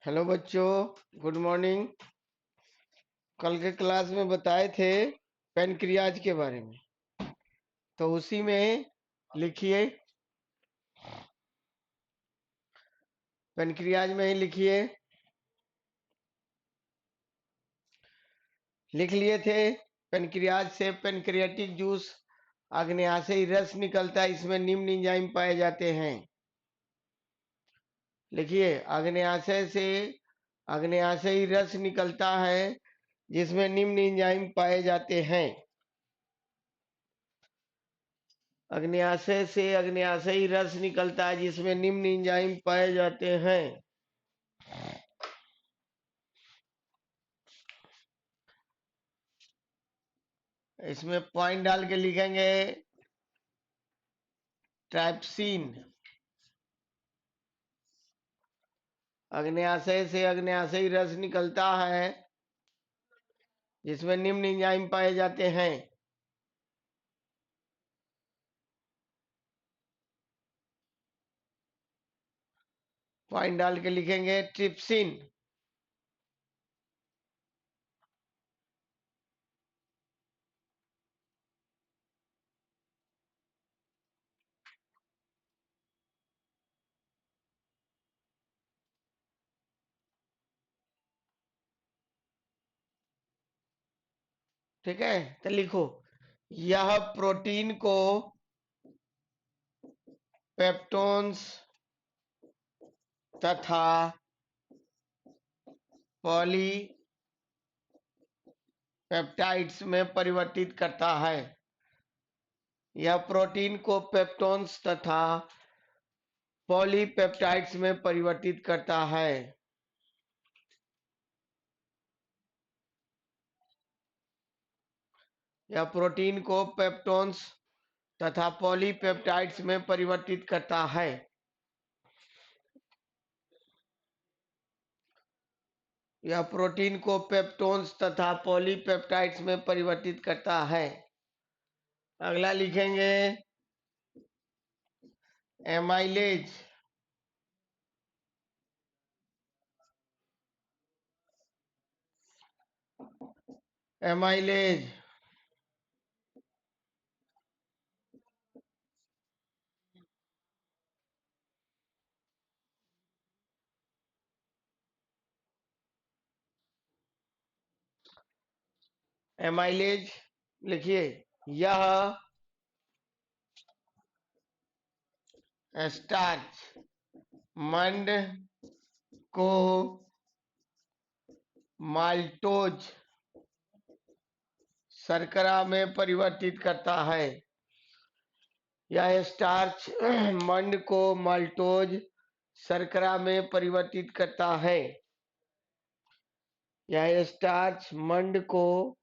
Hello बच्चों, good morning. कल के क्लास में बताए थे पेनक्रियाज के बारे में, तो उसी में लिखिए। पेनक्रियाज में ही लिखिए। लिख लिए थे। पेनक्रियाज से पेनक्रियाटिक जूस आग्नेयाशयी रस निकलता है, इसमें निम्न एंजाइम पाए जाते हैं। लिखिए, आग्नेयाशयी रस निकलता है जिसमें निम्न एंजाइम पाए जाते हैं। अग्न्याशय से अग्न्याशयी रस निकलता है जिसमें निम्न एंजाइम पाए जाते हैं। इसमें पॉइंट डाल के लिखेंगे ट्राइप्सिन। अग्न्याशय से अग्न्याशयी रस निकलता है जिसमें निम्न एंजाइम पाए जाते हैं। पॉइंट डाल के लिखेंगे ट्रिप्सिन। ठीक है, तो लिखो, यह प्रोटीन को पेप्टोन्स तथा पॉलीपेप्टाइड्स में परिवर्तित करता है। यह प्रोटीन को पेप्टोन्स तथा पॉलीपेप्टाइड्स में परिवर्तित करता है। यह प्रोटीन को पेप्टोन्स तथा पॉलीपेप्टाइड्स में परिवर्तित करता है। यह प्रोटीन को पेप्टोन्स तथा पॉलीपेप्टाइड्स में परिवर्तित करता है। अगला लिखेंगे एमाइलेज। एमाइलेज एमाइलेज लिखिए, यह स्टार्च मंड को माल्टोज शर्करा में परिवर्तित करता है। यह स्टार्च मंड को माल्टोज शर्करा में परिवर्तित करता है। यह स्टार्च मंड को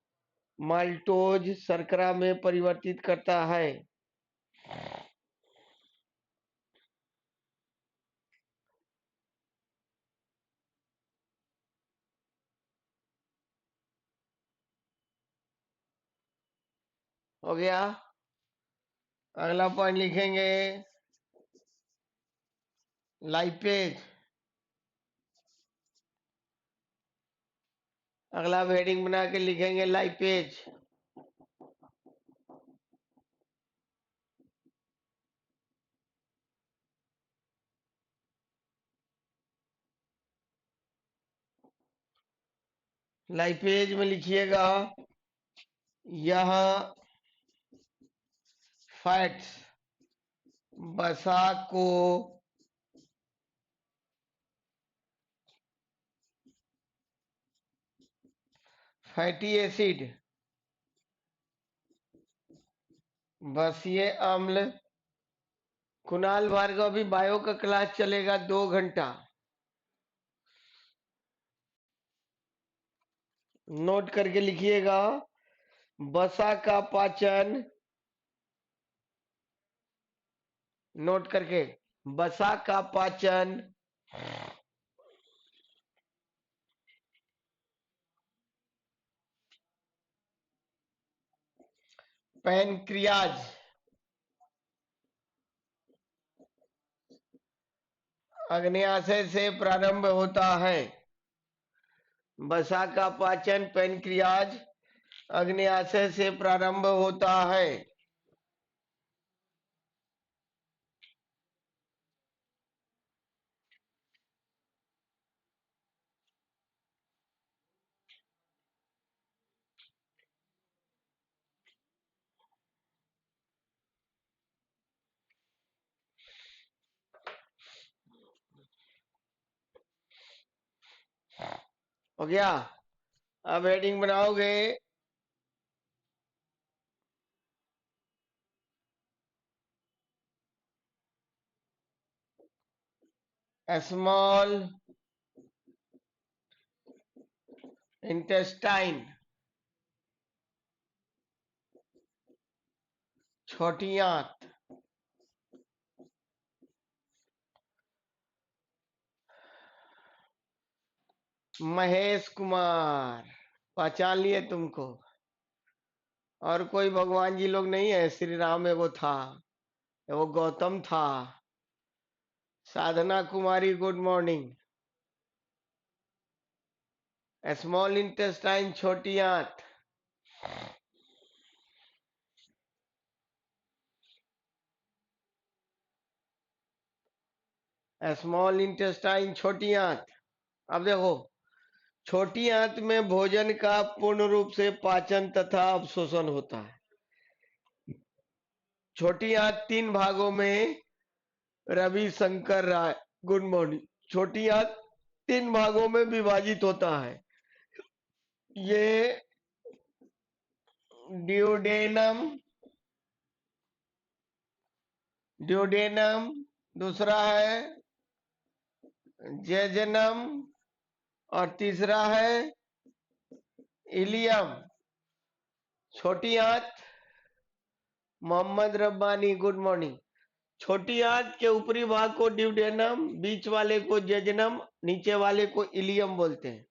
माल्टोज शर्करा में परिवर्तित करता है। हो गया। अगला पॉइंट लिखेंगे लाइपेज। अगला हेडिंग बना के लिखेंगे लाइपेज। लाइपेज में लिखिएगा, यह फैट्स वसा को फैटी एसिड बसीय अम्ल। कुणाल भार्गव, अभी बायो का क्लास चलेगा 2 घंटा। नोट करके लिखिएगा, वसा का पाचन। नोट करके, वसा का पाचन पैनक्रियाज अग्न्याशय से प्रारंभ होता है। वसा का पाचन पैनक्रियाज अग्न्याशय से प्रारंभ होता है। हो गया। अब हेडिंग बनाओगे, स्मॉल इंटेस्टाइन, छोटी आंत। महेश कुमार, पहचान लिए तुमको? और कोई भगवान जी लोग नहीं है? श्री राम एगो था, एगो गौतम था। साधना कुमारी, गुड मॉर्निंग। स्मॉल इंटेस्टाइन, छोटी आंत। स्मॉल इंटेस्टाइन, छोटी आंत। अब देखो, छोटी आंत में भोजन का पूर्ण रूप से पाचन तथा अवशोषण होता है। छोटी आंत 3 भागों में, रवि शंकर राय, गुड मॉर्निंग। छोटी आंत 3 भागों में विभाजित होता है। ये ड्यूडेनम, ड्यूडेनम, दूसरा है जेजनम, और तीसरा है इलियम। छोटी आंत, मोहम्मद रब्बानी, गुड मॉर्निंग। छोटी आंत के ऊपरी भाग को ड्यूडेनम, बीच वाले को जेजनम, नीचे वाले को इलियम बोलते हैं।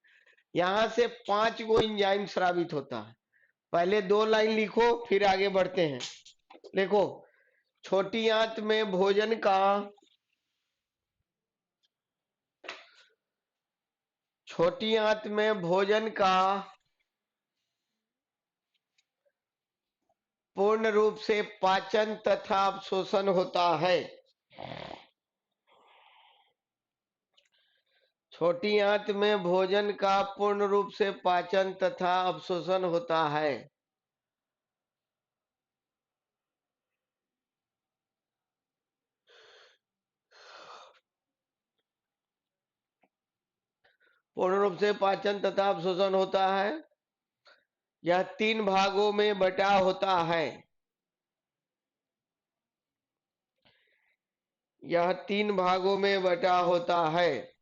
यहां से 5 गो एंजाइम स्रावित होता है। पहले 2 लाइन लिखो, फिर आगे बढ़ते हैं। देखो, छोटी आंत में भोजन का, छोटी आंत में भोजन का पूर्ण रूप से पाचन तथा अवशोषण होता है। छोटी आंत में भोजन का पूर्ण रूप से पाचन तथा अवशोषण होता है। पूर्ण रूप से पाचन तथा अवशोषण होता है। यह 3 भागों में बटा होता है। यह 3 भागों में बटा होता है।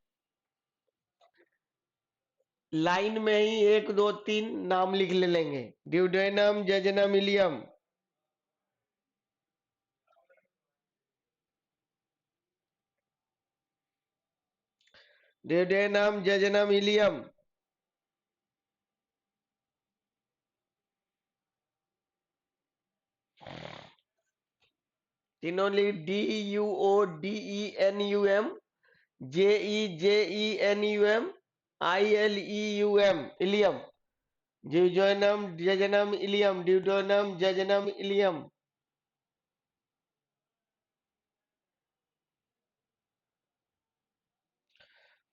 लाइन में ही 1 2 3 नाम लिख ले लेंगे। Duodenum, jejunum, ileum. Duodenum, jejunum, ileum. तीनों लिख, DUODENUM, JEJENUM, ILEUM, ileum. Duodenum, jejunum, ileum, duodenum, jejunum, ileum.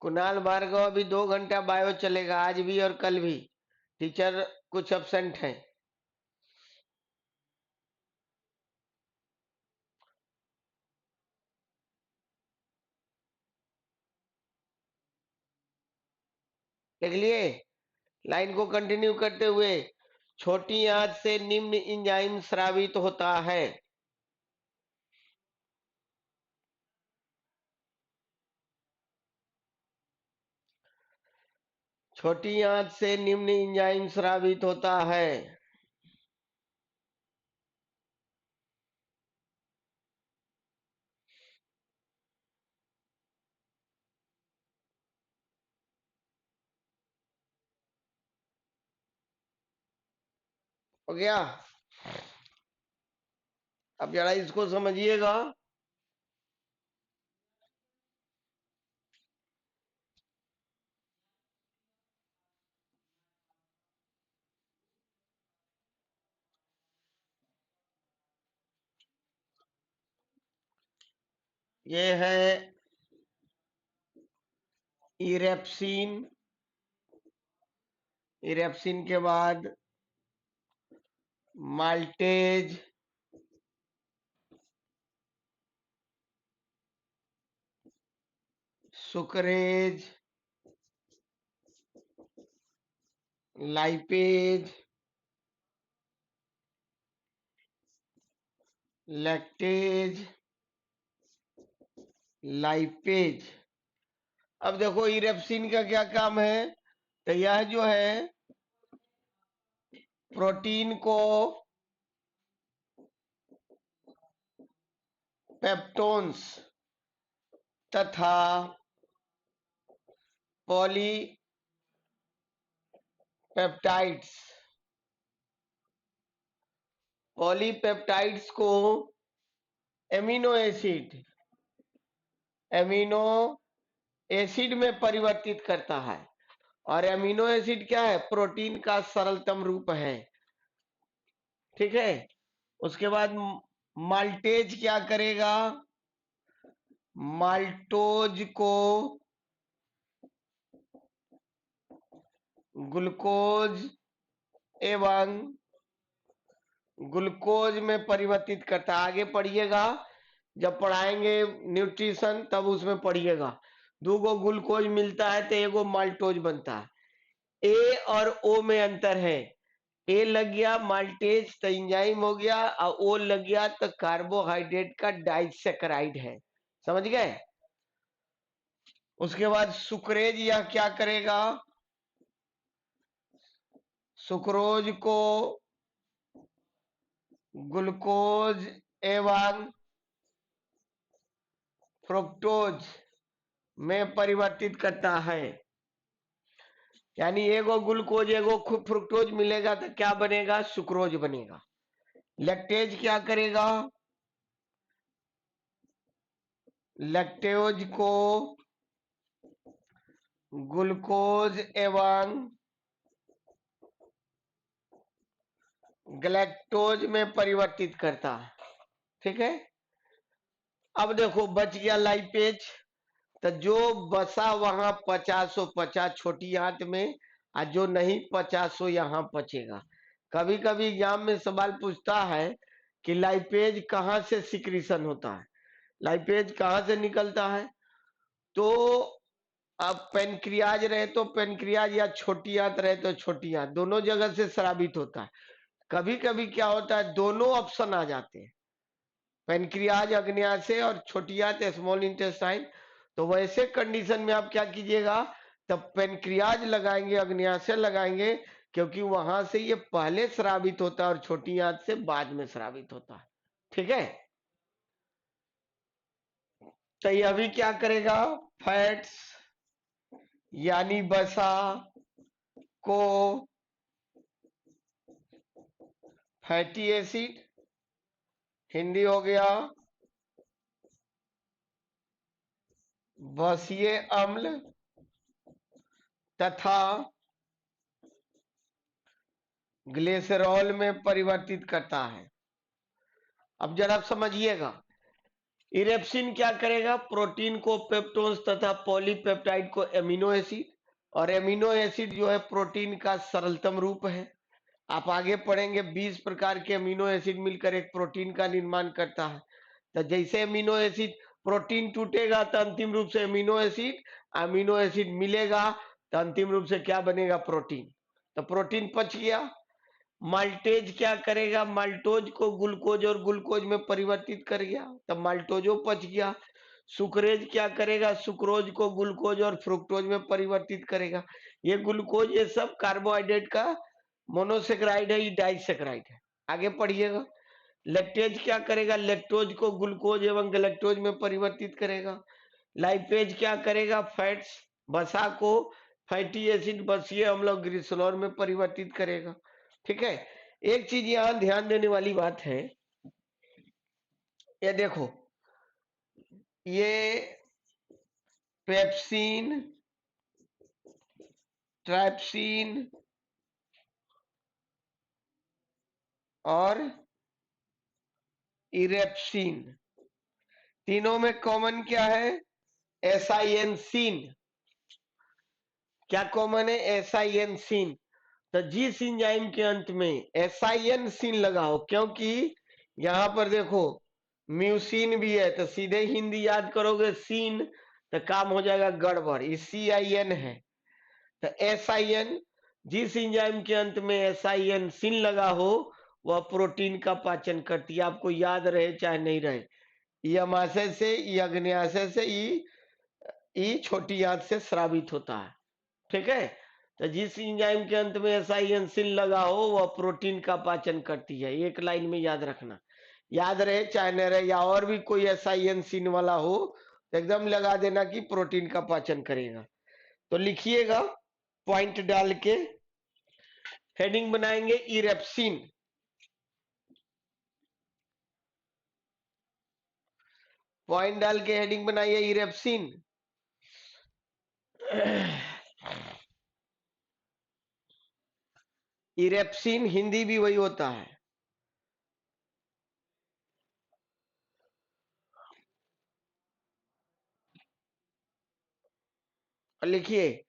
Kunal Bhargav, अभी 2 घंटा बायो चलेगा, आज भी और कल भी। टीचर कुछ एब्सेंट हैं। देख लिए? लाइन को कंटिन्यू करते हुए, छोटी आंत से निम्न एंजाइम स्रावित होता है। छोटी आंत से निम्न एंजाइम स्रावित होता है। हो गया? अब जरा इसको समझिएगा। ये है इरेप्सिन। इरेप्सिन के बाद maltase, sucrase, lipase, lactase, lipase. अब देखो इरेप्सिन का क्या काम है, तो यह जो है प्रोटीन को पेप्टोन्स तथा पॉलीपेप्टाइड्स पॉलीपेप्टाइड्स को एमिनो एसिड में परिवर्तित करता है। और एमिनो एसिड क्या है, प्रोटीन का सरलतम रूप है। ठीक है। उसके बाद माल्टेज क्या करेगा, माल्टोज को ग्लूकोज एवं ग्लूकोज में परिवर्तित करता है। आगे पढ़िएगा, जब पढ़ाएंगे न्यूट्रिशन तब उसमें पढ़िएगा। दो गो ग्लूकोज मिलता है तो एगो माल्टोज बनता है। ए और ओ में अंतर है। ए लग गया माल्टेज तो एंजाइम हो गया, और ओ लग गया तो कार्बोहाइड्रेट का डाइसेकेराइड है। समझ गए। उसके बाद सुक्रेज, यह क्या करेगा, सुक्रोज को ग्लूकोज एवं फ्रुक्टोज में परिवर्तित करता है। यानी एगो ग्लूकोज एगो फ्रुक्टोज मिलेगा तो क्या बनेगा, सुक्रोज बनेगा। लैक्टेज क्या करेगा, लैक्टोज को ग्लूकोज एवं ग्लैक्टोज में परिवर्तित करता है। ठीक है। अब देखो बच गया लाइपेज, तो जो बसा वहां 50-50 छोटी आंत में, और जो नहीं 50 यहां पचेगा। कभी कभी एग्जाम में सवाल पूछता है कि लाइपेज कहां से सिक्रीशन होता है, लाइपेज कहां से निकलता है। तो अब पेनक्रियाज रहे तो पेनक्रियाज, या छोटी आंत रहे तो छोटी आंत, दोनों जगह से स्रावित होता है। कभी कभी क्या होता है, दोनों ऑप्शन आ जाते हैं, पेनक्रियाज अग्न्याशय से और छोटी आंत स्मॉल इंटेस्टाइन। तो वैसे कंडीशन में आप क्या कीजिएगा, तब पेनक्रियाज लगाएंगे, अग्न्याशय लगाएंगे, क्योंकि वहां से ये पहले स्रावित होता है और छोटी आंत से बाद में स्रावित होता है। ठीक है। तो ये अभी क्या करेगा, फैट्स यानी वसा को फैटी एसिड, हिंदी हो गया वसीय अम्ल, तथा ग्लिसरॉल में परिवर्तित करता है। अब जरा समझिएगा, इरेप्सिन क्या करेगा, प्रोटीन को पेप्टोन्स तथा पॉलीपेप्टाइड को एमिनो एसिड, और एमिनो एसिड जो है प्रोटीन का सरलतम रूप है। आप आगे पढ़ेंगे 20 प्रकार के अमीनो एसिड मिलकर एक प्रोटीन का निर्माण करता है। तो जैसे अमीनो एसिड, प्रोटीन टूटेगा तो अंतिम रूप से अमीनो एसिड मिलेगा तो अंतिम रूप से क्या बनेगा, प्रोटीन। तो प्रोटीन पच गया। माल्टेज क्या करेगा, माल्टोज को ग्लूकोज और ग्लूकोज में परिवर्तित कर गया, तब माल्टोजो पच गया। सुक्रेज क्या करेगा, सुक्रोज को ग्लूकोज और फ्रुक्टोज में परिवर्तित करेगा। ये ग्लूकोज ये सब कार्बोहाइड्रेट का मोनोसेक्राइड है, ये डाइसेक्राइड है। आगे पढ़िएगा। लैक्टेज क्या करेगा, लैक्टोज को ग्लूकोज एवं गैलेक्टोज में परिवर्तित करेगा। लाइपेज क्या करेगा, फैट्स वसा को फैटी एसिड वसीय अम्ल और ग्लिसरॉल में परिवर्तित करेगा। ठीक है। एक चीज यहां ध्यान देने वाली बात है, ये देखो, ये पेप्सिन, ट्राइप्सिन और इरेप्सिन, तीनों में कॉमन क्या है? एसआईएन सीन। क्या कॉमन है? एसआईएन सीन। तो जिस एंजाइम के अंत में एसआईएन सीन लगाओ, क्योंकि यहां पर देखो म्यूसिन भी है, तो सीधे हिंदी याद करोगे सीन तो काम हो जाएगा गड़बड़। ये CIN है, तो SIN, जिस एंजाइम के अंत में SIN सीन लगा हो वह प्रोटीन का पाचन करती है। आपको याद रहे चाहे नहीं रहे, ये अमाशय से, ये अग्न्याशय से, ये छोटी आंत से स्रावित होता है। ठीक है, तो जिस एंजाइम के अंत में SIN सीन लगा हो वह प्रोटीन का पाचन करती है। एक लाइन में याद रखना, याद रहे चाहे न रहे, या और भी कोई SIN सीन वाला हो तो एकदम लगा देना कि प्रोटीन का पाचन करेगा। तो लिखिएगा पॉइंट डाल के, हेडिंग बनाएंगे इरेप्सिन। पॉइंट डाल के हेडिंग बनाइए इरेप्सिन। इरेप्सिन हिंदी भी वही होता है। और लिखिए,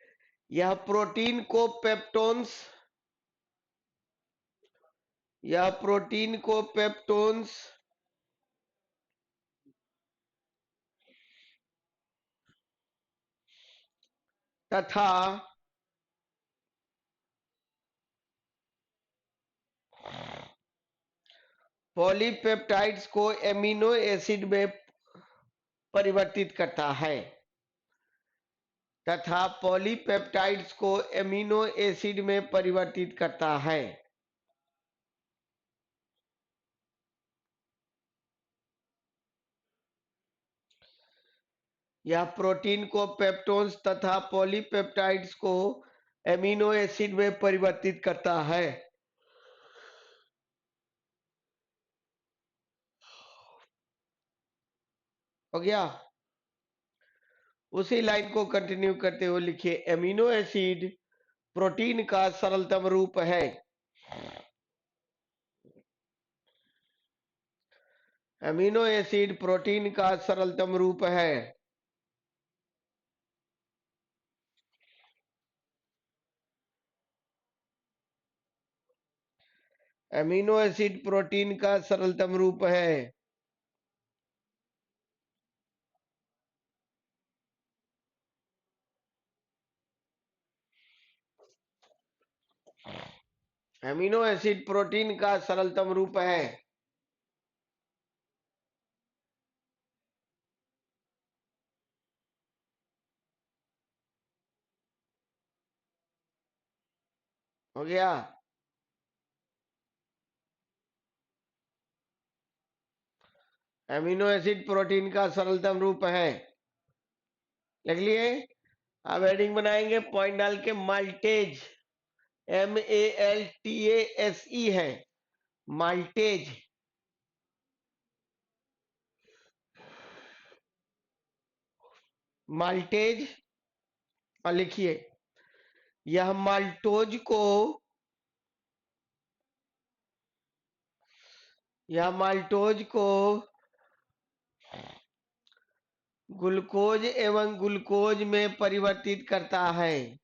यह प्रोटीन को पेप्टोन्स, यह प्रोटीन को पेप्टोन्स तथा पॉलीपेप्टाइड्स को एमिनो एसिड में परिवर्तित करता है, तथा पॉलीपेप्टाइड्स को एमिनो एसिड में परिवर्तित करता है। यह प्रोटीन को पेप्टोन्स तथा पॉलीपेप्टाइड्स को एमिनो एसिड में परिवर्तित करता है। हो गया? उसी लाइन को कंटिन्यू करते हुए लिखिए, एमिनो एसिड प्रोटीन का सरलतम रूप है। एमिनो एसिड प्रोटीन का सरलतम रूप है। एमिनो एसिड प्रोटीन का सरलतम रूप है। एमिनो एसिड प्रोटीन का सरलतम रूप है। हो गया? एमिनो एसिड प्रोटीन का सरलतम रूप है, लिख लिए। अब हेडिंग बनाएंगे पॉइंट डाल के, माल्टेज, MALTASE है, माल्टेज। माल्टेज, और लिखिए, यह माल्टोज को, यह माल्टोज को ग्लूकोज एवं ग्लूकोज में परिवर्तित करता है।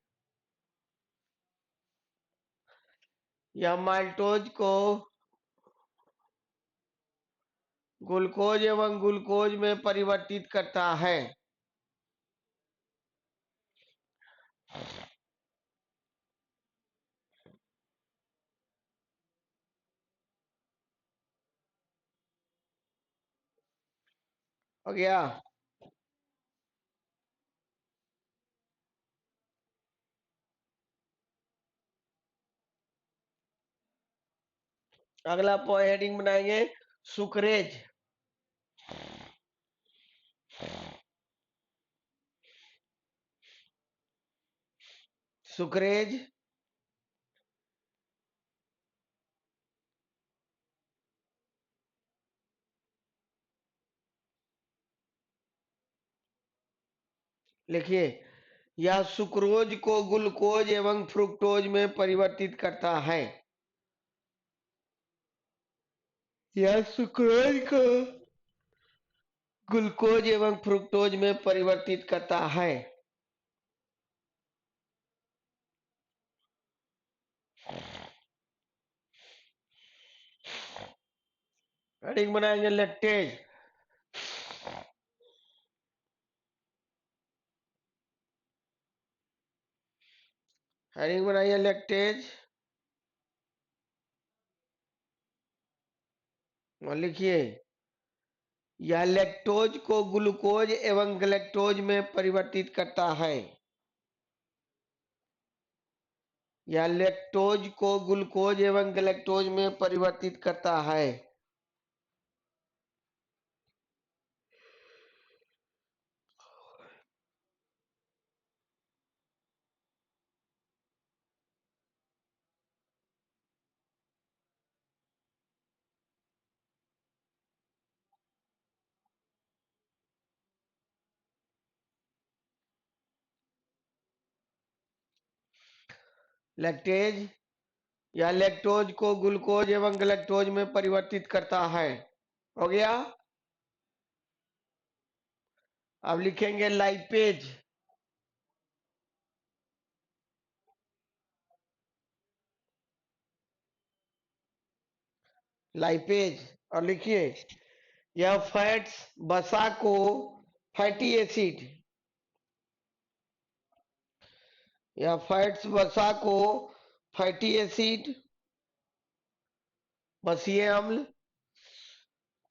यह माल्टोज को ग्लूकोज एवं ग्लूकोज में परिवर्तित करता है। हो गया? अगला हेडिंग बनाएंगे सुक्रेज। सुक्रेज, लिखिए, यह सुक्रोज को ग्लूकोज एवं फ्रुक्टोज में परिवर्तित करता है। यह सुक्रोज को ग्लूकोज एवं फ्रुक्टोज में परिवर्तित करता है। हेडिंग बनाएंगे लैक्टेज। हेडिंग बनाइए लैक्टेज और लिखिए यह लैक्टोज को ग्लूकोज एवं गैलेक्टोज में परिवर्तित करता है। यह लैक्टोज को ग्लूकोज एवं गैलेक्टोज में परिवर्तित करता है। लैक्टेज या लैक्टोज को ग्लूकोज एवं गैलेक्टोज में परिवर्तित करता है। हो गया। अब लिखेंगे लाइपेज। लाइपेज और लिखिए यह फैट्स वसा को फैटी एसिड, यह फैट्स वसा को फैटी एसिड, वसीय अम्ल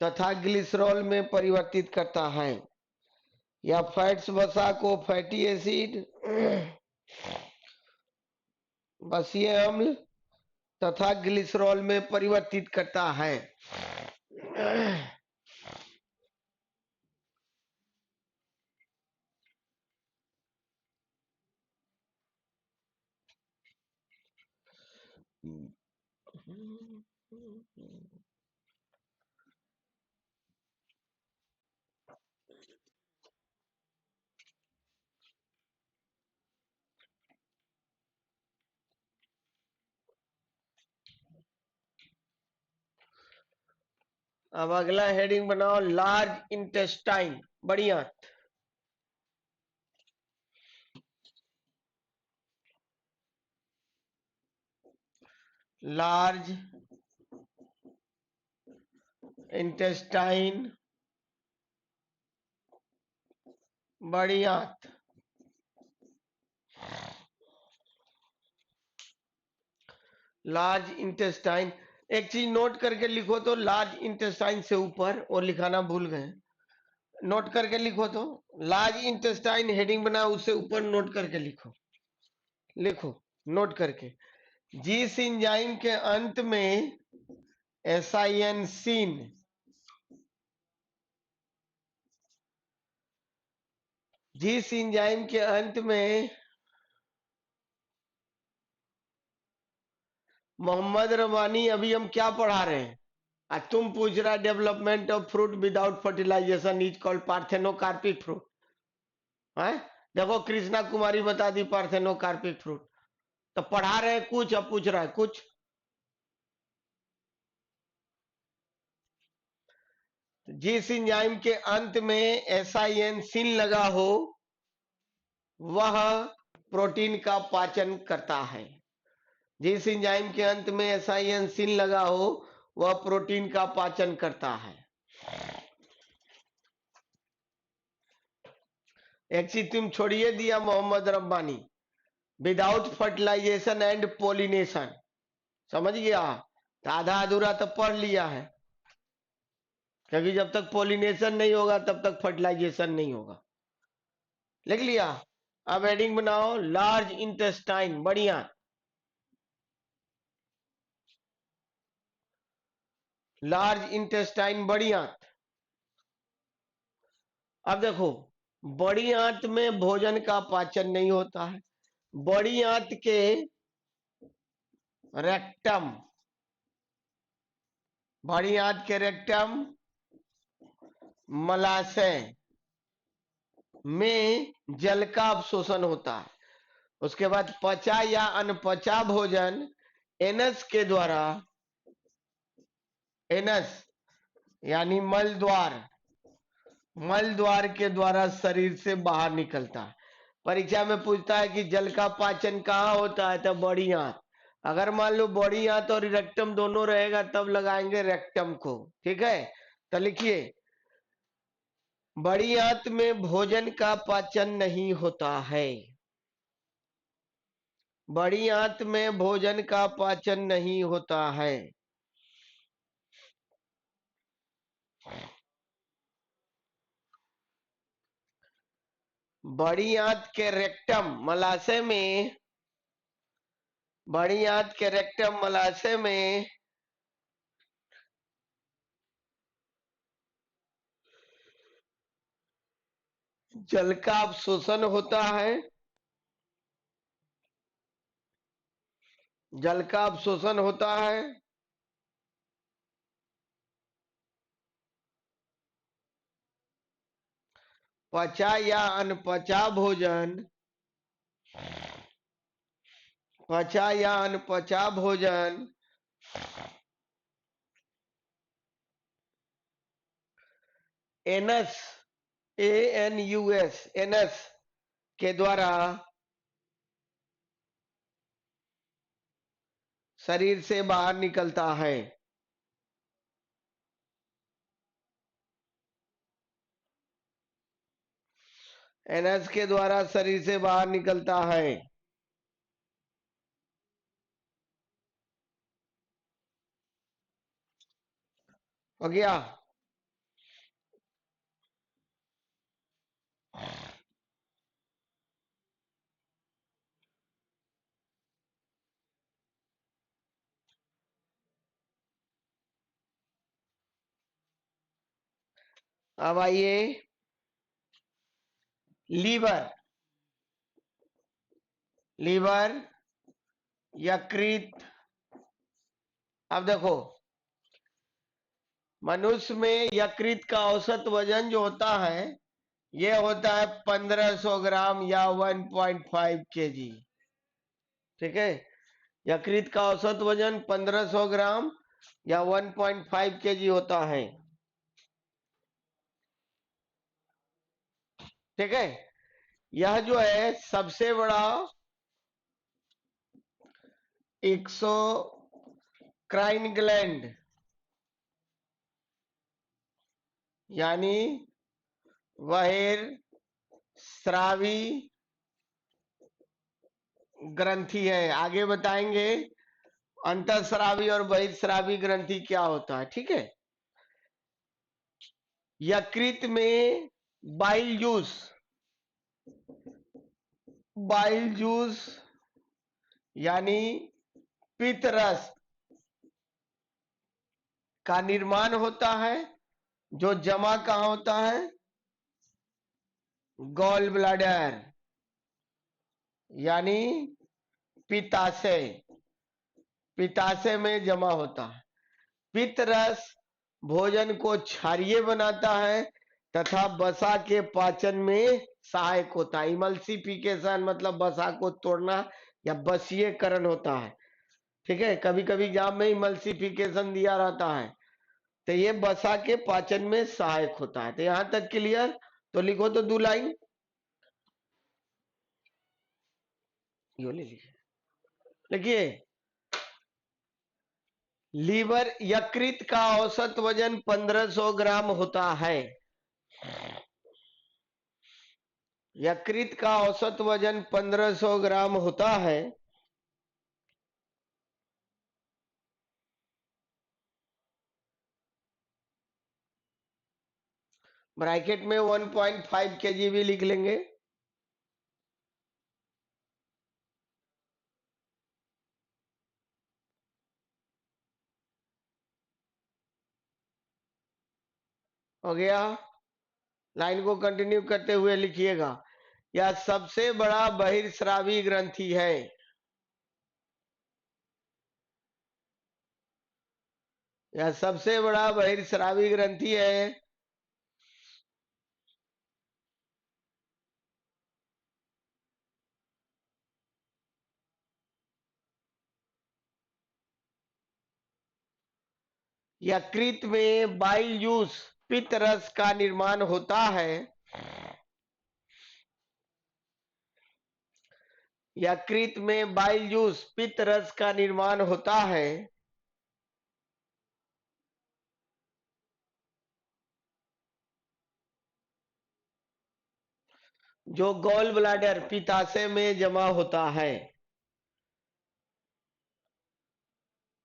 तथा ग्लिसरॉल में परिवर्तित करता है। यह फैट्स वसा को फैटी एसिड, वसीय अम्ल तथा ग्लिसरॉल में परिवर्तित करता है। अब अगला हेडिंग बनाओ लार्ज इंटेस्टाइन, बढ़िया। लार्ज इंटेस्टाइन, बढ़िया। लार्ज इंटेस्टाइन, एक चीज नोट करके लिखो तो, लार्ज इंटेस्टाइन से ऊपर और लिखाना भूल गए, नोट करके लिखो तो। लार्ज इंटेस्टाइन हेडिंग बना, उससे ऊपर नोट करके लिखो, लिखो नोट करके। जिस एंजाइम के अंत में एसाइएंसिन, जिस एंजाइम के अंत में मोहम्मद रबानी, अभी हम क्या पढ़ा रहे हैं? आज तुम पूछ रहा development of fruit without fertilisation is called parthenocarpic fruit है। देखो कृष्णा कुमारी बता दी पार्थेनोकार्पिक फ्रूट। तो पढ़ा रहे कुछ, अब पूछ रहा है कुछ। जिस एंजाइम के अंत में एसाइएंसिन लगा हो वह प्रोटीन का पाचन करता है। जिस एंजाइम के अंत में एसाइएंसिन लगा हो वह प्रोटीन का पाचन करता है। एक चीज तुम छोड़िए दिया Mohammad Rabbani, without fertilisation and pollination, समझ गया? तो आधा अधूरा तो पढ़ लिया है, क्योंकि जब तक पोलिनेशन नहीं होगा तब तक फर्टिलाइजेशन नहीं होगा। लिख लिया? अब हेडिंग बनाओ लार्ज इंटेस्टाइन, बढ़िया। लार्ज इंटेस्टाइन, बढ़िया। अब देखो बड़ी आंत में भोजन का पाचन नहीं होता है। बड़ी आंत के रेक्टम, बड़ी आंत के रेक्टम मलाशय में जल का अवशोषण होता है। उसके बाद पचा या अनपचा भोजन एनस के द्वारा, एनस यानी मल द्वार, मल द्वार के द्वारा शरीर से बाहर निकलता है। परीक्षा में पूछता है कि जल का पाचन कहाँ होता है, तो बड़ी आंत। अगर मान लो बड़ी आंत और रेक्टम दोनों रहेगा तब लगाएंगे रेक्टम को, ठीक है। तो लिखिए, बड़ी आंत में भोजन का पाचन नहीं होता है। बड़ी आंत में भोजन का पाचन नहीं होता है। बड़ी आंत के रेक्टम मलाशय में, बड़ी आंत के रेक्टम मलाशय में जल का अवशोषण होता है। जल का अवशोषण होता है। पचा या अनपचा भोजन, पचा या अनपचा भोजन एनस, ANUS, एनस के द्वारा शरीर से बाहर निकलता है। एनस के द्वारा शरीर से बाहर निकलता है। हो गया। अब आइए लीवर। लीवर, यकृत। अब देखो, मनुष्य में यकृत का औसत वजन जो होता है ये होता है 1500 ग्राम या 1.5 केजी, ठीक है। यकृत का औसत वजन 1500 ग्राम या 1.5 केजी होता है, ठीक है। यह जो है सबसे बड़ा 100 क्राइन ग्लैंड यानी बहिर स्रावी ग्रंथि है। आगे बताएंगे अंतःस्रावी और बहिर्स्रावी ग्रंथि क्या होता है, ठीक है। यकृत में बाइल जूस, बाइल जूस यानी पित्त रस का निर्माण होता है, जो जमा कहां होता है, गॉल ब्लैडर यानी पित्ताशय, पित्ताशय में जमा होता है। पित्त रस भोजन को क्षारीय बनाता है तथा वसा के पाचन में सहायक होता है। इमल्सिफिकेशन मतलब वसा को तोड़ना या वसीयकरण होता है, ठीक है। कभी कभी एग्जाम में इमल्सिफिकेशन दिया रहता है, तो ये वसा के पाचन में सहायक होता है। तो यहां तक क्लियर? तो लिखो तो 2 लाइन यो ले लीजिए। देखिए, लीवर यकृत का औसत वजन 1500 ग्राम होता है। यकृत का औसत वजन 1500 ग्राम होता है। ब्रैकेट में 1.5 केजी भी लिख लेंगे। हो गया। लाइन को कंटिन्यू करते हुए लिखिएगा, यह सबसे बड़ा बहिर्स्रावी ग्रंथि है। यह सबसे बड़ा बहिर्स्रावी ग्रंथि है। यकृत में बाइल जूस पित्त रस का निर्माण होता है, यकृत में बाइल जूस पित्त रस का निर्माण होता है, जो गॉल ब्लैडर पित्ताशय में जमा होता है,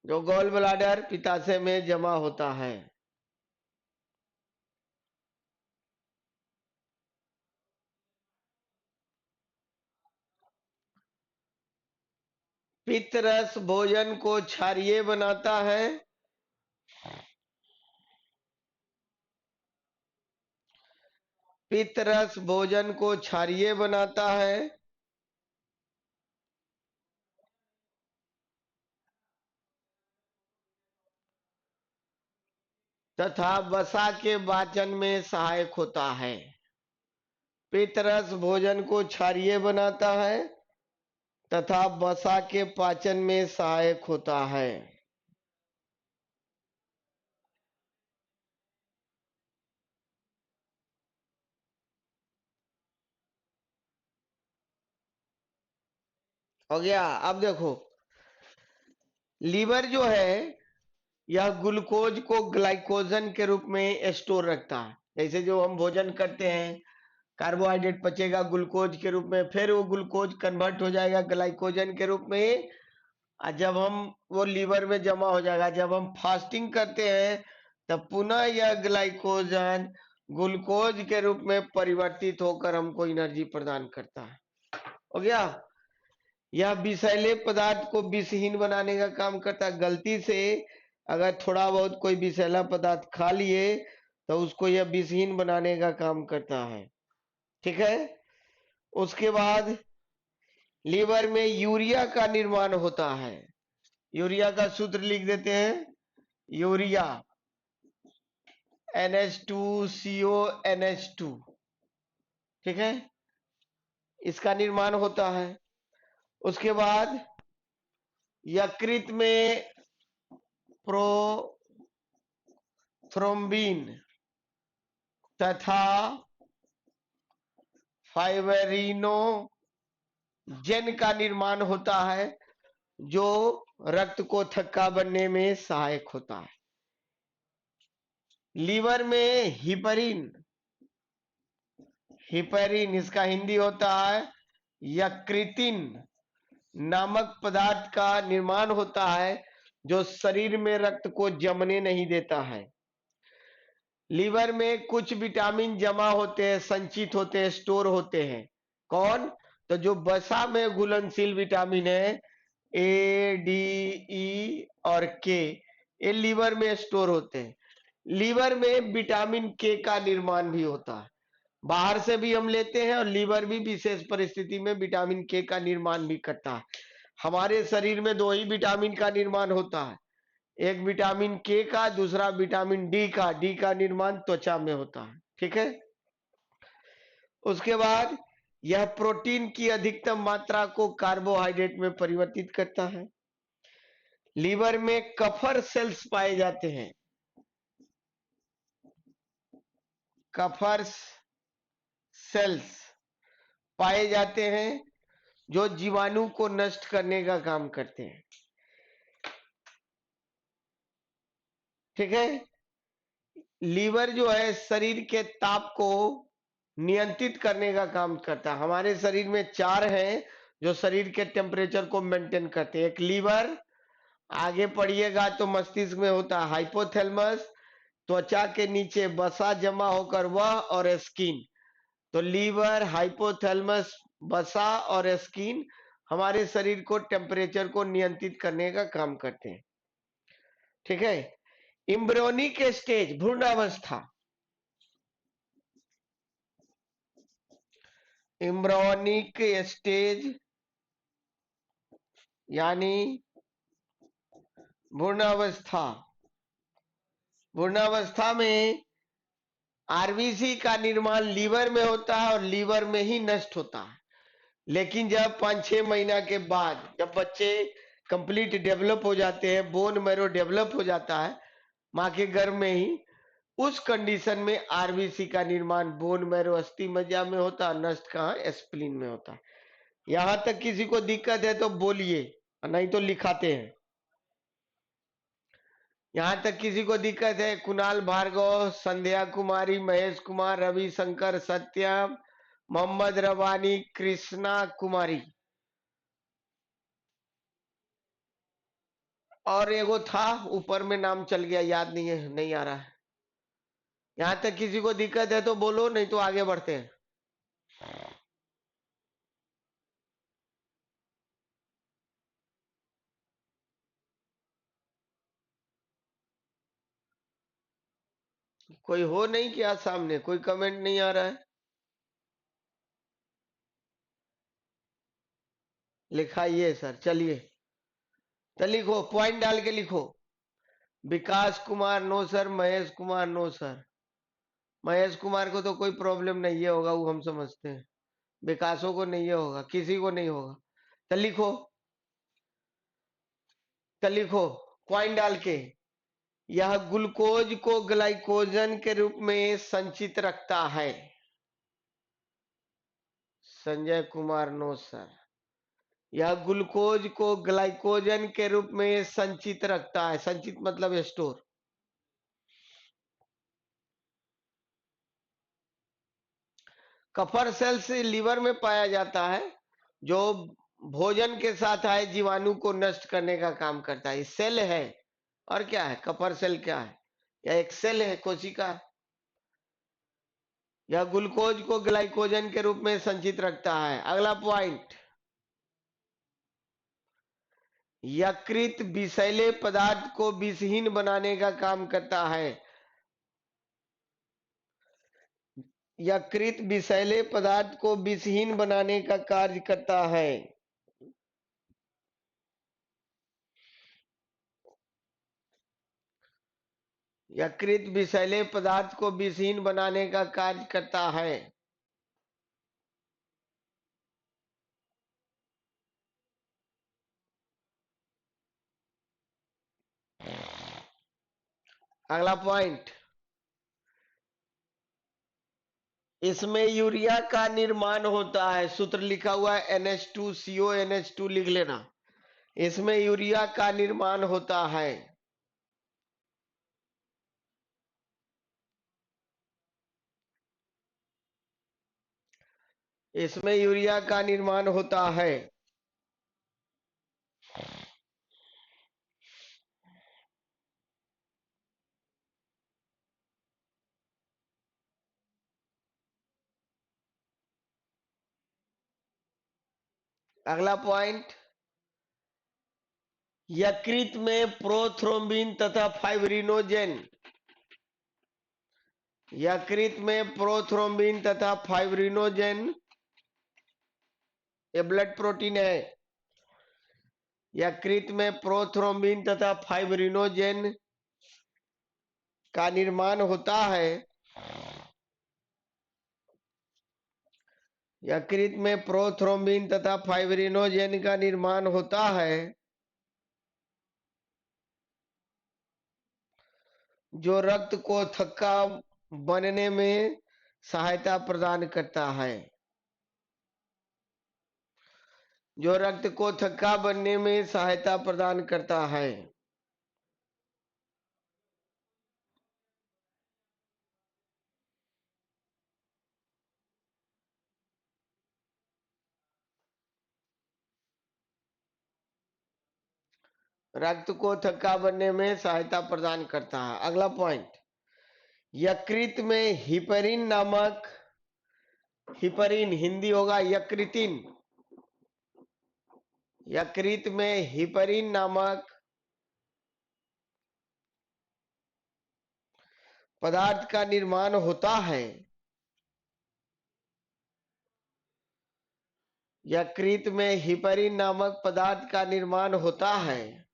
जो गॉल ब्लैडर पित्ताशय में जमा होता है। पित्त रस भोजन को क्षारीय बनाता है, पित्त रस भोजन को क्षारीय बनाता है तथा वसा के पाचन में सहायक होता है। पित्त रस भोजन को क्षारीय बनाता है तथा वसा के पाचन में सहायक होता है। हो गया। अब देखो, लीवर जो है यह ग्लूकोज को ग्लाइकोजन के रूप में स्टोर रखता है। जैसे जो हम भोजन करते हैं, कार्बोहाइड्रेट पचेगा ग्लूकोज के रूप में, फिर वो ग्लूकोज कन्वर्ट हो जाएगा ग्लाइकोजन के रूप में, और जब हम वो लीवर में जमा हो जाएगा। जब हम फास्टिंग करते हैं तब पुनः यह ग्लाइकोजन ग्लूकोज के रूप में परिवर्तित होकर हमको एनर्जी प्रदान करता है। हो गया। यह विषैले पदार्थ को विषहीन बनाने का काम करता है। गलती से अगर थोड़ा बहुत कोई विषैला पदार्थ खा लिए तो उसको यह विषहीन बनाने का काम करता है। ठीक है। उसके बाद लीवर में यूरिया का निर्माण होता है। यूरिया का सूत्र लिख देते हैं, यूरिया NH2CO NH2। ठीक है, इसका निर्माण होता है। उसके बाद यकृत में प्रोथ्रोम्बिन तथा फाइब्रिनोजेन का निर्माण होता है, जो रक्त को थक्का बनने में सहायक होता है। लीवर में हिपैरिन इसका हिंदी होता है यकृतिन नामक पदार्थ का निर्माण होता है, जो शरीर में रक्त को जमने नहीं देता है। लीवर में कुछ विटामिन जमा होते हैं, संचित होते हैं, स्टोर होते हैं। कौन? तो जो वसा में घुलनशील विटामिन है A, D, E और K, ये लीवर में स्टोर होते हैं। लीवर में विटामिन K का निर्माण भी होता है। बाहर से भी हम लेते हैं और लीवर भी विशेष परिस्थिति में विटामिन K का निर्माण भी करता है। हमारे शरीर में दो ही विटामिन का निर्माण होता है, एक विटामिन K का, दूसरा विटामिन D का। डी का निर्माण त्वचा में होता है। ठीक है। उसके बाद यह प्रोटीन की अधिकतम मात्रा को कार्बोहाइड्रेट में परिवर्तित करता है। लीवर में कफर सेल्स पाए जाते हैं, कफर सेल्स पाए जाते हैं, जो जीवाणु को नष्ट करने का काम करते हैं। ठीक है। लीवर जो है शरीर के ताप को नियंत्रित करने का काम करता है। हमारे शरीर में 4 हैं जो शरीर के टेम्परेचर को मेंटेन करते हैं। एक लीवर, आगे पढ़िएगा तो मस्तिष्क में होता है हाइपोथैलेमस, त्वचा के नीचे वसा जमा होकर वह, और स्किन। तो लीवर, हाइपोथैलेमस, वसा और स्किन हमारे शरीर को टेम्परेचर को नियंत्रित करने का काम करते हैं। ठीक है। इम्ब्रियोनिक स्टेज, भ्रूणावस्था, इम्ब्रियोनिक स्टेज यानी भ्रूणावस्था, भ्रूणावस्था में आरबीसी का निर्माण लीवर में होता है और लीवर में ही नष्ट होता है। लेकिन जब 5-6 महीना के बाद जब बच्चे कंप्लीट डेवलप हो जाते हैं, बोन मैरो डेवलप हो जाता है माँ के गर्भ में ही, उस कंडीशन में आरबीसी का निर्माण बोन मैरो अस्थि मज्जा में होता, नष्ट कहाँ, स्प्लीन में होता। यहां तक किसी को दिक्कत है तो बोलिए, नहीं तो लिखाते हैं। यहां तक किसी को दिक्कत है? कुणाल भार्गव, संध्या कुमारी, महेश कुमार, रवि शंकर, सत्यम, मोहम्मद रबानी, कृष्णा कुमारी, और एगो था ऊपर में नाम चल गया, याद नहीं है, नहीं आ रहा है। यहां तक किसी को दिक्कत है तो बोलो, नहीं तो आगे बढ़ते हैं। कोई हो नहीं क्या सामने? कोई कमेंट नहीं आ रहा है? लिखाइए सर, चलिए। तो लिखो, पॉइंट डाल के लिखो। Vikas Kumar no sir, Mahesh Kumar no sir. Mahesh Kumar को तो कोई प्रॉब्लम नहीं है, होगा वो हम समझते हैं। विकासों को नहीं है होगा, किसी को नहीं होगा। तो लिखो, तो लिखो पॉइंट डाल के। यह ग्लूकोज को ग्लाइकोजन के रूप में संचित रखता है। Sanjay Kumar no sir. यह ग्लूकोज को ग्लाइकोजन के रूप में संचित रखता है। संचित मतलब स्टोर। कफर सेल्स लीवर में पाया जाता है, जो भोजन के साथ आए जीवाणु को नष्ट करने का काम करता है। सेल है, और क्या है? कफर सेल क्या है? यह एक सेल है, कोशिका। यह ग्लूकोज को ग्लाइकोजन के रूप में संचित रखता है। अगला पॉइंट, यकृत विषैले पदार्थ को विषहीन बनाने का काम करता है। यकृत विषैले पदार्थ को विषहीन बनाने का कार्य करता है। यकृत विषैले पदार्थ को विषहीन बनाने का कार्य करता है। अगला पॉइंट, इसमें यूरिया का निर्माण होता है। सूत्र लिखा हुआ है NH2CO, NH2 लिख लेना। इसमें यूरिया का निर्माण होता है। इसमें यूरिया का निर्माण होता है। अगला पॉइंट, यकृत में प्रोथ्रोम्बिन तथा फाइब्रिनोजेन। यकृत में प्रोथ्रोम्बिन तथा फाइब्रिनोजेन, ये ब्लड प्रोटीन है। यकृत में प्रोथ्रोम्बिन तथा फाइब्रिनोजेन का निर्माण होता है। यकृत में प्रोथ्रोम्बिन तथा फाइब्रिनोजेन का निर्माण होता है, जो रक्त को थक्का बनने में सहायता प्रदान करता है। जो रक्त को थक्का बनने में सहायता प्रदान करता है। रक्त को थक्का बनने में सहायता प्रदान करता है। अगला पॉइंट, यकृत में हिपरिन नामक, हिपरिन हिंदी होगा यकृतिन। यकृत में हिपरिन नामक पदार्थ का निर्माण होता है। यकृत में हिपरिन नामक पदार्थ का निर्माण होता है,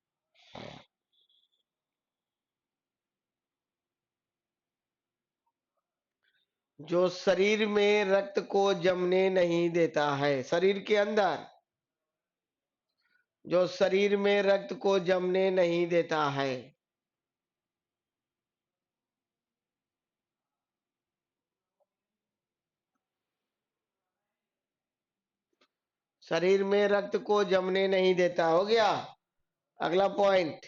जो शरीर में रक्त को जमने नहीं देता है। शरीर के अंदर, जो शरीर में रक्त को जमने नहीं देता है। शरीर में रक्त को जमने नहीं देता। हो गया। अगला पॉइंट,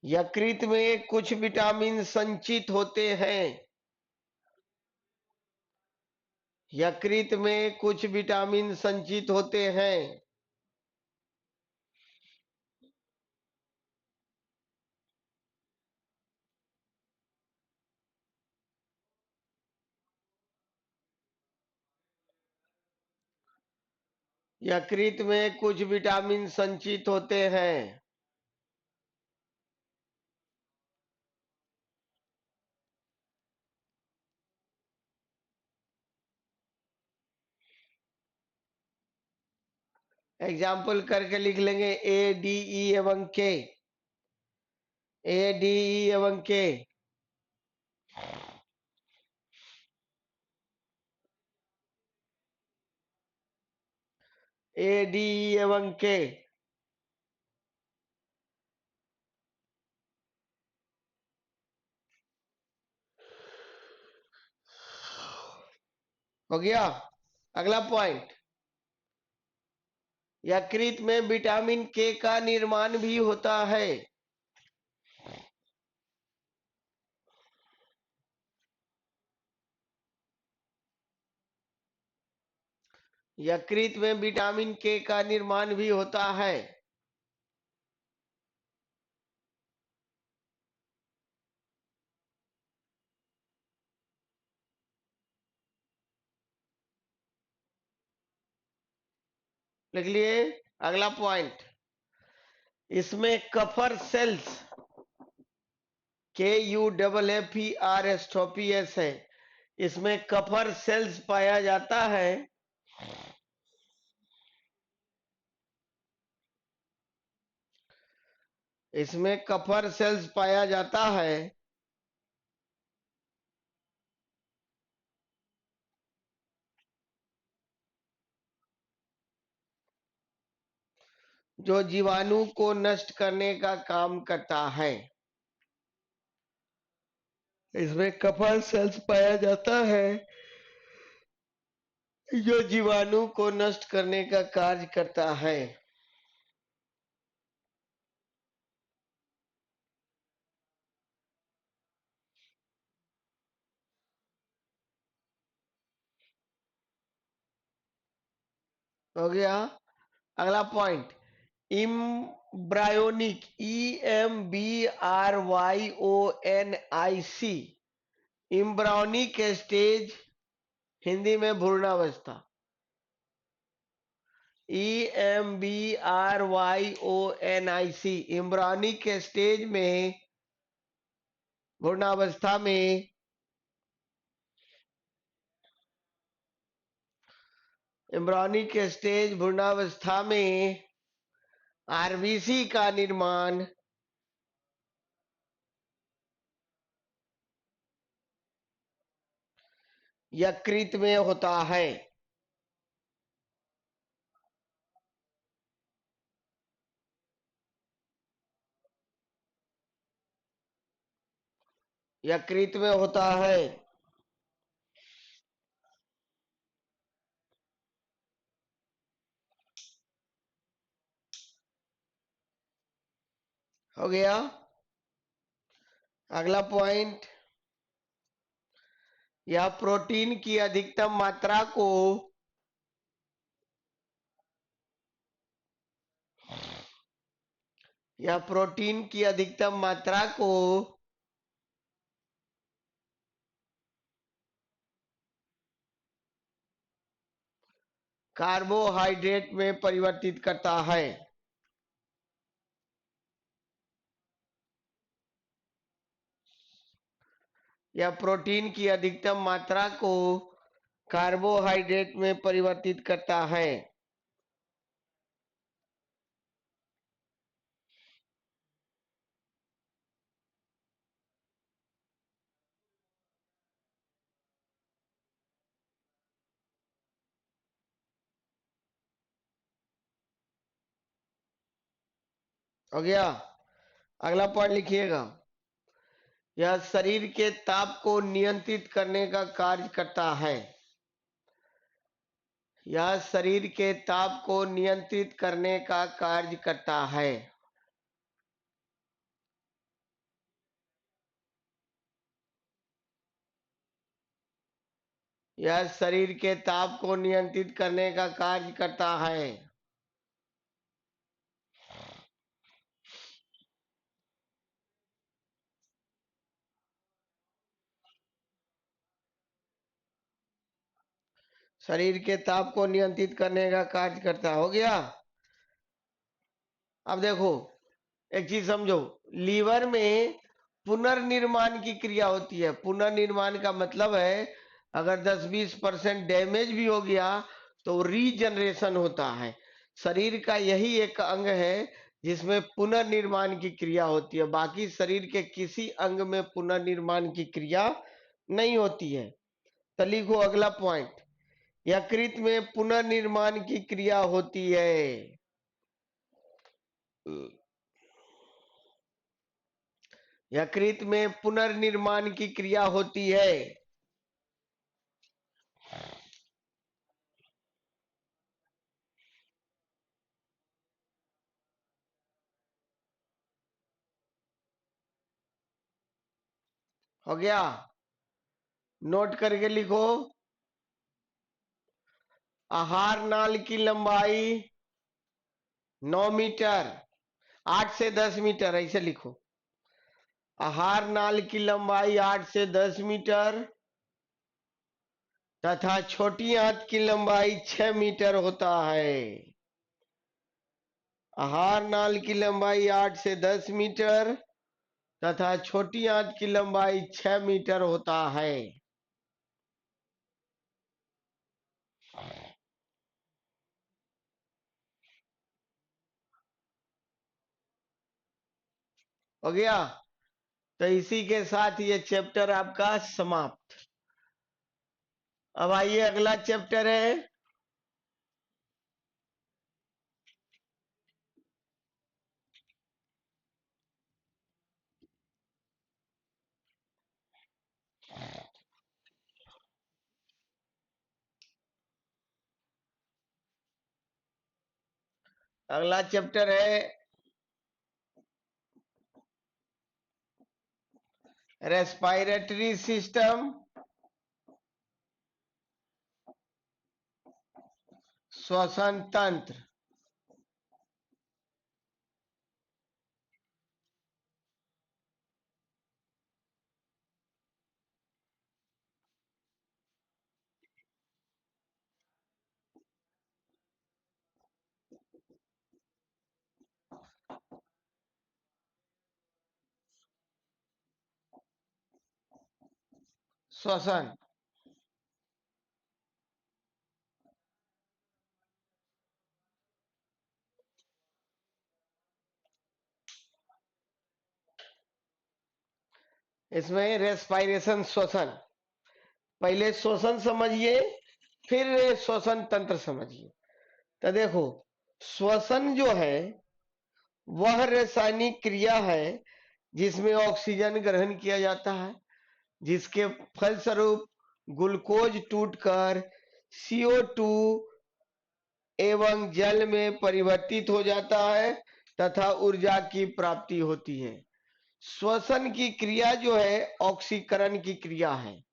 यकृत में कुछ विटामिन संचित होते हैं। यकृत में कुछ विटामिन संचित होते हैं। यकृत में कुछ विटामिन संचित होते हैं। एग्जाम्पल करके लिख लेंगे, ए डी ई एवं के। ए डी ई एवं के। ए डी ई एवं के। हो गया। अगला पॉइंट, यकृत में विटामिन के का निर्माण भी होता है। यकृत में विटामिन के का निर्माण भी होता है। लिख लिए। अगला पॉइंट, इसमें कफर सेल्स, के U double F E R एस्ट्रोपी S है, इसमें कफर सेल्स पाया जाता है। इसमें कफर सेल्स पाया जाता है जो जीवाणु को नष्ट करने का काम करता है। इसमें कफर सेल्स पाया जाता है जो जीवाणु को नष्ट करने का कार्य करता है। हो गया। अगला point, embryonic, EMBRYONIC, embryonic stage, Hindi में भ्रूणावस्था। EMBRYONIC, इम्ब्रायोनिक स्टेज में, भ्रूणावस्था में इम्ब्रायोनिक स्टेज भ्रूणावस्था में आरबीसी का निर्माण यकृत में होता है। यकृत में होता है। हो गया। अगला पॉइंट, यह प्रोटीन की अधिकतम मात्रा को यह प्रोटीन की अधिकतम मात्रा को कार्बोहाइड्रेट में परिवर्तित करता है। यह प्रोटीन की अधिकतम मात्रा को कार्बोहाइड्रेट में परिवर्तित करता है। हो गया। अगला पॉइंट लिखिएगा, यह शरीर के ताप को नियंत्रित करने का कार्य करता है। यह शरीर के ताप को नियंत्रित करने का कार्य करता है। यह शरीर के ताप को नियंत्रित करने का कार्य करता है। शरीर के ताप को नियंत्रित करने का कार्य करता हो गया। अब देखो एक चीज समझो, लीवर में पुनर्निर्माण की क्रिया होती है। पुनर्निर्माण का मतलब है अगर 10-20% डैमेज भी हो गया तो रीजनरेशन होता है। शरीर का यही एक अंग है जिसमें पुनर्निर्माण की क्रिया होती है, बाकी शरीर के किसी अंग में पुनर्निर्माण की क्रिया नहीं होती है। तो लिखो अगला पॉइंट, यकृत में पुनर्निर्माण की क्रिया होती है। यकृत में पुनर्निर्माण की क्रिया होती है। हो गया, नोट करके लिखो। आहार नाल की लंबाई 9 मीटर, 8 से 10 मीटर ऐसे लिखो। आहार नाल की लंबाई 8 से 10 मीटर तथा छोटी आंत की लंबाई 6 मीटर होता है। आहार नाल की लंबाई 8 से 10 मीटर तथा छोटी आंत की लंबाई 6 मीटर होता है। हो गया, तो इसी के साथ ये चैप्टर आपका समाप्त। अब आइए अगला चैप्टर है अगला चैप्टर है रेस्पिरेटरी सिस्टम, श्वसन तंत्र। श्वसन, इसमें रेस्पिरेशन श्वसन, पहले श्वसन समझिए फिर श्वसन तंत्र समझिए। तो देखो, श्वसन जो है वह रासायनिक क्रिया है जिसमें ऑक्सीजन ग्रहण किया जाता है, जिसके फलस्वरूप ग्लूकोज टूटकर CO2 एवं जल में परिवर्तित हो जाता है तथा ऊर्जा की प्राप्ति होती है। श्वसन की क्रिया जो है ऑक्सीकरण की क्रिया है,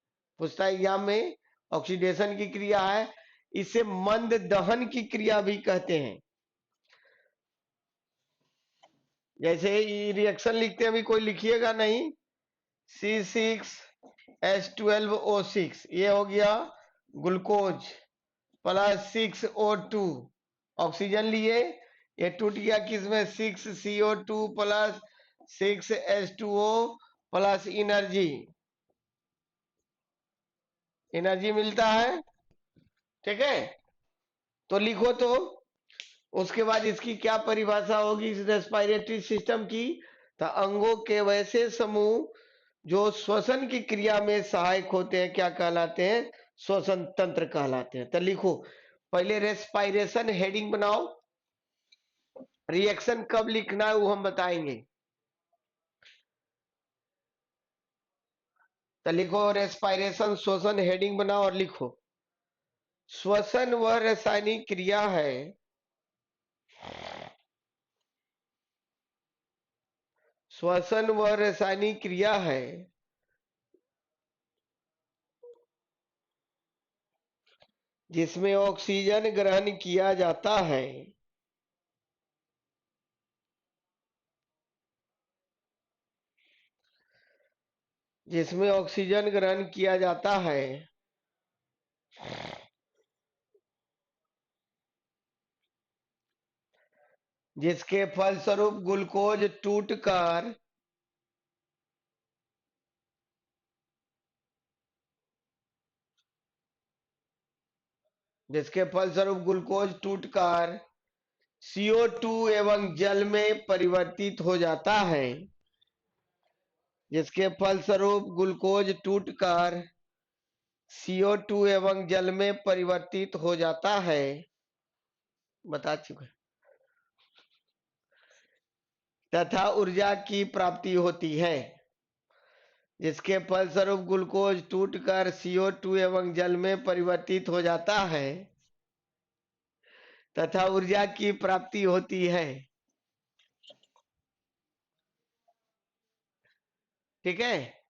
पूछता है एग्जाम में, ऑक्सीडेशन की क्रिया है। इसे मंद दहन की क्रिया भी कहते हैं। जैसे रिएक्शन लिखते हैं, अभी कोई लिखिएगा नहीं। C6H12O6 ये हो गया ग्लूकोज प्लस 6O2 ऑक्सीजन लिए, ये टूट गया किसमें 6CO2 plus 6H2O plus energy, energy मिलता है। ठीक है, तो लिखो तो उसके बाद इसकी क्या परिभाषा होगी इस रेस्पिरेटरी सिस्टम की। तो अंगों के वैसे समूह जो श्वसन की क्रिया में सहायक होते हैं क्या कहलाते हैं, श्वसन तंत्र कहलाते हैं। तो लिखो पहले रेस्पिरेशन हेडिंग बनाओ, रिएक्शन कब लिखना है वो हम बताएंगे। तो लिखो रेस्पिरेशन श्वसन हेडिंग बनाओ और लिखो श्वसन वह रासायनिक क्रिया है श्वसन वह रासायनिक क्रिया है जिसमें ऑक्सीजन ग्रहण किया जाता है जिसमें ऑक्सीजन ग्रहण किया जाता है जिसके फलस्वरूप ग्लूकोज टूटकर CO2 एवं जल में परिवर्तित हो जाता है जिसके फलस्वरूप ग्लूकोज टूटकर CO2 एवं जल में परिवर्तित हो जाता है बता चुके तथा ऊर्जा की प्राप्ति होती है जिसके फलस्वरूप ग्लूकोज टूटकर CO2 एवं जल में परिवर्तित हो जाता है तथा ऊर्जा की प्राप्ति होती है। ठीक है,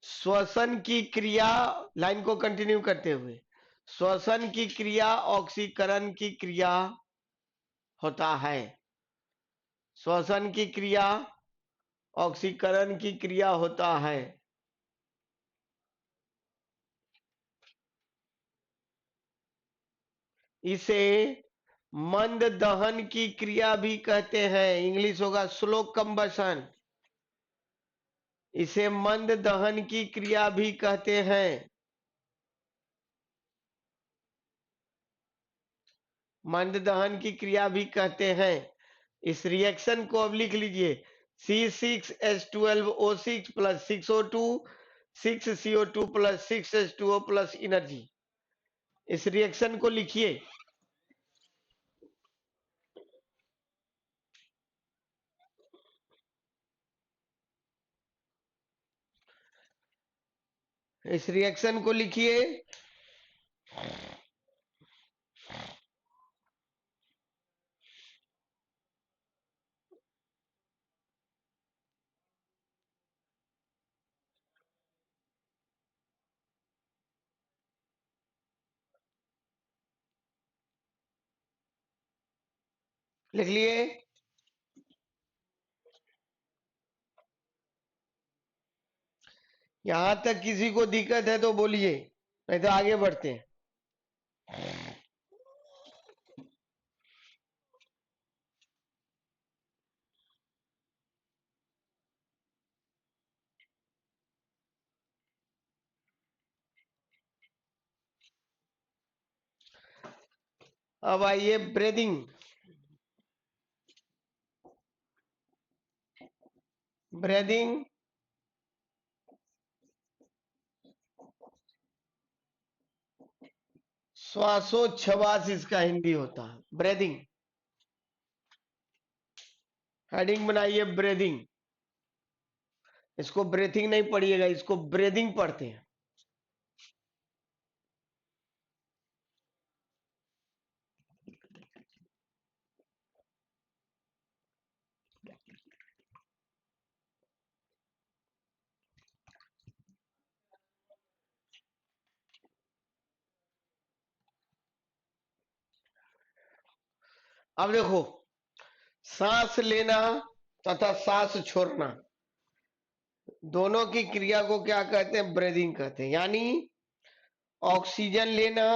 श्वसन की क्रिया, लाइन को कंटिन्यू करते हुए, श्वसन की क्रिया ऑक्सीकरण की क्रिया होता है। श्वसन की क्रिया ऑक्सीकरण की क्रिया होता है। इसे मंद दहन की क्रिया भी कहते हैं, इंग्लिश होगा स्लो कंबशन। इसे मंद दहन की क्रिया भी कहते हैं। मंद दहन की क्रिया भी कहते हैं। इस रिएक्शन को अब लिख लीजिए, C6H12O6 plus 6O2 6CO2 plus 6H2O plus energy. इस रिएक्शन को लिखिए। इस रिएक्शन को लिखिए। लिख लिए। यहां तक किसी को दिक्कत है तो बोलिए, नहीं तो आगे बढ़ते हैं। अब आइए ब्रीदिंग। ब्रीदिंग श्वासोच्छवास इसका हिंदी होता है, ब्रीदिंग। हेडिंग बनाइए ब्रीदिंग। इसको ब्रीथिंग नहीं पढ़िएगा, इसको ब्रीदिंग पढ़ते हैं। अब देखो, सांस लेना तथा सांस छोड़ना दोनों की क्रिया को क्या कहते हैं? ब्रीदिंग कहते हैं। यानी ऑक्सीजन लेना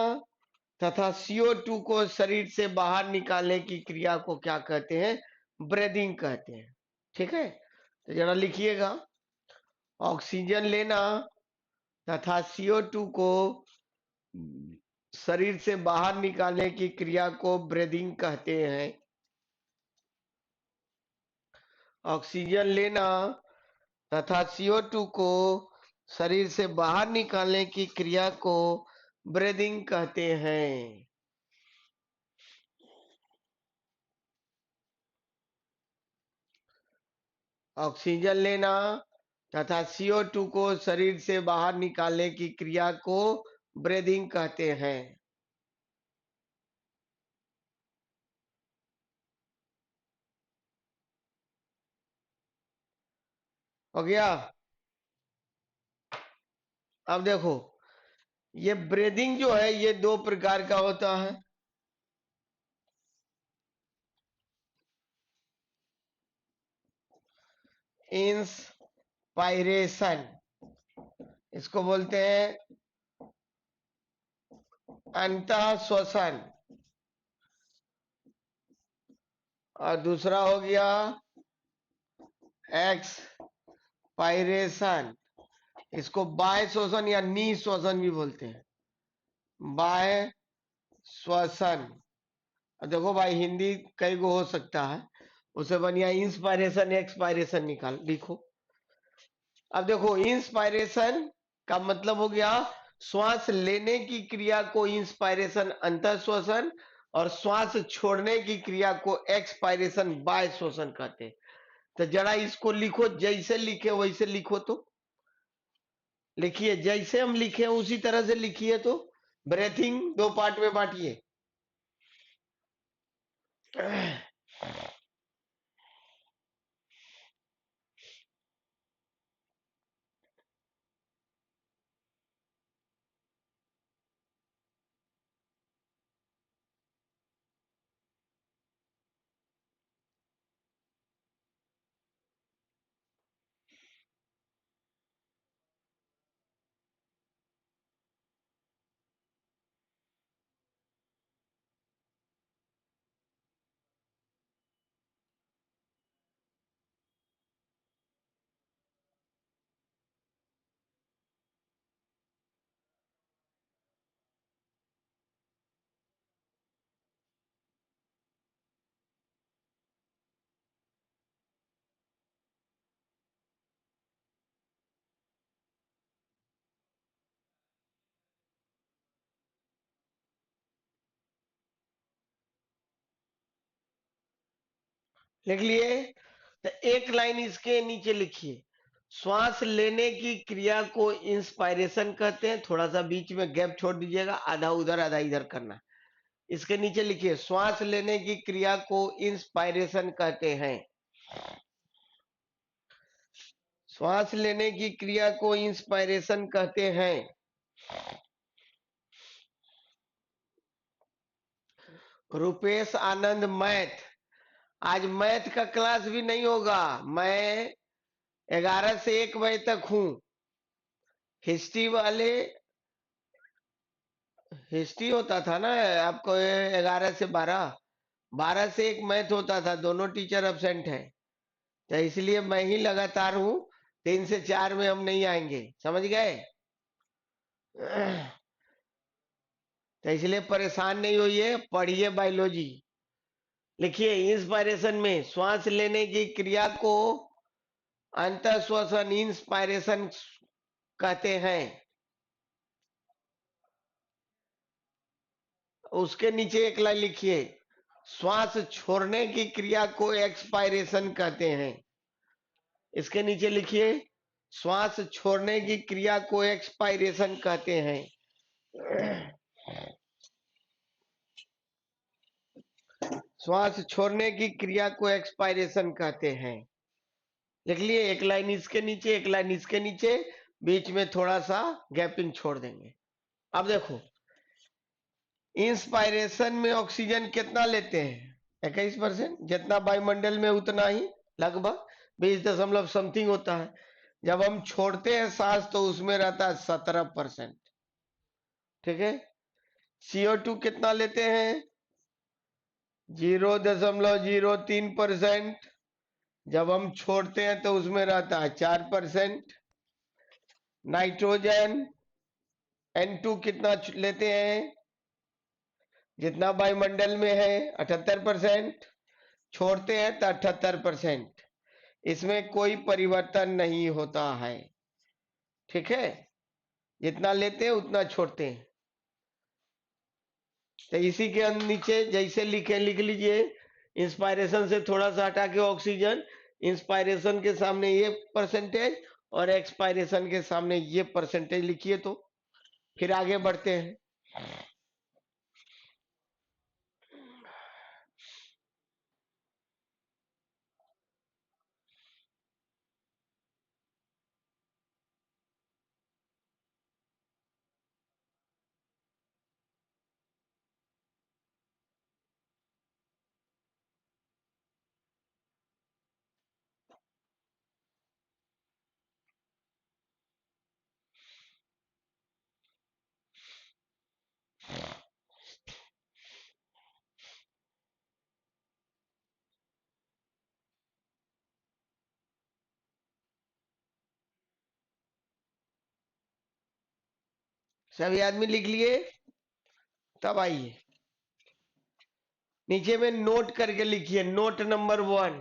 तथा CO2 को शरीर से बाहर निकालने की क्रिया को क्या कहते हैं? ब्रीदिंग कहते हैं। ठीक है, तो जरा लिखिएगा, ऑक्सीजन लेना तथा CO2 को शरीर से बाहर निकालने की क्रिया को ब्रीदिंग कहते हैं। ऑक्सीजन लेना तथा CO2 को शरीर से बाहर निकालने की क्रिया को ब्रीदिंग कहते हैं। ऑक्सीजन लेना तथा CO2 को शरीर से बाहर निकालने की क्रिया को ब्रीदिंग कहते हैं। हो गया। अब देखो, ये ब्रीदिंग जो है ये दो प्रकार का होता है। इंस्पायरेशन, इसको बोलते हैं अंतः श्वसन, और दूसरा हो गया एक्सपायरेशन, इसको बाह्य श्वसन या निश्वसन भी बोलते हैं, बाह्य श्वसन। देखो भाई, हिंदी कई गो हो सकता है, उसे बढ़िया इंस्पायरेशन एक्सपायरेशन निकाल लिखो। अब देखो, इंस्पायरेशन का मतलब हो गया श्वास लेने की क्रिया को इंस्पायरेशन अंतः श्वसन, और श्वास छोड़ने की क्रिया को एक्सपायरेशन बाह्य श्वसन कहते हैं। तो जरा इसको लिखो, जैसे लिखे वैसे लिखो। तो लिखिए, जैसे हम लिखे उसी तरह से लिखिए। तो ब्रेथिंग दो पार्ट में बांटिए। लिख लिए? तो एक लाइन इसके नीचे लिखिए, श्वास लेने की क्रिया को इंस्पायरेशन कहते हैं। थोड़ा सा बीच में गैप छोड़ दीजिएगा, आधा उधर आधा इधर करना। इसके नीचे लिखिए, श्वास लेने की क्रिया को इंस्पायरेशन कहते हैं। श्वास लेने की क्रिया को इंस्पायरेशन कहते हैं। रुपेश आनंद मैथ, आज मैथ का क्लास भी नहीं होगा। मैं 11 से 1 बजे तक हूं। हिस्ट्री वाले, हिस्ट्री होता था ना आपको 11 से 12, 12 से 1 मैथ होता था। दोनों टीचर अब्सेंट है, तो इसलिए मैं ही लगातार हूं। 3 से 4 में हम नहीं आएंगे, समझ गए? तो इसलिए परेशान नहीं होइए, पढ़िए बायोलॉजी। लिखिए, इंस्पायरेशन में श्वास लेने की क्रिया को अंतः श्वसन इंस्पायरेशन कहते हैं। उसके नीचे एक लाइन लिखिए, श्वास छोड़ने की क्रिया को एक्सपायरेशन कहते हैं। इसके नीचे लिखिए, श्वास छोड़ने की क्रिया को एक्सपायरेशन कहते हैं। श्वास छोड़ने की क्रिया को एक्सपायरेशन कहते हैं। लिख लिए? एक लाइन इसके नीचे, एक लाइन इसके नीचे, बीच में थोड़ा सा गैपिंग छोड़ देंगे। अब देखो, इंस्पायरेशन में ऑक्सीजन कितना लेते हैं? 21%। जितना वायुमंडल में उतना ही, लगभग 20 दशमलव समथिंग होता है। जब हम छोड़ते हैं सांस तो उसमें रहता है 17%। ठीक है। CO2 कितना लेते हैं? 0.03%। जब हम छोड़ते हैं तो उसमें रहता है 4%। नाइट्रोजन N2 कितना लेते हैं? जितना वायुमंडल में है 78%। छोड़ते हैं तो 78%। इसमें कोई परिवर्तन नहीं होता है। ठीक है, जितना लेते हैं उतना छोड़ते हैं। तो इसी के नीचे जैसे लिखे लिख लीजिए, इंस्पायरेशन से थोड़ा सा हटा के ऑक्सीजन, इंस्पायरेशन के सामने ये परसेंटेज और एक्सपायरेशन के सामने ये परसेंटेज लिखिए। तो फिर आगे बढ़ते हैं। सभी आदमी लिख लिए? तब आइए नीचे में नोट करके लिखिए, नोट नंबर 1।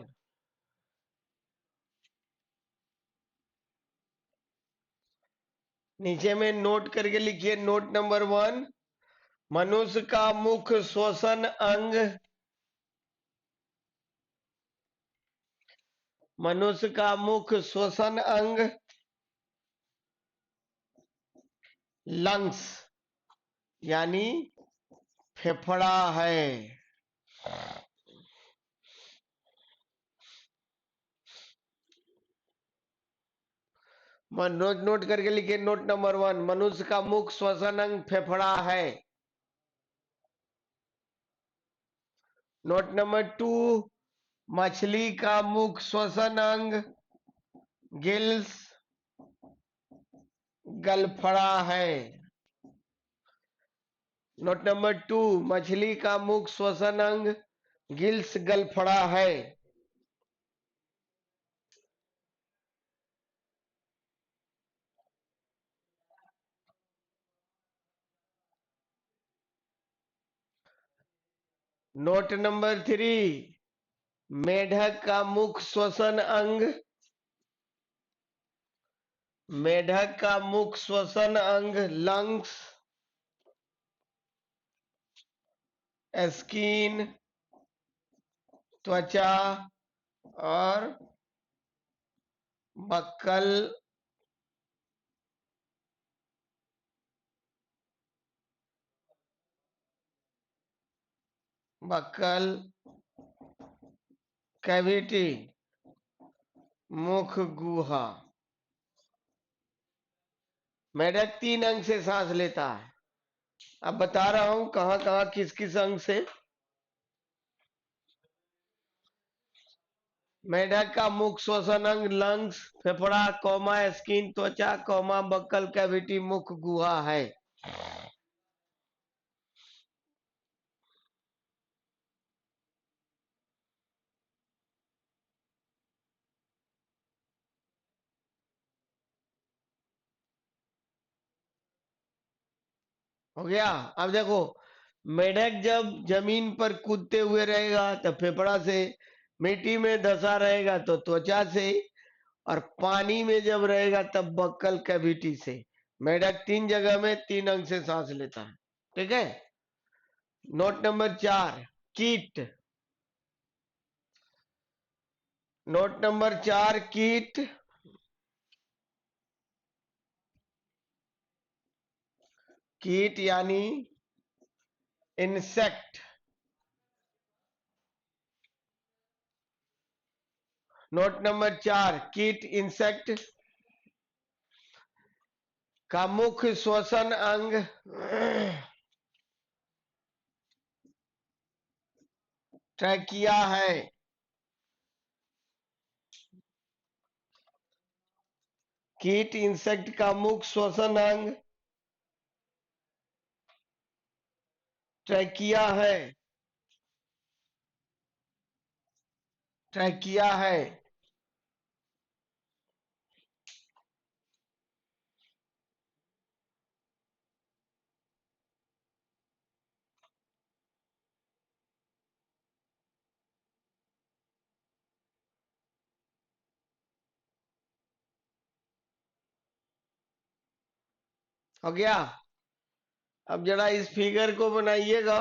नीचे में नोट करके लिखिए, नोट नंबर 1। मनुष्य का मुख्य श्वसन अंग, मनुष्य का मुख्य श्वसन अंग लंग्स यानी फेफड़ा है। नोट नोट करके लिखिए, नोट नंबर 1, मनुष्य का मुख्य श्वसन अंग फेफड़ा है। नोट नंबर 2, मछली का मुख्य श्वसन अंग गिल्स गलफड़ा है। नोट नंबर 2, मछली का मुख्य श्वसन अंग गिल्स गलफड़ा है। नोट नंबर 3, मेढक का मुख्य श्वसन अंग, मेढक का मुख्य श्वसन अंग लंग्स स्किन त्वचा और बक्कल बक्कल कैविटी मुख गुहा। मेढक 3 अंग से सांस लेता है। अब बता रहा हूं कहां कहां किस किस अंग से। मेढक का मुख्य श्वसन अंग लंग्स फेफड़ा कौमा स्किन त्वचा कौमा बक्कल कैविटी मुख गुहा है। हो गया? अब देखो, मेढक जब जमीन पर कूदते हुए रहेगा तो फेफड़ा से, मिट्टी में धंसा रहेगा तो त्वचा से, और पानी में जब रहेगा तब बक्कल कैविटी से। मेढक 3 जगह में 3 अंग से सांस लेता है। ठीक है। नोट नंबर 4, कीट। नोट नंबर 4, कीट। कीट यानी इंसेक्ट। नोट नंबर 4, कीट इंसेक्ट का मुख्य श्वसन अंग ट्रैकिया है। कीट इंसेक्ट का मुख्य श्वसन अंग ट्रैकिया है। ट्रैकिया है। हो गया? अब जरा इस फिगर को बनाइएगा।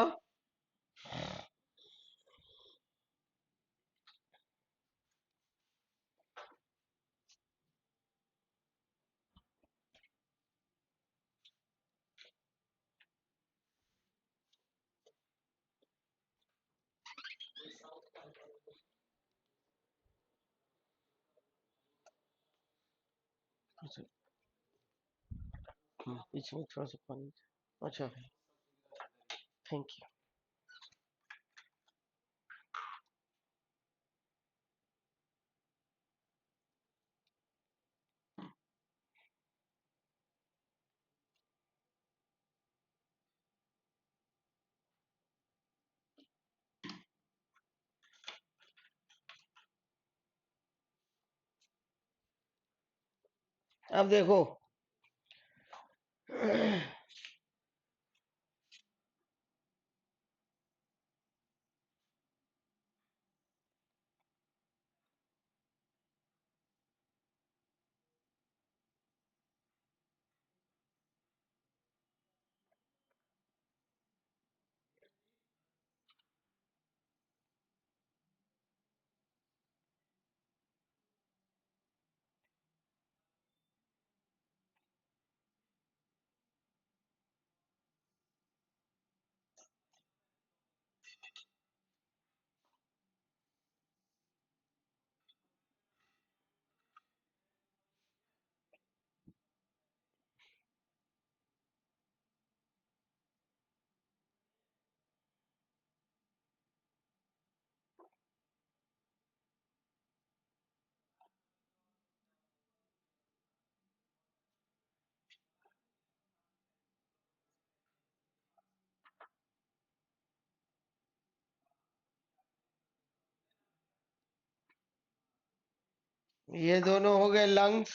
इसमें थोड़ा सा पानी। अच्छा, थैंक यू। अब देखो, ये दोनों हो गए लंग्स,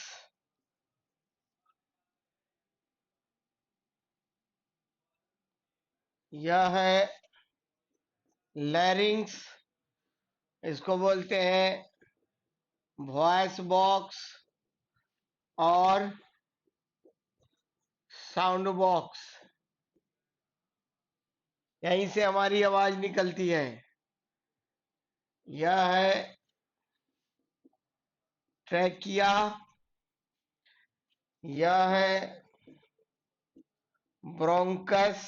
यह है लैरिंग्स, इसको बोलते हैं वॉइस बॉक्स और साउंड बॉक्स। यहीं से हमारी आवाज निकलती है। यह है ट्रैकिया, यह है ब्रोंकस,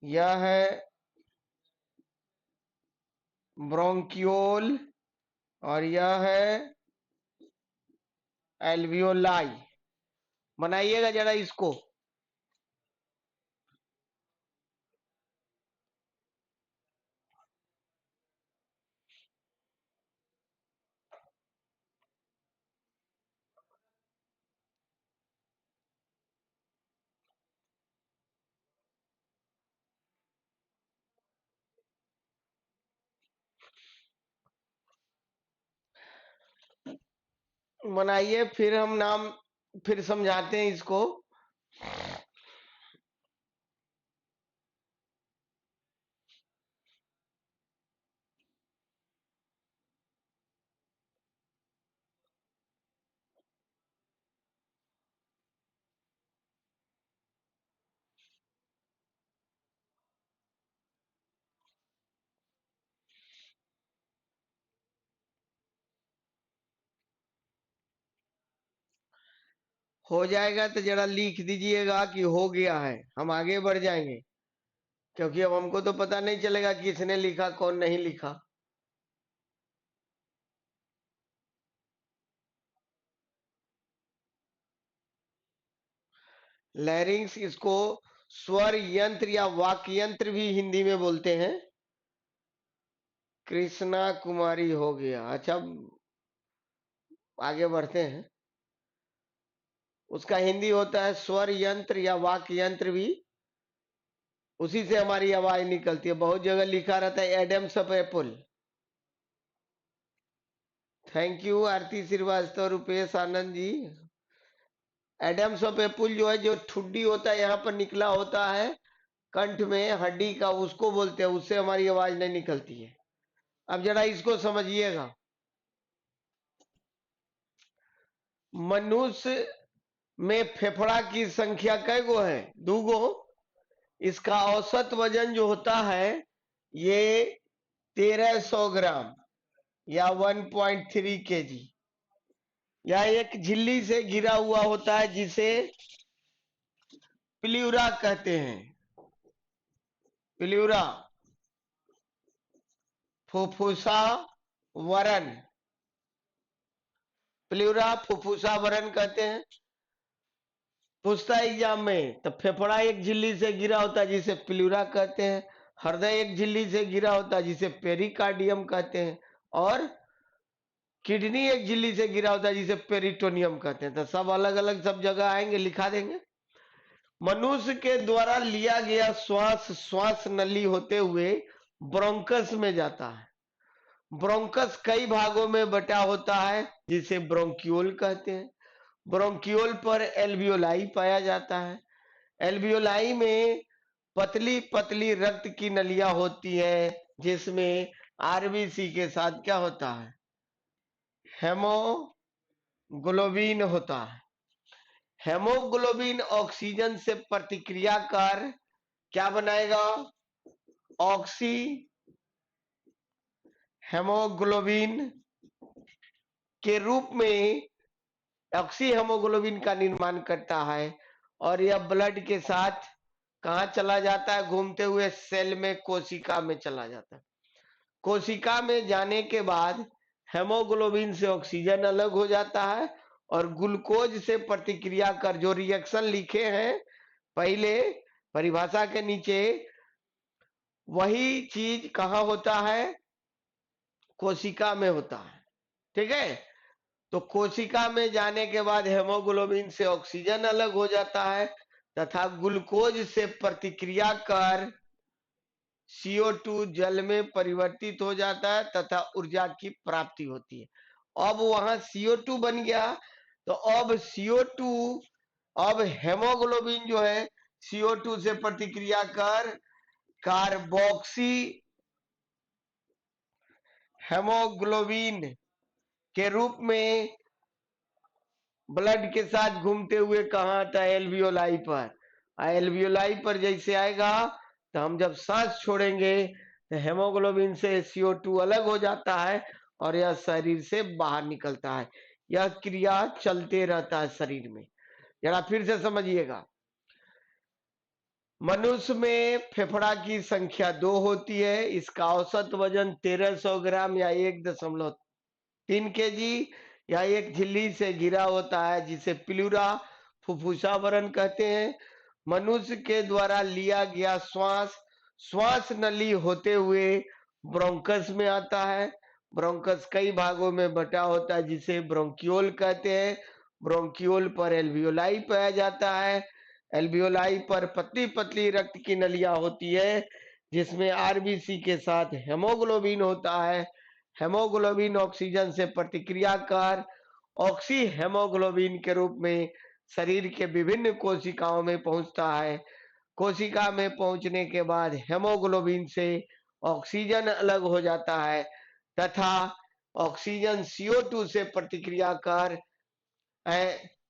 यह है ब्रोंकियोल और यह है एल्वियोलाई। बनाइएगा जरा इसको। बनाइए, फिर हम नाम फिर समझाते हैं इसको। हो जाएगा तो जरा लिख दीजिएगा कि हो गया है, हम आगे बढ़ जाएंगे, क्योंकि अब हमको तो पता नहीं चलेगा किसने लिखा कौन नहीं लिखा। लैरिंग्स, इसको स्वर यंत्र या वाक्य यंत्र भी हिंदी में बोलते हैं। कृष्णा कुमारी हो गया। अच्छा, आगे बढ़ते हैं। उसका हिंदी होता है स्वर यंत्र या वाक्य यंत्र भी, उसी से हमारी आवाज निकलती है। बहुत जगह लिखा रहता है Adam's of apple. Thank you Aarti Shrivastava, Rupesh Anand ji. Adam's of apple जो है, जो ठुड्डी होता है यहाँ पर निकला होता है कंठ में हड्डी का, उसको बोलते हैं, उससे हमारी आवाज नहीं निकलती है। अब जरा इसको समझिएगा। मनुष्य में फेफड़ा की संख्या कै गो है? 2 गो। इसका औसत वजन जो होता है ये 1300 ग्राम या 1.3 केजी। यह एक झिल्ली से घिरा हुआ होता है जिसे प्ल्यूरा कहते हैं। प्ल्यूरा, फुफ्फुसा, वरन। प्लूरा फुफ्फुसावरण कहते हैं। पूछता है एग्जाम में, तो फेफड़ा एक झिल्ली से गिरा होता है जिसे प्लूरा कहते हैं, हृदय एक झिल्ली से गिरा होता है जिसे पेरिकार्डियम कहते हैं, और किडनी एक झिल्ली से गिरा होता है जिसे पेरिटोनियम कहते हैं। तो सब अलग अलग सब जगह आएंगे, लिखा देंगे। मनुष्य के द्वारा लिया गया श्वास श्वास नली होते हुए ब्रोंकस में जाता है। ब्रोंकस कई भागों में बटा होता है जिसे ब्रोंक्यूल कहते हैं। ब्रोंक्यूल पर एल्वियोलाई पाया जाता है। एल्वियोलाई में पतली पतली रक्त की नलियां होती है जिसमें आरबीसी के साथ क्या होता है, हेमोग्लोबिन होता है। हेमोग्लोबिन ऑक्सीजन से प्रतिक्रिया कर क्या बनाएगा, ऑक्सी हेमोग्लोबिन के रूप में ऑक्सी हेमोग्लोबिन का निर्माण करता है, और यह ब्लड के साथ कहा चला जाता है, घूमते हुए सेल में कोशिका में चला जाता है। कोशिका में जाने के बाद हेमोग्लोबिन से ऑक्सीजन अलग हो जाता है और ग्लूकोज से प्रतिक्रिया कर जो रिएक्शन लिखे हैं पहले परिभाषा के नीचे, वही चीज कहाँ होता है, कोशिका में होता है। ठीक है, तो कोशिका में जाने के बाद हेमोग्लोबिन से ऑक्सीजन अलग हो जाता है तथा ग्लूकोज से प्रतिक्रिया कर CO2 जल में परिवर्तित हो जाता है तथा ऊर्जा की प्राप्ति होती है। अब वहां CO2 बन गया, तो अब CO2 अब हेमोग्लोबिन जो है CO2 से प्रतिक्रिया कर कार्बोक्सी हेमोग्लोबिन के रूप में ब्लड के साथ घूमते हुए कहा आता है, एल्वियोलाई पर। एल्वियोलाई पर जैसे आएगा तो हम जब सांस छोड़ेंगे तो हेमोग्लोबिन से CO2 अलग हो जाता है और यह शरीर से बाहर निकलता है। यह क्रिया चलते रहता है शरीर में। जरा फिर से समझिएगा, मनुष्य में फेफड़ा की संख्या 2 होती है। इसका औसत वजन 1300 ग्राम या 1.3 kg या एक झिल्ली से घिरा होता है जिसे प्लूरा फुफ्फुसावरण कहते हैं। मनुष्य के द्वारा लिया गया श्वास श्वास नली होते हुए ब्रोंकस में आता है। ब्रोंकस कई भागों में बटा होता है जिसे ब्रोंक्यूल कहते हैं। ब्रोंक्यूल पर एल्वियोलाई पाया जाता है। एल्वियोलाई पर पतली पतली रक्त की नलियां होती है जिसमें आरबीसी के साथ हेमोग्लोबिन होता है। हेमोग्लोबिन ऑक्सीजन से प्रतिक्रिया कर ऑक्सी हेमोग्लोबिन के रूप में शरीर के विभिन्न कोशिकाओं में पहुंचता है। कोशिका में पहुंचने के बाद हेमोग्लोबिन से ऑक्सीजन अलग हो जाता है तथा ऑक्सीजन CO2 से प्रतिक्रिया कर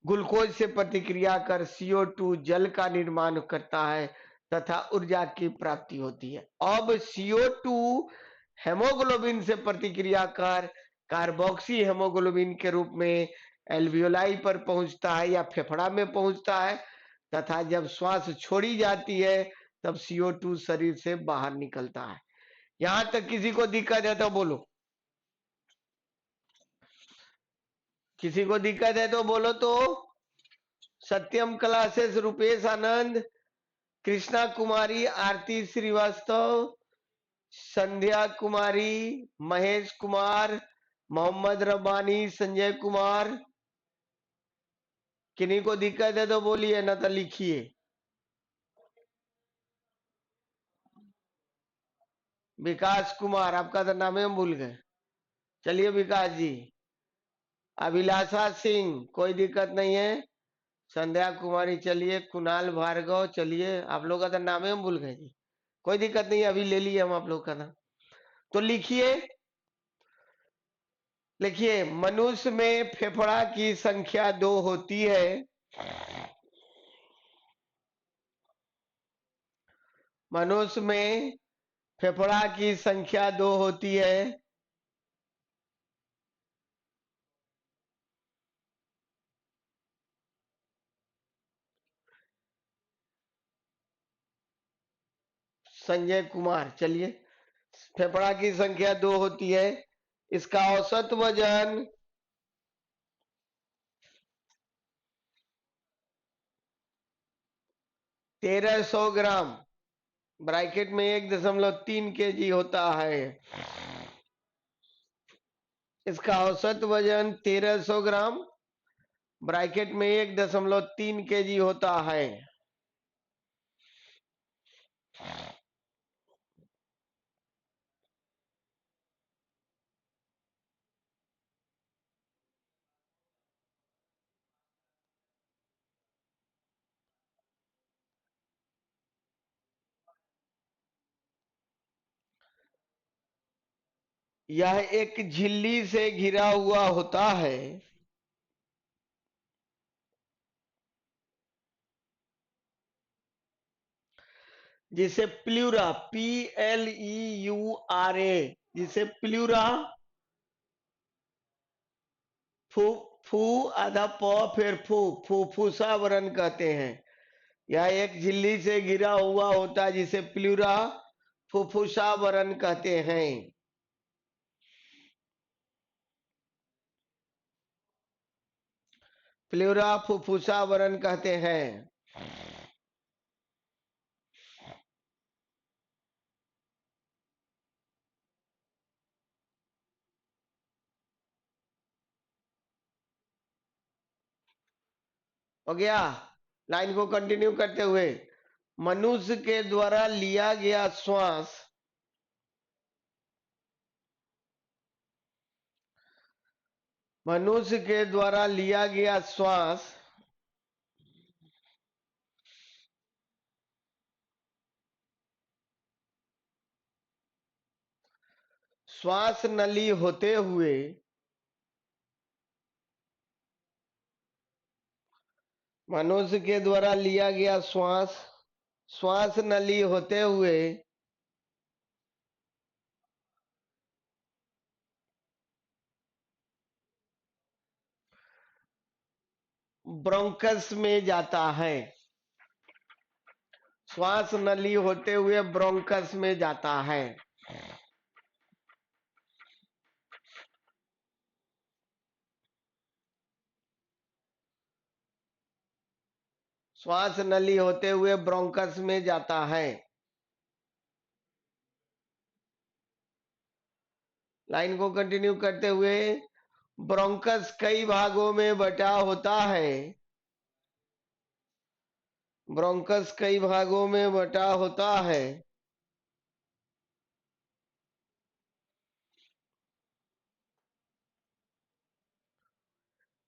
ग्लूकोज से प्रतिक्रिया कर CO2 जल का निर्माण करता है तथा ऊर्जा की प्राप्ति होती है। अब CO2 हेमोग्लोबिन से प्रतिक्रिया कर कार्बोक्सी हेमोग्लोबिन के रूप में एल्वियोलाई पर पहुंचता है या फेफड़ा में पहुंचता है तथा जब श्वास छोड़ी जाती है तब CO2 शरीर से बाहर निकलता है। यहां तक किसी को दिक्कत है तो बोलो, किसी को दिक्कत है तो बोलो। तो सत्यम क्लासेस रुपेश आनंद, कृष्णा कुमारी, आरती श्रीवास्तव, संध्या कुमारी, महेश कुमार, मोहम्मद रब्बानी, संजय कुमार, किन्हीं को दिक्कत है तो बोलिए, ना तो लिखिए। विकास कुमार, आपका तो नाम हम भूल गए। चलिए विकास जी। अभिलाषा सिंह, कोई दिक्कत नहीं है। संध्या कुमारी, चलिए। कुणाल भार्गव, चलिए। आप लोग का तो नाम हम भूल गए जी। कोई दिक्कत नहीं, अभी ले लिए हम आप लोग का नाम। तो लिखिए, लिखिए, मनुष्य में फेफड़ा की संख्या 2 होती है। मनुष्य में फेफड़ा की संख्या 2 होती है। संजय कुमार, चलिए। फेफड़ा की संख्या 2 होती है। इसका औसत वजन 1300 ग्राम ब्रैकेट में 1.3 kg होता है। इसका औसत वजन 1300 ग्राम ब्रैकेट में 1.3 kg होता है। यह एक झिल्ली से घिरा हुआ होता है जिसे प्लूरा PLEURA जिसे प्लूरा फू फू आधा प फिर फूफूसा वरण कहते हैं। यह एक झिल्ली से घिरा हुआ होता है जिसे प्लूरा फुफ्फुसा वरण कहते हैं। प्लूरा फुफ्फुसा वरण कहते हैं। हो गया। लाइन को कंटिन्यू करते हुए, मनुष्य के द्वारा लिया गया श्वास मनुष्य के द्वारा लिया गया श्वास श्वास नली होते हुए मनुष्य के द्वारा लिया गया श्वास श्वास नली होते हुए ब्रोंकस में जाता है। श्वास नली होते हुए ब्रोंकस में जाता है। श्वास नली होते हुए ब्रोंकस में जाता है। लाइन को कंटिन्यू करते हुए, ब्रोंकस कई भागों में बटा होता है। ब्रोंकस कई भागों में बटा होता है।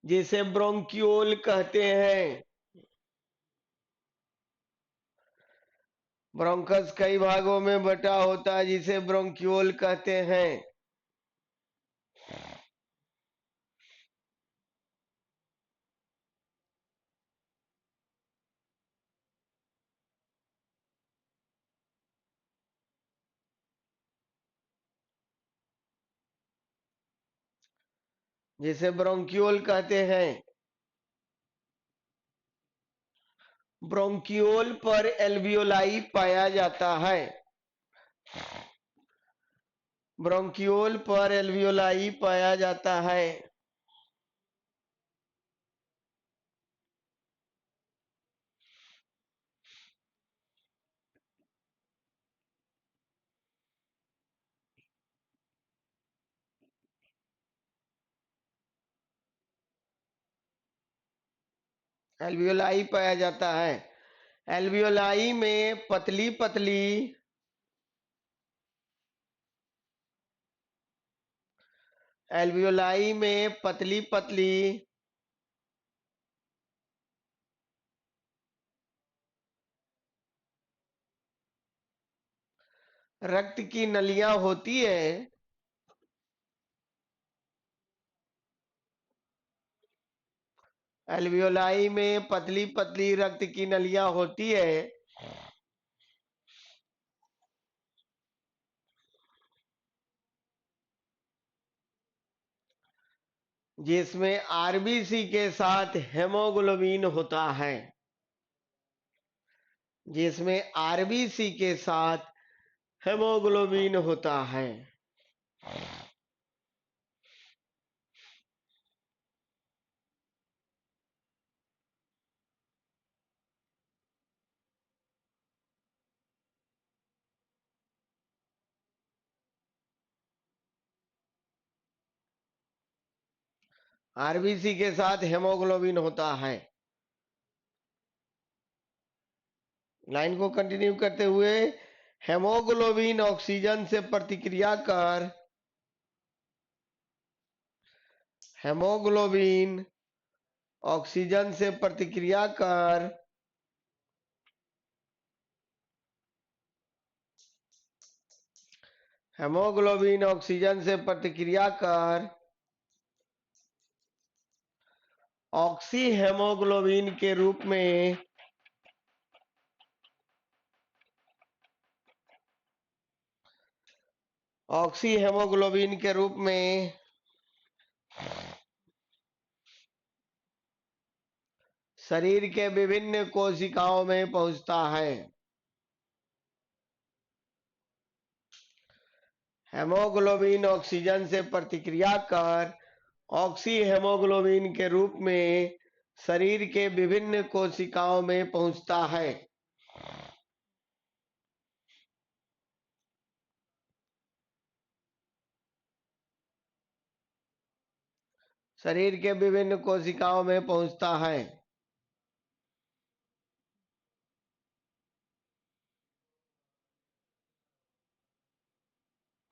जिसे ब्रोंक्यूल कहते हैं। ब्रोंकस कई भागों में बटा होता है जिसे ब्रोंक्यूल कहते हैं। जिसे ब्रोंक्यूल कहते हैं। ब्रोंक्यूल पर एल्वियोलाई पाया जाता है। ब्रोंक्यूल पर एल्वियोलाई पाया जाता है। एल्वियोलाई पाया जाता है। एल्वियोलाई में पतली पतली एल्वियोलाई में पतली पतली रक्त की नलियां होती है। एल्वियोलाई में पतली पतली रक्त की नलियां होती है जिसमें आरबीसी के साथ हेमोग्लोबिन होता है। जिसमें आरबीसी के साथ हेमोग्लोबिन होता है। आरबीसी के साथ हेमोग्लोबिन होता है। लाइन को कंटिन्यू करते हुए, हेमोग्लोबिन ऑक्सीजन से प्रतिक्रिया कर हेमोग्लोबिन ऑक्सीजन से प्रतिक्रिया कर हेमोग्लोबिन ऑक्सीजन से प्रतिक्रिया कर ऑक्सी हेमोग्लोबिन के रूप में ऑक्सी हेमोग्लोबिन के रूप में शरीर के विभिन्न कोशिकाओं में पहुंचता है। हेमोग्लोबिन ऑक्सीजन से प्रतिक्रिया कर ऑक्सी हेमोग्लोबिन के रूप में शरीर के विभिन्न कोशिकाओं में पहुंचता है। शरीर के विभिन्न कोशिकाओं में पहुंचता है।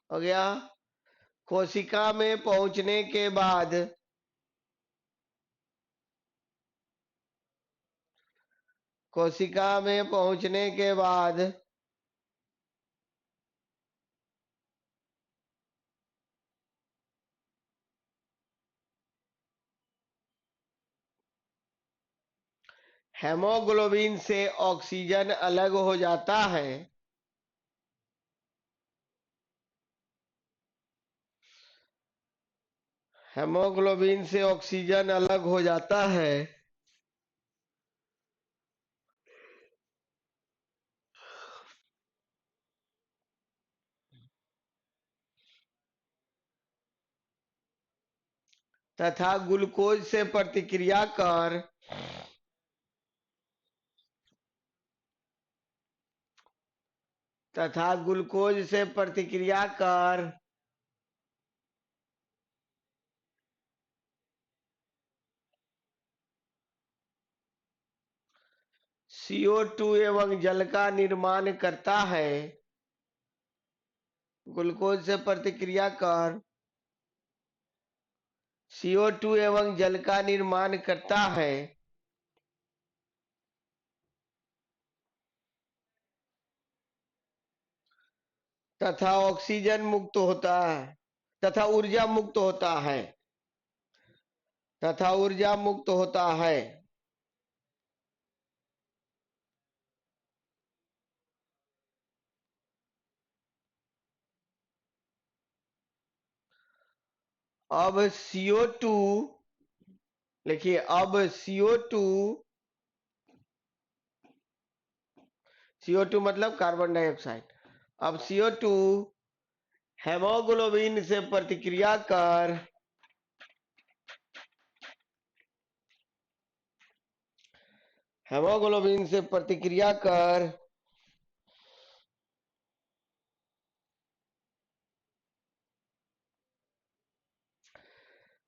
हो गया। कोशिका में पहुंचने के बाद कोशिका में पहुंचने के बाद हेमोग्लोबिन से ऑक्सीजन अलग हो जाता है। हेमोग्लोबिन से ऑक्सीजन अलग हो जाता है तथा ग्लूकोज से प्रतिक्रिया कर तथा ग्लूकोज से प्रतिक्रिया कर CO2 एवं जल का निर्माण करता है। ग्लूकोज से प्रतिक्रिया कर CO2 एवं जल का निर्माण करता है तथा ऑक्सीजन मुक्त होता है तथा ऊर्जा मुक्त होता है तथा ऊर्जा मुक्त होता है। अब CO2 लिखिए, अब CO2 मतलब कार्बन डाइऑक्साइड। अब CO2 हेमोग्लोबिन से प्रतिक्रिया कर हेमोग्लोबिन से प्रतिक्रिया कर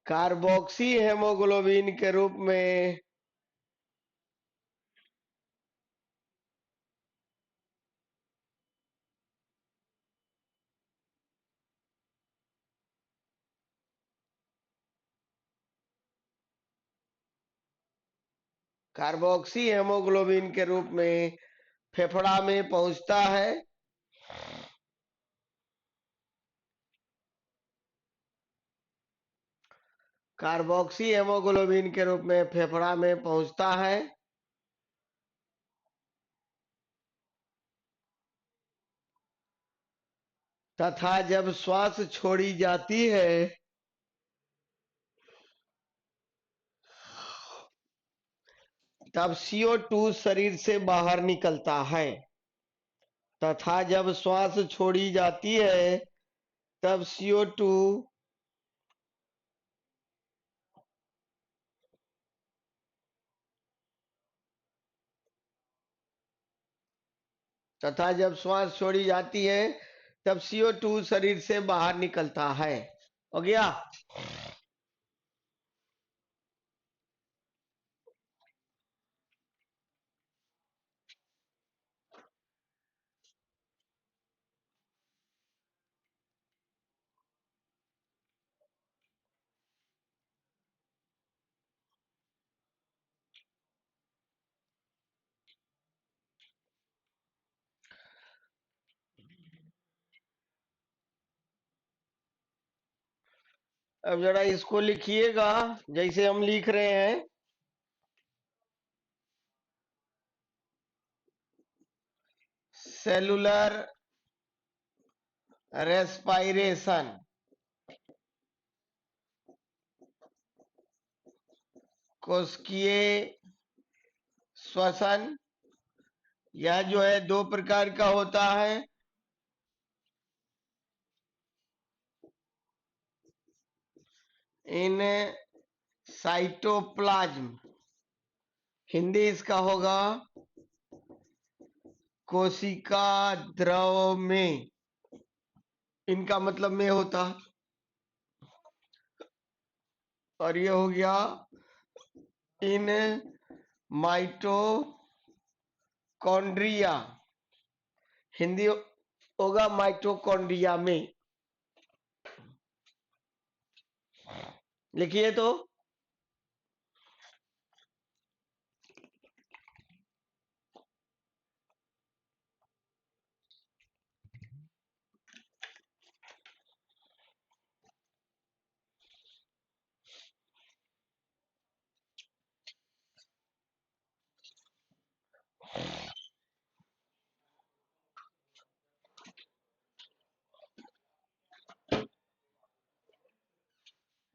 कार्बोक्सी हेमोग्लोबिन के रूप में कार्बोक्सी हेमोग्लोबिन के रूप में फेफड़ा में पहुंचता है। कार्बोक्सी हेमोग्लोबिन के रूप में फेफड़ा में पहुंचता है तथा जब श्वास छोड़ी जाती है तब CO2 शरीर से बाहर निकलता है तथा जब श्वास छोड़ी जाती है तब CO2 तथा जब श्वास छोड़ी जाती है तब CO2 शरीर से बाहर निकलता है। हो गया। अब जरा इसको लिखिएगा जैसे हम लिख रहे हैं। सेलुलर रेस्पायरेशन, कोशिकीय श्वसन, यह जो है दो प्रकार का होता है। इन साइटोप्लाज्म, हिंदी इसका होगा कोशिका द्रव में, इनका मतलब में होता है। और ये हो गया इन माइटोकॉन्ड्रिया, हिंदी होगा माइटोकॉन्ड्रिया में। लिखिए तो।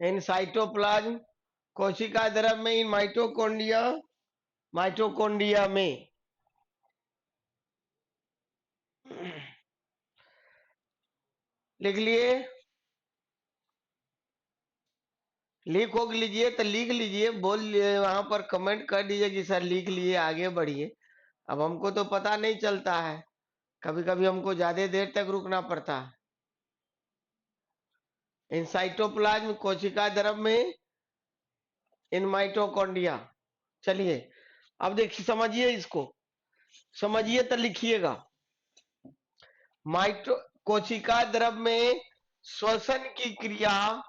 इन साइटोप्लाज्म, कोशिका द्रव में, इन माइटोकॉन्ड्रिया, माइटोकॉन्ड्रिया में। लिख लिए? लिख हो लीजिए तो लिख लीजिए, बोल वहां पर कमेंट कर दीजिए कि सर लिख लिए, आगे बढ़िए। अब हमको तो पता नहीं चलता है, कभी कभी हमको ज्यादा देर तक रुकना पड़ता है। इन साइटोप्लाज्म, कोशिका द्रव में, इन माइटोकॉन्ड्रिया। चलिए अब देखिए, समझिए इसको, समझिए तो लिखिएगा। माइटो कोशिका द्रव में श्वसन की क्रिया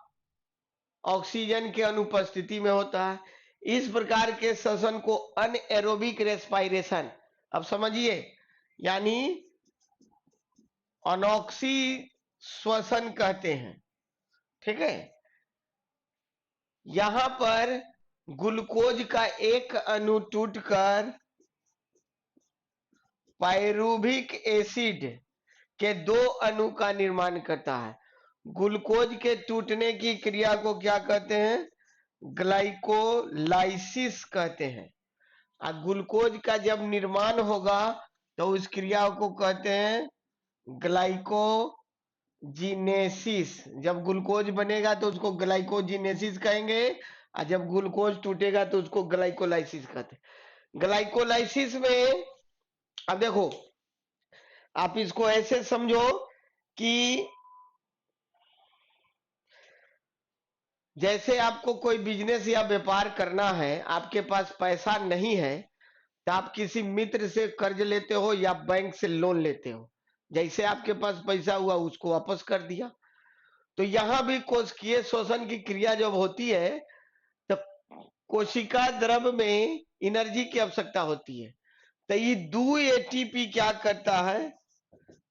ऑक्सीजन के अनुपस्थिति में होता है। इस प्रकार के श्वसन को अनएरोबिक रेस्पायरेशन, अब समझिए, यानी अनॉक्सी श्वसन कहते हैं। ठीक है, यहां पर ग्लूकोज का एक अणु टूटकर पायरुविक एसिड के दो अणु का निर्माण करता है। ग्लूकोज के टूटने की क्रिया को क्या कहते हैं? ग्लाइकोलाइसिस कहते हैं। और ग्लूकोज का जब निर्माण होगा तो उस क्रिया को कहते हैं ग्लाइकोजिनेसिस। जब ग्लूकोज बनेगा तो उसको ग्लाइकोजिनेसिस कहेंगे, और जब ग्लूकोज टूटेगा तो उसको ग्लाइकोलाइसिस कहते हैं। ग्लाइकोलाइसिस में अब देखो, आप इसको ऐसे समझो कि जैसे आपको कोई बिजनेस या व्यापार करना है, आपके पास पैसा नहीं है, तो आप किसी मित्र से कर्ज लेते हो या बैंक से लोन लेते हो। जैसे आपके पास पैसा हुआ उसको वापस कर दिया। तो यहां भी कोशिकीय श्वसन की क्रिया जब होती है तो कोशिका द्रव में एनर्जी की आवश्यकता होती है। तो ये 2 एटीपी क्या करता है?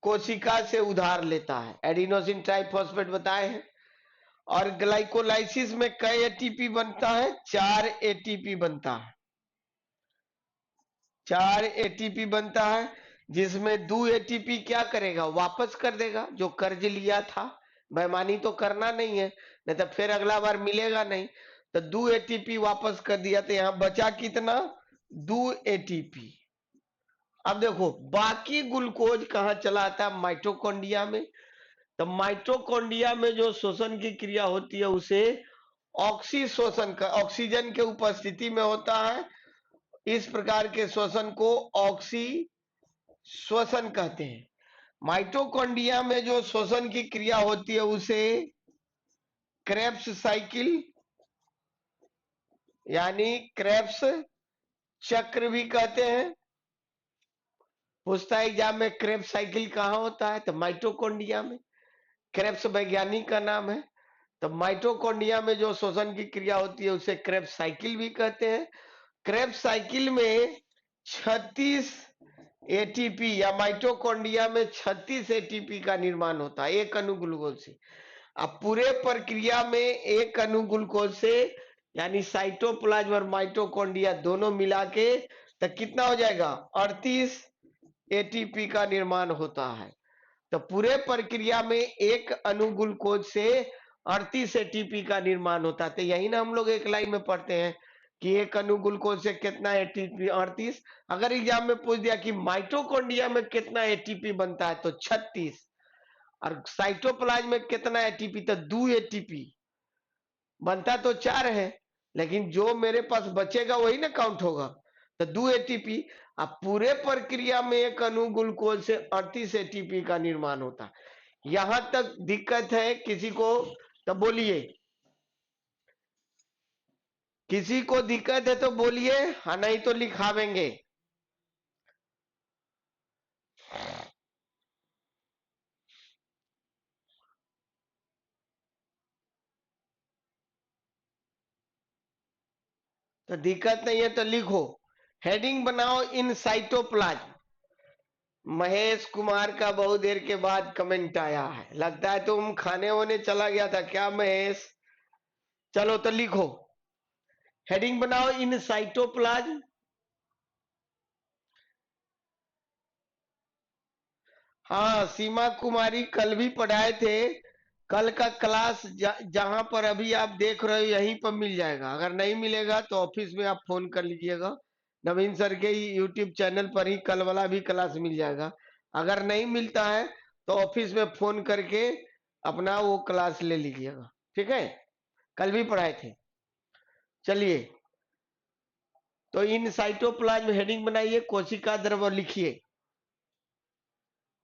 कोशिका से उधार लेता है। एडिनोसिन ट्राइफॉस्फेट बताए हैं। और ग्लाइकोलाइसिस में कई एटीपी बनता है? 4 एटीपी बनता है। 4 एटीपी बनता है, जिसमें 2 एटीपी क्या करेगा? वापस कर देगा जो कर्ज लिया था। बेईमानी तो करना नहीं है, नहीं तो फिर अगला बार मिलेगा नहीं। तो 2 एटीपी वापस कर दिया, तो यहां बचा कितना? 2 एटीपी। अब देखो बाकी ग्लूकोज कहां चला आता है? माइटोकॉन्ड्रिया में। तो माइटोकॉन्ड्रिया में जो श्वसन की क्रिया होती है उसे ऑक्सी श्वसन का, ऑक्सीजन के उपस्थिति में होता है। इस प्रकार के श्वसन को ऑक्सी श्वसन कहते हैं। माइटोकॉन्ड्रिया में जो श्वसन की क्रिया होती है उसे क्रेब्स साइकिल यानी क्रेब्स चक्र भी कहते हैं। पूछता है एग्जाम में क्रेब्स साइकिल कहां होता है? तो माइटोकॉन्ड्रिया में। क्रेब्स वैज्ञानिक का नाम है। तो माइटोकॉन्ड्रिया में जो श्वसन की क्रिया होती है उसे क्रेब्स साइकिल भी कहते हैं। क्रेब्स साइकिल में 36 एटीपी, या माइटोकॉन्ड्रिया में 36 एटीपी का निर्माण होता है एक अणु ग्लूकोज से। अब पूरे प्रक्रिया में एक अणु ग्लूकोज से यानी साइटोप्लाज्म और माइटोकॉन्ड्रिया दोनों मिला के तो कितना हो जाएगा 38 एटीपी का निर्माण होता है। तो पूरे प्रक्रिया में एक अणु ग्लूकोज से 38 एटीपी का निर्माण होता है। तो यही ना हम लोग एक लाइन में पढ़ते हैं कि एक अणु ग्लूकोज से कितना एटीपी 38। अगर एग्जाम में पूछ दिया कि माइटोकॉन्ड्रिया में कितना एटीपी बनता है तो 36, और साइटोप्लाज्म में कितना एटीपी तो 2 एटीपी बनता तो 4 है, लेकिन जो मेरे पास बचेगा वही ना काउंट होगा, तो 2 एटीपी। अब पूरे प्रक्रिया में एक अणु ग्लूकोज से 38 एटीपी का निर्माण होता है। यहां तक दिक्कत है किसी को तो बोलिए, किसी को दिक्कत है तो बोलिए, हाँ नहीं तो लिखावेंगे। तो दिक्कत नहीं है तो लिखो, हेडिंग बनाओ इन साइटोप्लाज्म। महेश कुमार का बहुत देर के बाद कमेंट आया है, लगता है तुम खाने होने चला गया था क्या महेश? चलो तो लिखो, हेडिंग बनाओ इन साइटोप्लाज्म। हाँ सीमा कुमारी कल भी पढ़ाए थे, कल का क्लास जहां पर अभी आप देख रहे हो यहीं पर मिल जाएगा। अगर नहीं मिलेगा तो ऑफिस में आप फोन कर लीजिएगा, नवीन सर के यूट्यूब चैनल पर ही कल वाला भी क्लास मिल जाएगा। अगर नहीं मिलता है तो ऑफिस में फोन करके अपना वो क्लास ले लीजिएगा, ठीक है? कल भी पढ़ाए थे। चलिए, तो इन साइटोप्लाज्म हेडिंग बनाइए, कोशिका द्रव लिखिए।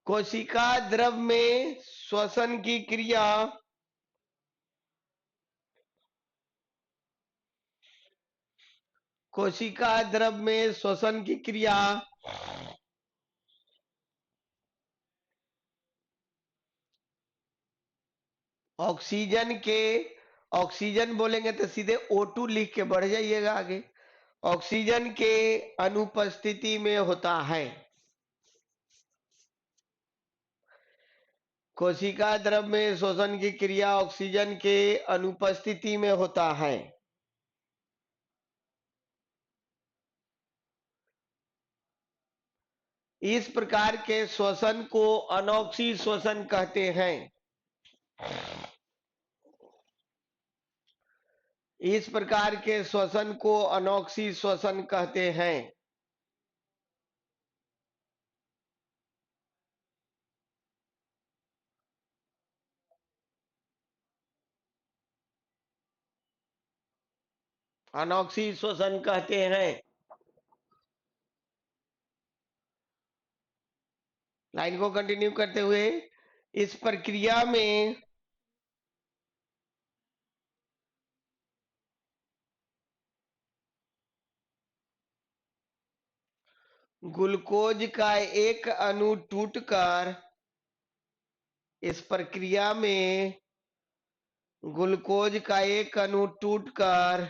कोशिका द्रव में श्वसन की क्रिया कोशिका द्रव में श्वसन की क्रिया ऑक्सीजन के, ऑक्सीजन बोलेंगे तो सीधे O2 लिख के बढ़ जाइएगा आगे, ऑक्सीजन के अनुपस्थिति में होता है। कोशिका द्रव में श्वसन की क्रिया ऑक्सीजन के अनुपस्थिति में होता है। इस प्रकार के श्वसन को अनॉक्सी श्वसन कहते हैं। इस प्रकार के श्वसन को अनॉक्सी श्वसन कहते हैं। अनॉक्सी श्वसन कहते हैं। लाइन को कंटिन्यू करते हुए, इस प्रक्रिया में ग्लूकोज का एक अणु टूटकर, इस प्रक्रिया में ग्लूकोज का एक अणु टूटकर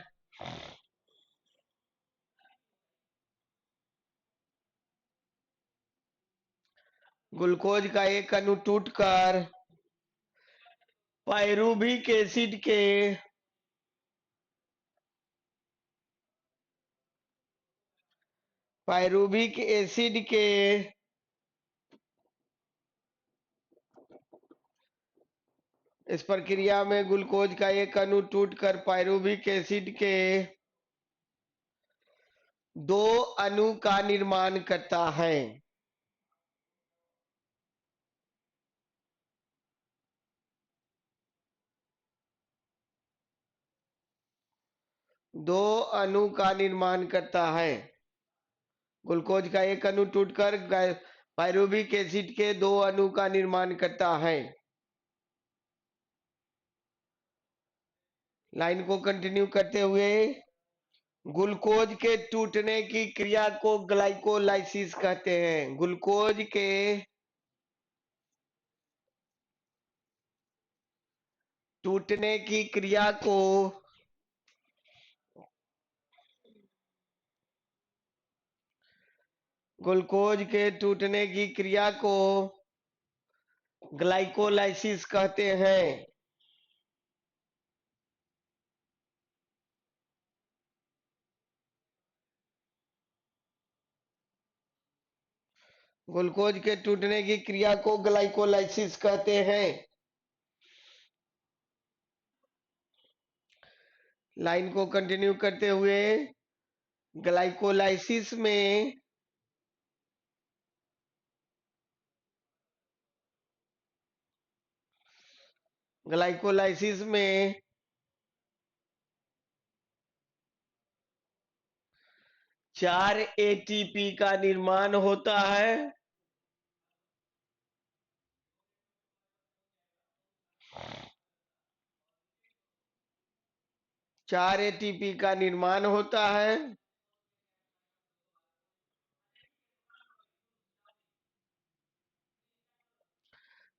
ग्लूकोज का एक अणु टूटकर पायरूविक एसिड के पायरूविक एसिड के इस प्रक्रिया में ग्लूकोज का एक अणु टूटकर पायरूविक एसिड के दो अणु का निर्माण करता है। दो अणु का निर्माण करता है। ग्लूकोज का एक अणु टूटकर पायरूविक एसिड के दो अणु का निर्माण करता है। लाइन को कंटिन्यू करते हुए, ग्लूकोज के टूटने की क्रिया को ग्लाइकोलाइसिस कहते हैं। ग्लूकोज के टूटने की क्रिया को ग्लूकोज के टूटने की क्रिया को ग्लाइकोलाइसिस कहते हैं। ग्लूकोज के टूटने की क्रिया को ग्लाइकोलाइसिस कहते हैं। लाइन को कंटिन्यू करते हुए, ग्लाइकोलाइसिस में ग्लाइकोलाइसिस में 4 एटीपी का निर्माण होता है। चार एटीपी का निर्माण होता है,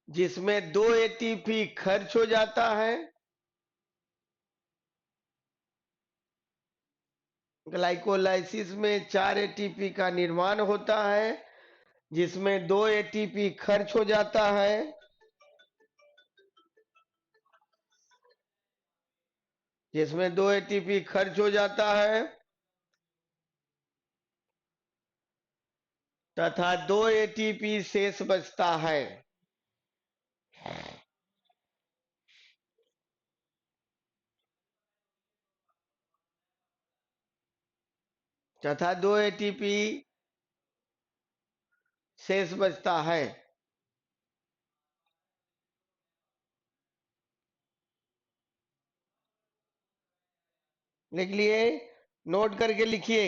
जिसमें 2 एटीपी खर्च हो जाता है। ग्लाइकोलाइसिस में 4 एटीपी का निर्माण होता है, जिसमें 2 एटीपी खर्च हो जाता है। जिसमें 2 एटीपी खर्च हो जाता है तथा 2 एटीपी शेष बचता है। तथा 2 एटीपी शेष बचता है। लिख लिए? नोट करके लिखिए।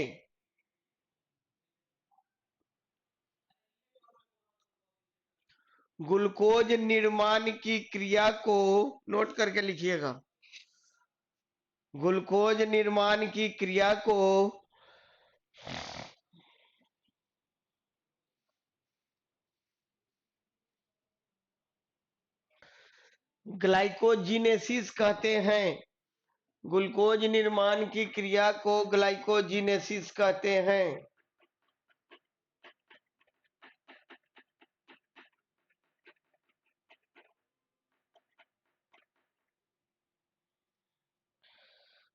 ग्लूकोज निर्माण की क्रिया को नोट करके लिखिएगा। ग्लूकोज निर्माण की क्रिया को ग्लाइकोजिनेसिस कहते हैं। ग्लूकोज निर्माण की क्रिया को ग्लाइकोजिनेसिस कहते हैं।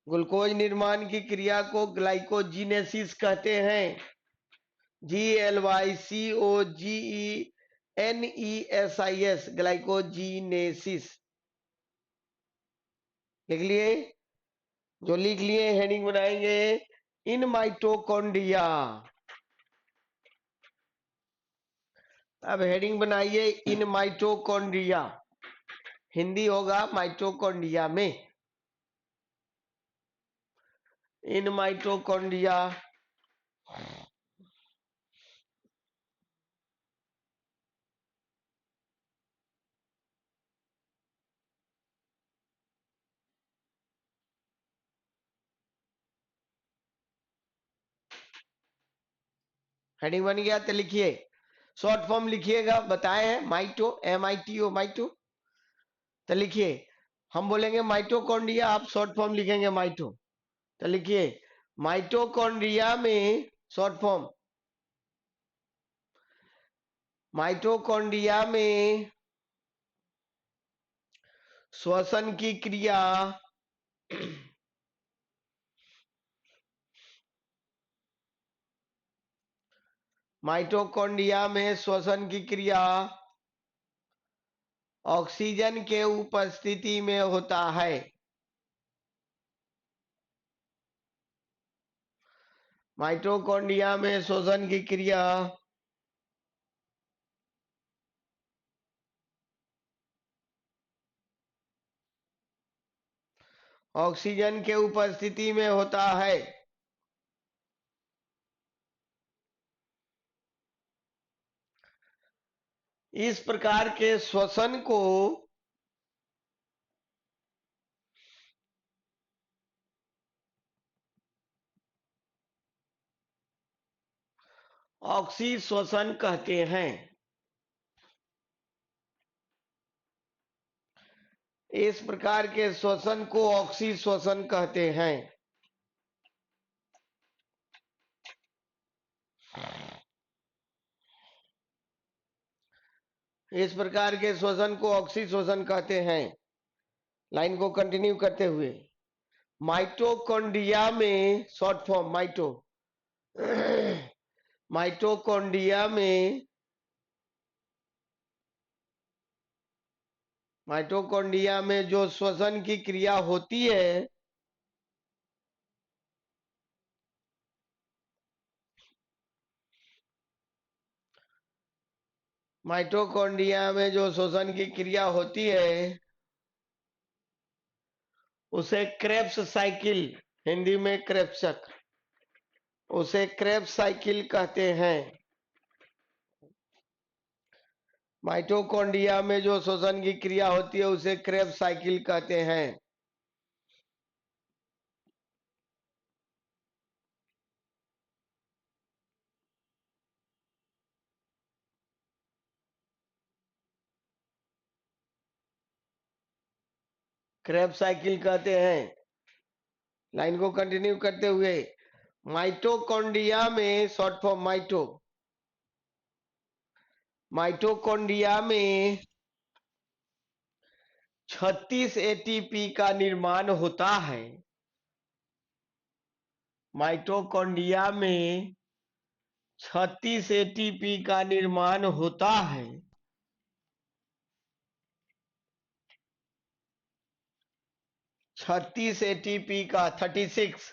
ग्लूकोज निर्माण की क्रिया को ग्लाइकोजिनेसिस कहते हैं। GLYCOGENESIS, glycogenesis. लिख लिए? जो लिख लिए हेडिंग बनाएंगे, इन माइटोकॉन्ड्रिया। अब हेडिंग बनाइए, इन माइटोकॉन्ड्रिया। हिंदी होगा माइटोकॉन्ड्रिया में। इन माइटोकॉन्ड्रिया हेडिंग बन गया तो लिखिए। शॉर्ट फॉर्म लिखिएगा, बताए हैं माइटो, MITO, माइटो। तो लिखिए, हम बोलेंगे माइटोकॉन्ड्रिया, आप शॉर्ट फॉर्म लिखेंगे माइटो। तो लिखिए, माइटोकॉन्ड्रिया में शॉर्ट फॉर्म, माइटोकॉन्ड्रिया में श्वसन की क्रिया माइटोकॉन्ड्रिया में श्वसन की क्रिया ऑक्सीजन के उपस्थिति में होता है। माइटोकॉन्ड्रिया में श्वसन की क्रिया ऑक्सीजन के उपस्थिति में होता है। इस प्रकार के श्वसन को ऑक्सीश्वसन कहते हैं। इस प्रकार के श्वसन को ऑक्सीश्वसन कहते हैं। इस प्रकार के श्वसन को ऑक्सीश्वसन कहते हैं। लाइन को कंटिन्यू करते हुए, माइटोकॉन्ड्रिया में शॉर्ट फॉर्म माइटो, माइटोकॉन्ड्रिया में माइटोकॉन्ड्रिया में जो श्वसन की क्रिया होती है, माइटोकॉन्ड्रिया में जो श्वसन की क्रिया होती है उसे क्रेब्स साइकिल, हिंदी में क्रेब्स चक्र, उसे क्रेब्स साइकिल कहते हैं। माइटोकॉन्ड्रिया में जो श्वसन की क्रिया होती है उसे क्रेब्स साइकिल कहते हैं। क्रेब्स साइकिल कहते हैं। लाइन को कंटिन्यू करते हुए, माइटोकॉन्ड्रिया में शॉर्ट फॉर्म माइटो, माइटोकॉन्ड्रिया में 36 एटीपी का निर्माण होता है। माइटोकॉन्ड्रिया में 36 एटीपी का निर्माण होता है। 36 एटीपी का 36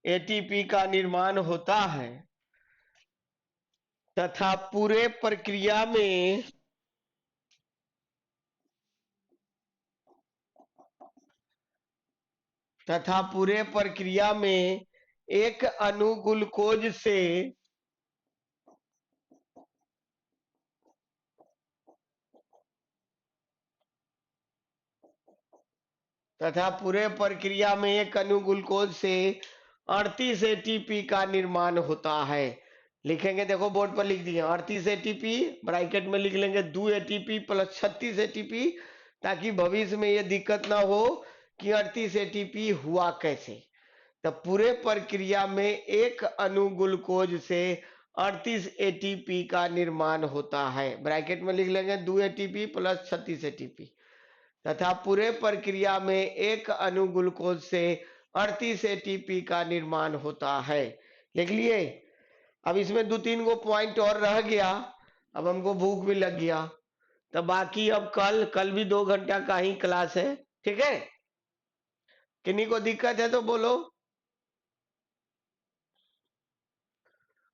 एटीपी का निर्माण होता है तथा पूरे प्रक्रिया में एक अणु ग्लूकोज से एक अणु ग्लूकोज से 38 एटीपी का निर्माण होता है। लिखेंगे, देखो बोर्ड पर लिख दिया 38 एटीपी, ब्रैकेट में लिख लेंगे 2 एटीपी प्लस 36 एटीपी, ताकि भविष्य में ये दिक्कत ना हो कि 38 एटीपी हुआ कैसे। तो पूरे प्रक्रिया में एक अणु ग्लूकोज से 38 एटीपी का निर्माण होता है। ब्रैकेट में लिख लेंगे 2 एटीपी प्लस 36 एटीपी, तथा पूरे प्रक्रिया में एक अणु ग्लूकोज से 38 एटीपी का निर्माण होता है। लिख लिए। अब इसमें 2-3 गो पॉइंट और रह गया। अब हमको भूख भी लग गया, तो बाकी अब कल भी 2 घंटा का ही क्लास है, ठीक है। किन्हीं को दिक्कत है तो बोलो।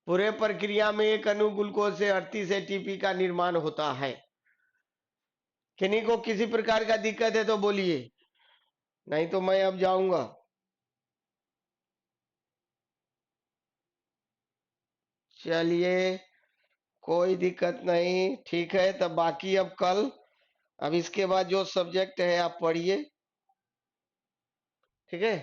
पूरे प्रक्रिया में एक अणु ग्लूकोज से 38 एटीपी का निर्माण होता है। किन्हीं को किसी प्रकार का दिक्कत है तो बोलिए, नहीं तो मैं अब जाऊंगा। चलिए, कोई दिक्कत नहीं, ठीक है। तब बाकी अब कल, अब इसके बाद जो सब्जेक्ट है आप पढ़िए, ठीक है।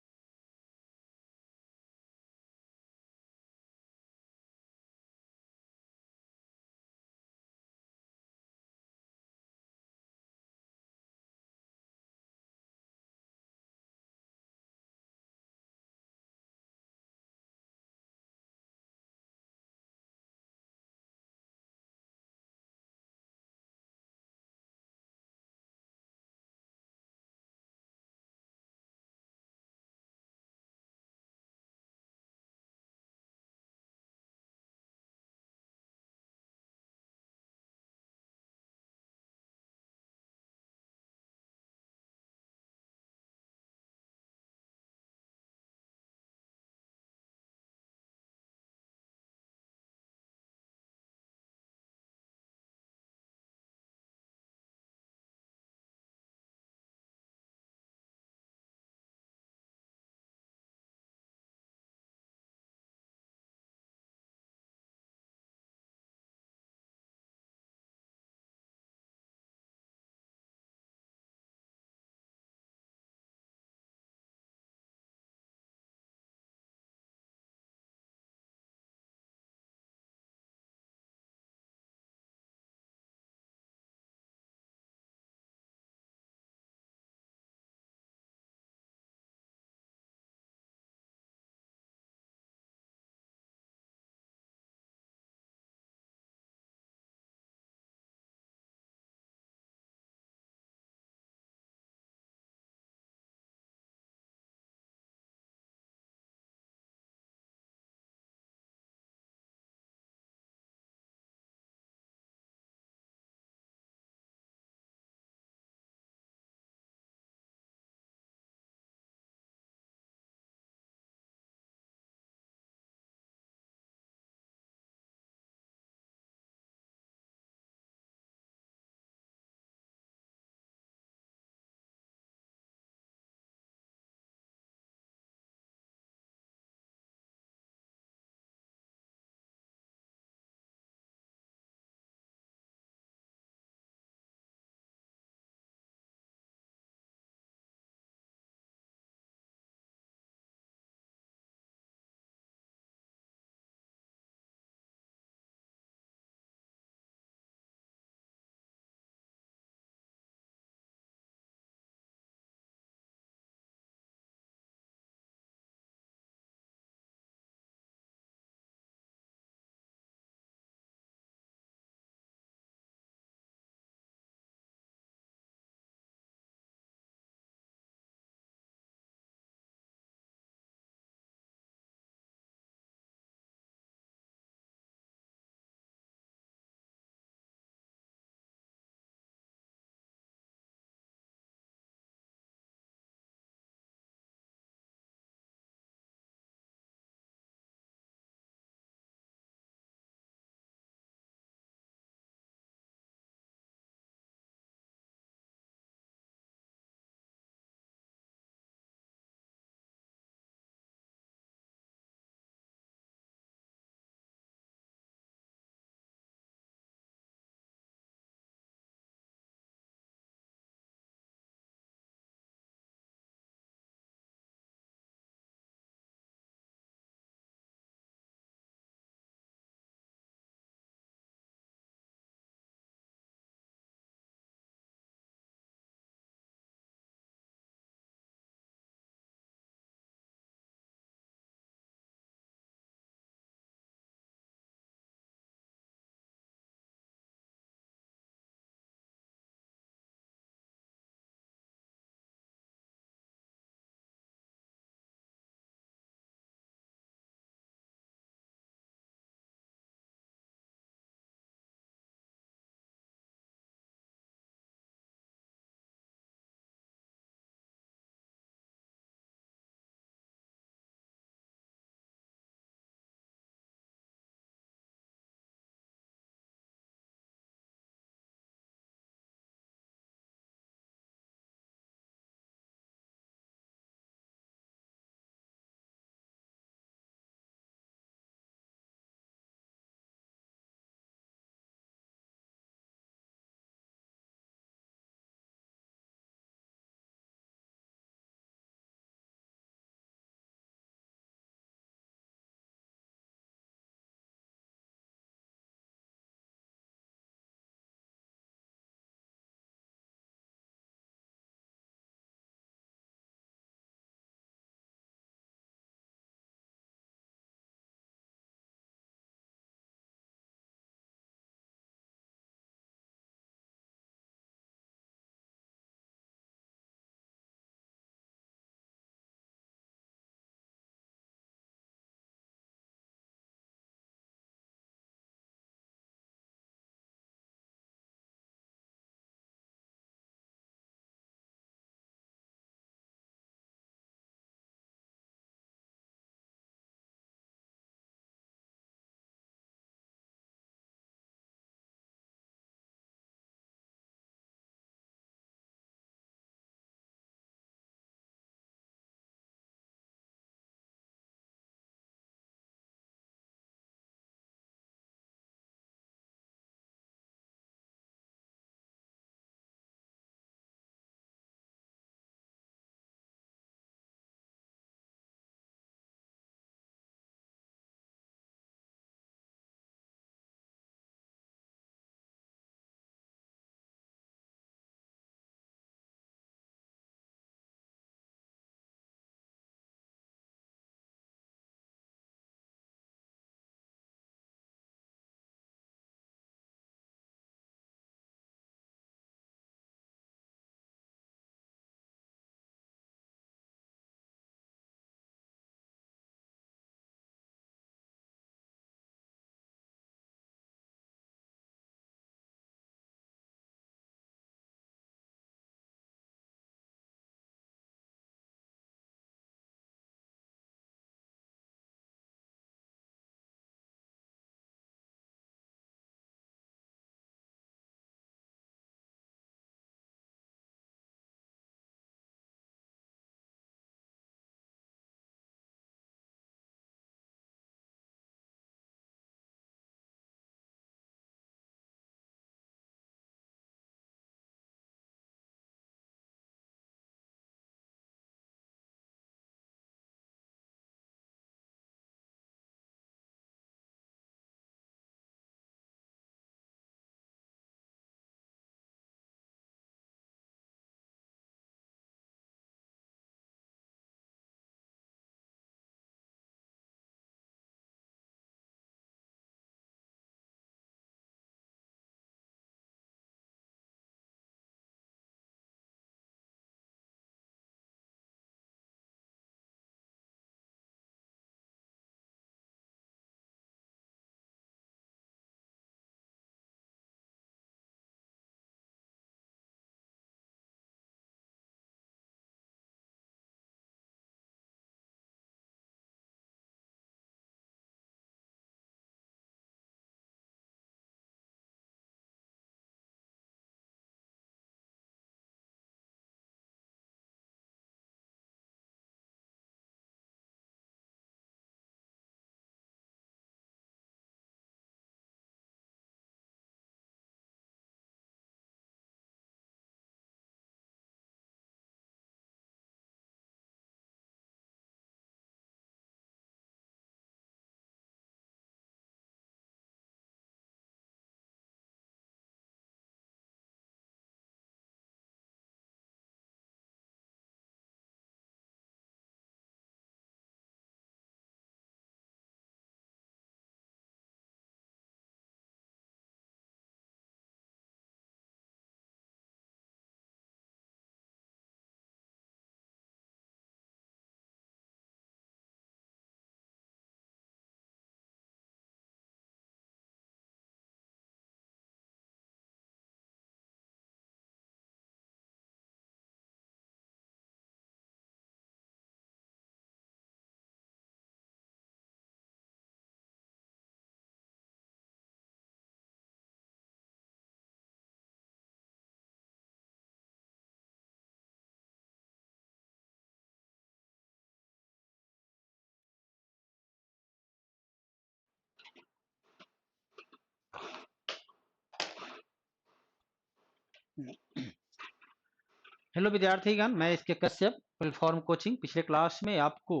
हेलो विद्यार्थीगण, मैं इसके कश्यप प्लेटफॉर्म कोचिंग पिछले क्लास में आपको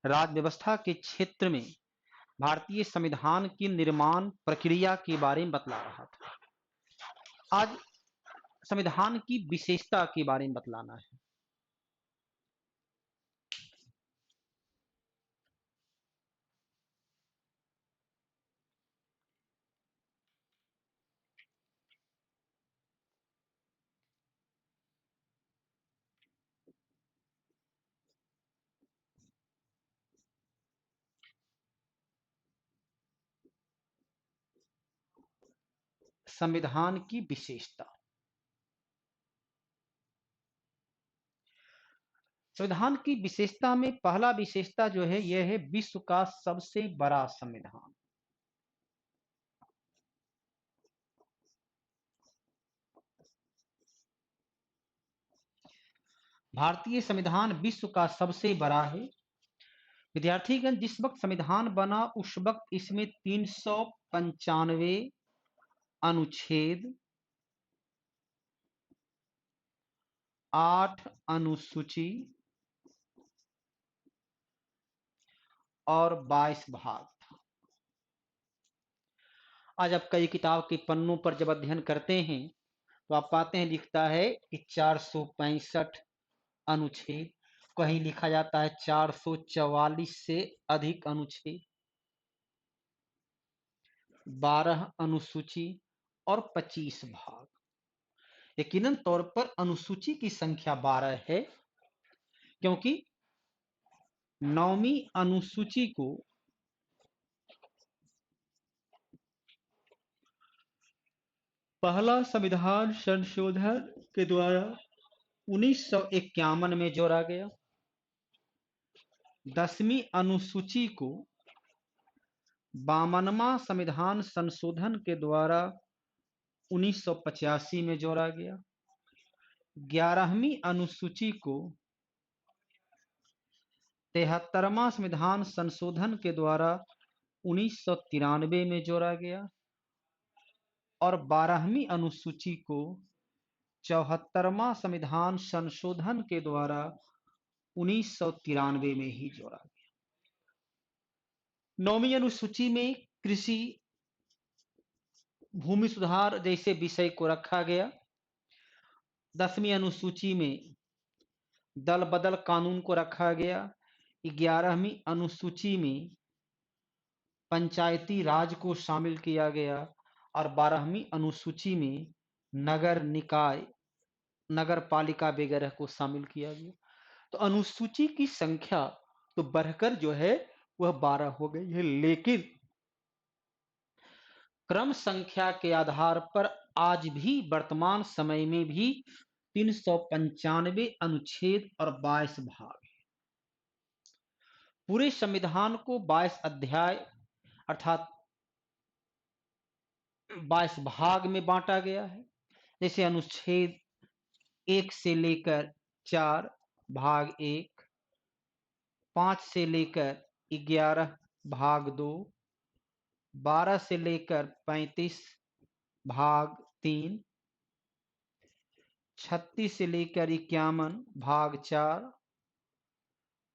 राज्य व्यवस्था के क्षेत्र में भारतीय संविधान की निर्माण प्रक्रिया के बारे में बतला रहा था। आज संविधान की विशेषता के बारे में बतलाना है। संविधान की विशेषता। संविधान की विशेषता में पहला विशेषता जो है यह है विश्व का सबसे बड़ा संविधान। भारतीय संविधान विश्व का सबसे बड़ा है। विद्यार्थीगण, जिस वक्त संविधान बना उस वक्त इसमें 395 अनुच्छेद, 8 अनुसूची और 22 भाग था। आज आप कई किताब के पन्नों पर जब अध्ययन करते हैं तो आप पाते हैं लिखता है कि 465 अनुच्छेद, कहीं लिखा जाता है 444 से अधिक अनुच्छेद, 12 अनुसूची और 25 भाग। यकीनन तौर पर अनुसूची की संख्या 12 है, क्योंकि 9वीं अनुसूची को पहला संविधान संशोधन के द्वारा 1951 में जोड़ा गया। 10वीं अनुसूची को 52वां संविधान संशोधन के द्वारा 1985 में जोड़ा गया। 11वीं अनुसूची को 73वां संविधान संशोधन के द्वारा 1993 में जोड़ा गया और 12वीं अनुसूची को 74वां संविधान संशोधन के द्वारा 1993 में ही जोड़ा गया। 9वीं अनुसूची में कृषि, भूमि सुधार जैसे विषय को रखा गया। 10वीं अनुसूची में दल बदल कानून को रखा गया। 11वीं अनुसूची में पंचायती राज को शामिल किया गया और 12वीं अनुसूची में नगर निकाय, नगर पालिका वगैरह को शामिल किया गया। तो अनुसूची की संख्या तो बढ़कर जो है वह 12 हो गई है, लेकिन क्रम संख्या के आधार पर आज भी वर्तमान समय में भी 395 अनुच्छेद और 22 भाग है। पूरे संविधान को 22 अध्याय अर्थात 22 भाग में बांटा गया है। जैसे अनुच्छेद 1 से लेकर 4 भाग 1, 5 से लेकर 11 भाग 2, 12 से लेकर 35 भाग 3, 36 से लेकर 51 भाग 4,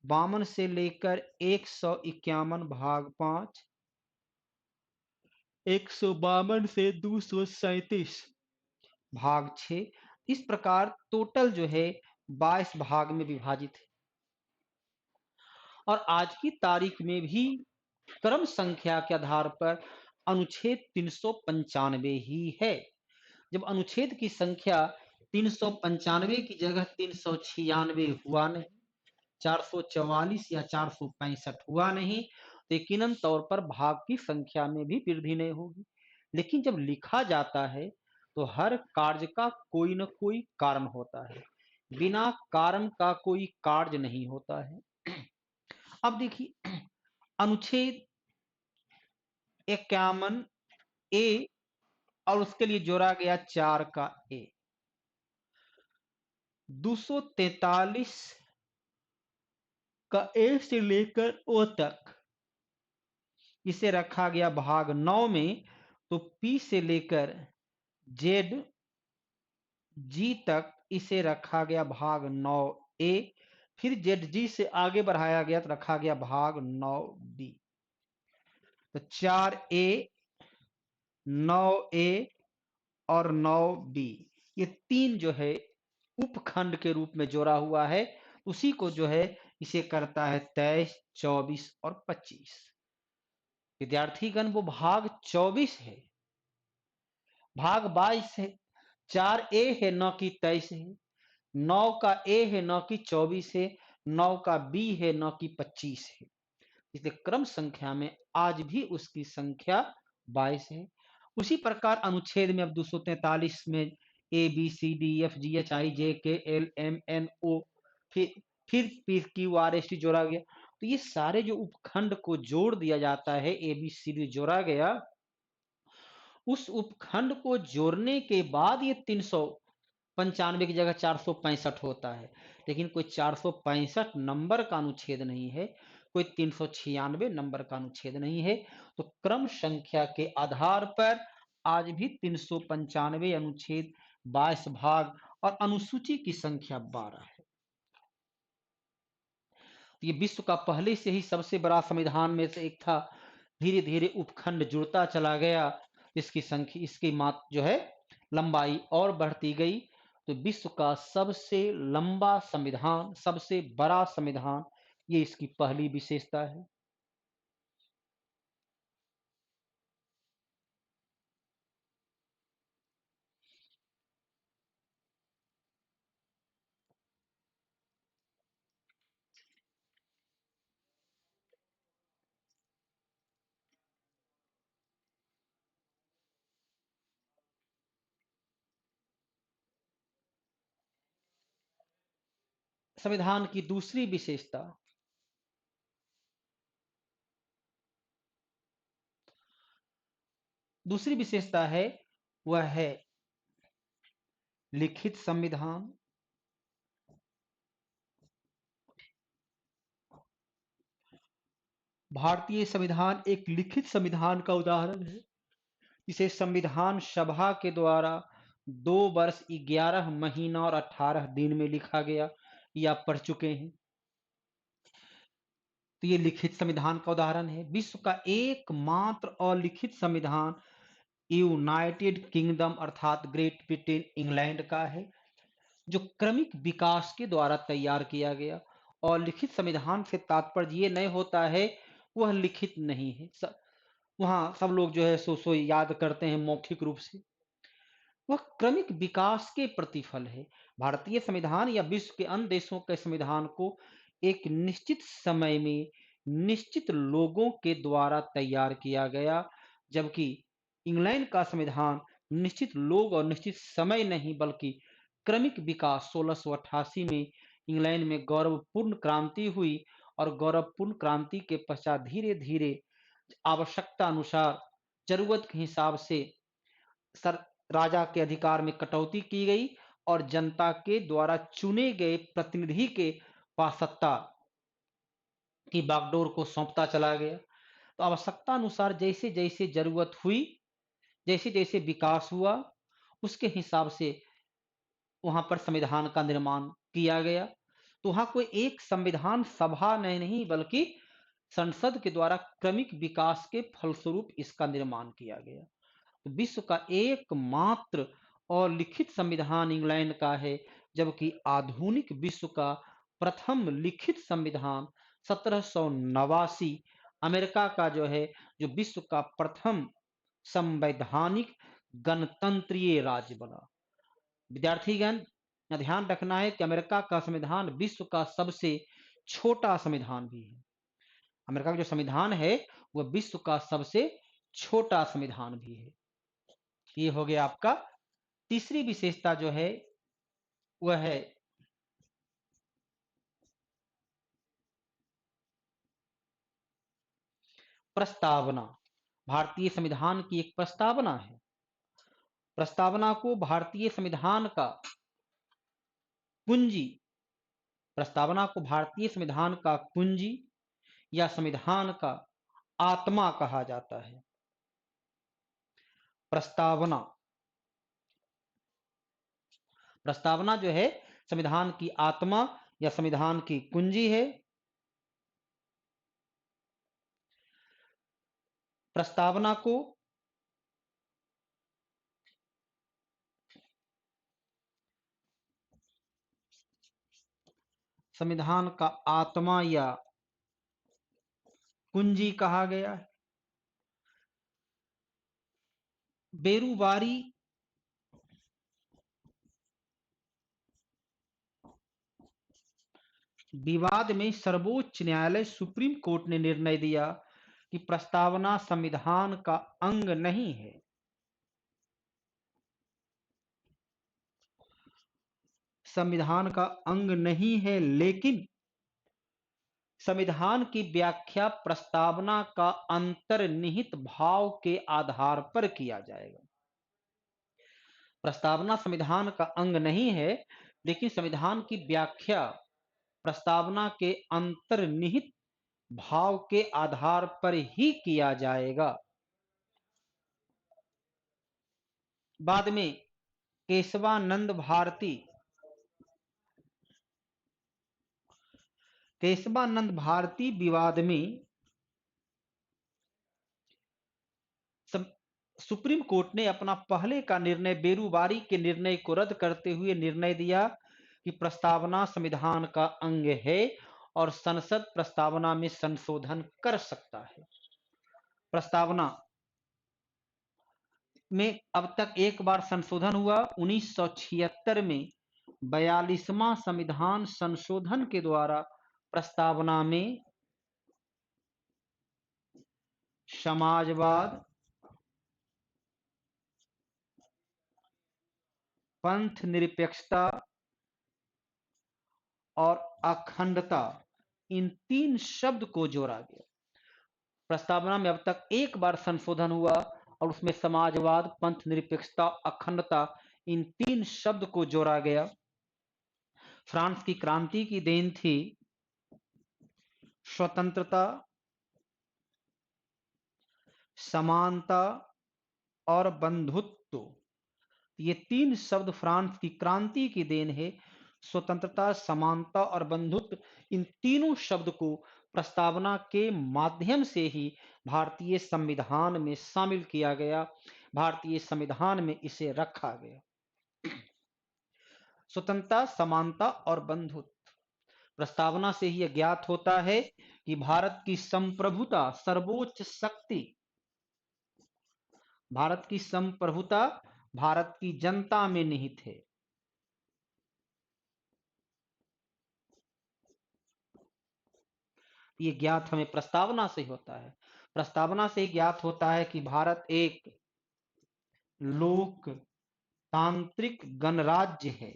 52 से लेकर 151 भाग 5, 152 से 237 भाग 6। इस प्रकार टोटल जो है 22 भाग में विभाजित है और आज की तारीख में भी क्रम संख्या के आधार पर अनुच्छेद 395 ही है। जब अनुच्छेद की संख्या 395 की जगह 396 हुआ नहीं, 444 या 465 हुआ नहीं, तो यकीनन तौर पर भाग की संख्या में भी वृद्धि नहीं होगी। लेकिन जब लिखा जाता है तो हर कार्य का कोई न कोई कारण होता है, बिना कारण का कोई कार्य नहीं होता है। अब देखिए, अनुच्छेद 51 ए और उसके लिए जोड़ा गया 4 का ए, 243 का ए से लेकर ओ तक इसे रखा गया भाग 9 में। तो पी से लेकर जेड जी तक इसे रखा गया भाग 9A, फिर ZG से आगे बढ़ाया गया तो रखा गया भाग 9B। तो 4A, 9A और 9B, ये तीन जो है उपखंड के रूप में जोड़ा हुआ है। उसी को जो है इसे करता है 23, 24 और 25। विद्यार्थीगण, वो भाग 24 है, भाग 22 है। 4A है, 9 की 23 है। 9 का A है, 9 की 24 है। 9 का B है, 9 की 25 है। इसलिए क्रम संख्या में आज भी उसकी संख्या 22 है। उसी प्रकार अनुच्छेद में अब 243 में A B C D F G H I J K L M N O, फिर P Q R S T जोड़ा गया। तो ये सारे जो उपखंड को जोड़ दिया जाता है, ए बी सी डी जोड़ा गया, उस उपखंड को जोड़ने के बाद ये 395 की जगह 465 होता है। लेकिन कोई 465 नंबर का अनुच्छेद नहीं है, कोई 396 नंबर का अनुच्छेद नहीं है। तो क्रम संख्या के आधार पर आज भी 395 अनुच्छेद, 22 भाग और अनुसूची की संख्या 12 है। ये विश्व का पहले से ही सबसे बड़ा संविधान में से एक था। धीरे धीरे उपखंड जुड़ता चला गया, इसकी संख्या, इसकी मात जो है लंबाई और बढ़ती गई। तो विश्व का सबसे लंबा संविधान, सबसे बड़ा संविधान, ये इसकी पहली विशेषता है। संविधान की दूसरी विशेषता, दूसरी विशेषता है, वह है लिखित संविधान। भारतीय संविधान एक लिखित संविधान का उदाहरण है। इसे संविधान सभा के द्वारा 2 वर्ष 11 महीना और 18 दिन में लिखा गया, या पढ़ चुके हैं। तो ये लिखित संविधान का उदाहरण है। विश्व का एकमात्र और लिखित संविधान यूनाइटेड किंगडम अर्थात ग्रेट ब्रिटेन, इंग्लैंड का है, जो क्रमिक विकास के द्वारा तैयार किया गया। और लिखित संविधान से तात्पर्य ये नहीं होता है वह लिखित नहीं है, वहां सब लोग जो है सो याद करते हैं मौखिक रूप से, वह क्रमिक विकास के प्रतिफल है। भारतीय संविधान या विश्व के अन्य देशों के संविधान को एक निश्चित समय में निश्चित लोगों के द्वारा तैयार किया गया, जबकि इंग्लैंड का संविधान निश्चित लोग और निश्चित समय नहीं बल्कि क्रमिक विकास। 1688 में इंग्लैंड में गौरवपूर्ण क्रांति हुई और गौरवपूर्ण क्रांति के पश्चात धीरे धीरे आवश्यकता अनुसार, जरूरत के हिसाब से सर राजा के अधिकार में कटौती की गई और जनता के द्वारा चुने गए प्रतिनिधि के पास सत्ता की बागडोर को सौंपता चला गया। तो आवश्यकता अनुसार जैसे जैसे जरूरत हुई, जैसे जैसे विकास हुआ, उसके हिसाब से वहां पर संविधान का निर्माण किया गया। तो वहां कोई एक संविधान सभा नहीं बल्कि संसद के द्वारा क्रमिक विकास के फलस्वरूप इसका निर्माण किया गया। तो विश्व का एकमात्र और लिखित संविधान इंग्लैंड का है, जबकि आधुनिक विश्व का प्रथम लिखित संविधान 1789 अमेरिका का जो है, जो विश्व का प्रथम संवैधानिक गणतंत्रीय राज्य बना। विद्यार्थीगण, ध्यान रखना है कि अमेरिका का संविधान विश्व का सबसे छोटा संविधान भी है। अमेरिका का जो संविधान है वह विश्व का सबसे छोटा संविधान भी है। ये हो गया आपका तीसरी विशेषता जो है, वह है प्रस्तावना। भारतीय संविधान की एक प्रस्तावना है। प्रस्तावना को भारतीय संविधान का कुंजी, प्रस्तावना को भारतीय संविधान का कुंजी या संविधान का आत्मा कहा जाता है। प्रस्तावना प्रस्तावना जो है संविधान की आत्मा या संविधान की कुंजी है। प्रस्तावना को संविधान का आत्मा या कुंजी कहा गया है। बेरुबारी विवाद में सर्वोच्च न्यायालय सुप्रीम कोर्ट ने निर्णय दिया कि प्रस्तावना संविधान का अंग नहीं है। संविधान का अंग नहीं है, लेकिन संविधान की व्याख्या प्रस्तावना का अंतर्निहित भाव के आधार पर किया जाएगा। प्रस्तावना संविधान का अंग नहीं है, लेकिन संविधान की व्याख्या प्रस्तावना के अंतर्निहित भाव के आधार पर ही किया जाएगा। बाद में केशवानंद भारती विवाद में सुप्रीम कोर्ट ने अपना पहले का निर्णय बेरुबारी के निर्णय को रद्द करते हुए निर्णय दिया कि प्रस्तावना संविधान का अंग है और संसद प्रस्तावना में संशोधन कर सकता है। प्रस्तावना में अब तक एक बार संशोधन हुआ। 1976 में 42वां संविधान संशोधन के द्वारा प्रस्तावना में समाजवाद, पंथ निरपेक्षता और अखंडता, इन 3 शब्द को जोड़ा गया। प्रस्तावना में अब तक एक बार संशोधन हुआ और उसमें समाजवाद, पंथ निरपेक्षता, अखंडता, इन 3 शब्द को जोड़ा गया। फ्रांस की क्रांति की देन थी स्वतंत्रता, समानता और बंधुत्व। ये 3 शब्द फ्रांस की क्रांति की देन है। स्वतंत्रता, समानता और बंधुत्व, इन तीनों शब्द को प्रस्तावना के माध्यम से ही भारतीय संविधान में शामिल किया गया, भारतीय संविधान में इसे रखा गया। स्वतंत्रता, समानता और बंधुत्व, प्रस्तावना से ही यह ज्ञात होता है कि भारत की संप्रभुता, सर्वोच्च शक्ति, भारत की संप्रभुता भारत की जनता में निहित है। ये ज्ञात हमें प्रस्तावना से होता है। प्रस्तावना से ज्ञात होता है कि भारत एक लोकतांत्रिक गणराज्य है।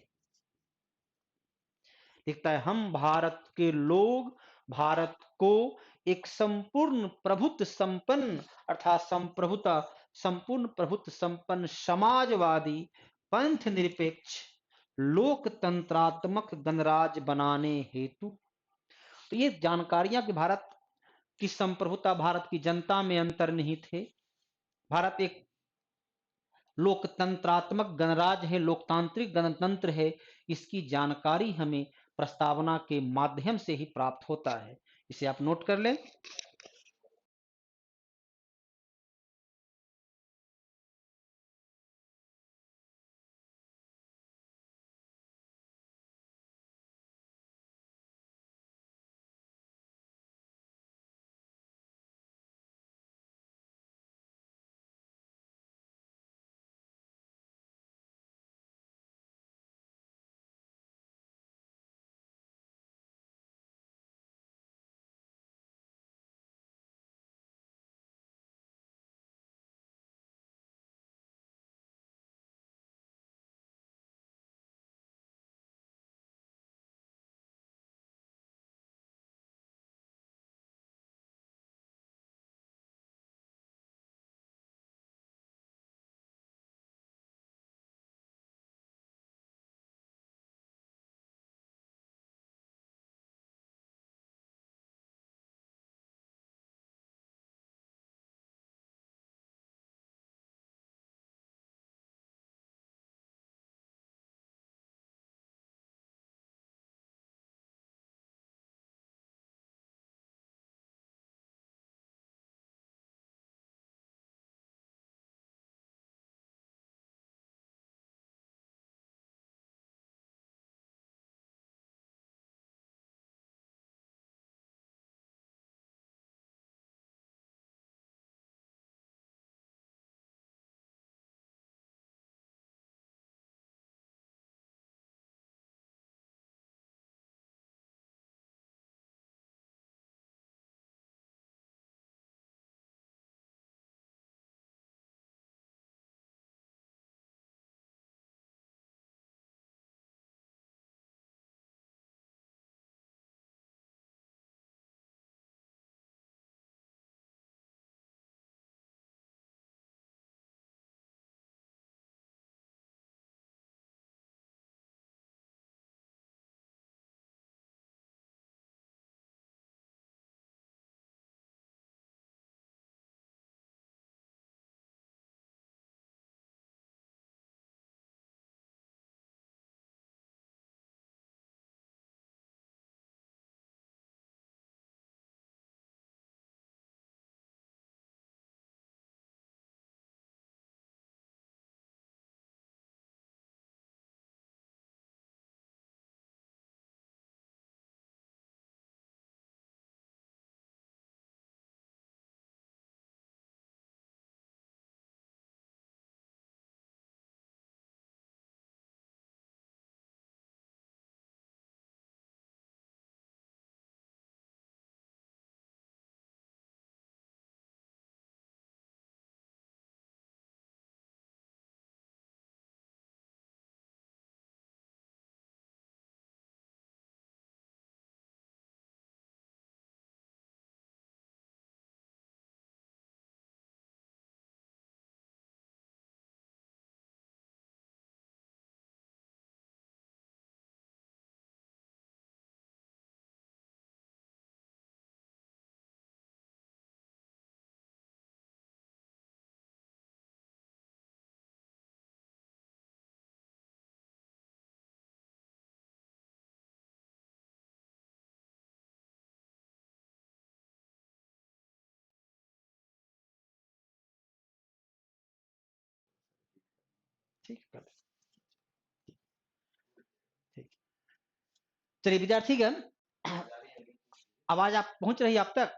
लिखता है, हम भारत के लोग भारत को एक संपूर्ण प्रभुत्व संपन्न अर्थात संप्रभुता संपूर्ण प्रभुत्व संपन्न समाजवादी पंथ निरपेक्ष लोकतंत्रात्मक गणराज्य बनाने हेतु। तो ये जानकारियां कि भारत की संप्रभुता भारत की जनता में अंतर्निहित है, भारत एक लोकतंत्रात्मक गणराज्य है, लोकतांत्रिक गणतंत्र है, इसकी जानकारी हमें प्रस्तावना के माध्यम से ही प्राप्त होता है। इसे आप नोट कर लें। ठीक है, ठीक। चलिए विद्यार्थीगण, आवाज आप पहुंच रही है आप तक?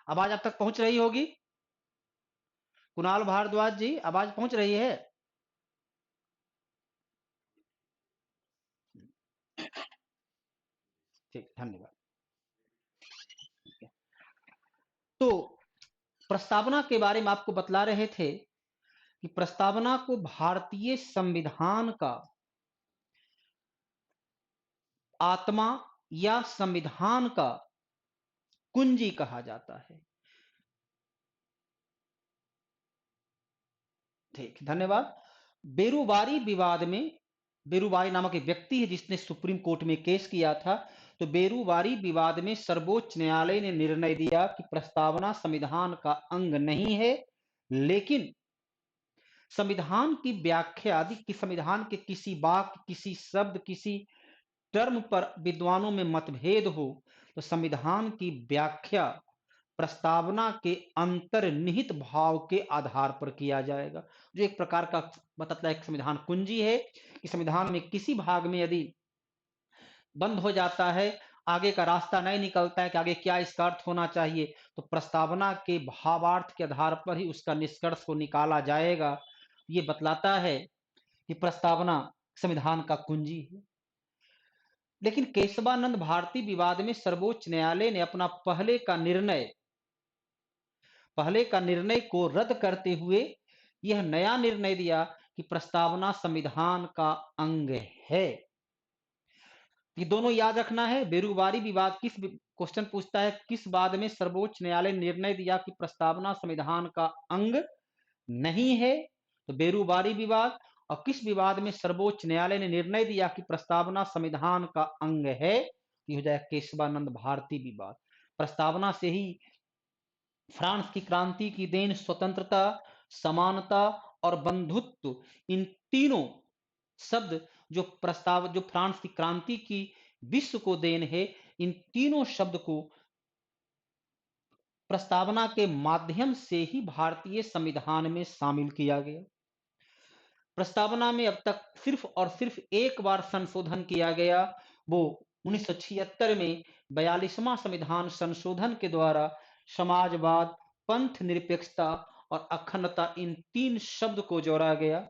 आवाज आप तक पहुंच रही होगी। कुणाल भारद्वाज जी, आवाज पहुंच रही है? ठीक, धन्यवाद। तो प्रस्तावना के बारे में आपको बतला रहे थे कि प्रस्तावना को भारतीय संविधान का आत्मा या संविधान का कुंजी कहा जाता है। ठीक, धन्यवाद। बेरुबारी विवाद में, बेरुबारी नामक एक व्यक्ति है जिसने सुप्रीम कोर्ट में केस किया था, तो बेरुबारी विवाद में सर्वोच्च न्यायालय ने निर्णय दिया कि प्रस्तावना संविधान का अंग नहीं है, लेकिन संविधान की व्याख्या आदि कि संविधान के किसी वाक्य, किसी शब्द, किसी टर्म पर विद्वानों में मतभेद हो तो संविधान की व्याख्या प्रस्तावना के अंतर्निहित भाव के आधार पर किया जाएगा, जो एक प्रकार का बताता है कि संविधान कुंजी है कि संविधान में किसी भाग में यदि बंद हो जाता है, आगे का रास्ता नहीं निकलता है कि आगे क्या इसका अर्थ होना चाहिए, तो प्रस्तावना के भावार्थ के आधार पर ही उसका निष्कर्ष को निकाला जाएगा। ये बतलाता है कि प्रस्तावना संविधान का कुंजी है। लेकिन केशवानंद भारती विवाद में सर्वोच्च न्यायालय ने अपना पहले का निर्णय को रद्द करते हुए यह नया निर्णय दिया कि प्रस्तावना संविधान का अंग है। ये दोनों याद रखना है। बेरुबारी विवाद किस क्वेश्चन पूछता है, किस वाद में सर्वोच्च न्यायालय ने निर्णय दिया कि प्रस्तावना संविधान का अंग नहीं है, तो बेरुबारी विवाद। और किस विवाद में सर्वोच्च न्यायालय ने निर्णय दिया कि प्रस्तावना संविधान का अंग है, ये हो जाए केशवानंद भारती विवाद। प्रस्तावना से ही फ्रांस की क्रांति की देन स्वतंत्रता, समानता और बंधुत्व, इन तीनों शब्द जो फ्रांस की क्रांति की विश्व को देन है, इन तीनों शब्द को प्रस्तावना के माध्यम से ही भारतीय संविधान में शामिल किया गया। प्रस्तावना में अब तक सिर्फ और सिर्फ एक बार संशोधन किया गया, वो 1976 में 42वां संविधान संशोधन के द्वारा समाजवाद, पंथ निरपेक्षता और अखंडता, इन तीन शब्द को जोड़ा गया।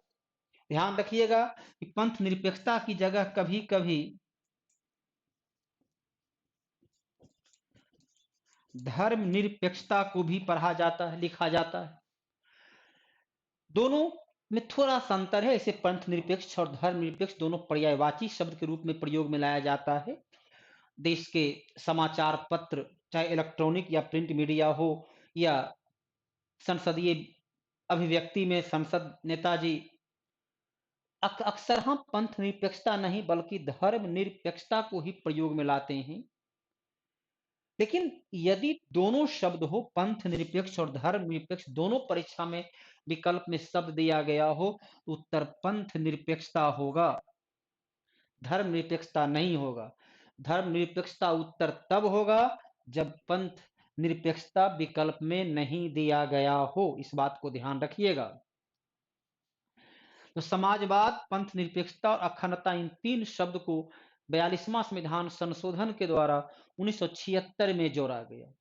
ध्यान रखिएगा कि पंथ निरपेक्षता की जगह कभी कभी धर्म निरपेक्षता को भी पढ़ा जाता है, लिखा जाता है। दोनों में थोड़ा सा अंतर है। इसे पंथ निरपेक्ष और धर्म निरपेक्ष दोनों पर्यायवाची शब्द के रूप में प्रयोग में लाया जाता है। देश के समाचार पत्र, चाहे इलेक्ट्रॉनिक या प्रिंट मीडिया हो, या संसदीय अभिव्यक्ति में संसद नेताजी अक्सर हम पंथ निरपेक्षता नहीं बल्कि धर्म निरपेक्षता को ही प्रयोग में लाते हैं। लेकिन यदि दोनों शब्द हो, पंथ निरपेक्ष और धर्म निरपेक्ष, दोनों परीक्षा में विकल्प में शब्द दिया गया हो, तो उत्तर पंथ निरपेक्षता होगा, धर्म निरपेक्षता नहीं होगा। धर्म निरपेक्षता उत्तर तब होगा जब पंथ निरपेक्षता विकल्प में नहीं दिया गया हो। इस बात को ध्यान रखिएगा। तो समाजवाद, पंथ निरपेक्षता और अखंडता, इन तीन शब्द को 42वां संविधान संशोधन के द्वारा 1976 में जोड़ा गया।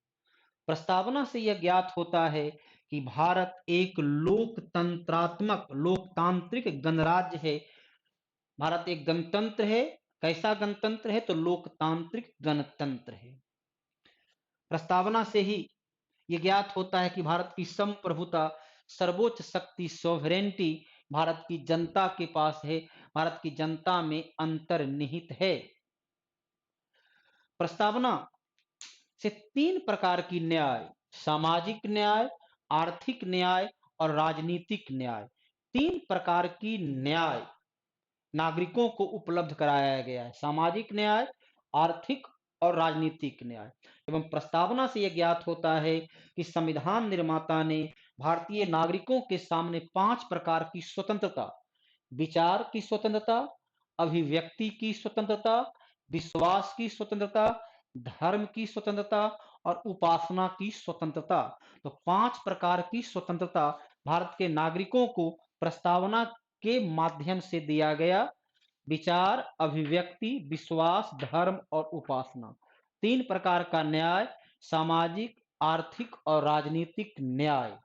प्रस्तावना से यह ज्ञात होता है कि भारत एक लोकतंत्रात्मक, लोकतांत्रिक गणराज्य है। भारत एक गणतंत्र है। कैसा गणतंत्र है? तो लोकतांत्रिक गणतंत्र है। प्रस्तावना से ही यह ज्ञात होता है कि भारत की संप्रभुता, सर्वोच्च शक्ति, सोवरेनिटी भारत की जनता के पास है, भारत की जनता में अंतर्निहित है। प्रस्तावना से तीन प्रकार की न्याय, सामाजिक न्याय, आर्थिक न्याय और राजनीतिक न्याय, तीन प्रकार की न्याय नागरिकों को उपलब्ध कराया गया है। सामाजिक न्याय, आर्थिक और राजनीतिक न्याय। एवं प्रस्तावना से यह ज्ञात होता है कि संविधान निर्माता ने भारतीय नागरिकों के सामने 5 प्रकार की स्वतंत्रता, विचार की स्वतंत्रता, अभिव्यक्ति की स्वतंत्रता, विश्वास की स्वतंत्रता, धर्म की स्वतंत्रता और उपासना की स्वतंत्रता। तो 5 प्रकार की स्वतंत्रता भारत के नागरिकों को प्रस्तावना के माध्यम से दिया गया। विचार, अभिव्यक्ति, विश्वास, धर्म और उपासना। 3 प्रकार का न्याय, सामाजिक, आर्थिक और राजनीतिक न्याय,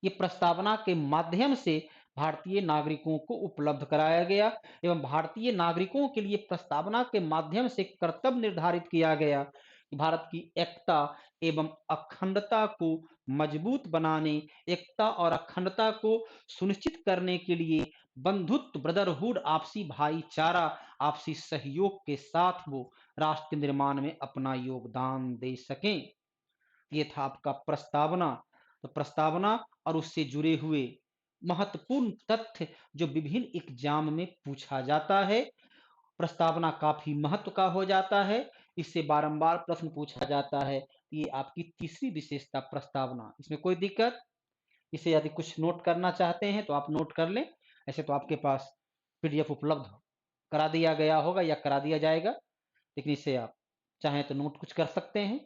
ये प्रस्तावना के माध्यम से भारतीय नागरिकों को उपलब्ध कराया गया एवं भारतीय नागरिकों के लिए प्रस्तावना के माध्यम से कर्तव्य निर्धारित किया गया कि भारत की एकता एवं अखंडता को मजबूत बनाने, एकता और अखंडता को सुनिश्चित करने के लिए बंधुत्व, ब्रदरहुड, आपसी भाईचारा, आपसी सहयोग के साथ वो राष्ट्र निर्माण में अपना योगदान दे सकें। ये था आपका प्रस्तावना। तो प्रस्तावना और उससे जुड़े हुए महत्वपूर्ण तथ्य जो विभिन्न एग्जाम में पूछा जाता है। प्रस्तावना काफी महत्व का हो जाता है, इससे बारंबार प्रश्न पूछा जाता है। ये आपकी तीसरी विशेषता प्रस्तावना, इसमें कोई दिक्कत? इसे यदि कुछ नोट करना चाहते हैं तो आप नोट कर लें। ऐसे तो आपके पास पीडीएफ उपलब्ध करा दिया गया होगा या करा दिया जाएगा, लेकिन इसे आप चाहें तो नोट कुछ कर सकते हैं।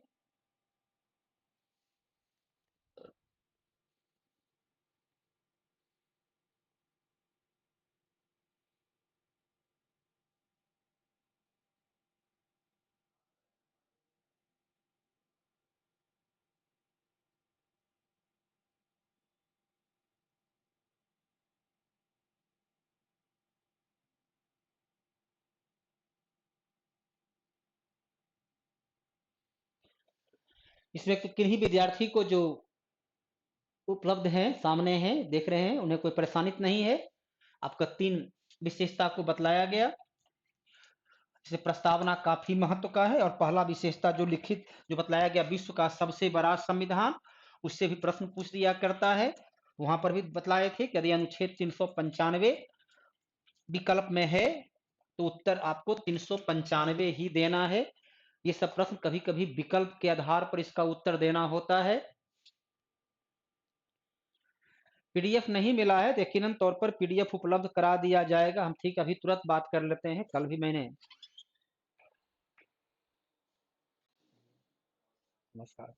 इसमें किन्हीं विद्यार्थी को जो उपलब्ध हैं, सामने हैं, देख रहे हैं, उन्हें कोई परेशानी तो नहीं है? आपका 3 विशेषता को बतलाया गया। जैसे प्रस्तावना काफी महत्व का है और पहला विशेषता जो लिखित जो बतलाया गया, विश्व का सबसे बड़ा संविधान, उससे भी प्रश्न पूछ दिया करता है। वहां पर भी बतलाए थे कि यदि अनुच्छेद 395 विकल्प में है तो उत्तर आपको 395 ही देना है। ये सब प्रश्न कभी कभी विकल्प के आधार पर इसका उत्तर देना होता है। पीडीएफ नहीं मिला है तो यकीनन तौर पर पीडीएफ उपलब्ध करा दिया जाएगा। हम ठीक अभी तुरंत बात कर लेते हैं। कल भी मैंने, नमस्कार,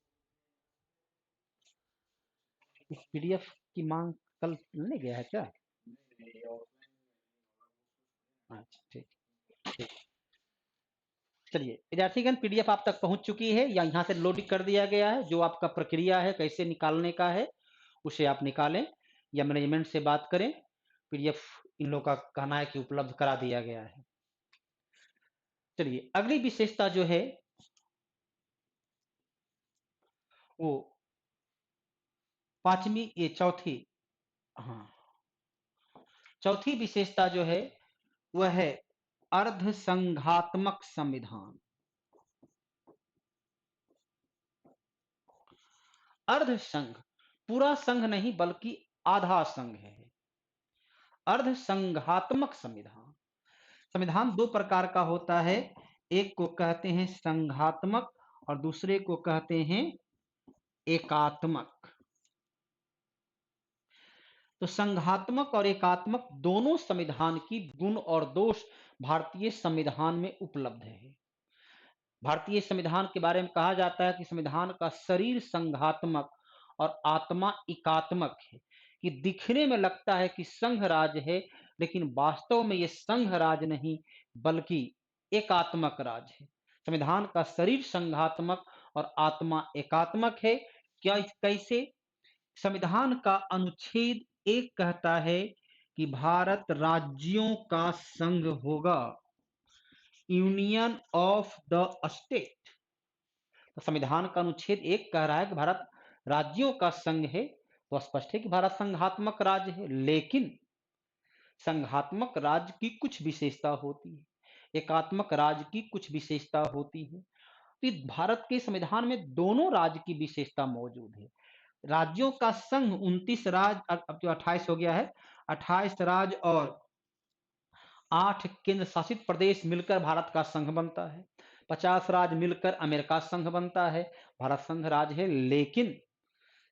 इस पीडीएफ की मांग कल नहीं गया है क्या? अच्छा, ठीक ठीक। चलिए विद्यार्थीगण, पीडीएफ आप तक पहुंच चुकी है या यहाँ से लोड कर दिया गया है। जो आपका प्रक्रिया है कैसे निकालने का है उसे आप निकालें या मैनेजमेंट से बात करें। पीडीएफ इन लोगों का कहना है कि उपलब्ध करा दिया गया है। चलिए अगली विशेषता जो है वो पांचवी, ये चौथी, हाँ, चौथी विशेषता जो है वह है अर्ध संघात्मक संविधान। अर्ध संघ, पूरा संघ नहीं बल्कि आधा संघ है। अर्ध संघात्मक संविधान। संविधान 2 प्रकार का होता है, एक को कहते हैं संघात्मक और दूसरे को कहते हैं एकात्मक। तो संघात्मक और एकात्मक दोनों संविधान की गुण और दोष भारतीय संविधान में उपलब्ध है। भारतीय संविधान के बारे में कहा जाता है कि संविधान का शरीर संघात्मक और आत्मा एकात्मक है, कि दिखने में लगता है कि संघ राज है लेकिन वास्तव में यह संघ राज नहीं बल्कि एकात्मक राज है। संविधान का शरीर संघात्मक और आत्मा एकात्मक है। क्या, कैसे? संविधान का अनुच्छेद 1 कहता है कि भारत राज्यों का संघ होगा, यूनियन ऑफ द स्टेट। तो संविधान का अनुच्छेद 1 कह रहा है कि भारत राज्यों का संघ है, तो स्पष्ट है कि भारत संघात्मक राज्य है। लेकिन संघात्मक राज्य की कुछ विशेषता होती है, एकात्मक राज्य की कुछ विशेषता होती है। तो भारत के संविधान में दोनों राज्य की विशेषता मौजूद है। राज्यों का संघ 29 राज्य, अब जो 28 हो गया है, 28 राज्य और 8 केंद्र शासित प्रदेश मिलकर भारत का संघ बनता है। 50 राज्य मिलकर अमेरिका संघ बनता है। भारत संघ राज्य है, लेकिन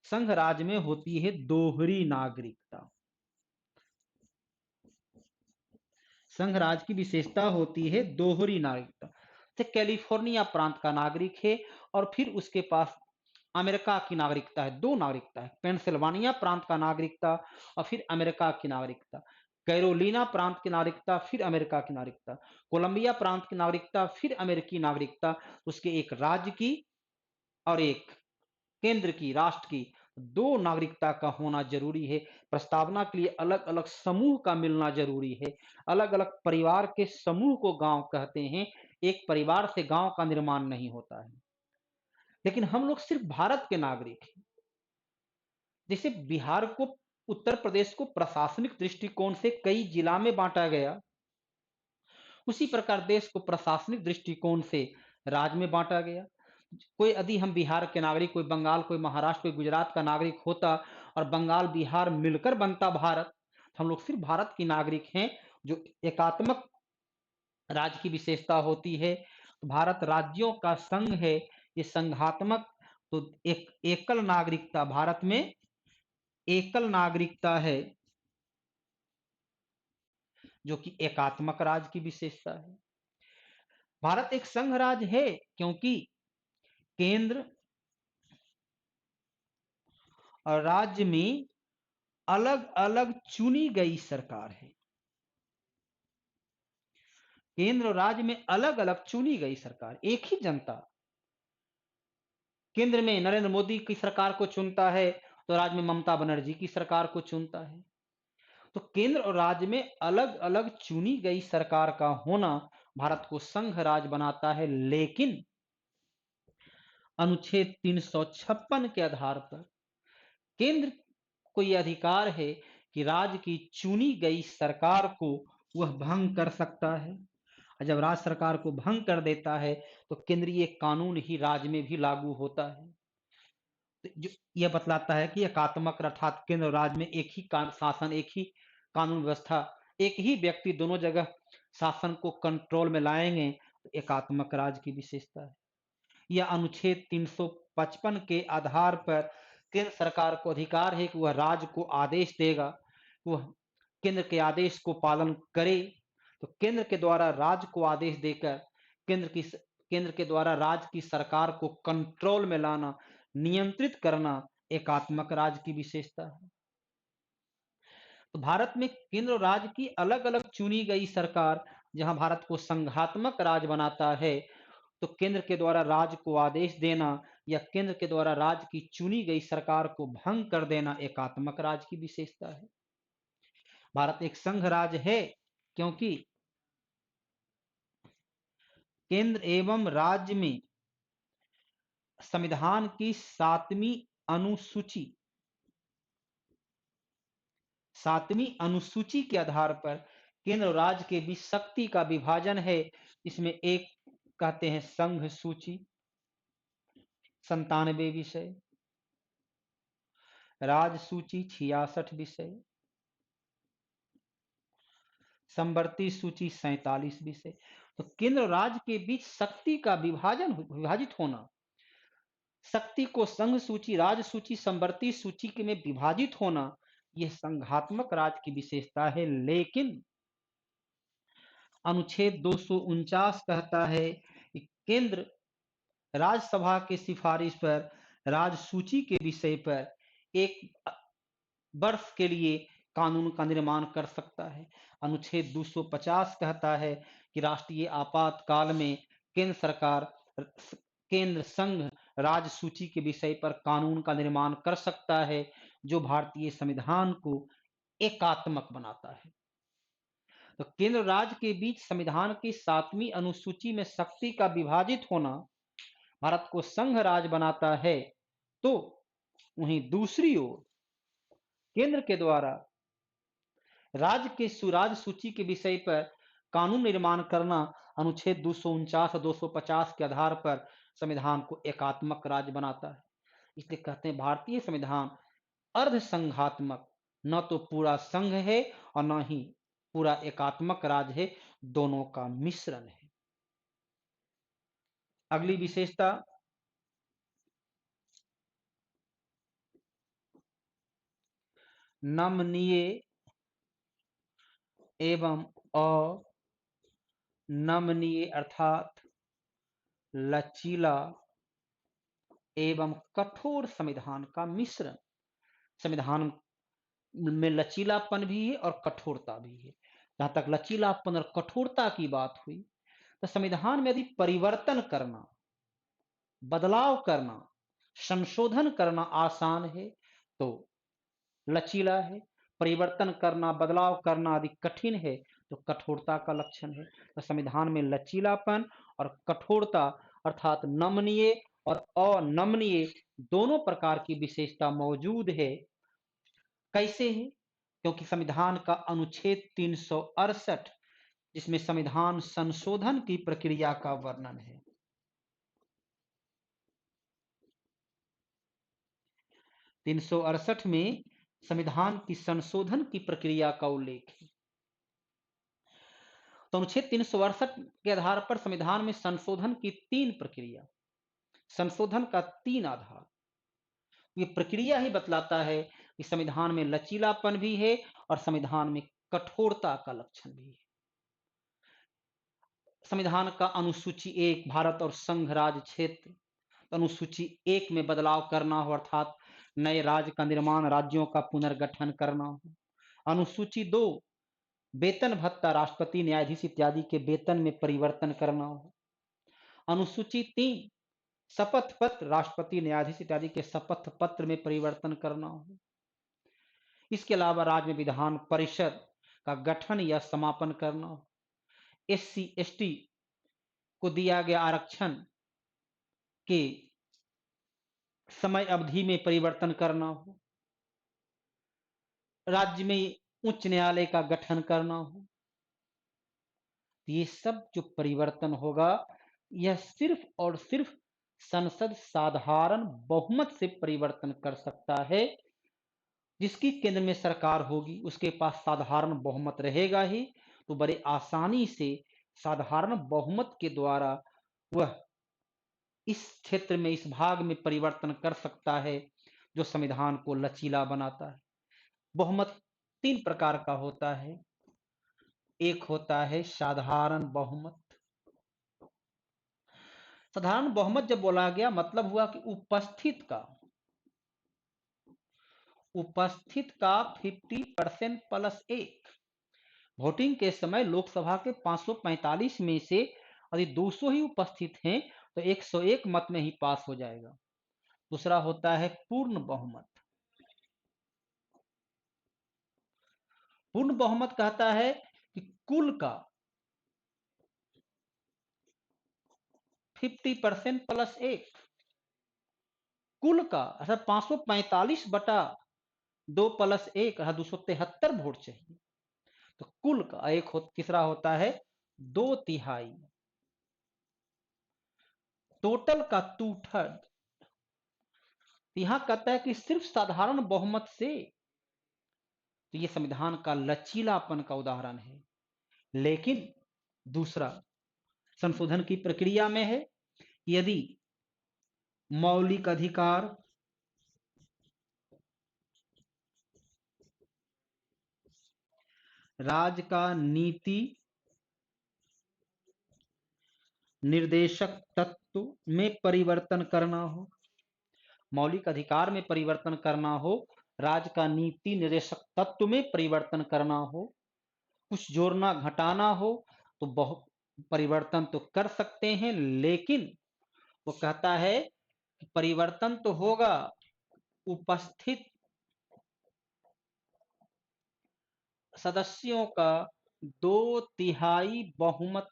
संघ राज्य में होती है दोहरी नागरिकता। संघ राज्य की विशेषता होती है दोहरी नागरिकता। से कैलिफोर्निया प्रांत का नागरिक है और फिर उसके पास अमेरिका की नागरिकता है। दो नागरिकता है, पेंसिल्वानिया प्रांत का नागरिकता और फिर अमेरिका की नागरिकता, कैरोलिना प्रांत की नागरिकता फिर अमेरिका की नागरिकता, कोलंबिया प्रांत की नागरिकता फिर अमेरिकी नागरिकता। उसके एक राज्य की और एक केंद्र की, राष्ट्र की, दो नागरिकता का होना जरूरी है। प्रस्तावना के लिए अलग अलग समूह का मिलना जरूरी है। अलग अलग परिवार के समूह को गांव कहते हैं। एक परिवार से गांव का निर्माण नहीं होता है। लेकिन हम लोग सिर्फ भारत के नागरिक हैं। जैसे बिहार को, उत्तर प्रदेश को प्रशासनिक दृष्टिकोण से कई जिला में बांटा गया, उसी प्रकार देश को प्रशासनिक दृष्टिकोण से राज्य में बांटा गया। कोई यदि हम बिहार के नागरिक, कोई बंगाल, कोई महाराष्ट्र, कोई गुजरात का नागरिक होता और बंगाल बिहार मिलकर बनता भारत, तो हम लोग सिर्फ भारत की नागरिक हैं। जो एकात्मक राज्य की विशेषता होती है, तो भारत राज्यों का संघ है, ये संघात्मक। तो एक एकल नागरिकता, भारत में एकल नागरिकता है, जो कि एकात्मक राज्य की विशेषता है। भारत एक संघ राज्य है क्योंकि केंद्र और राज्य में अलग अलग चुनी गई सरकार है। केंद्र और राज्य में अलग अलग चुनी गई सरकार, एक ही जनता केंद्र में नरेंद्र मोदी की सरकार को चुनता है, तो राज्य में ममता बनर्जी की सरकार को चुनता है। तो केंद्र और राज्य में अलग अलग चुनी गई सरकार का होना भारत को संघ राज्य बनाता है। लेकिन अनुच्छेद 356 के आधार पर केंद्र को यह अधिकार है कि राज्य की चुनी गई सरकार को वह भंग कर सकता है। और जब राज्य सरकार को भंग कर देता है, तो केंद्रीय कानून ही राज्य में भी लागू होता है। तो जो यह बतलाता है कि एकात्मक अर्थात केंद्र और राज्य में एक ही शासन, एक ही कानून व्यवस्था, एक ही व्यक्ति दोनों जगह शासन को कंट्रोल में लाएंगे, तो एकात्मक राज्य की विशेषता है। यह अनुच्छेद 355 के आधार पर केंद्र सरकार को अधिकार है कि वह राज्य को आदेश देगा, वह केंद्र के आदेश को पालन करे। तो केंद्र के द्वारा राज्य को आदेश देकर केंद्र के द्वारा राज्य की सरकार को कंट्रोल में लाना, नियंत्रित करना एकात्मक राज्य की विशेषता है। तो भारत में केंद्र और राज्य की अलग अलग चुनी गई सरकार, जहां भारत को संघात्मक राज्य बनाता है, तो केंद्र के द्वारा राज्य को आदेश देना या केंद्र के द्वारा राज्य की चुनी गई सरकार को भंग कर देना एकात्मक राज्य की विशेषता है। भारत एक संघ राज्य है क्योंकि केंद्र एवं राज्य में संविधान की 7वीं अनुसूची के आधार पर केंद्र और राज्य के बीच शक्ति का विभाजन है। इसमें एक कहते हैं संघ सूची 97 विषय, राज्य सूची 66 विषय, संवर्ती सूची 47 विषय। तो केंद्र और राज्य के बीच शक्ति का विभाजित होना, शक्ति को संघ सूची, राज्य सूची, संवर्ती सूची में विभाजित होना, यह संघात्मक राज्य की विशेषता है। लेकिन अनुच्छेद 249 कहता है कि केंद्र राज्यसभा की सिफारिश पर राज्य सूची के विषय पर एक वर्ष के लिए कानून का निर्माण कर सकता है। अनुच्छेद 250 कहता है कि राष्ट्रीय आपातकाल में केंद्र सरकार केंद्र संघ राज्य सूची के विषय पर कानून का निर्माण कर सकता है, जो भारतीय संविधान को एकात्मक बनाता है। तो केंद्र राज्य के बीच संविधान की 7वीं अनुसूची में शक्ति का विभाजित होना भारत को संघ राज्य बनाता है। तो वहीं दूसरी ओर केंद्र के द्वारा राज्य के सुराज सूची के विषय पर कानून निर्माण करना अनुच्छेद 249 और 250 के आधार पर संविधान को एकात्मक राज्य बनाता है। इसलिए कहते हैं भारतीय संविधान अर्ध संघात्मक, न तो पूरा संघ है और न ही पूरा एकात्मक राज्य है, दोनों का मिश्रण है। अगली विशेषता नमनीय एवं अनमनीय अर्थात लचीला एवं कठोर संविधान का मिश्रण। संविधान में लचीलापन भी है और कठोरता भी है। जहां तक लचीलापन और कठोरता की बात हुई, तो संविधान में यदि परिवर्तन करना, बदलाव करना, संशोधन करना आसान है तो लचीला है, परिवर्तन करना, बदलाव करना अधिक कठिन है तो कठोरता का लक्षण है। तो संविधान में लचीलापन और कठोरता अर्थात नमनीय और अनमनीय दोनों प्रकार की विशेषता मौजूद है। कैसे है? क्योंकि संविधान का अनुच्छेद 368 जिसमें संविधान संशोधन की प्रक्रिया का वर्णन है, 368 में संविधान की संशोधन की प्रक्रिया का उल्लेख है। तो अनुच्छेद 368 के आधार पर संविधान में संशोधन की 3 प्रक्रिया, संशोधन का 3 आधार, ये प्रक्रिया ही बतलाता है कि संविधान में लचीलापन भी है और संविधान में कठोरता का लक्षण भी है। संविधान का अनुसूची 1 भारत और संघ राज्य क्षेत्र, अनुसूची 1 में बदलाव करना हो अर्थात नए राज्य का निर्माण, राज्यों का पुनर्गठन करना हो। अनुसूची 2 वेतन भत्ता, राष्ट्रपति, न्यायाधीश इत्यादि के वेतन में परिवर्तन करना हो। अनुसूची 3 शपथ पत्र, राष्ट्रपति, न्यायाधीश इत्यादि के शपथ पत्र में परिवर्तन करना हो। इसके अलावा राज्य में विधान परिषद का गठन या समापन करना हो। SC ST को दिया गया आरक्षण के समय अवधि में परिवर्तन करना हो। राज्य में उच्च न्यायालय का गठन करना हो। ये सब जो परिवर्तन होगा यह सिर्फ और सिर्फ संसद साधारण बहुमत से परिवर्तन कर सकता है। जिसकी केंद्र में सरकार होगी उसके पास साधारण बहुमत रहेगा ही, तो बड़े आसानी से साधारण बहुमत के द्वारा वह इस क्षेत्र में, इस भाग में परिवर्तन कर सकता है जो संविधान को लचीला बनाता है। बहुमत 3 प्रकार का होता है। एक होता है साधारण बहुमत। साधारण बहुमत जब बोला गया मतलब हुआ कि उपस्थित का 50% प्लस 1। वोटिंग के समय लोकसभा के 545 में से यदि 200 ही उपस्थित हैं तो 101 मत में ही पास हो जाएगा। दूसरा होता है पूर्ण बहुमत। पूर्ण बहुमत कहता है कि कुल का 50% प्लस 1, कुल का अर्थात 545/2 प्लस 1 अर्थात 273 वोट चाहिए। तो कुल का तीसरा होता है 2/3, टोटल का 2/3। यहां कहता है कि सिर्फ साधारण बहुमत से, तो ये संविधान का लचीलापन का उदाहरण है। लेकिन दूसरा संशोधन की प्रक्रिया में है, यदि मौलिक अधिकार, राज्य का नीति निर्देशक तत्व में परिवर्तन करना हो, मौलिक अधिकार में परिवर्तन करना हो, राज्य का नीति निर्देशक तत्व में परिवर्तन करना हो, कुछ जोड़ना घटाना हो तो बहुत परिवर्तन तो कर सकते हैं। लेकिन वो कहता है कि परिवर्तन तो होगा उपस्थित सदस्यों का 2/3 बहुमत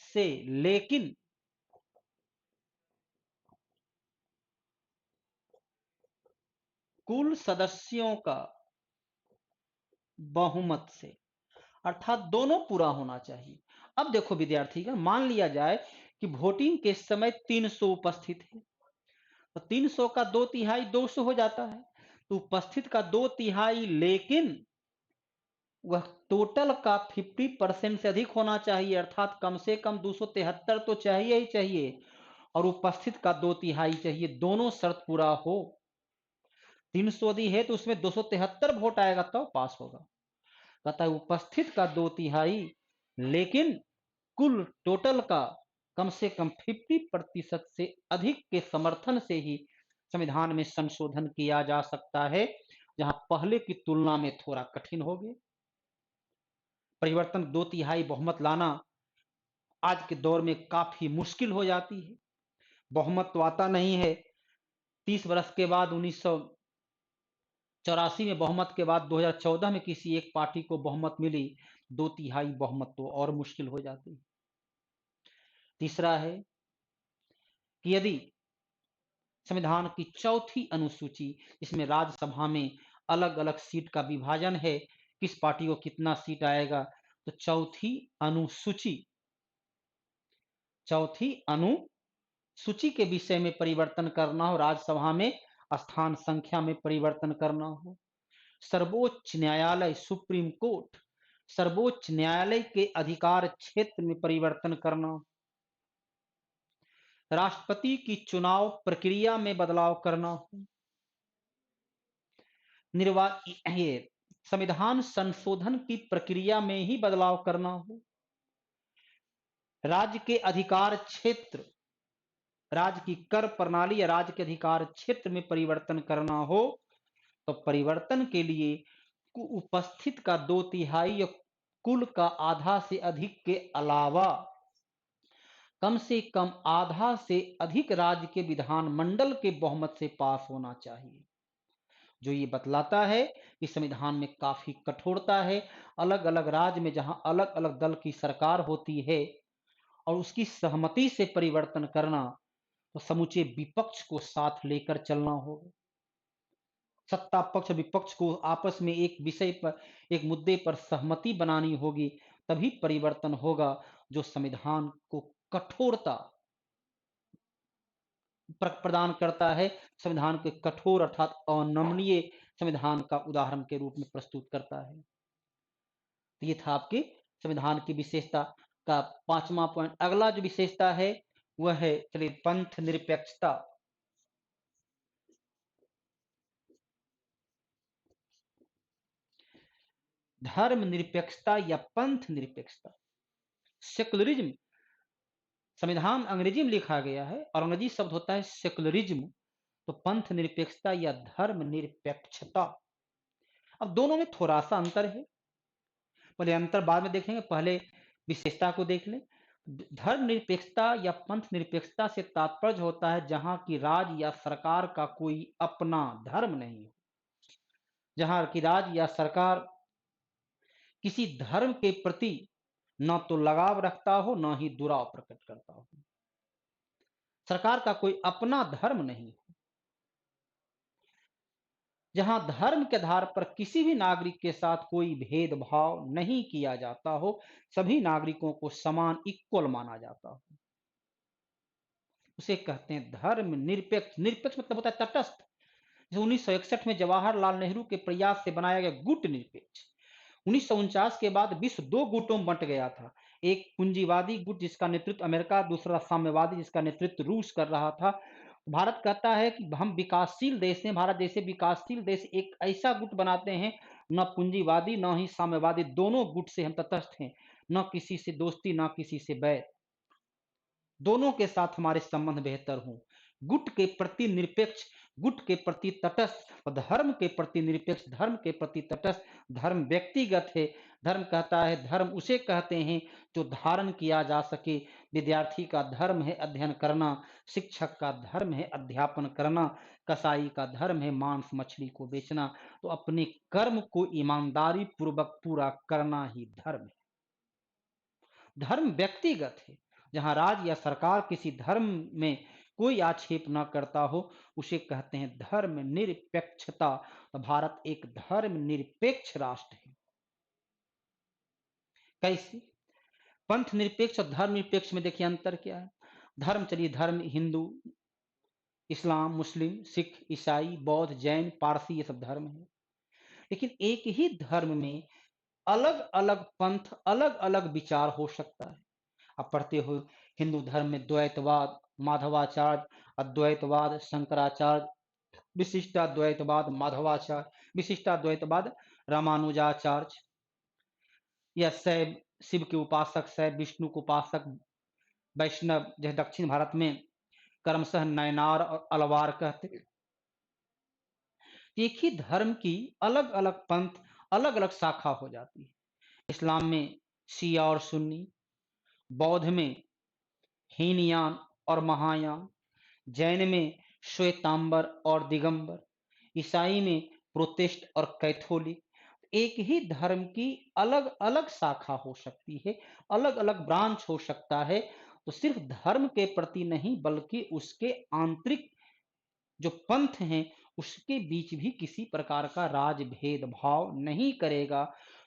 से, लेकिन कुल सदस्यों का बहुमत से, अर्थात दोनों पूरा होना चाहिए। अब देखो विद्यार्थी का मान लिया जाए कि वोटिंग के समय 300 उपस्थित है, तो 300 का 2/3 200 हो जाता है, तो उपस्थित का 2/3 लेकिन वह टोटल का 50% से अधिक होना चाहिए, अर्थात कम से कम 273 तो चाहिए ही चाहिए और उपस्थित का 2/3 चाहिए। दोनों शर्त पूरा हो, 300 यदि है तो उसमें 273 वोट आएगा तब तो पास होगा। कहता है उपस्थित का 2/3 लेकिन कुल टोटल का कम से कम 50% से अधिक के समर्थन से ही संविधान में संशोधन किया जा सकता है, जहां पहले की तुलना में थोड़ा कठिन हो गए। परिवर्तन 2/3 बहुमत लाना आज के दौर में काफी मुश्किल हो जाती है। बहुमत तो आता नहीं है। 30 वर्ष के बाद 1984 में बहुमत के बाद 2014 में किसी एक पार्टी को बहुमत मिली, 2/3 बहुमत तो और मुश्किल हो जाती है। तीसरा है कि यदि संविधान की चौथी अनुसूची, इसमें राज्यसभा में अलग अलग सीट का विभाजन है, किस पार्टी को कितना सीट आएगा, तो चौथी अनुसूची के विषय में परिवर्तन करना हो, राज्यसभा में स्थान संख्या में परिवर्तन करना हो, सर्वोच्च न्यायालय सुप्रीम कोर्ट सर्वोच्च न्यायालय के अधिकार क्षेत्र में परिवर्तन करना, राष्ट्रपति की चुनाव प्रक्रिया में बदलाव करना, ये संविधान संशोधन की प्रक्रिया में ही बदलाव करना हो, राज्य के अधिकार क्षेत्र, राज्य की कर प्रणाली या राज्य के अधिकार क्षेत्र में परिवर्तन करना हो, तो परिवर्तन के लिए उपस्थित का 2/3 या कुल का आधा से अधिक के अलावा कम से कम आधा से अधिक राज्य के विधानमंडल के बहुमत से पास होना चाहिए, जो ये बतलाता है कि संविधान में काफी कठोरता है। अलग अलग राज्य में जहां अलग अलग दल की सरकार होती है और उसकी सहमति से परिवर्तन करना, तो समूचे विपक्ष को साथ लेकर चलना होगा। सत्ता पक्ष विपक्ष को आपस में एक विषय पर, एक मुद्दे पर सहमति बनानी होगी, तभी परिवर्तन होगा जो संविधान को कठोरता प्रदान करता है, संविधान के कठोर अर्थात अनमनीय संविधान का उदाहरण के रूप में प्रस्तुत करता है। तो ये था आपके संविधान की विशेषता का 5वां पॉइंट। अगला जो विशेषता है वह है, चलिए, पंथ निरपेक्षता। धर्म निरपेक्षता या पंथ निरपेक्षता, सेकुलरिज्म, संविधान अंग्रेजी में लिखा गया है और अंग्रेजी शब्द होता है सेकुलरिज्म, तो पंथ निरपेक्षता या धर्म निरपेक्षता। अब दोनों में थोड़ा सा अंतर है, पहले अंतर बाद में देखेंगे, पहले विशेषता को देख लें। धर्म निरपेक्षता या पंथ निरपेक्षता से तात्पर्य होता है जहां की राज्य या सरकार का कोई अपना धर्म नहीं हो, जहां की राज्य या सरकार किसी धर्म के प्रति न तो लगाव रखता हो न ही दुराव प्रकट करता हो, सरकार का कोई अपना धर्म नहीं हो, जहां धर्म के आधार पर किसी भी नागरिक के साथ कोई भेदभाव नहीं किया जाता हो, सभी नागरिकों को समान इक्वल माना जाता हो, उसे कहते हैं धर्म निरपेक्ष। निरपेक्ष मतलब होता है तटस्थ। 1961 में जवाहरलाल नेहरू के प्रयास से बनाया गया गुट निरपेक्ष। 1949 के बाद विश्व 2 गुटों में बंट गया था, एक पूंजीवादी गुट जिसका नेतृत्व अमेरिका, दूसरा साम्यवादी जिसका नेतृत्व रूस कर रहा था। भारत कहता है कि हम विकासशील देश हैं, भारत जैसे विकासशील देश एक ऐसा गुट बनाते हैं, न पूंजीवादी न ही साम्यवादी, दोनों गुट से हम तटस्थ हैं, न किसी से दोस्ती न किसी से बैर, दोनों के साथ हमारे संबंध बेहतर हों। गुट के प्रति निरपेक्ष, गुट के प्रति तटस्थ, और धर्म के प्रति निरपेक्ष, धर्म के प्रति तटस्थ। धर्म व्यक्तिगत है, धर्म कहता है, धर्म उसे कहते हैं जो धारण किया जा सके। विद्यार्थी का धर्म है अध्ययन करना, शिक्षक का धर्म है अध्यापन करना, कसाई का धर्म है मांस मछली को बेचना। तो अपने कर्म को ईमानदारी पूर्वक पूरा करना ही धर्म है। धर्म व्यक्तिगत है, जहां राज्य या सरकार किसी धर्म में कोई आक्षेप न करता हो, उसे कहते हैं धर्म निरपेक्षता। तो भारत एक धर्म निरपेक्ष राष्ट्र है। कैसे? पंथ निरपेक्ष और धर्म निरपेक्ष में देखिए अंतर क्या है। धर्म, चलिए, धर्म हिंदू, इस्लाम, मुस्लिम, सिख, ईसाई, बौद्ध, जैन, पारसी, ये सब धर्म है। लेकिन एक ही धर्म में अलग अलग पंथ, अलग अलग विचार हो सकता है। आप पढ़ते हो हिंदू धर्म में द्वैतवाद, माधवाचार्य, अद्वैतवाद, शंकराचार्य, विशिष्टाद्वैतवाद, माधवाचार्य, विशिष्टाद्वैतवाद, रामानुजाचार्य, या शैव, शिव के उपासक शैव, विष्णु के उपासक वैष्णव जैसे दक्षिण भारत में क्रमशः नयनार और अलवार कहते हैं। एक ही धर्म की अलग अलग पंथ, अलग अलग शाखा हो जाती है। इस्लाम में शिया और सुन्नी, बौद्ध में हीनयान और महायान, जैन में श्वेतांबर और दिगंबर, ईसाई में प्रोटेस्ट और कैथोलिक। एक ही धर्म की अलग अलग शाखा हो सकती है, अलग अलग ब्रांच हो सकता है। तो सिर्फ धर्म के प्रति नहीं बल्कि उसके आंतरिक जो पंथ हैं उसके बीच भी किसी प्रकार का राज भेदभाव नहीं करेगा।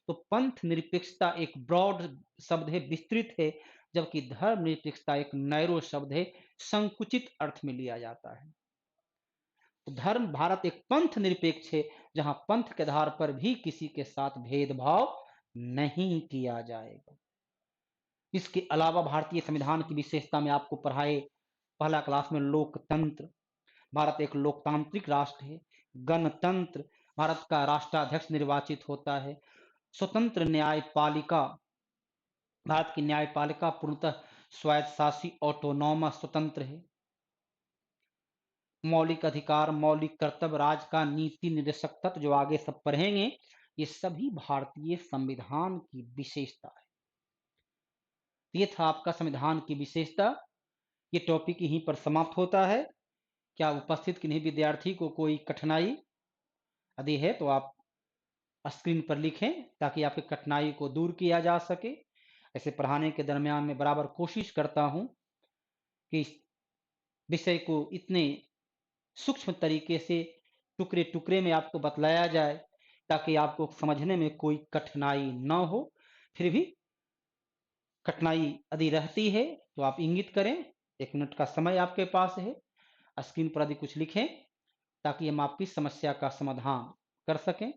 तो पंथ निरपेक्षता एक ब्रॉड शब्द है, विस्तृत है, जबकि धर्म निरपेक्षता एक नैरो शब्द है, संकुचित अर्थ में लिया जाता है। तो धर्म भारत एक पंथ निरपेक्ष है, जहां पंथ के आधार पर भी किसी के साथ भेदभाव नहीं किया जाएगा। इसके अलावा भारतीय संविधान की विशेषता में आपको पढ़ाए पहला क्लास में लोकतंत्र। भारत एक लोकतांत्रिक राष्ट्र है। गणतंत्र, भारत का राष्ट्राध्यक्ष निर्वाचित होता है। स्वतंत्र न्यायपालिका, भारत की न्यायपालिका पूर्णतः स्वायत्तशासी ऑटोनॉमस स्वतंत्र है। मौलिक अधिकार, मौलिक कर्तव्य, राज का नीति निर्देशक तत्व जो आगे सब पढ़ेंगे, ये सभी भारतीय संविधान की विशेषता है। ये था आपका संविधान की विशेषता। ये टॉपिक यहीं पर समाप्त होता है। क्या उपस्थित किन्हीं विद्यार्थी को कोई कठिनाई यदि है तो आप स्क्रीन पर लिखें ताकि आपकी कठिनाई को दूर किया जा सके। ऐसे पढ़ाने के दरमियान मैं बराबर कोशिश करता हूं कि इस विषय को इतने सूक्ष्म तरीके से टुकड़े टुकड़े में आपको बतलाया जाए ताकि आपको समझने में कोई कठिनाई न हो। फिर भी कठिनाई यदि रहती है तो आप इंगित करें। 1 मिनट का समय आपके पास है, स्क्रीन पर यदि कुछ लिखें ताकि हम आपकी समस्या का समाधान कर सकें।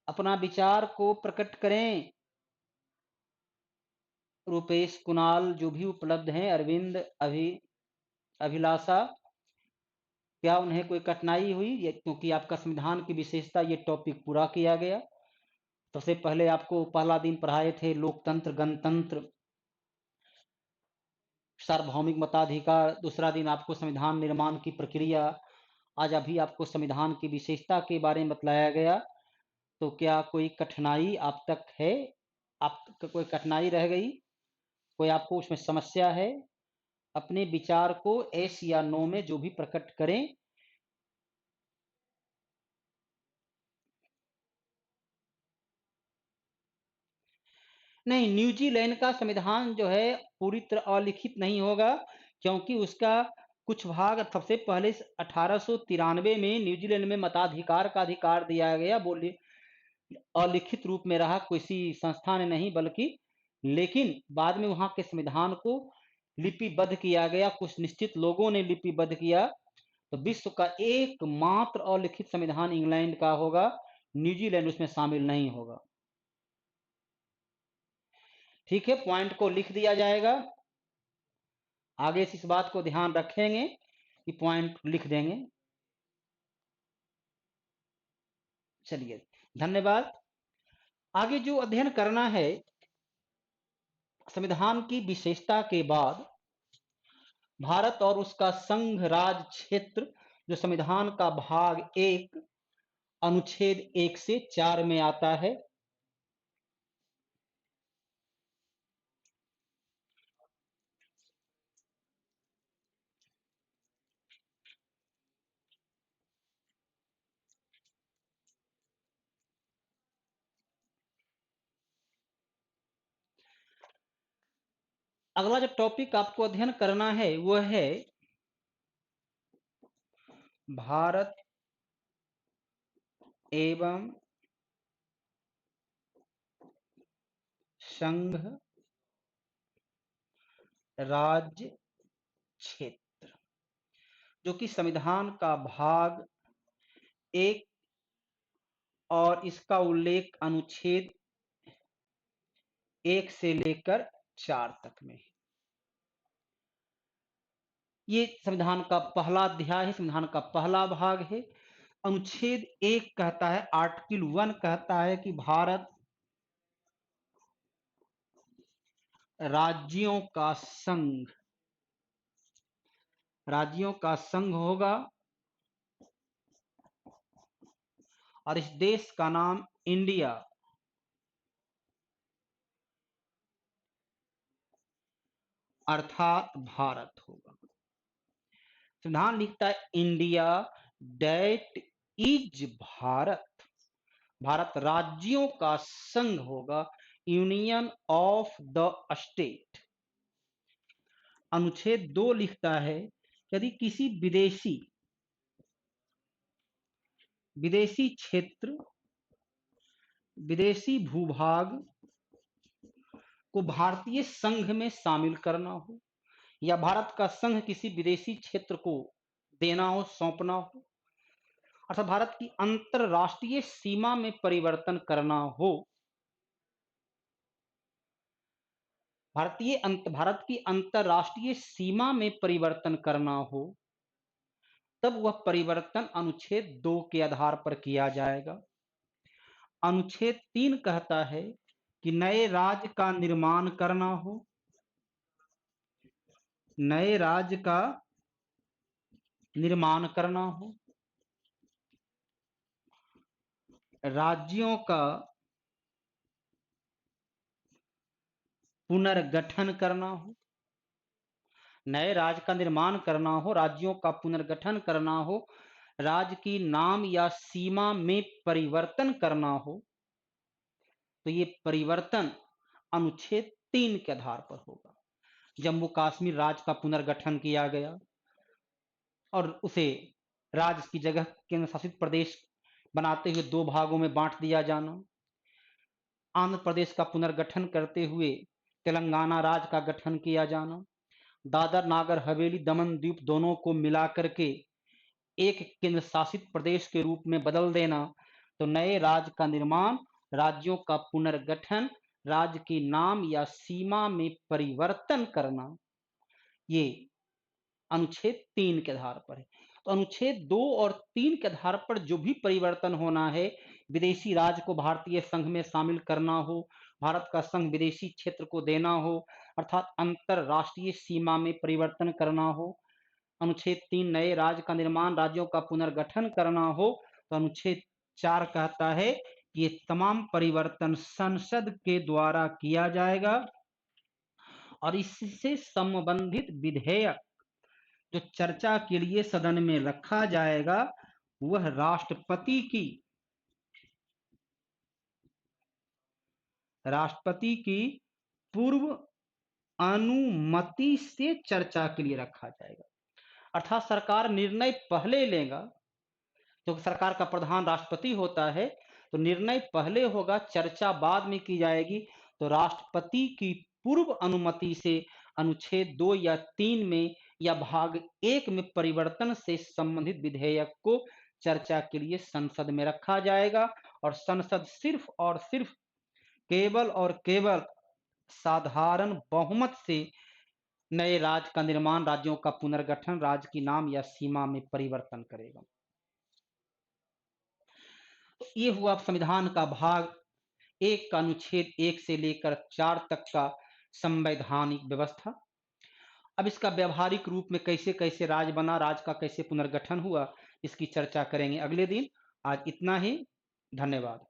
अपना विचार को प्रकट करें। रुपेश, कुणाल जो भी उपलब्ध हैं, अरविंद, अभिलाषा, क्या उन्हें कोई कठिनाई हुई? क्योंकि आपका संविधान की विशेषता ये टॉपिक पूरा किया गया। सबसे पहले आपको पहला दिन पढ़ाए थे लोकतंत्र, गणतंत्र, सार्वभौमिक मताधिकार। दूसरा दिन आपको संविधान निर्माण की प्रक्रिया। आज अभी आपको संविधान की विशेषता के बारे में बतलाया गया। तो क्या कोई कठिनाई आप तक है? आप तक कोई कठिनाई रह गई? कोई आपको उसमें समस्या है? अपने विचार को एस या नो में जो भी प्रकट करें। नहीं, न्यूजीलैंड का संविधान जो है पूरी तरह अलिखित नहीं होगा, क्योंकि उसका कुछ भाग सबसे पहले 1893 में न्यूजीलैंड में मताधिकार का अधिकार दिया गया। बोलिए अलिखित रूप में रहा, किसी संस्था ने नहीं, बल्कि लेकिन बाद में वहां के संविधान को लिपिबद्ध किया गया, कुछ निश्चित लोगों ने लिपिबद्ध किया। तो विश्व का एकमात्र अलिखित संविधान इंग्लैंड का होगा, न्यूजीलैंड उसमें शामिल नहीं होगा। ठीक है, पॉइंट को लिख दिया जाएगा। आगे से इस बात को ध्यान रखेंगे कि पॉइंट लिख देंगे। चलिए, धन्यवाद। आगे जो अध्ययन करना है संविधान की विशेषता के बाद, भारत और उसका संघ राज क्षेत्र जो संविधान का भाग 1 अनुच्छेद 1 से 4 में आता है। अगला जो टॉपिक आपको अध्ययन करना है वह है भारत एवं संघ राज्य क्षेत्र, जो कि संविधान का भाग 1 और इसका उल्लेख अनुच्छेद 1 से लेकर 4 तक में है। ये संविधान का पहला अध्याय है, संविधान का पहला भाग है। अनुच्छेद 1 कहता है, आर्टिकल 1 कहता है कि भारत राज्यों का संघ होगा और इस देश का नाम इंडिया अर्थात भारत होगा। संविधान लिखता है India that is Bharat, Bharat राज्यों का संघ होगा, यूनियन ऑफ द स्टेट। अनुच्छेद 2 लिखता है यदि किसी विदेशी क्षेत्र, विदेशी भूभाग को भारतीय संघ में शामिल करना हो, या भारत का संघ किसी विदेशी क्षेत्र को देना हो, सौंपना हो, अर्थात भारत की अंतरराष्ट्रीय सीमा में परिवर्तन करना हो, भारत की अंतरराष्ट्रीय सीमा में परिवर्तन करना हो, तब वह परिवर्तन अनुच्छेद 2 के आधार पर किया जाएगा। अनुच्छेद 3 कहता है कि नए राज्य का निर्माण करना हो, नए राज्य का निर्माण करना हो, राज्यों का पुनर्गठन करना हो, नए राज्य का निर्माण करना हो, राज्यों का पुनर्गठन करना हो, राज्य की नाम या सीमा में परिवर्तन करना हो, तो ये परिवर्तन अनुच्छेद 3 के आधार पर होगा। जम्मू कश्मीर राज्य का पुनर्गठन किया गया और उसे राज्य की जगह केंद्र शासित प्रदेश बनाते हुए 2 भागों में बांट दिया जाना, आंध्र प्रदेश का पुनर्गठन करते हुए तेलंगाना राज्य का गठन किया जाना, दादर नागर हवेली दमन द्वीप दोनों को मिलाकर के एक केंद्र शासित प्रदेश के रूप में बदल देना, तो नए राज्य का निर्माण, राज्यों का पुनर्गठन, राज्य की नाम या सीमा में परिवर्तन करना, ये अनुच्छेद 3 के आधार पर है। तो अनुच्छेद 2 और 3 के आधार पर जो भी परिवर्तन होना है, विदेशी राज्य को भारतीय संघ में शामिल करना हो, भारत का संघ विदेशी क्षेत्र को देना हो, अर्थात अंतरराष्ट्रीय सीमा में परिवर्तन करना हो, अनुच्छेद 3 नए राज्य का निर्माण, राज्यों का पुनर्गठन करना हो, तो अनुच्छेद 4 कहता है कि ये तमाम परिवर्तन संसद के द्वारा किया जाएगा और इससे संबंधित विधेयक जो चर्चा के लिए सदन में रखा जाएगा वह राष्ट्रपति की पूर्व अनुमति से चर्चा के लिए रखा जाएगा। अर्थात सरकार निर्णय पहले लेगा, क्योंकि सरकार का प्रधान राष्ट्रपति होता है, तो निर्णय पहले होगा, चर्चा बाद में की जाएगी। तो राष्ट्रपति की पूर्व अनुमति से अनुच्छेद 2 या 3 में या भाग 1 में परिवर्तन से संबंधित विधेयक को चर्चा के लिए संसद में रखा जाएगा और संसद सिर्फ और सिर्फ केवल और केवल साधारण बहुमत से नए राज्य का निर्माण, राज्यों का पुनर्गठन, राज्य की नाम या सीमा में परिवर्तन करेगा। तो ये हुआ संविधान का भाग 1 का अनुच्छेद 1 से लेकर 4 तक का संवैधानिक व्यवस्था। अब इसका व्यवहारिक रूप में कैसे कैसे राज्य बना, राज्य का कैसे पुनर्गठन हुआ, इसकी चर्चा करेंगे अगले दिन। आज इतना ही, धन्यवाद।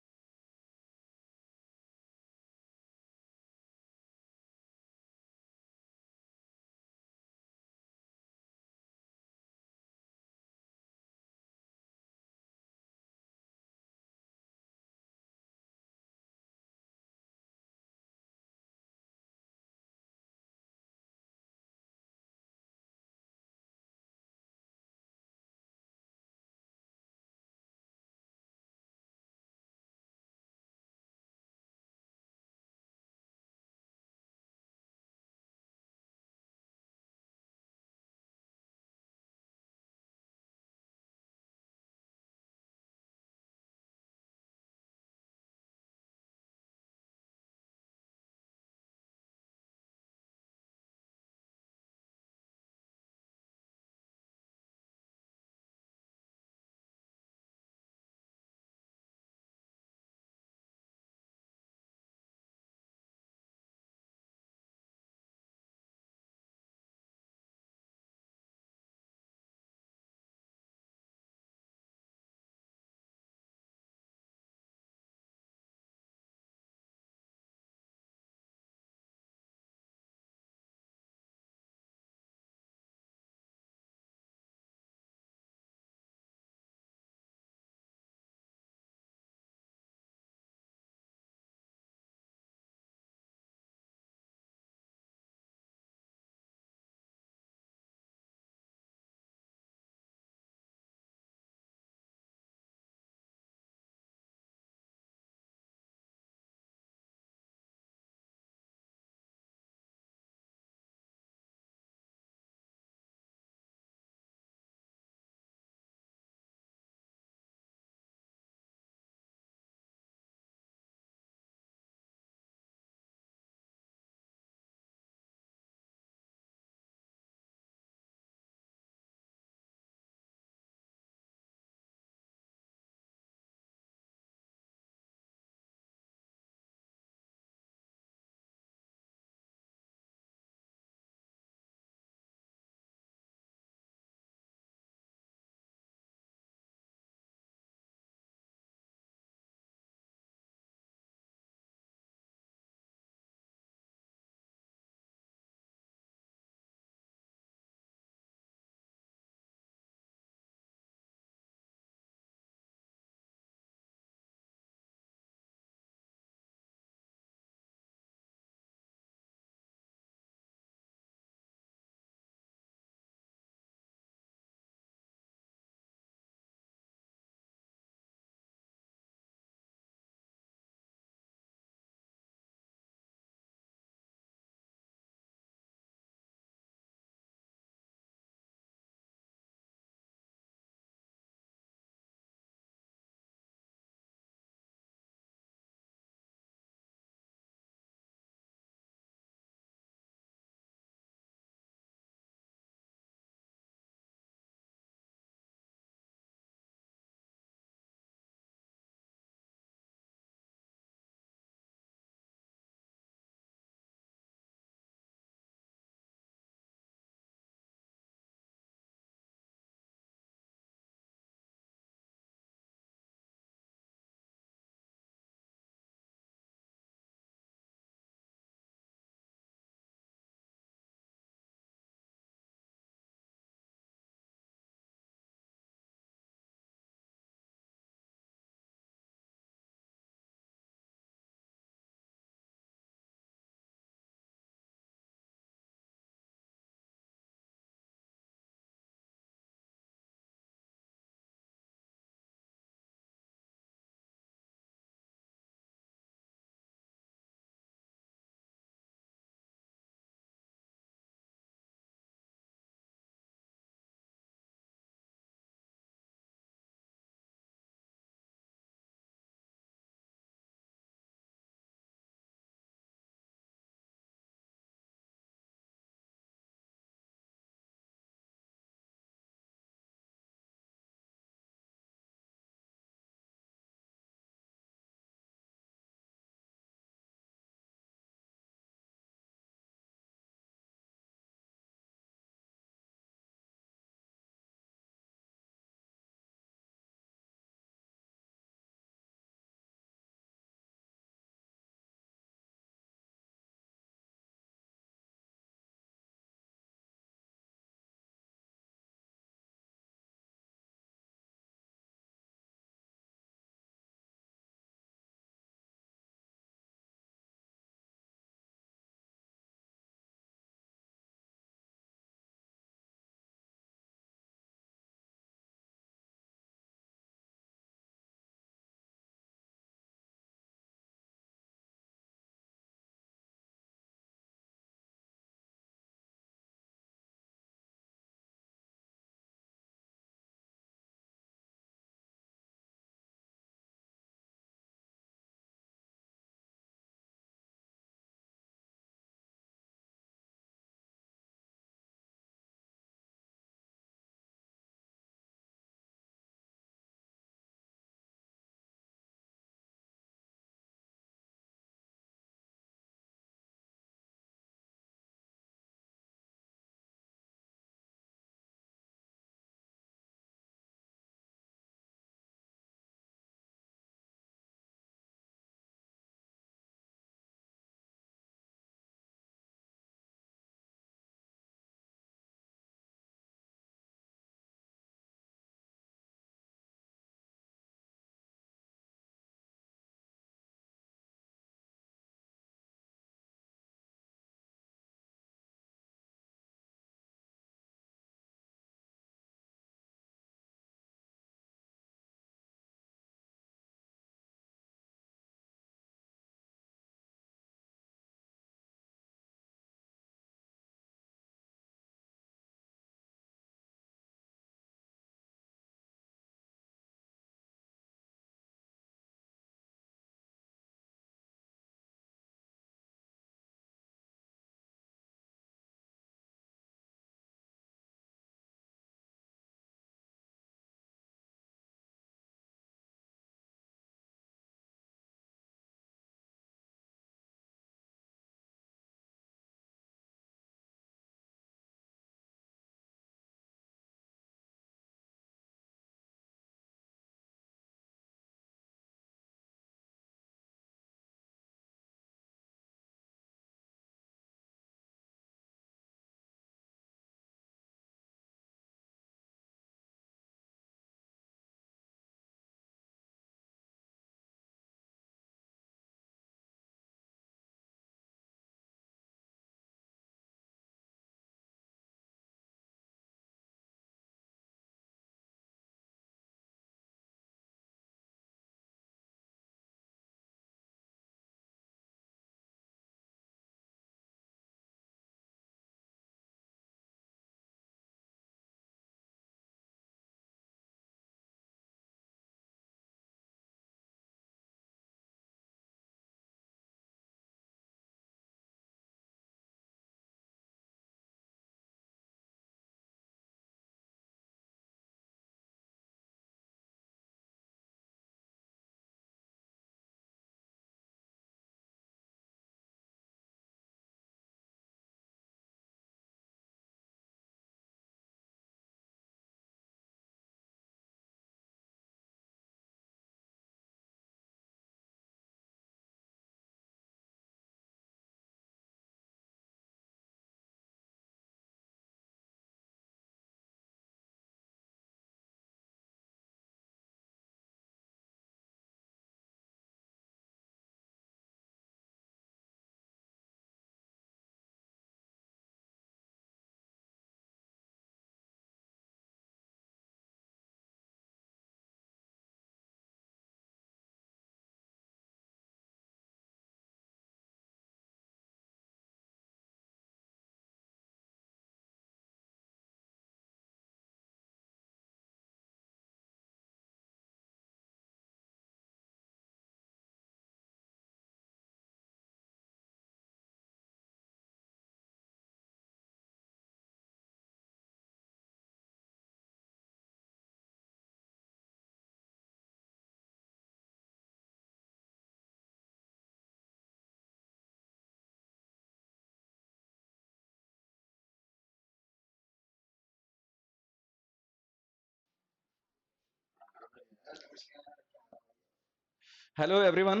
Hello everyone.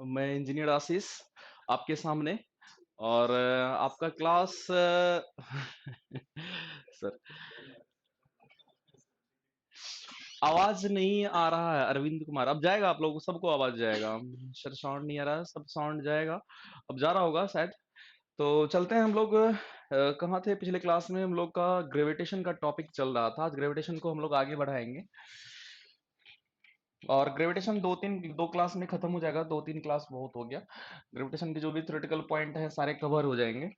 मैं इंजीनियर आशीष आपके सामने। और आपका क्लास सर, आवाज नहीं आ रहा है। अरविंद कुमार, अब जाएगा? आप लोगों सबको आवाज जाएगा? सर साउंड नहीं आ रहा है, सब साउंड जाएगा। अब जा रहा होगा शायद। तो चलते हैं हम लोग। कहाँ थे पिछले क्लास में? हम लोग का ग्रेविटेशन का टॉपिक चल रहा था। आज ग्रेविटेशन को हम लोग आगे बढ़ाएंगे। और ग्रेविटेशन दो क्लास में खत्म हो जाएगा। 2-3 क्लास बहुत हो गया। ग्रेविटेशन के जो भी थ्योरेटिकल पॉइंट है सारे कवर हो जाएंगे।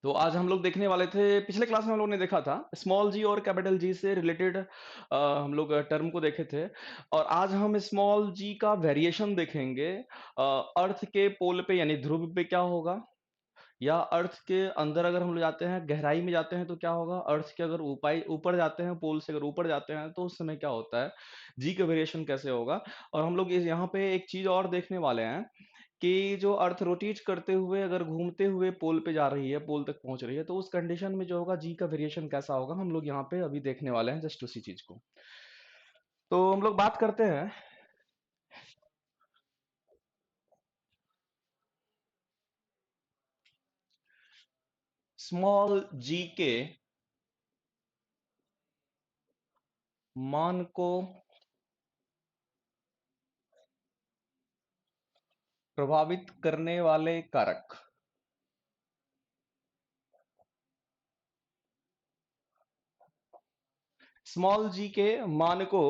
तो आज हम लोग देखने वाले थे, पिछले क्लास में हम लोग ने देखा था स्मॉल जी और कैपिटल जी से रिलेटेड हम लोग टर्म को देखे थे। और आज हम स्मॉल जी का वेरिएशन देखेंगे। अर्थ के पोल पे यानी ध्रुव पे क्या होगा, या अर्थ के अंदर अगर हम लोग जाते हैं, गहराई में जाते हैं तो क्या होगा, अर्थ के अगर ऊपाई ऊपर जाते हैं, पोल से अगर ऊपर जाते हैं तो उस समय क्या होता है, जी का वेरिएशन कैसे होगा। और हम लोग यहाँ पे एक चीज और देखने वाले हैं कि जो अर्थ रोटेट करते हुए अगर घूमते हुए पोल पे जा रही है, पोल तक पहुंच रही है, तो उस कंडीशन में जो होगा जी का वेरिएशन कैसा होगा, हम लोग यहाँ पे अभी देखने वाले हैं जस्ट उसी चीज को। तो हम लोग बात करते हैं स्मॉल जी के मान को प्रभावित करने वाले कारक। स्मॉल जी के मान को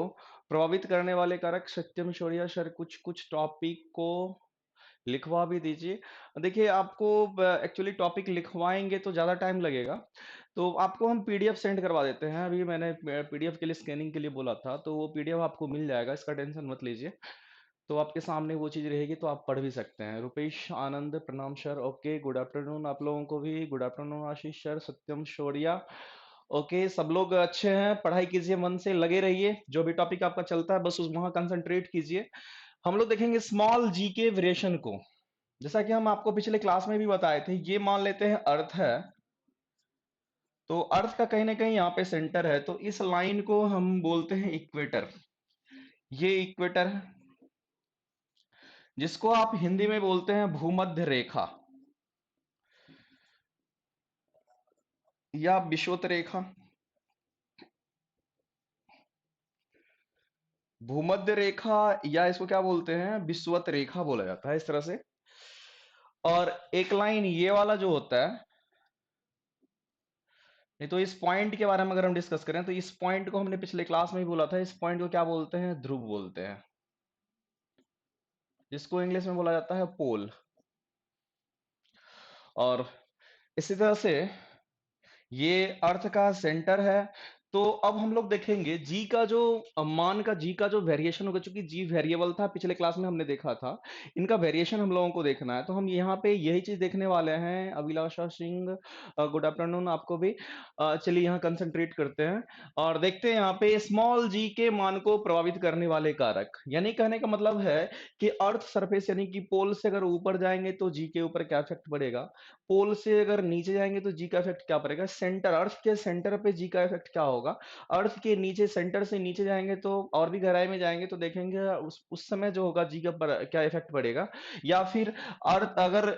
प्रभावित करने वाले कारक। सत्यम शौर्य सर कुछ कुछ टॉपिक को लिखवा भी दीजिए। देखिए, आपको एक्चुअली टॉपिक लिखवाएंगे तो ज़्यादा टाइम लगेगा, तो आपको हम पीडीएफ सेंड करवा देते हैं। अभी मैंने पीडीएफ के लिए स्कैनिंग के लिए बोला था, तो वो पीडीएफ आपको मिल जाएगा, इसका टेंशन मत लीजिए। तो आपके सामने वो चीज़ रहेगी तो आप पढ़ भी सकते हैं। रुपेश आनंद, प्रणाम सर। ओके, गुड आफ्टरनून आप लोगों को भी। गुड आफ्टरनून आशीष सर, सत्यम शौर्या। ओके, सब लोग अच्छे हैं? पढ़ाई कीजिए, मन से लगे रहिए। जो भी टॉपिक आपका चलता है बस उस वहां कंसंट्रेट कीजिए। हम लोग देखेंगे स्मॉल जी के वेरिएशन को। जैसा कि हम आपको पिछले क्लास में भी बताए थे, ये मान लेते हैं अर्थ है, तो अर्थ का कहीं ना कहीं यहाँ पे सेंटर है, तो इस लाइन को हम बोलते हैं इक्वेटर। ये इक्वेटर है, जिसको आप हिंदी में बोलते हैं भूमध्य रेखा या विषुवत रेखा। भूमध्य रेखा या इसको क्या बोलते हैं, विषुवत रेखा बोला जाता है इस तरह से। और एक लाइन ये वाला जो होता है, नहीं तो इस पॉइंट के बारे में अगर हम डिस्कस करें तो इस पॉइंट को हमने पिछले क्लास में भी बोला था, इस पॉइंट को क्या बोलते हैं, ध्रुव बोलते हैं, जिसको इंग्लिश में बोला जाता है पोल। और इसी तरह से ये अर्थ का सेंटर है। तो अब हम लोग देखेंगे जी का जो मान का, जी का जो वेरिएशन होगा, चूंकि जी वेरिएबल था पिछले क्लास में हमने देखा था, इनका वेरिएशन हम लोगों को देखना है। तो हम यहाँ पे यही चीज देखने वाले हैं। अभिलाषा सिंह, गुड आफ्टरनून आपको भी। चलिए यहाँ कंसंट्रेट करते हैं और देखते हैं यहाँ पे स्मॉल जी के मान को प्रभावित करने वाले कारक। यानी कहने का मतलब है कि अर्थ सरफेस यानी कि पोल से अगर ऊपर जाएंगे तो जी के ऊपर क्या इफेक्ट पड़ेगा, पोल से अगर नीचे जाएंगे तो जी का इफेक्ट क्या पड़ेगा, सेंटर, अर्थ के सेंटर पे जी का इफेक्ट क्या होगा, अर्थ के नीचे, सेंटर से नीचे जाएंगे तो और भी गहराई में जाएंगे तो देखेंगे उस समय जो होगा जी का क्या इफेक्ट पड़ेगा। या फिर अर्थ अगर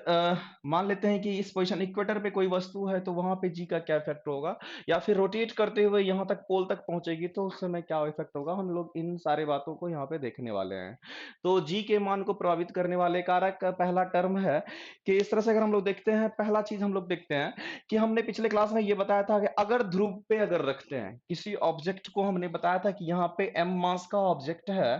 मान लेते हैं कि इस पोजिशन इक्वेटर पे कोई वस्तु है तो वहां पे जी का क्या इफेक्ट होगा, या फिर रोटेट करते हुए यहाँ तक पोल तक पहुंचेगी तो उस समय क्या इफेक्ट होगा। हम लोग इन सारे बातों को यहाँ पे देखने वाले हैं। तो जी के मान को प्रभावित करने वाले कारक का पहला टर्म है कि इस तरह से अगर हम लोग देखते हैं, पहला चीज हम लोग देखते हैं कि हमने पिछले क्लास में ये बताया था कि अगर ध्रुव पे अगर रखते हैं किसी ऑब्जेक्ट को, हमने बताया था कि यहाँ पे m मास का ऑब्जेक्ट है,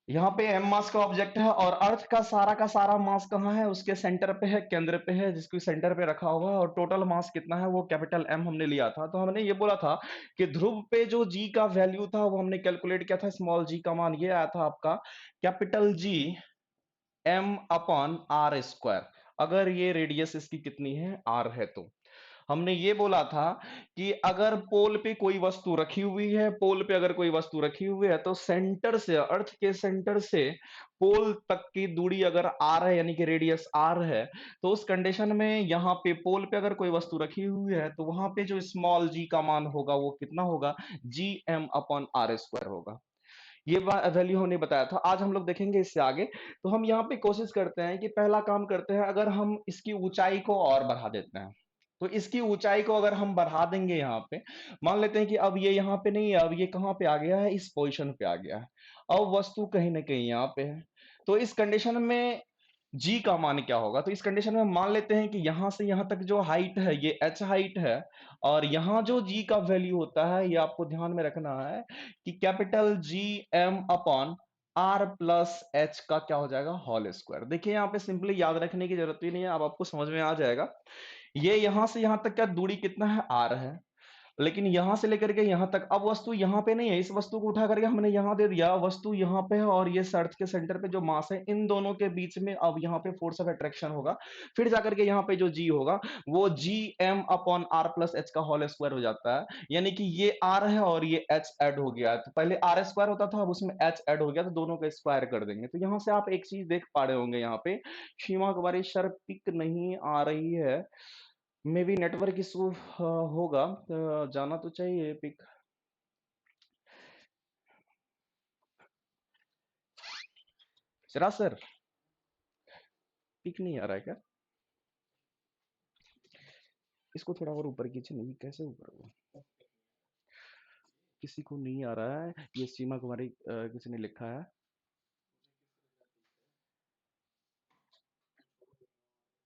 यहाँ पे m मास का ऑब्जेक्ट है और अर्थ का सारा मास कहाँ है, उसके सेंटर पे है, केंद्र पे है, जिसको सेंटर पे रखा हुआ है, और टोटल मास कितना है वो कैपिटल M हमने लिया था। तो हमने ये बोला था कि ध्रुव पे जो g का वैल्यू था वो हमने कैलकुलेट किया था, स्मॉल g का मान ये आया था आपका capital G m upon R square, अगर ये रेडियस इसकी कितनी है r है। तो हमने ये बोला था कि अगर पोल पे कोई वस्तु रखी हुई है, पोल पे अगर कोई वस्तु रखी हुई है तो सेंटर से, अर्थ के सेंटर से पोल तक की दूरी अगर r है, यानी कि रेडियस r है, तो उस कंडीशन में यहाँ पे पोल पे अगर कोई वस्तु रखी हुई है तो वहां पे जो स्मॉल g का मान होगा वो कितना होगा, G M upon R square होगा। ये वैल्यू हमने बताया था। आज हम लोग देखेंगे इससे आगे। तो हम यहाँ पे कोशिश करते हैं कि पहला काम करते हैं, अगर हम इसकी ऊंचाई को और बढ़ा देते हैं, तो इसकी ऊंचाई को अगर हम बढ़ा देंगे यहाँ पे, मान लेते हैं कि अब ये यहाँ पे नहीं है, अब ये कहाँ पे आ गया है, इस पोजीशन पे आ गया है, अब वस्तु कहीं ना कहीं यहाँ पे है। तो इस कंडीशन में जी का मान क्या होगा, तो इस कंडीशन में मान लेते हैं कि यहां से यहां तक जो हाइट है ये एच हाइट है, और यहां जो जी का वैल्यू होता है ये आपको ध्यान में रखना है कि capital G M upon R plus H का क्या हो जाएगा, होल स्क्वायर। देखिए यहाँ पे सिंपली याद रखने की जरूरत ही नहीं है, अब आपको समझ में आ जाएगा। ये यहां से यहां तक का दूरी कितना है, आर है, लेकिन यहां से लेकर के यहां तक, अब वस्तु यहां पे नहीं है, इस वस्तु को उठा करके हमने यहां दे दिया, वस्तु यहां पे है, और ये अर्थ के सेंटर पे जो मास है, इन दोनों के बीच में अब यहां पे फोर्स ऑफ अट्रैक्शन होगा, फिर जाकर के यहाँ पे जो जी होगा वो G M upon R plus H का होल स्क्वायर हो जाता है, यानी कि ये आर है और ये एच ऐड हो गया है। तो पहले आर स्क्वायर होता था, अब उसमें एच ऐड हो गया, तो दोनों का स्क्वायर कर देंगे। तो यहाँ से आप एक चीज देख पा रहे होंगे, यहाँ पे सीमा कुमारी सर पिक नहीं आ रही है, मे बी नेटवर्क इशू होगा, जाना तो चाहिए पिक। जरा सर पिक नहीं आ रहा है क्या, इसको थोड़ा और ऊपर कीजिए। नहीं कैसे ऊपर होगा, किसी को नहीं आ रहा है, ये सीमा कुमारी किसी ने लिखा है,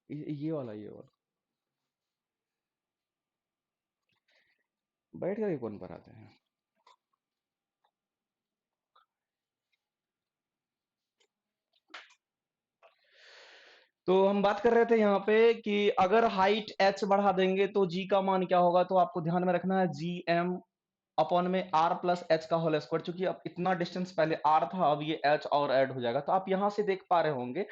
ये वाला, ये वाला बैठ करके कौन पढ़ाते हैं। तो हम बात कर रहे थे यहाँ पे कि अगर हाइट h बढ़ा देंगे तो g का मान क्या होगा, तो आपको ध्यान में रखना है जी एम अपॉन में r प्लस एच का होल स्क्वायर, चूंकि अब इतना डिस्टेंस पहले r था, अब ये h और ऐड हो जाएगा। तो आप यहां से देख पा रहे होंगे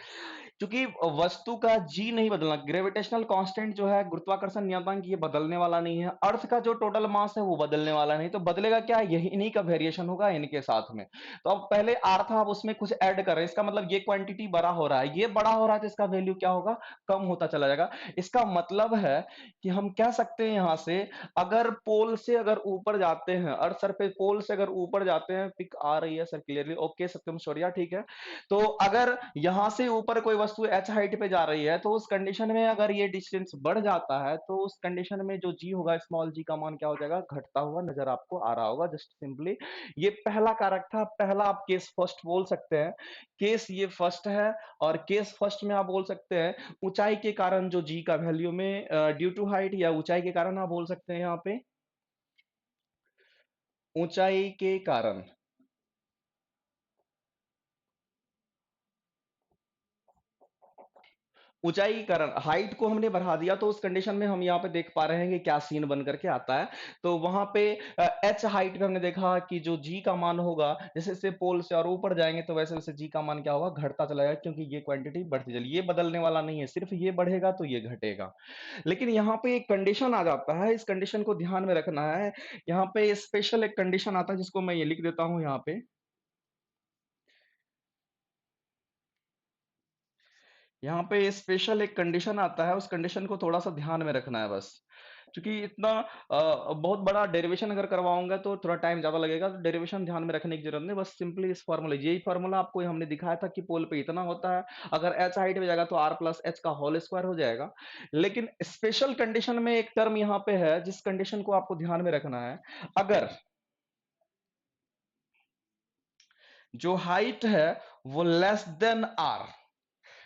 क्योंकि वस्तु का जी नहीं बदलना, ग्रेविटेशनल कांस्टेंट जो है, गुरुत्वाकर्षण नियतांक, ये बदलने वाला नहीं है। अर्थ का जो टोटल मास है वो बदलने वाला नहीं, तो बदलेगा क्या, यही इन्हीं का वेरिएशन होगा इनके साथ में। तो अब पहले आर था, अब उसमें कुछ ऐड कर रहे हैं, इसका मतलब ये क्वांटिटी बड़ा हो रहा है, ये बड़ा हो रहा है, तो इसका वैल्यू क्या होगा, कम होता चला जाएगा। इसका मतलब है कि हम कह सकते हैं यहां से, अगर पोल से अगर ऊपर जाते हैं, अर्थ सर पे पोल से अगर ऊपर जाते हैं, पिक आ रही है सर क्लियरली, ओके सत्यम शौर्या, ठीक है। तो अगर यहां से ऊपर कोई वस्तु एच हाइट पे जा रही है, तो उस कंडीशन में अगर ये डिस्टेंस बढ़ जाता है, तो उस कंडीशन में जो जी होगा, स्मॉल जी का मान क्या हो जाएगा, घटता हुआ नजर आपको आ रहा होगा। जस्ट सिंपली ये पहला कारक था, पहला आप केस फर्स्ट बोल सकते हैं, केस ये फर्स्ट है। और केस फर्स्ट में आप बोल सकते हैं ऊंचाई के कारण जो जी का वैल्यू में ड्यू टू हाइट, या ऊंचाई के कारण आप बोल सकते हैं यहाँ पे ऊंचाई के कारण, ऊंचाई के कारण हाइट को हमने बढ़ा दिया, तो उस कंडीशन में हम यहाँ पे देख पा रहे हैं कि क्या सीन बन करके आता है। तो वहां पे एच हाइट पे हमने देखा कि जो जी का मान होगा, जैसे जैसे पोल से और ऊपर जाएंगे तो वैसे वैसे जी का मान क्या होगा, घटता चला जाएगा, क्योंकि ये क्वांटिटी बढ़ती चली, ये बदलने वाला नहीं है, सिर्फ ये बढ़ेगा तो ये घटेगा। लेकिन यहाँ पे एक कंडीशन आ जाता है, इस कंडीशन को ध्यान में रखना है। यहाँ पे स्पेशल एक कंडीशन आता है, जिसको मैं ये लिख देता हूँ यहाँ पे, यहाँ पे स्पेशल एक कंडीशन आता है, उस कंडीशन को थोड़ा सा ध्यान में रखना है बस। क्योंकि इतना बहुत बड़ा डेरिवेशन अगर करवाऊंगा तो थोड़ा टाइम ज्यादा लगेगा, तो डेरिवेशन ध्यान में रखने की जरूरत नहीं, बस सिंपली इस फॉर्मूला, यही फॉर्मूला आपको हमने दिखाया था कि पोल पे इतना होता है, अगर एच हाइट में जाएगा तो आर प्लस एच का होल स्क्वायर हो जाएगा। लेकिन स्पेशल कंडीशन में एक टर्म यहाँ पे है, जिस कंडीशन को आपको ध्यान में रखना है, अगर जो हाइट है वो लेस देन आर,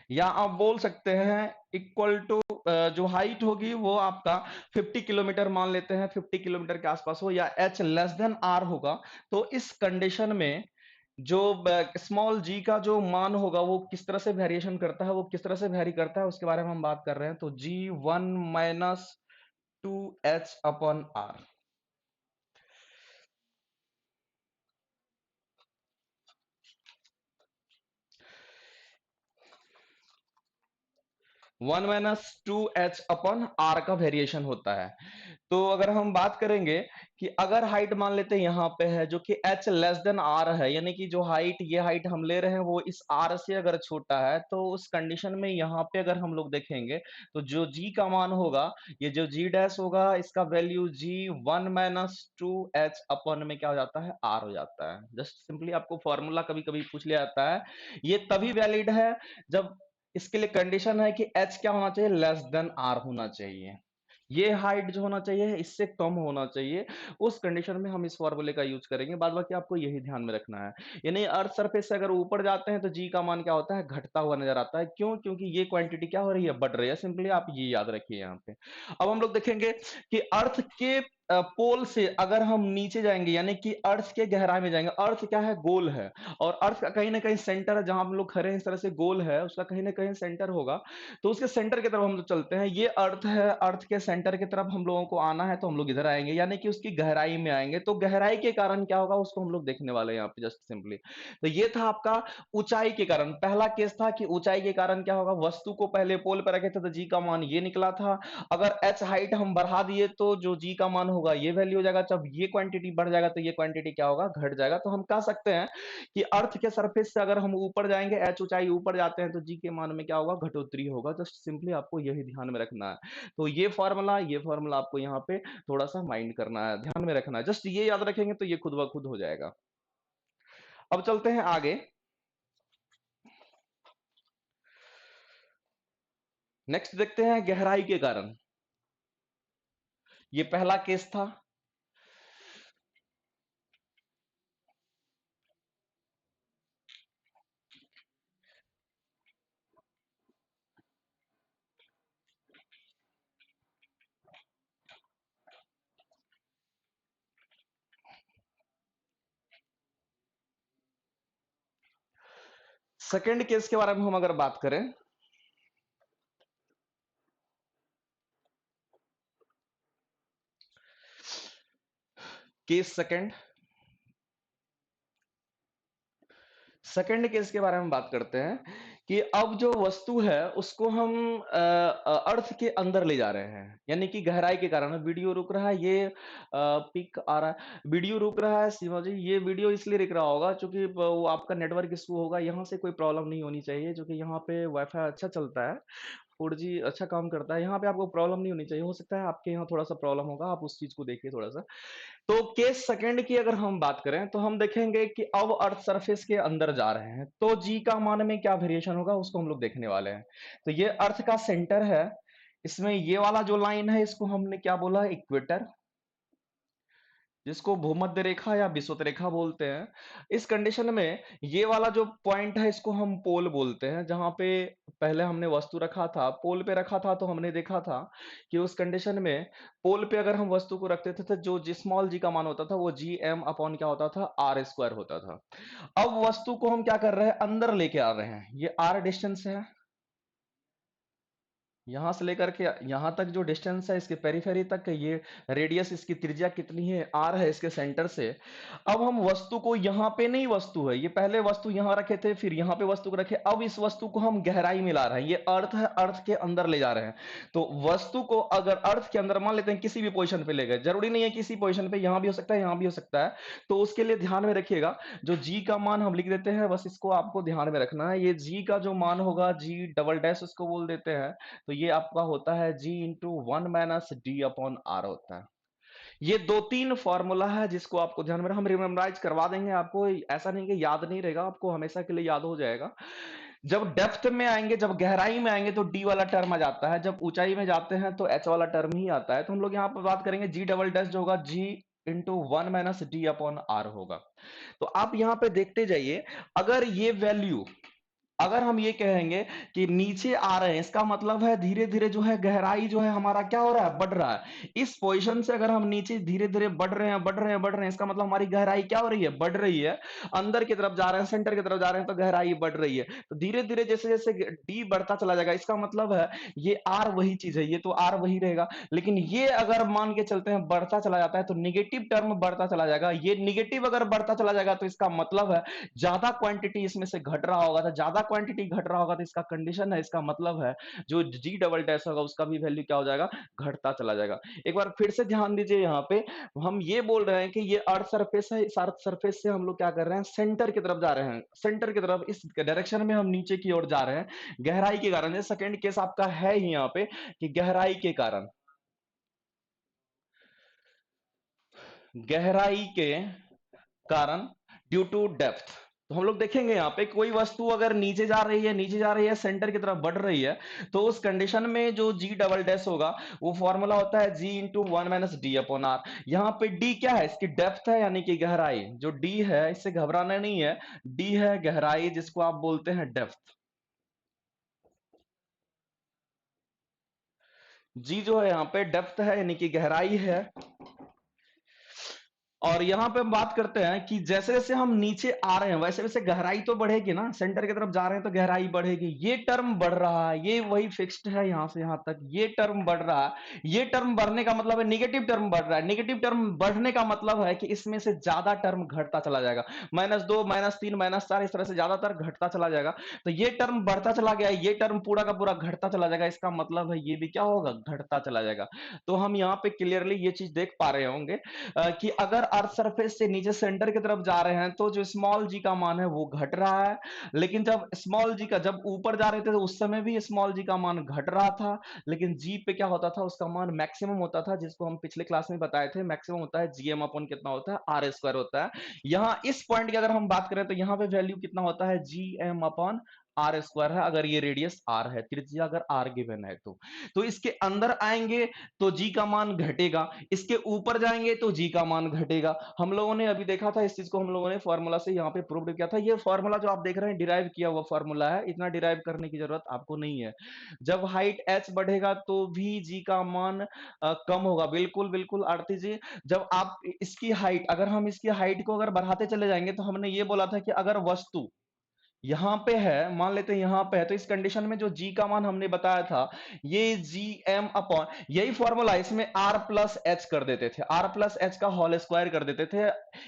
या आप बोल सकते हैं इक्वल टू, जो हाइट होगी वो आपका 50 किलोमीटर मान लेते हैं, 50 किलोमीटर के आसपास हो, या एच लेस देन आर होगा, तो इस कंडीशन में जो स्मॉल जी का जो मान होगा वो किस तरह से वेरिएशन करता है, वो किस तरह से वेरी करता है, उसके बारे में हम बात कर रहे हैं। तो जी 1 - 2h/r। 1 - 2h/r का वेरिएशन होता है। तो अगर हम बात करेंगे कि अगर हाइट मान लेते हैं यहाँ पे है जो कि h लेस देन r है, यानी कि जो हाइट ये हाइट हम ले रहे हैं वो इस r से अगर छोटा है, तो उस कंडीशन में यहाँ पे अगर हम लोग देखेंगे तो जो g का मान होगा, ये जो g डैश होगा, इसका वैल्यू g 1 - 2h में क्या हो जाता है, r हो जाता है। जस्ट सिंपली आपको फॉर्मूला कभी कभी पूछ लिया जाता है, ये तभी वैलिड है जब इसके लिए कंडीशन है कि h क्या होना चाहिए, लेस देन r होना चाहिए। ये हाइट जो होना चाहिए इससे कम होना चाहिए, उस कंडीशन में हम इस फॉर्मूले का यूज करेंगे। बाद बाकी आपको यही ध्यान में रखना है। यानी अर्थ सरफेस से अगर ऊपर जाते हैं तो जी का मान क्या होता है, घटता हुआ नजर आता है। क्यों? क्योंकि ये क्वांटिटी क्या हो रही है, बढ़ रही है। सिंपली आप ये याद रखिए यहाँ पे। अब हम लोग देखेंगे कि अर्थ के पोल से अगर हम नीचे जाएंगे, यानी कि अर्थ के गहराई में जाएंगे, अर्थ क्या है, गोल है, और अर्थ का कहीं ना कहीं सेंटर है, जहां हम लोग खड़े हैं इस तरह से गोल है, उसका कहीं ना कहीं सेंटर होगा। तो उसके सेंटर की तरफ हम लोग चलते हैं। ये अर्थ है, अर्थ के सेंटर की तरफ हम लोगों को आना है, तो हम लोग इधर आएंगे, यानी कि उसकी गहराई में आएंगे। तो गहराई के कारण क्या होगा उसको हम लोग देखने वाले हैं यहाँ पे, जस्ट सिंपली। तो ये था आपका ऊंचाई के कारण। पहला केस था कि ऊंचाई के कारण क्या होगा, वस्तु को पहले पोल पर रखे थे तो जी का मान ये निकला था। अगर एच हाइट हम बढ़ा दिए तो जो जी का मान होगा ये वैल्यू हो जाएगा। जब ये क्वांटिटी बढ़ जाएगा तो ये क्वांटिटी क्या होगा, घट जाएगा। तो हम कह सकते हैं कि अर्थ के सरफेस से अगर हम ऊपर जाएंगे, एच ऊंचाई ऊपर जाते हैं, तो जी के मान में क्या होगा, घटोतरी होगा। जस्ट सिंपली आपको यही ध्यान में रखना है। तो ये फॉर्मूला आपको यहाँ पे थोड़ा सा माइंड करना है, ध्यान में रखना है। जस्ट ये याद रखेंगे तो ये खुद ब खुद हो जाएगा। अब चलते हैं आगे। नेक्स्ट देखते हैं गहराई के कारण। ये पहला केस था। सेकंड केस के बारे में हम अगर बात करें, केस सेकंड केस के बारे में बात करते हैं कि अब जो वस्तु है उसको हम अर्थ के अंदर ले जा रहे हैं, यानी कि गहराई के कारण। वीडियो रुक रहा है, ये पिक आ रहा है, वीडियो रुक रहा है सीमा जी। ये वीडियो इसलिए रुक रहा होगा क्योंकि वो आपका नेटवर्क इशू होगा। यहाँ से कोई प्रॉब्लम नहीं होनी चाहिए, क्योंकि यहाँ पे वाईफाई अच्छा चलता है, 4G अच्छा काम करता है। यहाँ पे आपको प्रॉब्लम नहीं होनी चाहिए। हो सकता है आपके यहाँ थोड़ा सा प्रॉब्लम होगा, आप उस चीज को देखिए थोड़ा सा। तो केस सेकंड की अगर हम बात करें तो हम देखेंगे कि अब अर्थ सरफेस के अंदर जा रहे हैं, तो जी का मान में क्या वेरिएशन होगा उसको हम लोग देखने वाले हैं। तो ये अर्थ का सेंटर है, इसमें ये वाला जो लाइन है इसको हमने क्या बोला, इक्वेटर, जिसको भूमध्य रेखा या विषुवत रेखा बोलते हैं। इस कंडीशन में ये वाला जो पॉइंट है इसको हम पोल बोलते हैं। जहां पे पहले हमने वस्तु रखा था, पोल पे रखा था, तो हमने देखा था कि उस कंडीशन में पोल पे अगर हम वस्तु को रखते थे तो जो जी स्मॉल जी का मान होता था वो जी एम अपॉन क्या होता था, आर स्क्वायर होता था। अब वस्तु को हम क्या कर रहे हैं, अंदर लेके आ रहे हैं। ये आर डिस्टेंस है, यहां से लेकर के यहां तक जो डिस्टेंस है इसके पेरीफेरी तक, ये रेडियस, इसकी त्रिज्या कितनी है, आर है इसके सेंटर से। अब हम वस्तु को, यहां पे नहीं वस्तु है, ये पहले वस्तु यहां रखे थे, फिर यहां पे वस्तु को रखे, अब इस वस्तु को हम गहराई में ला रहे हैं। ये अर्थ है, अर्थ के अंदर ले जा रहे हैं। तो वस्तु को अगर अर्थ के अंदर मान लेते हैं, किसी भी पोजिशन पे ले गए, जरूरी नहीं है किसी पोजिशन पे, यहां भी हो सकता है, यहां भी हो सकता है। तो उसके लिए ध्यान में रखिएगा, जो जी का मान हम लिख देते हैं, बस इसको आपको ध्यान में रखना है। ये जी का जो मान होगा, जी डबल डैश उसको बोल देते हैं, तो ये आपका होता है G इंटू 1 - D/R होता है। ये 2-3 फॉर्मूला है जिसको आपको ध्यान में, हम रिमेम्बराइज करवा देंगे आपको। ऐसा नहीं कि याद नहीं रहेगा, आपको हमेशा के लिए याद हो जाएगा। जब डेप्थ में आएंगे, जब गहराई में आएंगे तो डी वाला टर्म आ जाता है, जब ऊंचाई में जाते हैं तो एच वाला टर्म ही आता है। तो हम लोग यहाँ पर बात करेंगे G डबल डैश जो होगा G इंटू 1 - D/R होगा। तो आप यहाँ पे देखते जाइए, अगर ये वैल्यू अगर हम ये कहेंगे कि नीचे आ रहे हैं, इसका मतलब है धीरे धीरे जो है गहराई जो है हमारा क्या हो रहा है, बढ़ रहा है। इस पोजीशन से अगर हम नीचे धीरे धीरे बढ़ रहे हैं, बढ़ रहे हैं, बढ़ रहे हैं, इसका मतलब हमारी गहराई क्या हो रही है, बढ़ रही है। अंदर की तरफ जा रहे हैं, सेंटर की तरफ जा रहे हैं, तो गहराई बढ़ रही है। तो धीरे धीरे जैसे जैसे डी बढ़ता चला जाएगा, इसका मतलब है ये आर वही चीज है, ये तो आर वही रहेगा। लेकिन ये अगर मान के चलते हैं बढ़ता चला जाता है, तो निगेटिव टर्म बढ़ता चला जाएगा। ये निगेटिव अगर बढ़ता चला जाएगा तो इसका मतलब है ज्यादा क्वांटिटी इसमें से घट रहा होगा। तो ज्यादा क्वांटिटी घट रहा होगा तो इसका कंडीशन है, इसका मतलब है जो जी डबल डैश होगा उसका भी वैल्यू क्या हो जाएगा, घटता चला जाएगा। एक बार फिर से ध्यान दीजिए, यहाँ पे हम ये बोल रहे हैं कि ये अर्थ सरफेस है, इस अर्थ सरफेस से हम लोग क्या कर रहे हैं, सेंटर की तरफ जा रहे हैं, सेंटर की तरफ इस डायरेक्शन में हम नीचे की ओर जा रहे हैं गहराई के कारण। ये सेकंड केस आपका है ही यहाँ पे कि गहराई के कारण, गहराई के कारण ड्यू टू डेप्थ। तो हम लोग देखेंगे यहाँ पे कोई वस्तु अगर नीचे जा रही है, नीचे जा रही है, सेंटर की तरफ बढ़ रही है, तो उस कंडीशन में जो जी डबल डैश होगा वो फॉर्मूला होता है G into one minus D upon R. यहाँ पे डी क्या है, इसकी डेप्थ है यानी कि गहराई। जो डी है इससे घबराना नहीं है, डी है गहराई जिसको आप बोलते हैं डेप्थ। जी जो है यहाँ पे डेप्थ है यानी कि गहराई है। और यहां पे हम बात करते हैं कि जैसे जैसे हम नीचे आ रहे हैं वैसे वैसे गहराई तो बढ़ेगी ना, सेंटर की तरफ जा रहे हैं तो गहराई बढ़ेगी। ये टर्म बढ़ रहा है, ये वही फिक्स्ड है यहां से यहां तक, ये टर्म बढ़ रहा है। ये टर्म बढ़ने का मतलब है निगेटिव टर्म बढ़ रहा है। निगेटिव टर्म बढ़ने का मतलब है कि इसमें से ज्यादा टर्म घटता चला जाएगा, -2 -3 -4 इस तरह से ज्यादातर घटता चला जाएगा। तो ये टर्म बढ़ता चला गया, ये टर्म पूरा का पूरा घटता चला जाएगा, इसका मतलब है ये भी क्या होगा, घटता चला जाएगा। तो हम यहाँ पे क्लियरली ये चीज देख पा रहे होंगे कि अगर अर्थ सरफेस से नीचे सेंटर की तरफ जा रहे हैं तो जो स्मॉल जी का मान है वो घट रहा है। लेकिन जब स्मॉल जी का जब ऊपर जा रहे थे तो उस समय भी स्मॉल जी का मान घट रहा था, लेकिन जी पे क्या होता था, उसका मान मैक्सिमम होता था, जिसको हम पिछले क्लास में बताए थे। मैक्सिमम होता है जीएम अपॉन कितना होता है, आर स्क्वायर होता है। यहाँ इस पॉइंट की अगर हम बात करें तो यहाँ पे वैल्यू कितना होता है, G M upon R square है, अगर ये रेडियस आर है, त्रिज्या अगर आर गिवन है तो इसके अंदर आएंगे तो जी का मान घटेगा, इसके ऊपर जाएंगे तो जी का मान घटेगा। हम लोगों ने अभी देखा था इस चीज को, हम लोगों ने फॉर्मूला से यहाँ पे प्रूव किया था। ये फॉर्मूला जो आप देख रहे हैं डिराइव किया हुआ फॉर्मूला है, इतना डिराइव करने की जरूरत आपको नहीं है। जब हाइट h बढ़ेगा तो भी जी का मान कम होगा। बिल्कुल बिल्कुल आरती जी, जब आप इसकी हाइट, अगर हम इसकी हाइट को अगर बढ़ाते चले जाएंगे तो हमने ये बोला था कि अगर वस्तु यहां पे है, मान लेते हैं यहां पे है, तो इस कंडीशन में जो जी का मान हमने बताया था ये जी एम अपॉन, यही फॉर्मूला इसमें आर प्लस एच कर देते थे, आर प्लस एच का होल स्क्वायर कर देते थे,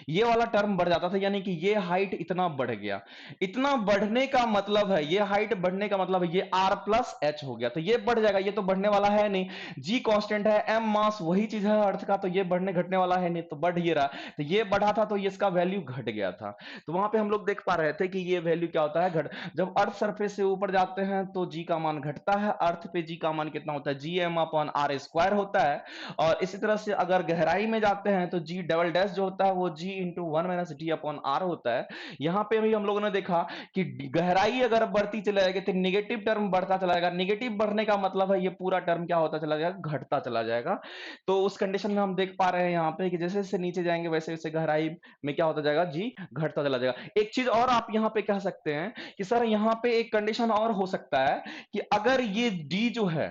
ये वाला टर्म बढ़ जाता था। यानी कि ये हाइट इतना बढ़ गया, इतना बढ़ने का मतलब है, ये हाइट बढ़ने का मतलब है ये आर प्लस एच हो गया, तो ये बढ़ जाएगा। ये तो बढ़ने वाला है नहीं, जी कांस्टेंट है, एम मास वही चीज है अर्थ का, तो ये बढ़ने घटने वाला है नहीं, तो बढ़ ही रहा। तो ये बढ़ा था तो ये इसका वैल्यू घट गया था। तो वहां पे हम लोग देख पा रहे थे कि ये वैल्यू क्या होता है, घट। जब अर्थ सरफेस से ऊपर जाते हैं तो जी का मान घटता है, अर्थ पे जी का मान कितना होता है, G M upon R square होता है। और इसी तरह से अगर गहराई में जाते हैं तो जी डबल डैश जो होता है वो G into one minus D upon R होता है। यहाँ पे भी हम लोगों ने देखा कि गहराई अगर बढ़ती चली जाएगी तो निगेटिव टर्म बढ़ता चला जाएगा। निगेटिव बढ़ने का मतलब है ये पूरा टर्म क्या होता चला जाएगा, घटता चला जाएगा। तो उस कंडीशन में हम देख पा रहे हैं यहाँ पे कि जैसे जैसे नीचे जाएंगे वैसे वैसे गहराई में क्या होता जाएगा, जी घटता चला जाएगा। एक चीज और आप यहाँ पे कह सकते हैं कि सर यहाँ पे एक कंडीशन और हो सकता है कि अगर ये डी जो है,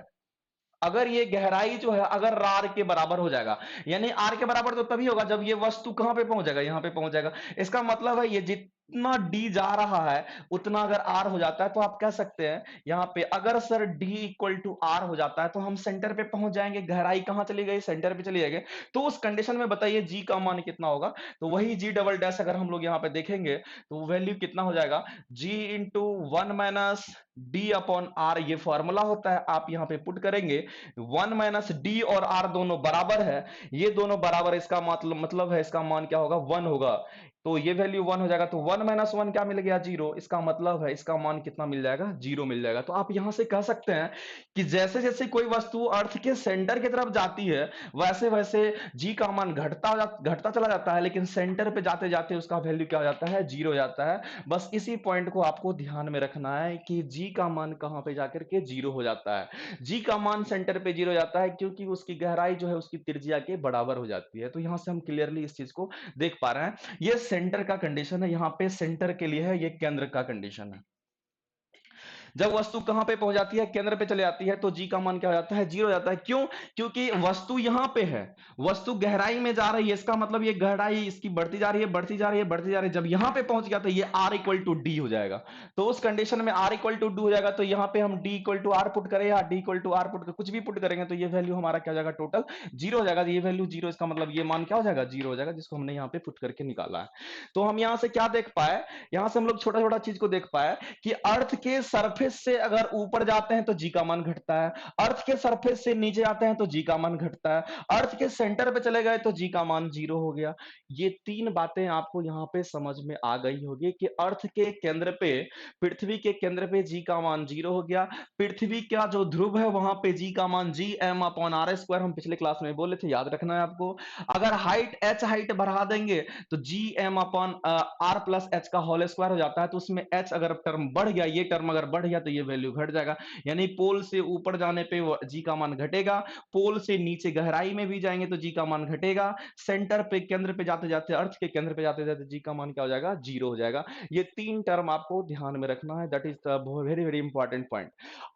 अगर ये गहराई जो है अगर आर के बराबर हो जाएगा, यानी आर के बराबर तो तभी होगा जब ये वस्तु कहां पे पहुंच जाएगा, यहां पे पहुंच जाएगा। इसका मतलब है ये जितना डी जा रहा है उतना अगर आर हो जाता है तो आप कह सकते हैं यहां पे अगर sir D equal to R हो जाता है तो हम सेंटर पे पहुंच जाएंगे। गहराई कहां चली गई, सेंटर पे चली जाएगी। तो उस कंडीशन में बताइए जी का मान कितना होगा, तो वही जी डबल डैश अगर हम लोग यहां पे देखेंगे तो वैल्यू कितना हो जाएगा, G into one minus D upon R, ये फॉर्मूला होता है, आप यहां पे पुट करेंगे। वन माइनस डी और आर दोनों बराबर है, ये दोनों बराबर, इसका मतलब है इसका मान क्या होगा, वन होगा। तो ये वैल्यू वन हो जाएगा, तो वन माइनस वन क्या मिल गया, जीरो। इसका मतलब है इसका मान कितना मिल जाएगा, जीरो मिल जाएगा। तो आप यहां से कह सकते हैं कि जैसे जैसे कोई वस्तु अर्थ के सेंटर की तरफ जाती है वैसे वैसे जी का मान घटता चला जाता है, लेकिन सेंटर पे जाते जाते उसका वैल्यू क्या हो जाता है, जीरो हो जाता है। बस इसी पॉइंट को आपको ध्यान में रखना है कि जी का मान कहां पे जाकर के जीरो हो जाता है। जी का मान सेंटर पे जीरो जाता है क्योंकि उसकी गहराई जो है उसकी त्रिज्या के बराबर हो जाती है। तो यहां से हम क्लियरली इस चीज को देख पा रहे हैं। ये सेंटर का कंडीशन है, यहाँ पे सेंटर के लिए है, ये केंद्र का कंडीशन है। जब वस्तु कहां पे पहुंच जाती है, केंद्र पे चले जाती है, तो जी का मान क्या हो जाता है, 0 हो जाता है। क्यों? क्योंकि वस्तु यहां पे है, वस्तु गहराई में जा रही है, इसका मतलब ये गहराई इसकी बढ़ती जा रही है, बढ़ती जा रही है, बढ़ती जा रही है। जब यहां पे पहुंच गया तो ये r इक्वल टू डी हो जाएगा। तो उस कंडीशन में r इक्वल टू डी हो जाएगा, तो यहां पे हम d equal to R put करें या d equal to R put कर, कुछ भी पुट करेंगे तो ये वैल्यू हमारा क्या हो जाएगा, टोटल 0 हो जाएगा। ये वैल्यू 0, इसका मतलब ये मान क्या हो जाएगा, 0 हो जाएगा, जिसको हमने यहाँ पे पुट करके निकाला है। तो हम यहां से क्या देख पाए, यहां से हम लोग छोटा छोटा चीज को देख पाए कि अर्थ के सरफेस से अगर ऊपर जाते हैं तो जी का मान घटता है, अर्थ के सरफेस से नीचे आते हैं तो जी का मान घटता है, अर्थ के सेंटर पे चले गए तो जी का मान 0 हो गया। ये तीन बातें आपको यहाँ पे समझ में आ गई होगी कि अर्थ के केंद्र पे, पृथ्वी के केंद्र पे जी का मान 0 हो गया। पृथ्वी का जो ध्रुव है वहां पे जी का मान G M upon R square, हम पिछले क्लास में बोले थे, याद रखना है आपको। अगर हाइट एच हाइट बढ़ा देंगे तो G M upon R plus H का होल स्क्वायर हो जाता है। तो उसमें एच अगर टर्म बढ़ गया, ये टर्म अगर बढ़ गया तो ये वैल्यू घट जाएगा। यानी पोल से ऊपर जाने पे जी का मान घटेगा, पोल से नीचे गहराई में भी जाएंगे तो जी का मान घटेगा, सेंटर पे केंद्र पे जाते जाते, अर्थ के केंद्र पे जाते जाते जी का मान क्या हो जाएगा, 0 हो जाएगा। ये तीन टर्म आपको ध्यान में रखना है, that is the very very important point.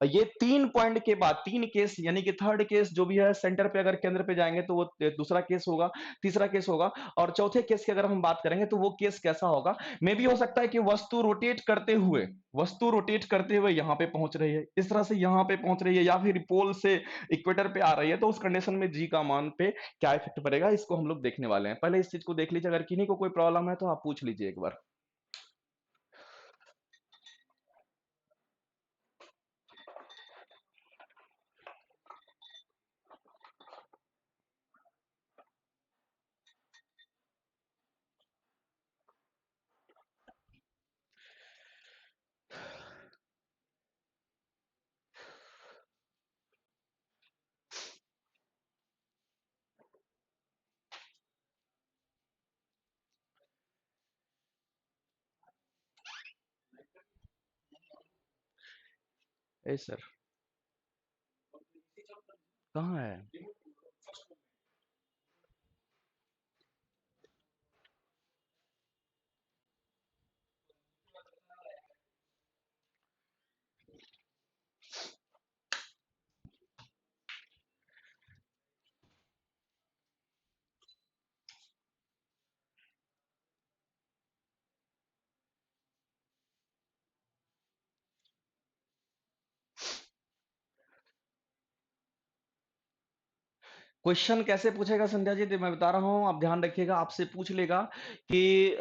ये 3 पॉइंट के बाद 3 केस, यानी कि थर्ड केस जो भी है, सेंटर पे अगर केंद्र पे जाएंगे तो वो दूसरा केस होगा, तीसरा केस होगा, और चौथे केस की अगर हम बात करेंगे तो वो केस कैसा होगा, मे भी हो सकता है कि वस्तु रोटेट करते हुए, वस्तु रोटेट करते हुए यहां पे पहुंच रही है, इस तरह से यहां पे पहुंच रही है, या फिर पोल से इक्वेटर पे आ रही है, तो उस कंडीशन में जी का मान पे क्या इफेक्ट पड़ेगा, इसको हम लोग देखने वाले हैं। पहले इस चीज को देख लीजिए, अगर किन्हीं को कोई प्रॉब्लम है तो आप पूछ लीजिए एक बार। ए सर, कहाँ है? क्वेश्चन कैसे पूछेगा संध्या जी, तो मैं बता रहा हूं, आप ध्यान रखिएगा। आपसे पूछ लेगा कि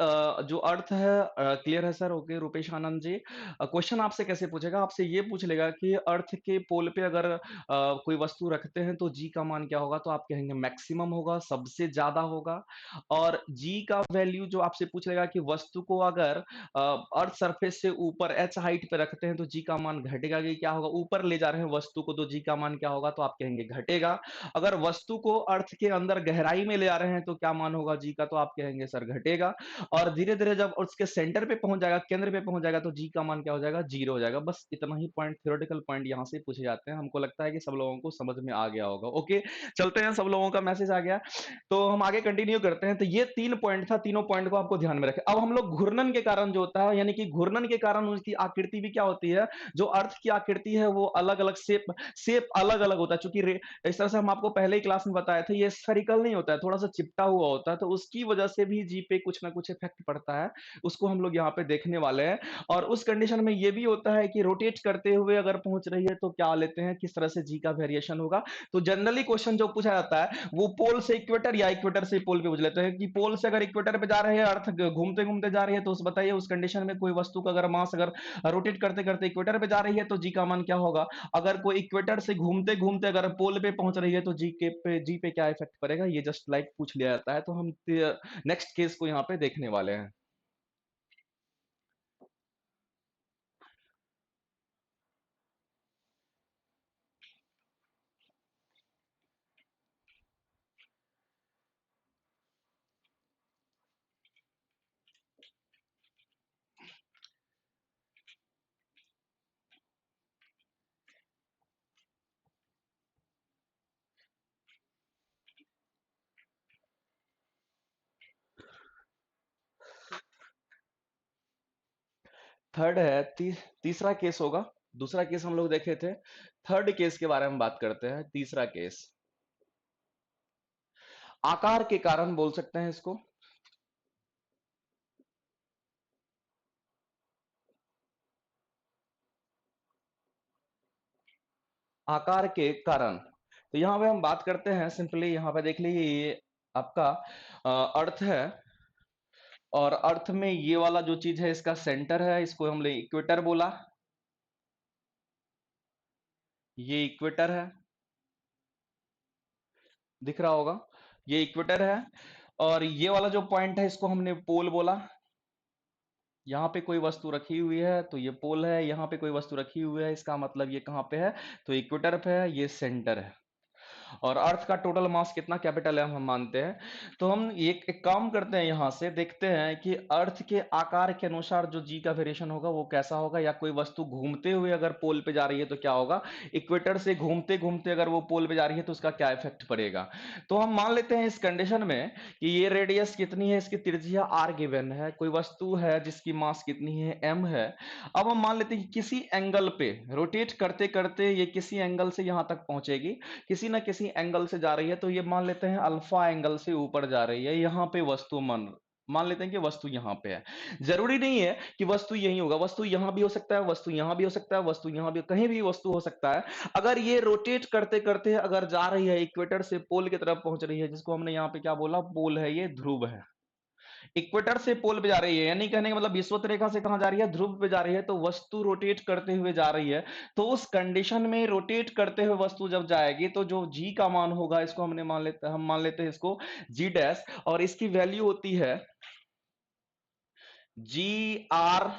जो अर्थ है, क्लियर है sir? Okay Rupesh Anand ji, question आपसे कैसे पूछेगा, आपसे ये पूछ लेगा कि अर्थ के पोल पे अगर कोई वस्तु रखते हैं तो जी का मान क्या होगा, तो आप कहेंगे मैक्सिमम होगा, सबसे ज्यादा होगा। और जी का वैल्यू जो आपसे पूछ लेगा कि वस्तु को अगर अर्थ सरफेस से ऊपर एच हाइट पे रखते हैं तो जी का मान घटेगा कि क्या होगा, ऊपर ले जा रहे हैं वस्तु को तो जी का मान क्या होगा, तो आप कहेंगे घटेगा। अगर वस्तु को अर्थ के अंदर गहराई में ले आ रहे हैं तो क्या मान होगा जी का, तो आप कहेंगे सर घटेगा। और धीरे धीरे जब उसके सेंटर पे पहुंच जाएगा, केंद्र पे पहुंच जाएगा, तो जी का मान क्या हो जाएगा, 0 हो जाएगा। बस इतना ही पॉइंट, थ्योरेटिकल पॉइंट यहाँ से पूछे जाते हैं। हमको लगता है कि सब लोगों को समझ में आ गया होगा। ओके, चलते हैं, सब लोगों का मैसेज आ गया, तो हम आगे कंटिन्यू करते हैं। तो ये 3 पॉइंट था, तीनों पॉइंट को आपको ध्यान में रखें। अब हम लोग घूर्णन के कारण जो होता है, यानी कि घूर्णन के कारण उसकी आकृति भी क्या होती है, जो अर्थ की आकृति है वो अलग अलग शेप अलग अलग होता है। चूंकि इस तरह से हम आपको पहले ही क्लास में बताए थे, ये स्फेरिकल नहीं होता है, थोड़ा सा चिपटा हुआ होता है, तो उसकी वजह से भी जी पे कुछ ना कुछ इफेक्ट पड़ता है, उसको हम लोग यहाँ पे देखने वाले हैं। और उस कंडीशन में ये भी होता है कि रोटेट करते हुए अगर पहुंच रही है तो क्या लेते हैं, किस तरह से जी का वेरिएशन होगा। तो जनरली क्वेश्चन जो पूछा जाता है वो पोल से इक्वेटर या इक्वेटर से पोल पे पूछ लेते हैं कि पोल से अगर इक्वेटर पे जा रहे हैं, अर्थ घूमते घूमते जा रही है, तो उस बताइए उस कंडीशन में कोई वस्तु का अगर मास अगर रोटेट करते करते इक्वेटर पे जा रही है तो जी का मान क्या होगा। अगर कोई इक्वेटर से घूमते घूमते अगर पोल पे पहुंच रही है तो जी पे क्या इफेक्ट पड़ेगा, ये जस्ट लाइक पूछ लिया जाता है। तो हम नेक्स्ट केस को यहाँ पे देखने वाले हैं। थर्ड है, तीसरा केस होगा। दूसरा केस हम लोग देखे थे। थर्ड केस के बारे में बात करते हैं। तीसरा केस आकार के कारण बोल सकते हैं इसको। आकार के कारण, तो यहां पे हम बात करते हैं सिंपली। यहां पे देख लीजिए, ये आपका अर्थ है, और अर्थ में ये वाला जो चीज है इसका सेंटर है, इसको हमने इक्वेटर बोला। ये इक्वेटर है, दिख रहा होगा, ये इक्वेटर है। और ये वाला जो पॉइंट है इसको हमने पोल बोला। यहाँ पे कोई वस्तु रखी हुई है तो ये पोल है, यहाँ पे कोई वस्तु रखी हुई है इसका मतलब ये कहाँ पे है, तो इक्वेटर पे है, ये सेंटर है। और अर्थ का टोटल मास कितना कैपिटल है हम मानते हैं। तो हम एक काम करते हैं, यहां से देखते हैं कि अर्थ के आकार के अनुसार जो जी का वेरिएशन होगा वो कैसा होगा, या कोई वस्तु घूमते हुए अगर पोल पे जा रही है तो क्या होगा, इक्वेटर से घूमते घूमते अगर वो पोल पे जा रही है तो उसका क्या इफेक्ट पड़ेगा। तो हम मान लेते हैं इस कंडीशन में कि ये रेडियस कितनी है, इसकी त्रिज्या आर गिवन है, कोई वस्तु है जिसकी मास कितनी है, एम है। अब हम मान लेते हैं कि किसी एंगल पे रोटेट करते करते ये किसी एंगल से यहां तक पहुंचेगी, किसी ना किसी एंगल से जा रही है, तो ये मान लेते हैं अल्फा एंगल से ऊपर जा रही है। यहां पे वस्तु मान लेते हैं कि वस्तु यहां पे है। जरूरी नहीं है कि वस्तु यही होगा, वस्तु यहां भी हो सकता है, वस्तु यहां भी हो सकता है, वस्तु यहां भी, कहीं भी वस्तु हो सकता है। अगर ये रोटेट करते करते अगर जा रही है इक्वेटर से पोल की तरफ पहुंच रही है, जिसको हमने यहाँ पे क्या बोला, पोल है, ये ध्रुव है, इक्वेटर से पोल पे जा रही है, यानी कहने का मतलब विषुवत रेखा से कहां जा रही है, ध्रुव पे जा रही है। तो वस्तु रोटेट करते हुए जा रही है, तो उस कंडीशन में रोटेट करते हुए वस्तु जब जाएगी तो जो जी का मान होगा, इसको हम मान लेते हैं इसको जी डैश, और इसकी वैल्यू होती है G R,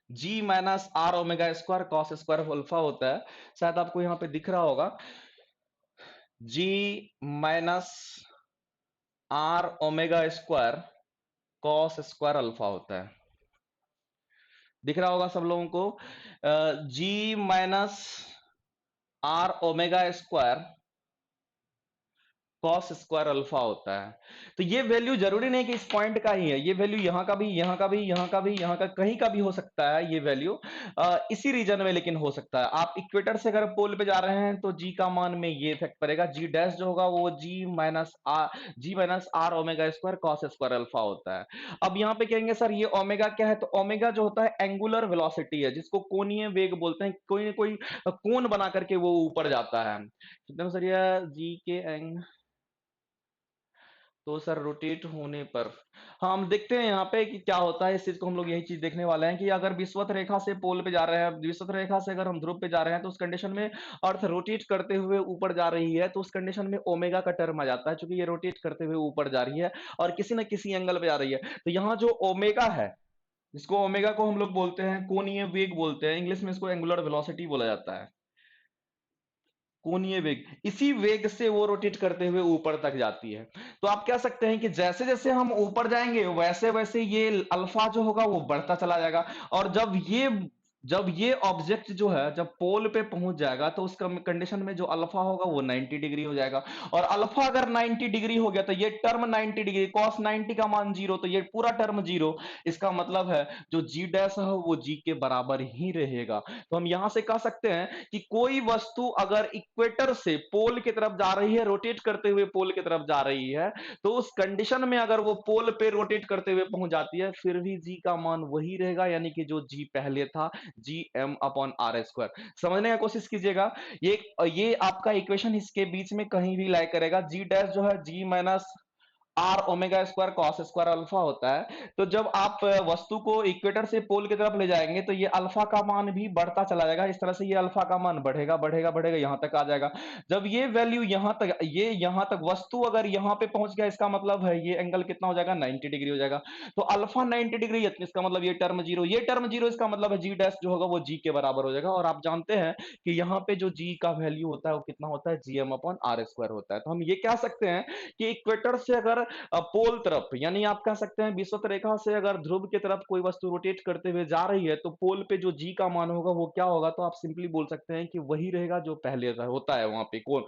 G minus R omega square cos square alpha होता है। शायद आपको यहां पे दिख रहा होगा, G minus R omega square cos square alpha होता है। दिख रहा होगा सब लोगों को, G minus R omega square cos square alpha होता है। तो ये वैल्यू जरूरी नहीं कि इस पॉइंट का ही है, ये वैल्यू यहाँ का भी, यहाँ का भी, यहाँ का भी, यहाँ का कहीं का भी हो सकता है ये वैल्यू, इसी रीजन में लेकिन हो सकता है। आप इक्वेटर से अगर पोल पे जा रहे हैं तो जी का मान में ये इफेक्ट पड़ेगा, जी डैश जो होगा वो G minus R omega square cos square alpha होता है। अब यहाँ पे कहेंगे सर ये ओमेगा क्या है, तो ओमेगा जो होता है एंगुलर वेलोसिटी है, जिसको कोणीय वेग बोलते हैं, कोई ना कोई कोण बना करके वो ऊपर जाता है। एकदम सर ये जी के एंग, तो सर रोटेट होने पर, हाँ हम देखते हैं यहाँ पे कि क्या होता है। इस चीज को हम लोग यही चीज देखने वाले हैं कि अगर विषुवत रेखा से पोल पे जा रहे हैं, विषुवत रेखा से अगर हम ध्रुव पे जा रहे हैं, तो उस कंडीशन में अर्थ रोटेट करते हुए ऊपर जा रही है, तो उस कंडीशन में ओमेगा का टर्म आ जाता है, क्योंकि ये रोटेट करते हुए ऊपर जा रही है और किसी न किसी एंगल पे जा रही है। तो यहाँ जो ओमेगा है, जिसको ओमेगा को हम लोग बोलते हैं कोणीय वेग बोलते हैं, इंग्लिश में इसको एंगुलर वेलोसिटी बोला जाता है, कोणीय वेग, इसी वेग से वो रोटेट करते हुए ऊपर तक जाती है। तो आप कह सकते हैं कि जैसे जैसे हम ऊपर जाएंगे वैसे वैसे ये अल्फा जो होगा वो बढ़ता चला जाएगा, और जब ये ऑब्जेक्ट जो है जब पोल पे पहुंच जाएगा तो उस कंडीशन में जो अल्फा होगा वो 90 डिग्री हो जाएगा। और अल्फा अगर 90 डिग्री हो गया तो ये टर्म 90 डिग्री, cos 90 का मान 0, तो ये पूरा टर्म 0। इसका मतलब है जो जी डैश है वो जी के बराबर ही रहेगा। तो हम यहां से कह सकते हैं कि कोई वस्तु अगर इक्वेटर से पोल की तरफ जा रही है, रोटेट करते हुए पोल की तरफ जा रही है, तो उस कंडीशन में अगर वो पोल पे रोटेट करते हुए पहुंच जाती है, फिर भी जी का मान वही रहेगा, यानी कि जो जी पहले था, G M upon R square. समझने का कोशिश कीजिएगा, ये आपका इक्वेशन इसके बीच में कहीं भी लाई करेगा। जी डैश जो है G minus R omega square cos square alpha होता है। तो जब आप वस्तु को इक्वेटर से पोल की तरफ ले जाएंगे तो ये अल्फा का मान भी बढ़ता चला जाएगा, इस तरह से ये अल्फा का मान बढ़ेगा बढ़ेगा बढ़ेगा, यहां तक आ जाएगा। जब ये वैल्यू यहां तक वस्तु अगर यहां पे पहुंच गया, इसका मतलब है ये एंगल कितना हो जाएगा, 90 डिग्री हो जाएगा। तो अल्फा 90 डिग्री, इसका मतलब ये टर्म 0, ये टर्म 0, इसका मतलब है जी डैश जो होगा वो जी के बराबर हो जाएगा। और आप जानते हैं कि यहाँ पे जो जी का वैल्यू होता है वो कितना होता है, G M upon R square होता है। तो हम ये कह सकते हैं कि इक्वेटर से अगर पोल तरफ, यानी आप कह सकते हैं विषुवत रेखा से अगर ध्रुव की तरफ कोई वस्तु रोटेट करते हुए जा रही है, तो पोल पे जो जी का मान होगा वो क्या होगा, तो आप सिंपली बोल सकते हैं कि वही रहेगा जो पहले होता है वहां पे कोण।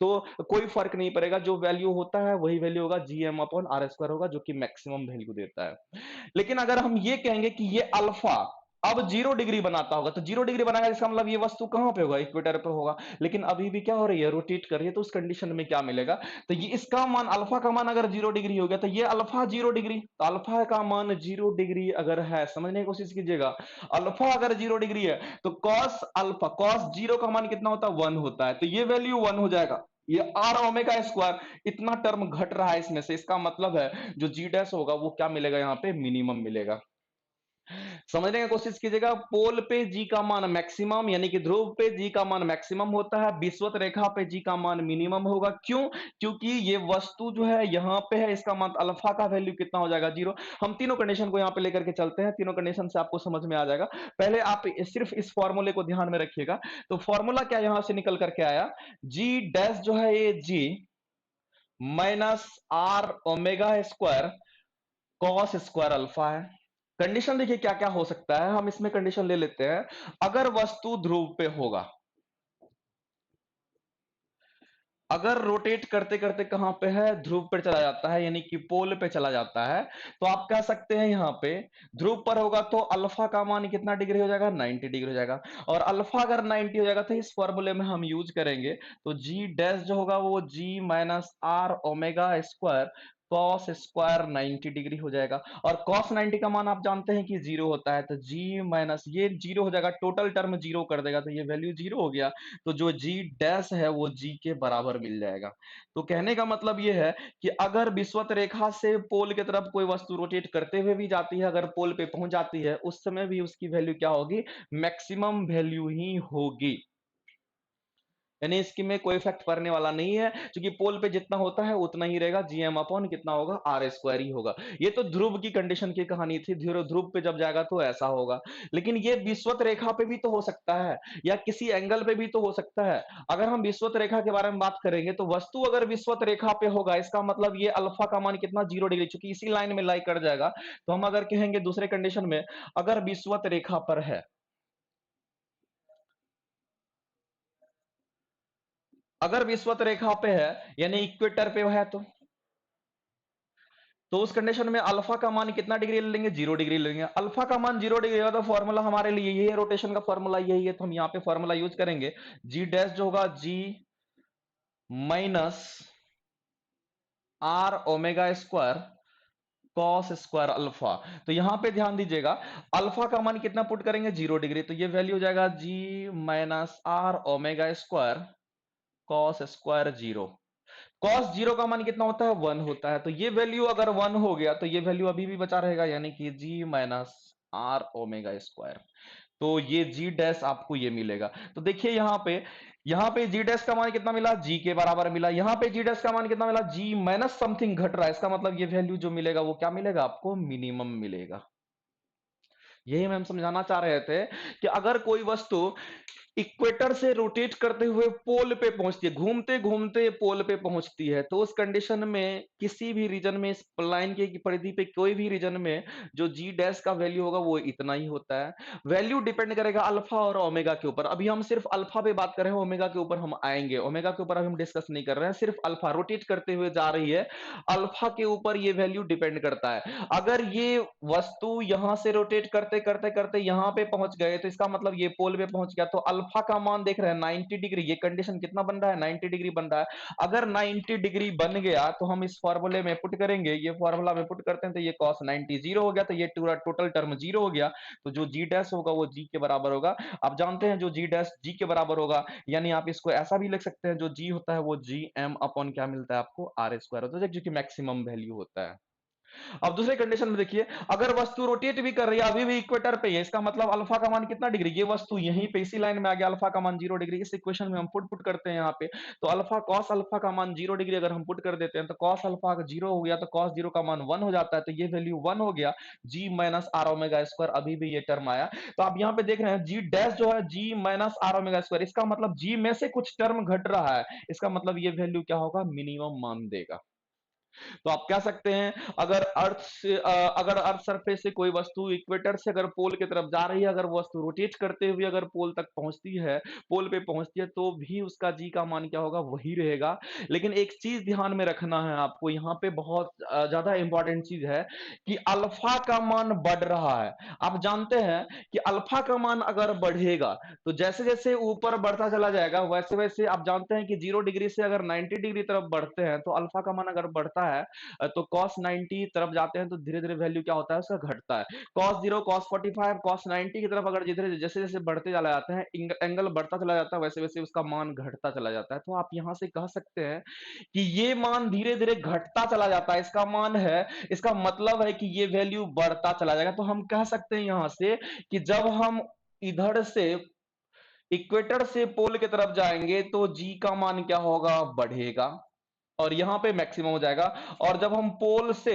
तो कोई फर्क नहीं पड़ेगा, जो वैल्यू होता है वही वैल्यू होगा, G M upon R square होगा, जो कि मैक्सिमम वैल्यू देता है। लेकिन अगर हम ये कहेंगे कि ये अल्फा अब 0 डिग्री बनाता होगा, तो 0 डिग्री बनाएगा इसका मतलब ये वस्तु कहां पे होगा, इक्वेटर पे होगा। लेकिन अभी भी क्या हो रही है, रोटेट कर रही है, तो उस कंडीशन में क्या मिलेगा, तो ये इसका मान अल्फा का मान अगर 0 डिग्री हो गया तो ये अल्फा 0 डिग्री, तो अल्फा का मान 0 डिग्री अगर है, समझने की कोशिश कीजिएगा, अल्फा अगर 0 डिग्री है तो कॉस अल्फा, कॉस 0 का मान कितना होता है, 1 होता है, तो ये वैल्यू 1 हो जाएगा। ये आर ओमेगा स्क्वायर इतना टर्म घट रहा है इसमें से, इसका मतलब है जो जी डैश होगा वो क्या मिलेगा, यहाँ पे मिनिमम मिलेगा। समझने की कोशिश कीजिएगा, पोल पे जी का मान मैक्सिमम, यानी कि ध्रुव पे जी का मान मैक्सिमम होता है, विषुवत रेखा पे जी का मान मिनिमम होगा। क्यों? क्योंकि ये वस्तु जो है यहाँ पे है, इसका मान अल्फा का वैल्यू कितना हो जाएगा, 0। हम तीनों कंडीशन को यहाँ पे लेकर के चलते हैं, तीनों कंडीशन से आपको समझ में आ जाएगा। पहले आप सिर्फ इस फॉर्मूले को ध्यान में रखिएगा। तो फॉर्मूला क्या यहां से निकल करके आया, जी डैश जो है ये G minus R omega square cos square alpha है। कंडीशन देखिए क्या क्या हो सकता है, हम इसमें कंडीशन ले लेते हैं। अगर वस्तु ध्रुव पे होगा, अगर रोटेट करते करते कहां पे है, ध्रुव पर चला जाता है, यानी कि पोल पे चला जाता है, तो आप कह सकते हैं यहां पे ध्रुव पर होगा तो अल्फा का मान कितना डिग्री हो जाएगा, 90 डिग्री हो जाएगा। और अल्फा अगर 90 हो जाएगा तो इस फॉर्मूले में हम यूज करेंगे, तो जी डैश जो होगा वो G minus R omega square cos square 90 degree हो जाएगा। और कॉस 90 का मान आप जानते हैं कि 0 होता है, तो जी माइनस ये 0 हो जाएगा, टोटल टर्म 0 कर देगा, तो ये वैल्यू 0 हो गया। तो जो जी डैश है वो जी के बराबर मिल जाएगा। तो कहने का मतलब ये है कि अगर विषुवत रेखा से पोल की तरफ कोई वस्तु रोटेट करते हुए भी जाती है, अगर पोल पे पहुंच जाती है, उस समय भी उसकी वैल्यू क्या होगी, मैक्सिमम वैल्यू ही होगी, यानी इसकी में कोई इफेक्ट पड़ने वाला नहीं है, क्योंकि पोल पे जितना होता है उतना ही रहेगा, जीएम अपॉन कितना होगा, आर स्क्वायर ही होगा। ये तो ध्रुव की कंडीशन की कहानी थी, ध्रुव ध्रुव पे जब जाएगा तो ऐसा होगा। लेकिन ये विषुवत रेखा पे भी तो हो सकता है, या किसी एंगल पे भी तो हो सकता है। अगर हम विषुवत रेखा के बारे में बात करेंगे तो वस्तु अगर विषुवत रेखा पे होगा, इसका मतलब ये अल्फा का मान कितना, 0 डिग्री, चूंकि इसी लाइन में लाई कर जाएगा। तो हम अगर कहेंगे दूसरे कंडीशन में, अगर विषुवत रेखा पर है, अगर विषुवत रेखा पे है यानी इक्वेटर पे है, तो उस कंडीशन में अल्फा का मान कितना डिग्री ले लेंगे, 0 डिग्री लेंगे। अल्फा का मान 0 डिग्री होगा तो फॉर्मूला हमारे लिए यही है, रोटेशन का फॉर्मूला यही है, तो हम यहाँ पे फॉर्मूला यूज करेंगे, जी डैश जो होगा G minus R omega square cos square alpha. तो यहां पे ध्यान दीजिएगा, अल्फा का मान कितना पुट करेंगे, 0 डिग्री, तो ये वैल्यू हो जाएगा G minus R omega square cos square 0। Cos 0 का मान कितना होता है, 1 होता है, तो ये वैल्यू अगर 1 हो गया तो ये वैल्यू अभी भी बचा रहेगा, यानी कि जी माइनस आर ओमेगा स्क्वायर। तो ये जी डैश आपको ये मिलेगा। तो देखिए यहाँ पे जी डैश का मान कितना मिला, जी के बराबर मिला। यहाँ पे जी डैश का मान कितना मिला, जी माइनस समथिंग घट रहा है, इसका मतलब ये वैल्यू जो मिलेगा वो क्या मिलेगा, आपको मिनिमम मिलेगा। यही हम समझाना चाह रहे थे कि अगर कोई वस्तु इक्वेटर से रोटेट करते हुए पोल पे पहुंचती है, घूमते घूमते पोल पे पहुंचती है, तो उस कंडीशन में किसी भी रीजन में, इस लाइन की परिधि पे कोई भी रीजन में जो जी डैश का वैल्यू होगा वो इतना ही होता है। वैल्यू डिपेंड करेगा अल्फा और ओमेगा के ऊपर। अभी हम सिर्फ अल्फा पे बात कर रहे हैं, ओमेगा के ऊपर हम आएंगे, ओमेगा के ऊपर अभी हम डिस्कस नहीं कर रहे हैं, सिर्फ अल्फा रोटेट करते हुए जा रही है, अल्फा के ऊपर ये वैल्यू डिपेंड करता है। अगर ये वस्तु यहां से रोटेट करते करते करते यहां पे पहुंच गए, तो इसका मतलब ये पोल पे पहुंच गया, तो अल्फा का मान देख रहे हैं 90 डिग्री, ये कंडीशन कितना बन रहा है, 90 डिग्री बन रहा है। अगर 90 डिग्री बन गया तो हम इस फॉर्मूले में पुट करेंगे, ये फॉर्मूला में पुट करते हैं, तो ये cos 90 0 हो गया, तो ये पूरा टोटल टर्म 0 हो गया। तो जो जी डैश होगा वो जी के बराबर होगा। आप जानते हैं जो जी डैश जी के बराबर होगा, यानी आप इसको ऐसा भी लिख सकते हैं, जो जी होता है वो जी एम अपॉन क्या मिलता है आपको, आर स्क्वायर होता है, जो कि मैक्सिमम वैल्यू होता है। अब दूसरे कंडीशन में देखिए, अगर वस्तु रोटेट भी कर रही है, अभी भी इक्वेटर पे है, इसका मतलब अल्फा का मान कितना डिग्री, ये वस्तु यहीं पे इसी लाइन में आ गया, अल्फा का मान 0 डिग्री। इस इक्वेशन में हम पुट करते हैं यहाँ पे, तो अल्फा कॉस अल्फा का मान 0 डिग्री अगर हम पुट कर देते हैं, तो कॉस अल्फा 0 हो गया, तो कॉस 0 का मान 1 हो जाता है, तो ये वैल्यू 1 हो गया, जी माइनस आर ओमेगा स्क्वायर, अभी भी ये टर्म आया। तो आप यहाँ पे देख रहे हैं जी डैश जो है G minus R omega square, इसका मतलब जी में से कुछ टर्म घट रहा है, इसका मतलब ये वैल्यू क्या होगा, मिनिमम मान देगा। तो आप कह सकते हैं अगर अगर अर्थ सरफेस से कोई वस्तु इक्वेटर से अगर पोल की तरफ जा रही है, अगर वो वस्तु रोटेट करते हुए अगर पोल तक पहुंचती है, पोल पे पहुंचती है, तो भी उसका जी का मान क्या होगा, वही रहेगा। लेकिन एक चीज ध्यान में रखना है आपको, यहाँ पे बहुत ज्यादा इंपॉर्टेंट चीज है कि अल्फा का मान बढ़ रहा है। आप जानते हैं कि अल्फा का मान अगर बढ़ेगा तो जैसे जैसे ऊपर बढ़ता चला जाएगा, वैसे वैसे आप जानते हैं कि 0 डिग्री से अगर 90 डिग्री तरफ बढ़ते हैं तो अल्फा का मान अगर बढ़ता है तो cos 90 तरफ जाते हैं तो धीरे धीरे वैल्यू क्या होता है, उसका घटता है। cos 0, cos 45, cos 90 की तरफ अगर जिधर जैसे जैसे बढ़ते चला जाते हैं, एंगल बढ़ता चला जाता है, वैसे वैसे उसका मान घटता चला जाता है। तो आप यहां से कह सकते हैं कि ये मान धीरे धीरे घटता चला जाता है, इसका मान है, इसका मतलब है कि ये वैल्यू बढ़ता चला जाएगा। तो हम कह सकते हैं यहां से कि जब हम इधर से इक्वेटर से पोल की तरफ जाएंगे तो जी का मान क्या होगा, बढ़ेगा और यहां पे मैक्सिमम हो जाएगा। और जब हम पोल से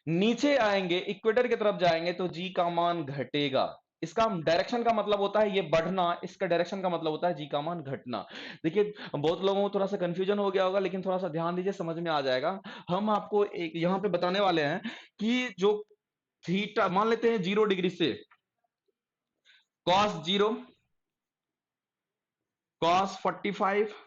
नीचे आएंगे, इक्वेटर की तरफ जाएंगे, तो जी का मान घटेगा। इसका डायरेक्शन का मतलब होता है ये बढ़ना, इसका डायरेक्शन का मतलब होता है जी का मान घटना। देखिए बहुत लोगों को थोड़ा सा कंफ्यूजन हो गया होगा, लेकिन थोड़ा सा ध्यान दीजिए, समझ में आ जाएगा। हम आपको एक यहां पे बताने वाले हैं कि जो थीटा मान लेते हैं 0 डिग्री से cos 0, cos 45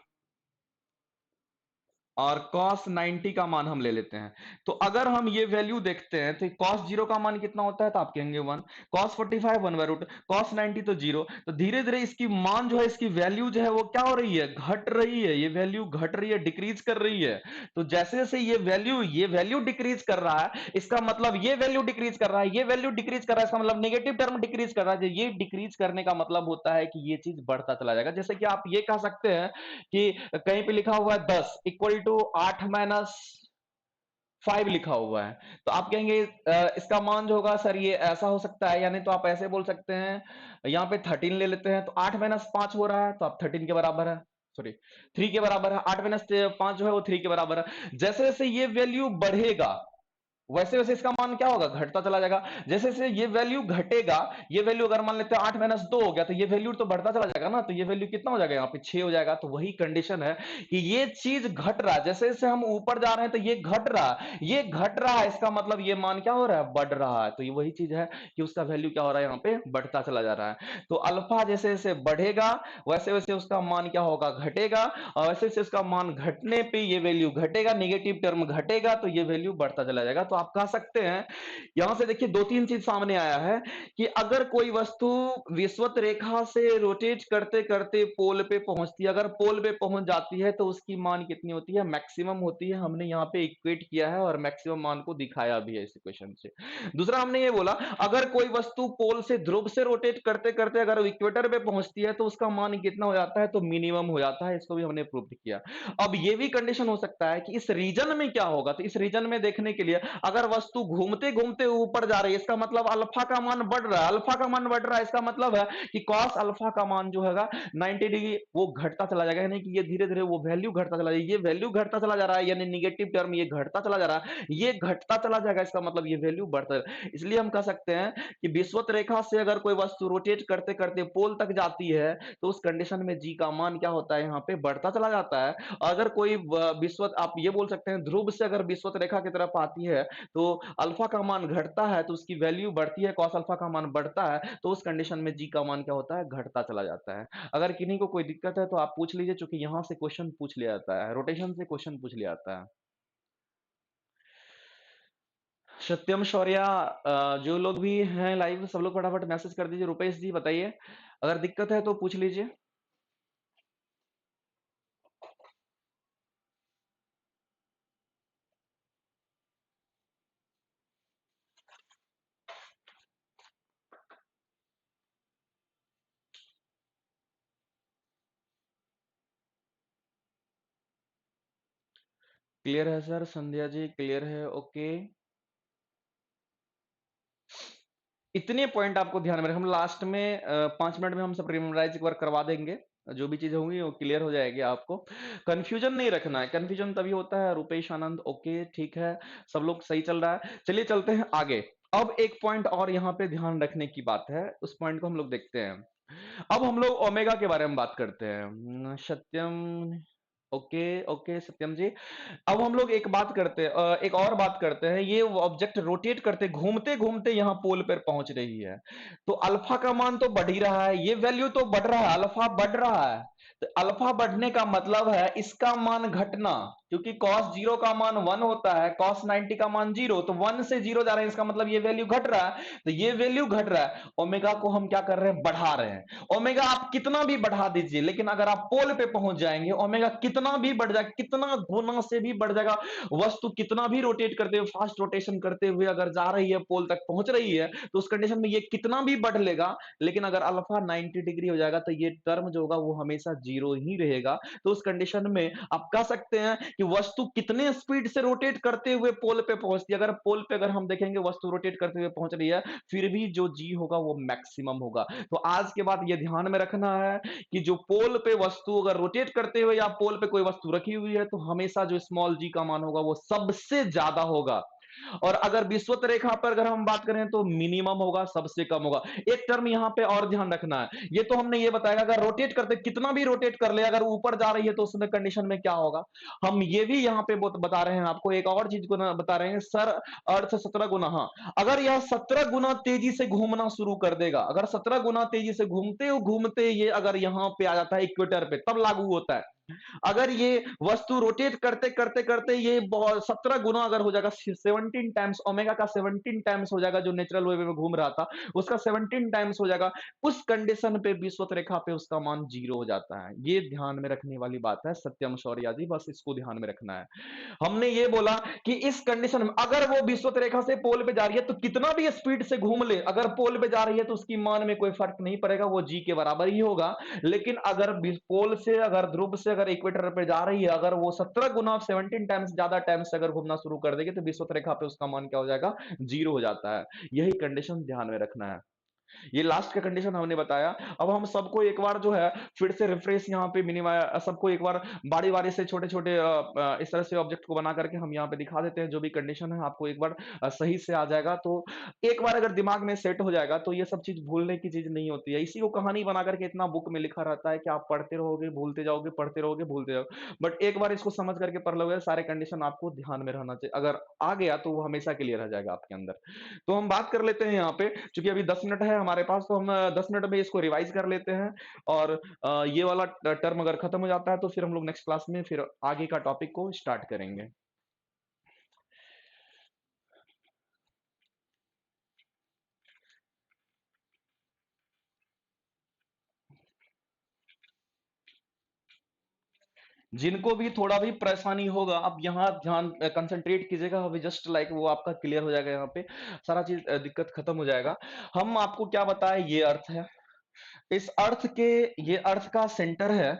और cos 90 का मान हम ले लेते हैं। तो अगर हम ये वैल्यू देखते हैं तो cos 0 का मान कितना होता है, तो आप कहेंगे 1, cos 45 1/√, cos 90 तो 0। तो धीरे धीरे इसकी मान जो है, इसकी वैल्यू जो है वो क्या हो रही है, घट रही है। ये वैल्यू घट रही है, डिक्रीज कर रही है। तो जैसे जैसे ये वैल्यू डिक्रीज कर रहा है, इसका मतलब ये वैल्यू डिक्रीज कर रहा है, ये वैल्यू डिक्रीज कर रहा है, इसका मतलब नेगेटिव टर्म डिक्रीज कर रहा है। ये डिक्रीज करने का मतलब होता है कि ये चीज बढ़ता चला जाएगा। जैसे कि आप ये कह सकते हैं कि कहीं पे लिखा हुआ है 10 इक्वल टू 8 माइनस 5 लिखा हुआ है, तो आप कहेंगे इसका मान जो होगा सर ये ऐसा हो सकता है, यानी तो आप ऐसे बोल सकते हैं, यहाँ पे 13 ले लेते हैं तो 8 माइनस 5 हो रहा है, तो आप 13 के बराबर है, सॉरी 3 के बराबर है। 8 माइनस 5 जो है वो 3 के बराबर है। जैसे जैसे ये वैल्यू बढ़ेगा वैसे वैसे इसका मान क्या होगा, घटता चला जाएगा। जैसे जैसे ये वैल्यू घटेगा, ये वैल्यू अगर मान लेते हैं 8 माइनस 2 हो गया, तो ये वैल्यू तो बढ़ता चला जाएगा ना, तो ये वैल्यू कितना हो जाएगा, यहाँ पे 6 हो जाएगा। तो वही कंडीशन है कि ये चीज घट रहा है, जैसे जैसे हम ऊपर जा रहे हैं तो ये घट रहा है, ये घट रहा है, इसका मतलब ये मान क्या हो रहा है, बढ़ रहा है। तो ये वही चीज है कि उसका वैल्यू क्या हो रहा है, यहाँ पे बढ़ता चला जा रहा है। तो अल्फा जैसे जैसे बढ़ेगा वैसे वैसे उसका मान क्या होगा, घटेगा, और वैसे वैसे उसका मान घटने पे ये वैल्यू घटेगा, नेगेटिव टर्म घटेगा, तो ये वैल्यू बढ़ता चला जाएगा। तो आप कह सकते हैं यहां से देखिए दो तीन चीज सामने आया है कि अगर कोई वस्तु विषुवत रेखा से रोटेट करते करते पोल पे पहुंचती है, अगर पोल पे पहुंच जाती है तो उसकी मान कितनी होती है, मैक्सिमम होती है। हमने यहाँ पे इक्वेट किया है और मैक्सिमम मान को दिखाया भी है इस इक्वेशन से। दूसरा हमने ये बोला अगर कोई वस्तु पोल से ध्रुव से रोटेट करते करते अगर इक्वेटर पे पहुंचती है तो उसका मान कितना हो जाता है, तो मिनिमम हो जाता है। इसको भी हमने प्रूव किया। अब ये भी कंडीशन हो सकता है कि इस रीजन में क्या होगा, तो इस रीजन में देखने के लिए अगर वस्तु घूमते घूमते ऊपर जा रही है, इसका मतलब अल्फा का मान बढ़ रहा है, अल्फा का मान बढ़ रहा है, इसका मतलब है कि cos अल्फा का मान जो हैगा 90 डिग्री वो घटता चला जाएगा, यानी कि ये धीरे धीरे वो वैल्यू घटता चला जाएगा। ये वैल्यू घटता चला जा रहा है, यानी निगेटिव टर्म ये घटता चला जा रहा है, ये घटता चला जाएगा, इसका मतलब ये वैल्यू बढ़ता। इसलिए हम कह सकते हैं कि विषुवत रेखा से अगर कोई वस्तु रोटेट करते करते पोल तक जाती है तो उस कंडीशन में जी का मान क्या होता है, यहाँ पे बढ़ता चला जाता है। अगर कोई विषुवत, आप ये बोल सकते हैं ध्रुव से अगर विषुवत रेखा की तरफ आती है तो अल्फा का मान घटता है, तो उसकी वैल्यू बढ़ती है, cos अल्फा का मान बढ़ता है, तो उस कंडीशन में जी का मान क्या होता है, घटता चला जाता है। अगर किन्हीं को कोई दिक्कत है तो आप पूछ लीजिए, चूंकि यहां से क्वेश्चन पूछ लिया जाता है, रोटेशन से क्वेश्चन पूछ लिया जाता है। सत्यम शौर्या, जो लोग भी हैं लाइव सब लोग फटाफट मैसेज कर दीजिए। रुपेश जी बताइए, अगर दिक्कत है तो पूछ लीजिए। क्लियर है सर, संध्या जी क्लियर है, ओके। इतने पॉइंट आपको ध्यान में रखें, हम लास्ट में 5 मिनट में हम सब रिमेमराइज एक बार करवा देंगे, जो भी चीजें होंगी वो क्लियर हो जाएगी। आपको कंफ्यूजन नहीं रखना है, कंफ्यूजन तभी होता है। रुपेश आनंद ओके ठीक है, सब लोग सही चल रहा है। चलिए चलते हैं आगे। अब एक पॉइंट और यहाँ पे ध्यान रखने की बात है, उस पॉइंट को हम लोग देखते हैं। अब हम लोग ओमेगा के बारे में बात करते हैं। सत्यम ओके ओके सत्यम जी। अब हम लोग एक बात करते हैं, एक और बात करते हैं। ये ऑब्जेक्ट रोटेट करते घूमते घूमते यहाँ पोल पर पहुंच रही है, तो अल्फा का मान तो बढ़ ही रहा है, ये वैल्यू तो बढ़ रहा है, अल्फा बढ़ रहा है। तो अल्फा बढ़ने का मतलब है इसका मान घटना, क्योंकि cos 0 का मान 1 होता है, cos 90 का मान 0, तो 1 से 0 जा रहे हैं, इसका मतलब ये वैल्यू घट रहा है। तो ये वैल्यू घट रहा है, ओमेगा को हम क्या कर रहे हैं, बढ़ा रहे हैं। ओमेगा आप कितना भी बढ़ा दीजिए, लेकिन अगर आप पोल पे पहुंच जाएंगे, ओमेगा कितना भी बढ़ जाए, कितना गुना से भी बढ़ जाएगा, वस्तु कितना भी रोटेट करते हुए, फास्ट रोटेशन करते हुए अगर जा रही है, पोल तक पहुंच रही है, तो उस कंडीशन में ये कितना भी बढ़ लेगा, लेकिन अगर अल्फा 90 डिग्री हो जाएगा तो ये टर्म जो होगा वो हमेशा जीरो ही रहेगा। तो उस कंडीशन में आप कह सकते हैं कि वस्तु कितने स्पीड से रोटेट करते हुए पोल पे पहुंचती है। अगर पोल पे अगर हम देखेंगे वस्तु रोटेट करते हुए पहुंच रही है, फिर भी जो जी होगा वो मैक्सिमम होगा। तो आज के बाद ये ध्यान में रखना है कि जो पोल पे वस्तु अगर रोटेट करते हुए या पोल पे कोई वस्तु रखी हुई है, तो हमेशा जो स्मॉल जी का मान होगा वो सबसे ज्यादा होगा। और अगर विषुवत रेखा पर अगर हम बात करें तो मिनिमम होगा, सबसे कम होगा। एक टर्म यहां पे और ध्यान रखना है, ये तो हमने ये बताया अगर रोटेट करते कितना भी रोटेट कर ले, अगर ऊपर जा रही है तो उसमें कंडीशन में क्या होगा, हम ये भी यहां पे बता रहे हैं आपको। एक और चीज को बता रहे हैं सर, अर्थ 17 गुना, हाँ अगर यह 17 गुना तेजी से घूमना शुरू कर देगा, अगर 17 गुना तेजी से घूमते ये अगर यहां पे आ जाता है इक्वेटर पे, तब लागू होता है। अगर ये वस्तु रोटेट करते करते करते ये 17 गुना अगर हो जाएगा, 17 टाइम्स, ओमेगा का 17 टाइम्स हो जाएगा, जो नेचुरल वे में घूम रहा था उसका 17 टाइम्स हो जाएगा, उस कंडीशन पे विषुवत रेखा पे उसका मान जीरो हो जाता है। ये ध्यान में रखने वाली बात है सत्यम शौर्या जी, बस इसको ध्यान में रखना है। हमने ये बोला कि इस कंडीशन में अगर वो विषुवत रेखा से पोल पे जा रही है तो कितना भी स्पीड से घूम ले, अगर पोल पे जा रही है तो उसकी मान में कोई फर्क नहीं पड़ेगा, वो जी के बराबर ही होगा। लेकिन अगर पोल से अगर ध्रुव से अगर इक्वेटर पे जा रही है, अगर वो 17 गुना 17 टाइम्स ज्यादा टाइम्स अगर घूमना शुरू कर देगी, तो विषुवत रेखा पे उसका मान क्या हो जाएगा, जीरो हो जाता है। यही कंडीशन ध्यान में रखना है। ये लास्ट का कंडीशन हमने बताया। अब हम सबको एक बार जो है फिर से रिफ्रेश यहाँ पे सबको एक बार बारी बारी से छोटे छोटे इस तरह से ऑब्जेक्ट को बना करके हम यहाँ पे दिखा देते हैं। जो भी कंडीशन है आपको एक बार सही से आ जाएगा, तो एक बार अगर दिमाग में सेट हो जाएगा तो ये सब चीज भूलने की चीज नहीं होती है। इसी को कहानी बना करके इतना बुक में लिखा रहता है कि आप पढ़ते रहोगे भूलते जाओगे, पढ़ते रहोगे भूलते जाओगे, बट एक बार इसको समझ करके पढ़ लोगे, सारे कंडीशन आपको ध्यान में रहना चाहिए। अगर आ गया तो वो हमेशा के लिए रह जाएगा आपके अंदर। तो हम बात कर लेते हैं यहाँ पे, क्योंकि अभी 10 मिनट है हमारे पास, तो हम 10 मिनट में इसको रिवाइज कर लेते हैं। और ये वाला टर्म अगर खत्म हो जाता है तो फिर हम लोग नेक्स्ट क्लास में फिर आगे का टॉपिक को स्टार्ट करेंगे। जिनको भी थोड़ा भी परेशानी होगा, आप यहाँ ध्यान कंसंट्रेट कीजिएगा, अभी जस्ट लाइक वो आपका क्लियर हो जाएगा, यहाँ पे सारा चीज दिक्कत खत्म हो जाएगा। हम आपको क्या बताएं, ये अर्थ है, इस अर्थ के, ये अर्थ का सेंटर है,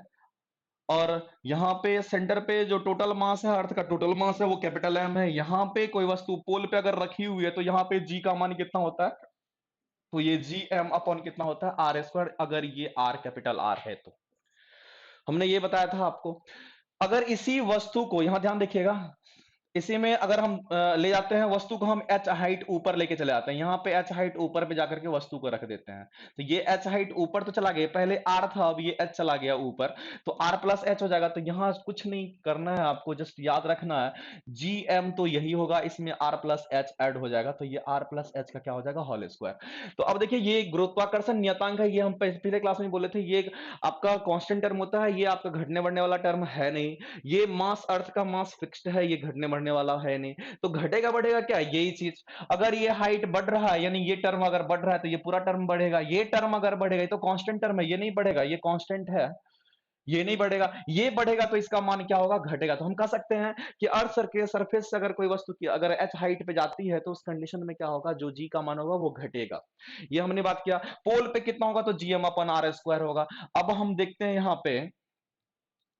और यहाँ पे सेंटर पे जो टोटल मास है, अर्थ का टोटल मास है वो कैपिटल एम है। यहाँ पे कोई वस्तु पोल पे अगर रखी हुई है तो यहाँ पे जी का मान कितना होता है, तो ये जी एम अपॉन कितना होता है, आर स्क्वायर, अगर ये आर कैपिटल आर है तो। हमने ये बताया था आपको। अगर इसी वस्तु को, यहां ध्यान देखिएगा, इसी में अगर हम ले जाते हैं वस्तु को, हम एच हाइट ऊपर लेके चले जाते हैं, यहाँ पे एच हाइट ऊपर पे जाकर के वस्तु को रख देते हैं, तो ये एच हाइट ऊपर तो चला गया, पहले आर था अब ये एच चला गया ऊपर, तो आर प्लस एच हो जाएगा। तो यहाँ कुछ नहीं करना है आपको, जस्ट याद रखना है जी एम तो यही होगा, इसमें आर प्लस एच ऐड हो जाएगा, तो ये आर प्लस एच का क्या हो जाएगा, होल स्क्वायर। तो अब देखिए ये गुरुत्वाकर्षण नियतांक है, ये हम पिछले क्लास में बोले थे, ये आपका कांस्टेंट टर्म होता है, ये आपका घटने बढ़ने वाला टर्म है नहीं। ये मास, अर्थ का मास फिक्स्ड है, ये घटने बढ़ने वाला है नहीं, तो घटेगा बढ़ेगा क्या, यही चीज। अगर ये हाइट बढ़ रहा है, यानी ये टर्म अगर बढ़ रहा है तो ये पूरा टर्म बढ़ेगा, ये टर्म अगर बढ़ेगा, ये तो कांस्टेंट टर्म है, ये नहीं बढ़ेगा, ये कांस्टेंट है, ये नहीं बढ़ेगा, ये बढ़ेगा, तो इसका मान क्या होगा, घटेगा। तो हम कह सकते हैं कि अर्थ के सरफेस से अगर कोई वस्तु की अगर एच हाइट पे जाती है तो उस कंडीशन में क्या होगा, जो जी का मान होगा वो घटेगा। ये हमने बात किया। पोल पे कितना होगा, तो जीएम अपन आर स्क्वायर होगा। अब हम देखते हैं यहाँ पे,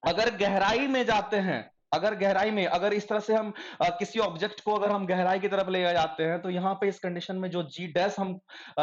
अगर गहराई में जाते हैं अगर गहराई में, अगर इस तरह से हम किसी ऑब्जेक्ट को अगर हम गहराई की तरफ ले जाते हैं, तो यहाँ पे इस कंडीशन में जो जी डैश हम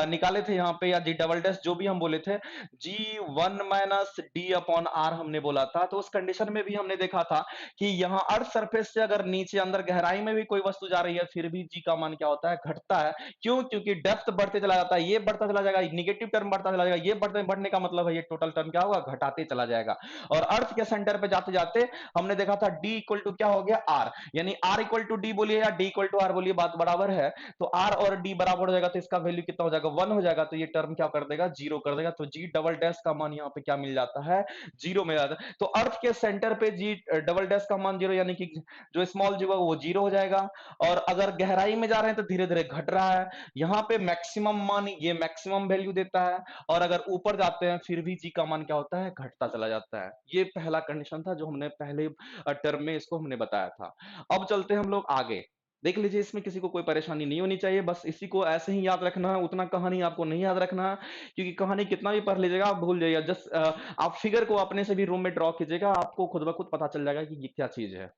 निकाले थे यहाँ पे, या जी डबल डैश जो भी हम बोले थे, G one minus D upon R हमने बोला था, तो उस कंडीशन में भी हमने देखा था कि यहाँ अर्थ सरफेस से अगर नीचे अंदर गहराई में भी कोई वस्तु जा रही है, फिर भी जी का मान क्या होता है, घटता है। क्यों? क्योंकि डेप्थ बढ़ते चला जाता है, ये बढ़ता चला जाएगा, निगेटिव टर्म बढ़ता चला जाएगा, ये बढ़ने का मतलब है ये टोटल टर्म क्या होगा, घटाते चला जाएगा। और अर्थ के सेंटर पे जाते जाते हमने देखा था डी इक्वल टू क्या हो गया, आर, यानी आर इक्वल टू डी बोलिए या डी इक्वल टू आर बोलिए, बात बराबर है। तो आर और डी बराबर हो जाएगा, तो इसका वैल्यू कितना हो जाएगा, 1 हो जाएगा, तो ये टर्म क्या कर देगा, जीरो कर देगा। तो जी डबल डैश का मान यहाँ पे क्या मिल जाता है, जीरो मिल जाता है। तो अर्थ के सेंटर पे जी डबल डैश का मान जीरो, यानी कि जो स्मॉल जी वो जीरो हो जाएगा। और अगर गहराई में जा रहे हैं तो धीरे धीरे घट रहा है। यहाँ पे मैक्सिमम मान, ये मैक्सिमम वैल्यू देता है, और अगर ऊपर जाते हैं फिर भी जी का मान क्या होता है, घटता चला जाता है। ये पहला कंडीशन था जो हमने पहले टर्म में इसको हमने बताया था। अब चलते हैं हम लोग आगे, देख लीजिए, इसमें किसी को कोई परेशानी नहीं होनी चाहिए, बस इसी को ऐसे ही याद रखना है, उतना कहानी आपको नहीं याद रखना है, क्योंकि कहानी कितना भी पढ़ लीजिएगा आप भूल जाइएगा। जस्ट आप फिगर को अपने से भी रूम में ड्रॉ कीजिएगा, आपको खुद ब खुद पता चल जाएगा कि ये क्या चीज है।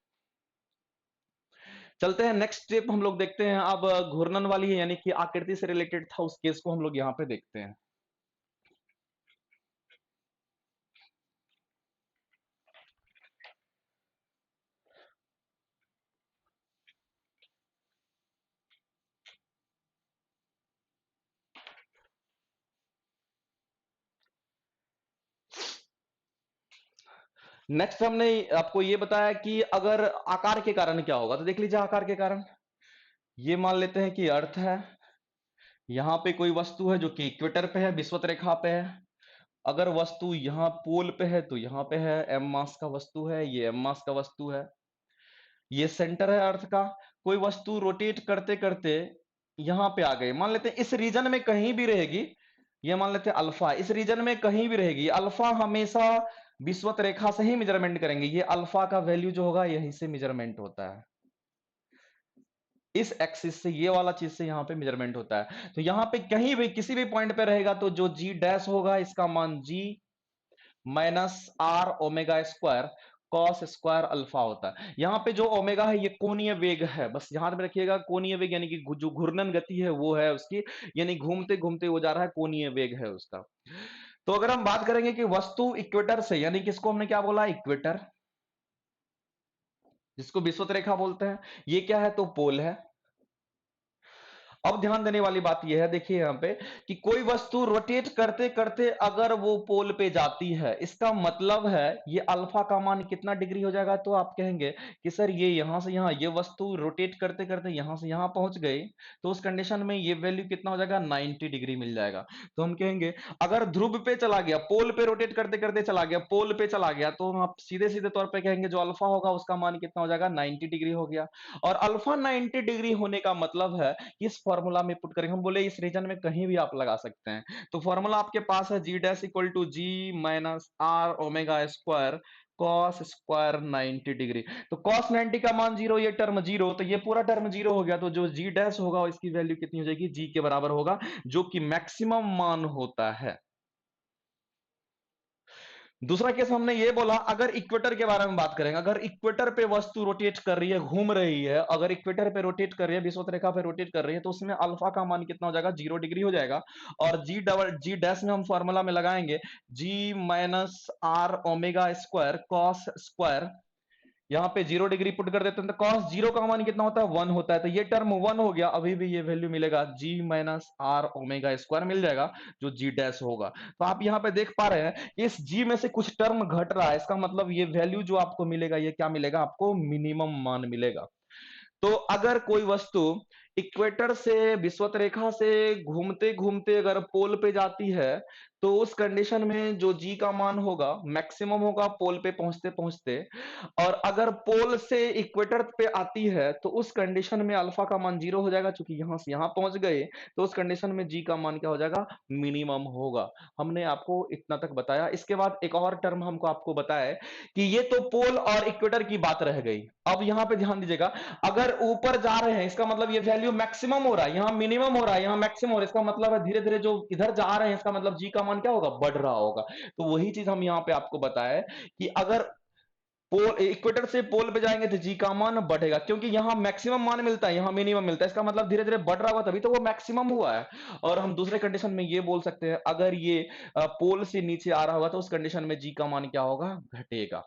चलते हैं नेक्स्ट स्टेप हम लोग देखते हैं। अब घूर्णन वाली है, यानी कि आकृति से रिलेटेड था, उस केस को हम लोग यहाँ पे देखते हैं। नेक्स्ट हमने आपको ये बताया कि अगर आकार के कारण क्या होगा, तो देख लीजिए आकार के कारण, ये मान लेते हैं कि अर्थ है, यहां पे कोई वस्तु है जो कि इक्वेटर पे है, विषुवत रेखा पे है। अगर वस्तु यहाँ पोल पे है तो यहाँ पे है, एम मास का वस्तु है, ये एम मास का वस्तु है, ये सेंटर है अर्थ का। कोई वस्तु रोटेट करते करते यहां पे आ गए, मान लेते हैं इस रीजन में कहीं भी रहेगी, ये मान लेते हैं अल्फा, इस रीजन में कहीं भी रहेगी। अल्फा हमेशा विषुवत रेखा से ही मेजरमेंट करेंगे, ये अल्फा का वैल्यू जो होगा यहीं से मेजरमेंट होता है, इस एक्सिस से, ये वाला चीज से यहाँ पे मेजरमेंट होता है। तो यहाँ पे कहीं भी किसी भी पॉइंट पे रहेगा तो जो जी डैश होगा इसका मान G minus R omega square cos square alpha होता है। यहाँ पे जो ओमेगा है ये कोणीय वेग है, बस ध्यान में रखिएगा, कोणीय वेग यानी कि जो घूर्णन गति है वो है उसकी, यानी घूमते घूमते वो जा रहा है, कोणीय वेग है उसका। तो अगर हम बात करेंगे कि वस्तु इक्वेटर से, यानी कि इसको हमने क्या बोला, इक्वेटर, जिसको विषुवत रेखा बोलते हैं, ये क्या है, तो पोल है। अब ध्यान देने वाली बात यह है, देखिए यहाँ पे, कि कोई वस्तु रोटेट करते करते अगर वो पोल पे जाती है, इसका मतलब है ये अल्फा का मान कितना डिग्री हो जाएगा, तो आप कहेंगे कि सर ये यहां से यहां, ये वस्तु रोटेट करते करते यहां से यहां पहुंच गई, तो उस कंडीशन में ये वैल्यू कितना हो जाएगा, 90 डिग्री मिल जाएगा। तो हम कहेंगे अगर ध्रुव पे चला गया, पोल पे रोटेट करते करते चला गया, पोल पे चला गया, तो हम आप सीधे सीधे तौर पर कहेंगे जो अल्फा होगा उसका मान कितना हो जाएगा, 90 डिग्री हो गया। और अल्फा 90 डिग्री होने का मतलब है इस फॉर्मूला में पुट करेंगे, हम बोले इस रीजन में कहीं भी आप लगा सकते हैं। तो फॉर्मूला आपके पास है G dash equal to G minus R omega square cos square 90 degree. तो कॉस 90 का मान जीरो, ये टर्म जीरो, तो ये पूरा टर्म जीरो हो गया। तो जो जी डैश होगा इसकी वैल्यू कितनी हो जाएगी, जी के बराबर होगा, जो कि मैक्सिमम मान होता है। दूसरा केस हमने ये बोला, अगर इक्वेटर के बारे में बात करेंगे, अगर इक्वेटर पे वस्तु रोटेट कर रही है, घूम रही है, अगर इक्वेटर पे रोटेट कर रही है, विषुवत रेखा पे रोटेट कर रही है, तो उसमें अल्फा का मान कितना हो जाएगा, 0 डिग्री हो जाएगा। और जी डैश में हम फॉर्मूला में लगाएंगे G minus R omega square cos square, यहाँ पे 0 डिग्री पुट कर देते हैं, तो कॉस जीरो का मान कितना होता है, 1 होता है। तो ये टर्म 1 हो गया, अभी भी ये वैल्यू मिलेगा, जी माइनस आर ओमेगा स्क्वायर मिल जाएगा, जो जी डैश होगा। तो आप यहाँ पे देख पा रहे हैं इस जी में से कुछ टर्म घट रहा है, इसका मतलब ये वैल्यू जो आपको मिलेगा, ये क्या मिलेगा, आपको मिनिमम मान मिलेगा। तो अगर कोई वस्तु इक्वेटर से, विषुवत रेखा से घूमते घूमते अगर पोल पे जाती है, तो उस कंडीशन में जो जी का मान होगा मैक्सिमम होगा पोल पे पहुंचते पहुंचते। और अगर पोल से इक्वेटर पे आती है तो उस कंडीशन में अल्फा का मान 0 हो जाएगा, क्योंकि यहां से यहां पहुंच गए, तो उस कंडीशन में जी का मान क्या हो जाएगा, मिनिमम होगा। हमने आपको इतना तक बताया। इसके बाद एक और टर्म हमको आपको बताया कि ये तो पोल और इक्वेटर की बात रह गई। अब यहां पे ध्यान दीजिएगा, अगर ऊपर जा रहे हैं इसका मतलब ये वैल्यू मैक्सिमम हो रहा है, यहां मिनिमम हो रहा है, यहां मैक्सिमम हो रहा है, इसका मतलब है धीरे धीरे जो इधर जा रहे हैं इसका मतलब जी का मान क्या होगा, बढ़ रहा होगा। तो वही चीज हम यहाँ पे आपको बताए कि अगर पोल इक्वेटर से पोल पे जाएंगे तो जी का मान बढ़ेगा, क्योंकि यहाँ मैक्सिमम मान मिलता है, यहाँ मिनिमम मिलता है। इसका मतलब धीरे धीरे बढ़ रहा होगा तभी तो वो मैक्सिमम हुआ है। और हम दूसरे कंडीशन में ये बोल सकते हैं, अगर ये पोल से नीचे आ रहा होगा तो उस कंडीशन में जी का मान क्या होगा, घटेगा।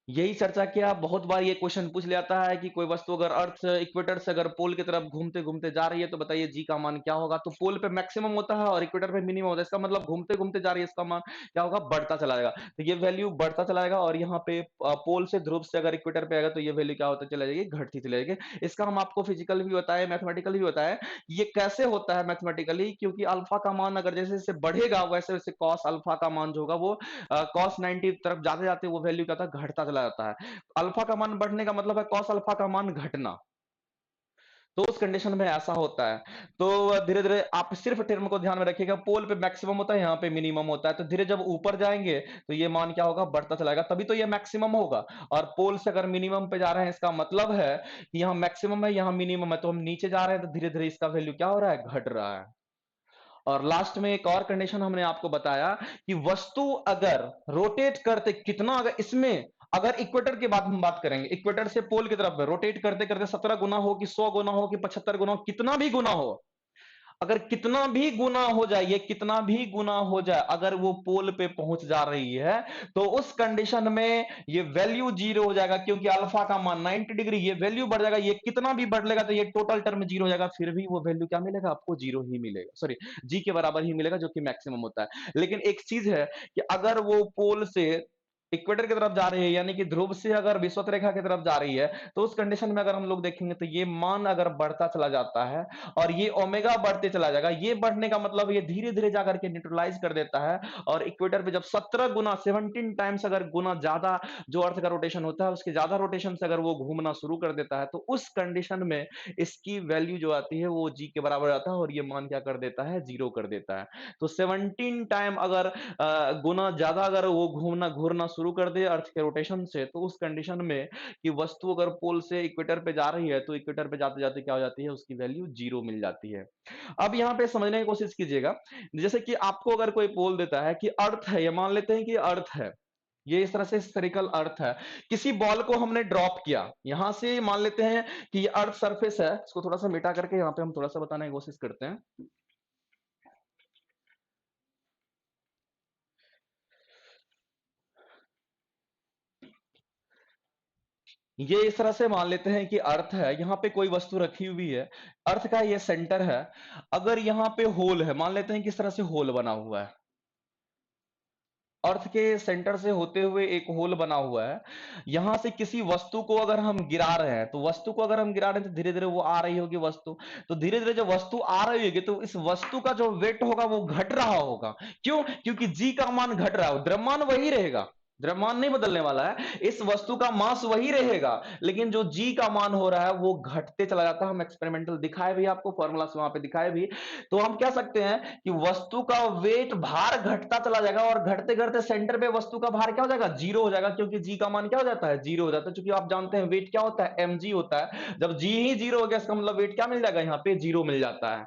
यही चर्चा किया, बहुत बार ये क्वेश्चन पूछ लेता है कि कोई वस्तु अगर अर्थ इक्वेटर से अगर पोल की तरफ घूमते घूमते जा रही है तो बताइए जी का मान क्या होगा। तो पोल पे मैक्सिमम होता है और इक्वेटर पे मिनिमम होता है, इसका मतलब घूमते घूमते जा रही है, इसका मान क्या होगा, बढ़ता चला जाएगा। तो ये वैल्यू बढ़ता चला जाएगा, और यहाँ पे पोल से ध्रुव से अगर इक्वेटर पे आएगा तो ये वैल्यू क्या होता चला जाएगी, घटती चली जाएगी। इसका हम आपको फिजिकल भी बताए, मैथमेटिकल भी बताए। ये कैसे होता है मैथमेटिकली, क्योंकि अल्फा का मान अगर जैसे जैसे बढ़ेगा वैसे वैसे कॉस अल्फा का मान जो होगा वो कॉस 90 तरफ जाते जाते वो वैल्यू क्या होता है, घटता चला जाता है। अल्फा का मान बढ़ने का मतलब है कॉस अल्फा का मान घटना। तो उस कंडीशन में ऐसा होता है। तो धीरे धीरे आप सिर्फ टर्म को ध्यान में रखिएगा, पोल पे मैक्सिमम होता है, यहाँ पे मिनिमम होता है। तो धीरे जब ऊपर जाएंगे तो ये मान क्या होगा, बढ़ता चलाएगा, तभी तो ये मैक्सिमम होगा। और पोल से अगर मिनिमम पे जा रहे हैं, इसका मतलब है कि यहाँ मैक्सिमम है, यहाँ मिनिमम है, तो हम नीचे जा रहे हैं तो धीरे धीरे इसका वैल्यू क्या हो रहा है, घट रहा है। और लास्ट में एक और कंडीशन हमने आपको बताया कि वस्तु अगर रोटेट करते कितना, अगर इसमें अगर इक्वेटर के बाद हम बात करेंगे, इक्वेटर से पोल की तरफ रोटेट करते करते 17 गुना हो कि 100 गुना हो कि 75 गुना हो, कितना भी गुना हो, अगर कितना भी गुना हो जाए, ये कितना भी गुना हो जाए, अगर वो पोल पे पहुंच जा रही है तो उस कंडीशन में ये वैल्यू जीरो हो जाएगा, क्योंकि अल्फा का मान 90 डिग्री, ये वैल्यू बढ़ जाएगा, ये कितना भी बढ़ लेगा तो ये टोटल टर्म जीरो हो जाएगा, फिर भी वो वैल्यू क्या मिलेगा आपको, जीरो ही मिलेगा, सॉरी जी के बराबर ही मिलेगा, जो कि मैक्सिमम होता है। लेकिन एक चीज है कि अगर वो पोल से इक्वेटर की तरफ जा रही है, यानी कि ध्रुव से अगर विषुवत रेखा की तरफ जा रही है, तो उस कंडीशन में अगर हम लोग देखेंगे तो ये मान अगर बढ़ता चला जाता है और ये ओमेगा बढ़ते चला जाएगा, ये बढ़ने का मतलब ये धीरे धीरे जाकर के न्यूट्रलाइज कर देता है। और इक्वेटर पे जब 17 गुना 17 टाइम्स अगर गुना ज्यादा जो अर्थ का रोटेशन होता है उसके ज्यादा रोटेशन से अगर वो घूमना शुरू कर देता है, तो उस कंडीशन में इसकी वैल्यू जो आती है वो जी के बराबर आता है, और ये मान क्या कर देता है, जीरो कर देता है। तो 17 टाइम अगर गुना ज्यादा अगर वो घूमना घूरना शुरू कर दे अर्थ के रोटेशन से, तो उस कंडीशन में कि वस्तु अगर पोल से इक्वेटर पे जा रही है तो इक्वेटर पे जाते जाते क्या हो जाती है, उसकी वैल्यू जीरो मिल जाती है। अब यहाँ पे समझने की कोशिश कीजिएगा, जैसे कि आपको अगर कोई पोल देता है कि अर्थ है, ये मान लेते हैं कि अर्थ है, ये इस तरह से स्फेरिकल अर्थ है, किसी बॉल को हमने ड्रॉप किया, यहां से मान लेते हैं कि ये अर्थ सरफेस है, इसको थोड़ा सा मिटा करके यहाँ पे हम थोड़ा सा बताने की कोशिश करते हैं। ये इस तरह से मान लेते हैं कि अर्थ है, यहाँ पे कोई वस्तु रखी हुई है, अर्थ का ये सेंटर है, अगर यहाँ पे होल है, मान लेते हैं किस तरह से होल बना हुआ है, अर्थ के सेंटर से होते हुए एक होल बना हुआ है, यहां से किसी वस्तु को अगर हम गिरा रहे हैं, तो वस्तु को अगर हम गिरा रहे हैं तो धीरे धीरे वो आ रही होगी वस्तु, तो धीरे धीरे जब वस्तु आ रही होगी तो इस वस्तु का जो वेट होगा वो घट रहा होगा। क्यों? क्योंकि जी का मान घट रहा है, द्रव्यमान वही रहेगा, द्रव्यमान नहीं बदलने वाला है, इस वस्तु का मास वही रहेगा, लेकिन जो जी का मान हो रहा है वो घटते चला जाता है। हम एक्सपेरिमेंटल दिखाए भी, आपको फॉर्मूला से वहां पे दिखाए भी। तो हम कह सकते हैं कि वस्तु का वेट भार घटता चला जाएगा, और घटते घटते सेंटर पे वस्तु का भार क्या हो जाएगा, जीरो हो जाएगा, क्योंकि जी का मान क्या हो जाता है, जीरो हो जाता है। क्योंकि आप जानते हैं वेट क्या होता है, mg होता है, जब जी ही जीरो हो गया इसका मतलब वेट क्या मिल जाएगा, यहाँ पे जीरो मिल जाता है।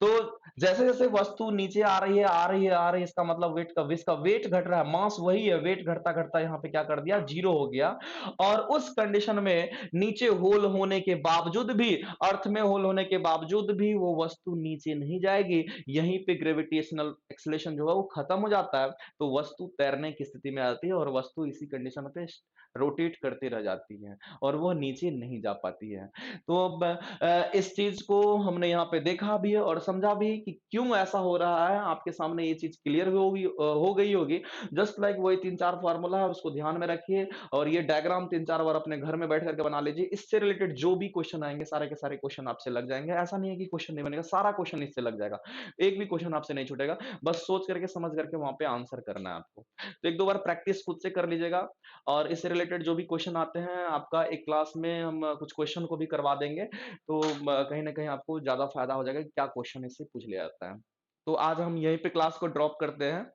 तो जैसे जैसे वस्तु नीचे आ रही है आ रही है आ रही है, इसका मतलब वेट का इसका वेट घट रहा है, मास वही है, वेट घटता घटता यहाँ पे क्या कर दिया, जीरो हो गया। और उस कंडीशन में नीचे होल होने के बावजूद भी, अर्थ में होल होने के बावजूद भी वो वस्तु नीचे नहीं जाएगी, यहीं पे ग्रेविटेशनल एक्सेलरेशन जो है वो खत्म हो जाता है, तो वस्तु तैरने की स्थिति में आती है और वस्तु इसी कंडीशन पे रोटेट करते रह जाती है और वो नीचे नहीं जा पाती है। तो अब इस चीज को हमने यहाँ पे देखा भी है और समझा भी कि क्यों ऐसा हो रहा है, आपके सामने ये चीज क्लियर हो गई होगी। जस्ट लाइक वही 3-4 फार्मूला है, उसको ध्यान में रखिए और ये डायग्राम 3-4 बार अपने घर में बैठ करके बना लीजिए। इससे रिलेटेड जो भी क्वेश्चन आएंगे सारे के सारे क्वेश्चन आपसे लग जाएंगे। ऐसा नहीं है कि क्वेश्चन नहीं बनेगा, सारा क्वेश्चन इससे लग जाएगा, एक भी क्वेश्चन आपसे नहीं छूटेगा। बस सोच करके समझ करके वहां पे आंसर करना है आपको। तो एक दो बार प्रैक्टिस खुद से कर लीजिएगा और इससे रिलेटेड जो भी क्वेश्चन आते हैं आपका एक क्लास में हम कुछ क्वेश्चन को भी करवा देंगे, तो कहीं ना कहीं आपको ज्यादा फायदा हो जाएगा कि क्या क्वेश्चन इससे पूछ लिया जाता है। तो आज हम यहीं पे क्लास को ड्रॉप करते हैं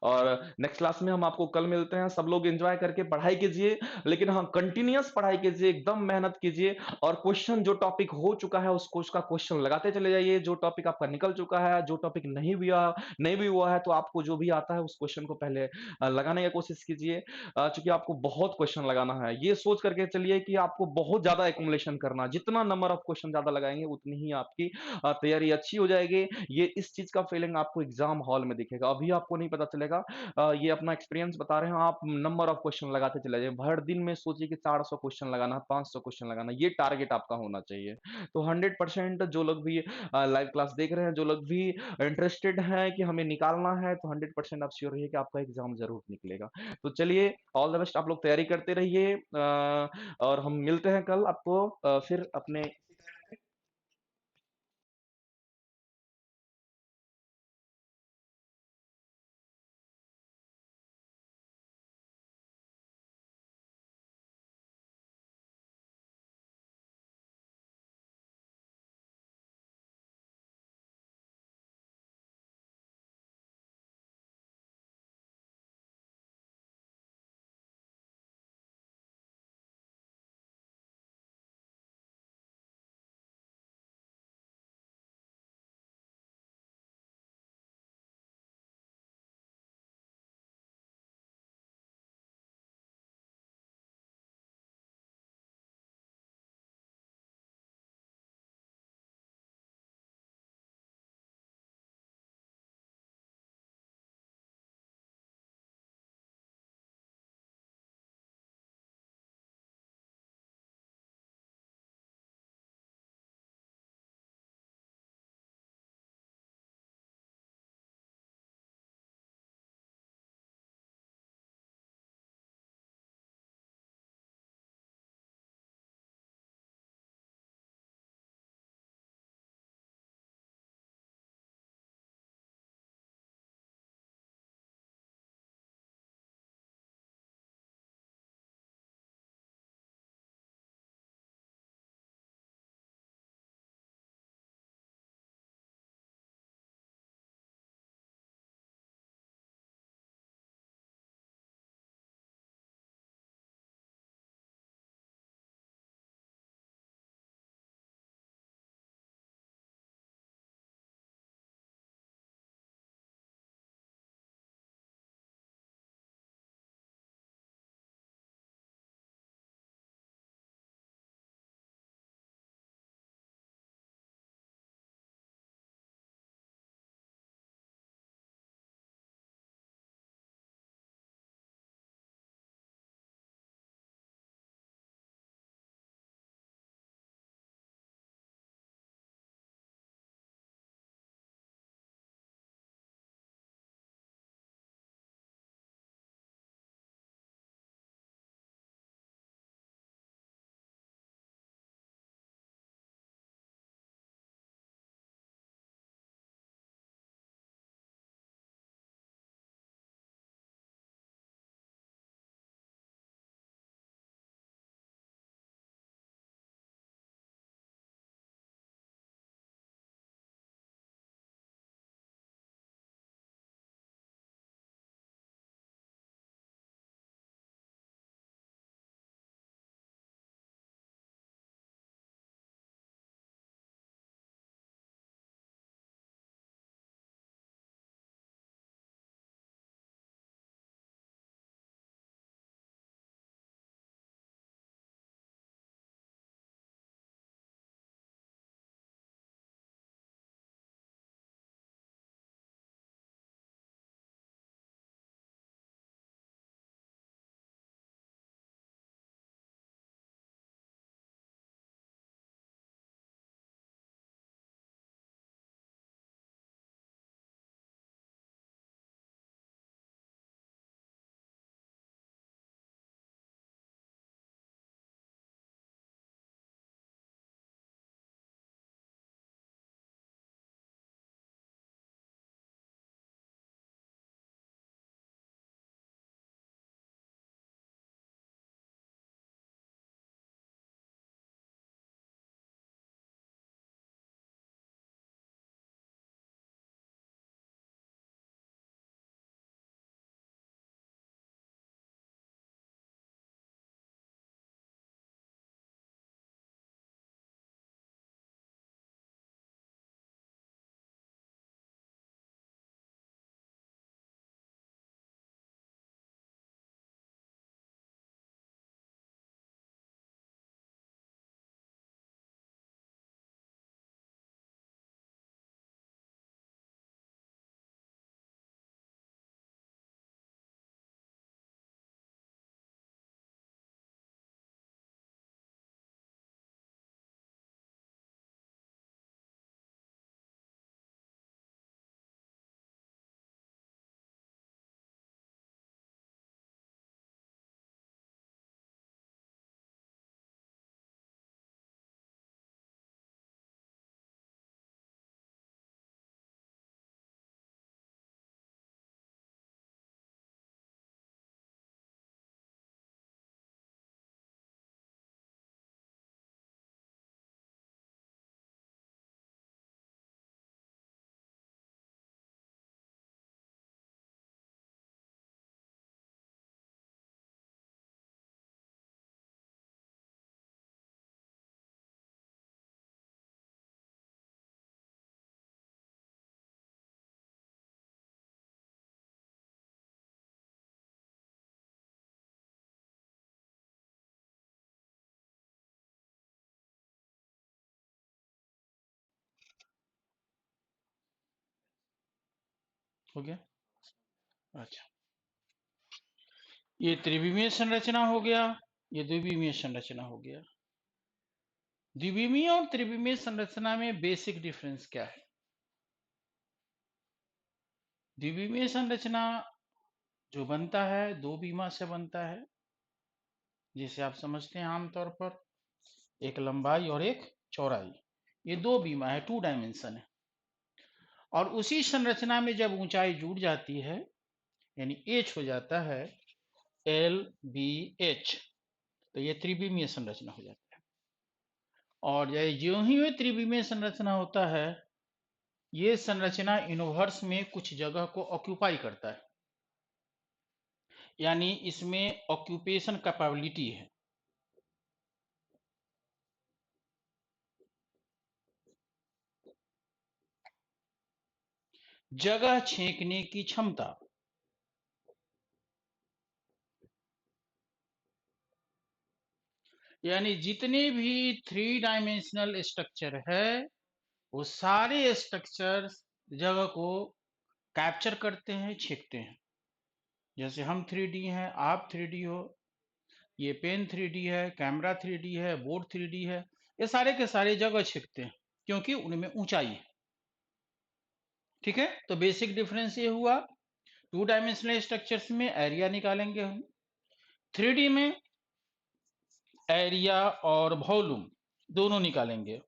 और नेक्स्ट क्लास में हम आपको कल मिलते हैं। सब लोग एंजॉय करके पढ़ाई कीजिए, लेकिन हाँ कंटिन्यूअस पढ़ाई कीजिए, एकदम मेहनत कीजिए और क्वेश्चन जो टॉपिक हो चुका है उसका क्वेश्चन लगाते चले जाइए। जो टॉपिक आपका निकल चुका है, जो टॉपिक नहीं भी हुआ है तो आपको जो भी आता है उस क्वेश्चन को पहले लगाने की कोशिश कीजिए, क्योंकि आपको बहुत क्वेश्चन लगाना है। ये सोच करके चलिए कि आपको बहुत ज्यादा एकुमुलेशन करना है। जितना नंबर ऑफ क्वेश्चन ज्यादा लगाएंगे उतनी ही आपकी तैयारी अच्छी हो जाएगी। ये इस चीज का फीलिंग आपको एग्जाम हॉल में दिखेगा, अभी आपको नहीं पता चलेगा। ये अपना एक्सपीरियंस बता रहे हैं। आप नंबर ऑफ क्वेश्चन लगाते चले जाइए, हर दिन में सोचिए कि 400 क्वेश्चन लगाना है, 500 क्वेश्चन लगाना है, ये टारगेट आपका होना चाहिए। तो 100% जो लोग भी लाइव क्लास देख रहे हैं, जो लोग भी इंटरेस्टेड हैं कि हमें निकालना है, तो 100% आप श्योर रहिए कि आपका एग्जाम जरूर निकलेगा। तो चलिए, ऑल द बेस्ट, आप लोग तैयारी करते रहिए और हम मिलते हैं कल आपको फिर अपने हो गया। अच्छा, ये त्रिविमीय संरचना हो गया, ये द्विविमीय संरचना हो गया। द्विविमीय और त्रिविमीय संरचना में बेसिक डिफरेंस क्या है? द्विविमीय संरचना जो बनता है दो बीमा से बनता है, जिसे आप समझते हैं आमतौर पर एक लंबाई और एक चौड़ाई। ये दो बीमा है, 2 डायमेंशन है। और उसी संरचना में जब ऊंचाई जुड़ जाती है यानी एच हो जाता है LBH, तो ये त्रिविमीय संरचना हो जाता है। और ये जो ही ये त्रिविमीय संरचना होता है, ये संरचना यूनिवर्स में कुछ जगह को ऑक्यूपाई करता है, यानी इसमें ऑक्यूपेशन कैपेबिलिटी है। जगह छेकने की क्षमता। यानी जितने भी 3 डायमेंशनल स्ट्रक्चर है वो सारे स्ट्रक्चर जगह को कैप्चर करते हैं, छेकते हैं। जैसे हम 3D हैं, आप 3D हो, ये पेन 3D है, कैमरा 3D है, बोर्ड 3D है, ये सारे के सारे जगह छेकते हैं क्योंकि उनमें ऊंचाई है। ठीक है, तो बेसिक डिफरेंस ये हुआ, 2 डायमेंशनल स्ट्रक्चर्स में एरिया निकालेंगे हम, 3D में एरिया और वॉल्यूम दोनों निकालेंगे,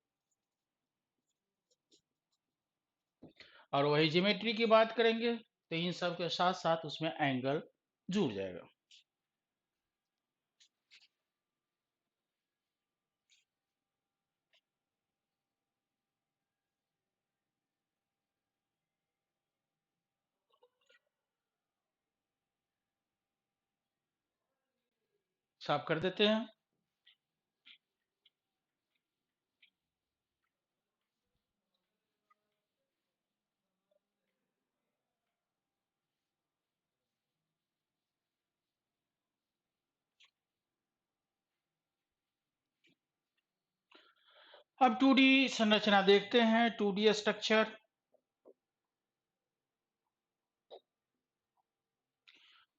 और वही ज्योमेट्री की बात करेंगे तो इन सब के साथ साथ उसमें एंगल जुड़ जाएगा। साफ कर देते हैं। अब 2D संरचना देखते हैं, 2D स्ट्रक्चर।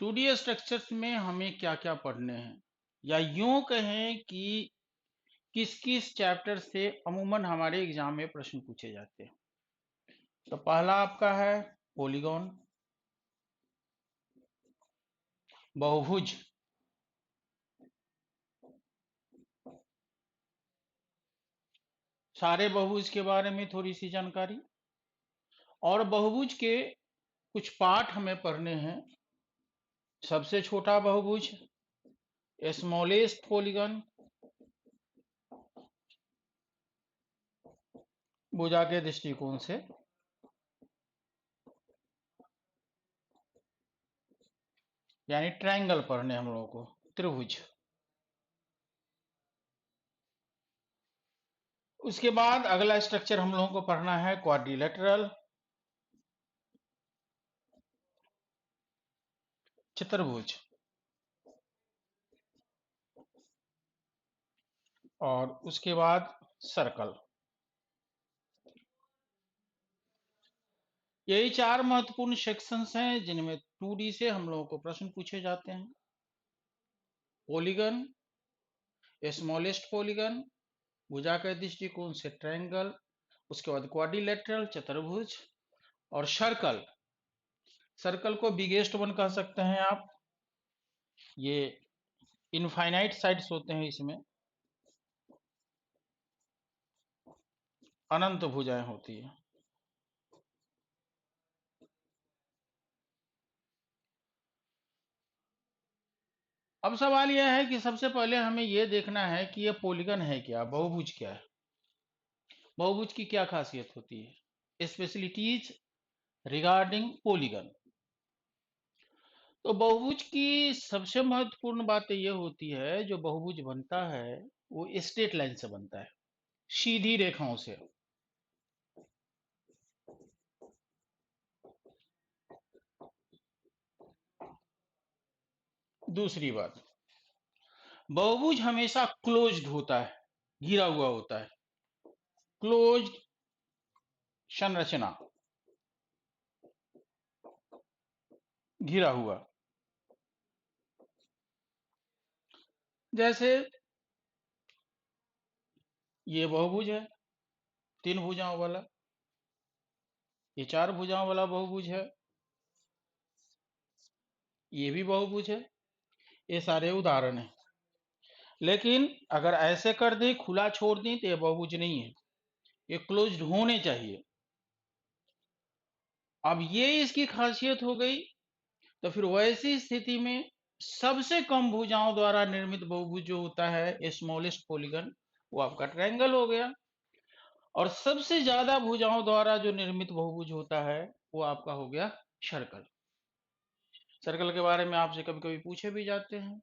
2D स्ट्रक्चर्स में हमें क्या क्या पढ़ने हैं, या यूं कहें कि किस किस चैप्टर से अमूमन हमारे एग्जाम में प्रश्न पूछे जाते हैं। तो पहला आपका है पॉलीगॉन, बहुभुज। सारे बहुभुज के बारे में थोड़ी सी जानकारी, और बहुभुज के कुछ पार्ट हमें पढ़ने हैं। सबसे छोटा बहुभुज, स्मॉलेस्ट पॉलीगन, भुजा के दृष्टिकोण से, यानी ट्रायंगल पढ़ने हम लोगों को, त्रिभुज। उसके बाद अगला स्ट्रक्चर हम लोगों को पढ़ना है क्वाड्रिलेटरल, चतुर्भुज। और उसके बाद सर्कल। यही 4 महत्वपूर्ण सेक्शंस हैं जिनमें 2D से हम लोगों को प्रश्न पूछे जाते हैं। पॉलीगन, स्मॉलेस्ट पॉलीगन, भुजा के दृष्टिकोण से ट्रायंगल, उसके बाद क्वाड्रिलेटरल चतुर्भुज, और सर्कल। सर्कल को बिगेस्ट वन कह सकते हैं आप। ये इनफाइनाइट साइड्स होते हैं, इसमें अनंत भुजाएं होती है। अब सवाल यह है कि सबसे पहले हमें यह देखना है कि ये पॉलीगन है क्या, बहुभुज क्या है, बहुभुज की क्या खासियत होती है, स्पेशलिटीज रिगार्डिंग पॉलीगन। तो बहुभुज की सबसे महत्वपूर्ण बात यह होती है, जो बहुभुज बनता है वो स्ट्रेट लाइन से बनता है, सीधी रेखाओं से। दूसरी बात, बहुभुज हमेशा क्लोज्ड होता है, घिरा हुआ होता है, क्लोज्ड संरचना। घिरा हुआ। जैसे ये बहुभुज है, 3 भुजाओं वाला, ये 4 भुजाओं वाला बहुभुज है, ये भी बहुभुज है। ये सारे उदाहरण हैं। लेकिन अगर ऐसे कर दें, खुला छोड़ दें, तो ये बहुभुज नहीं है, ये क्लोज्ड होने चाहिए। अब ये इसकी खासियत हो गई। तो फिर वैसी स्थिति में सबसे कम भुजाओं द्वारा निर्मित बहुभुज जो होता है, स्मॉलेस्ट पॉलीगन, वो आपका ट्रायंगल हो गया। और सबसे ज्यादा भुजाओं द्वारा जो निर्मित बहुभुज होता है, वो आपका हो गया सर्कल। सर्कल के बारे में आपसे कभी कभी पूछे भी जाते हैं,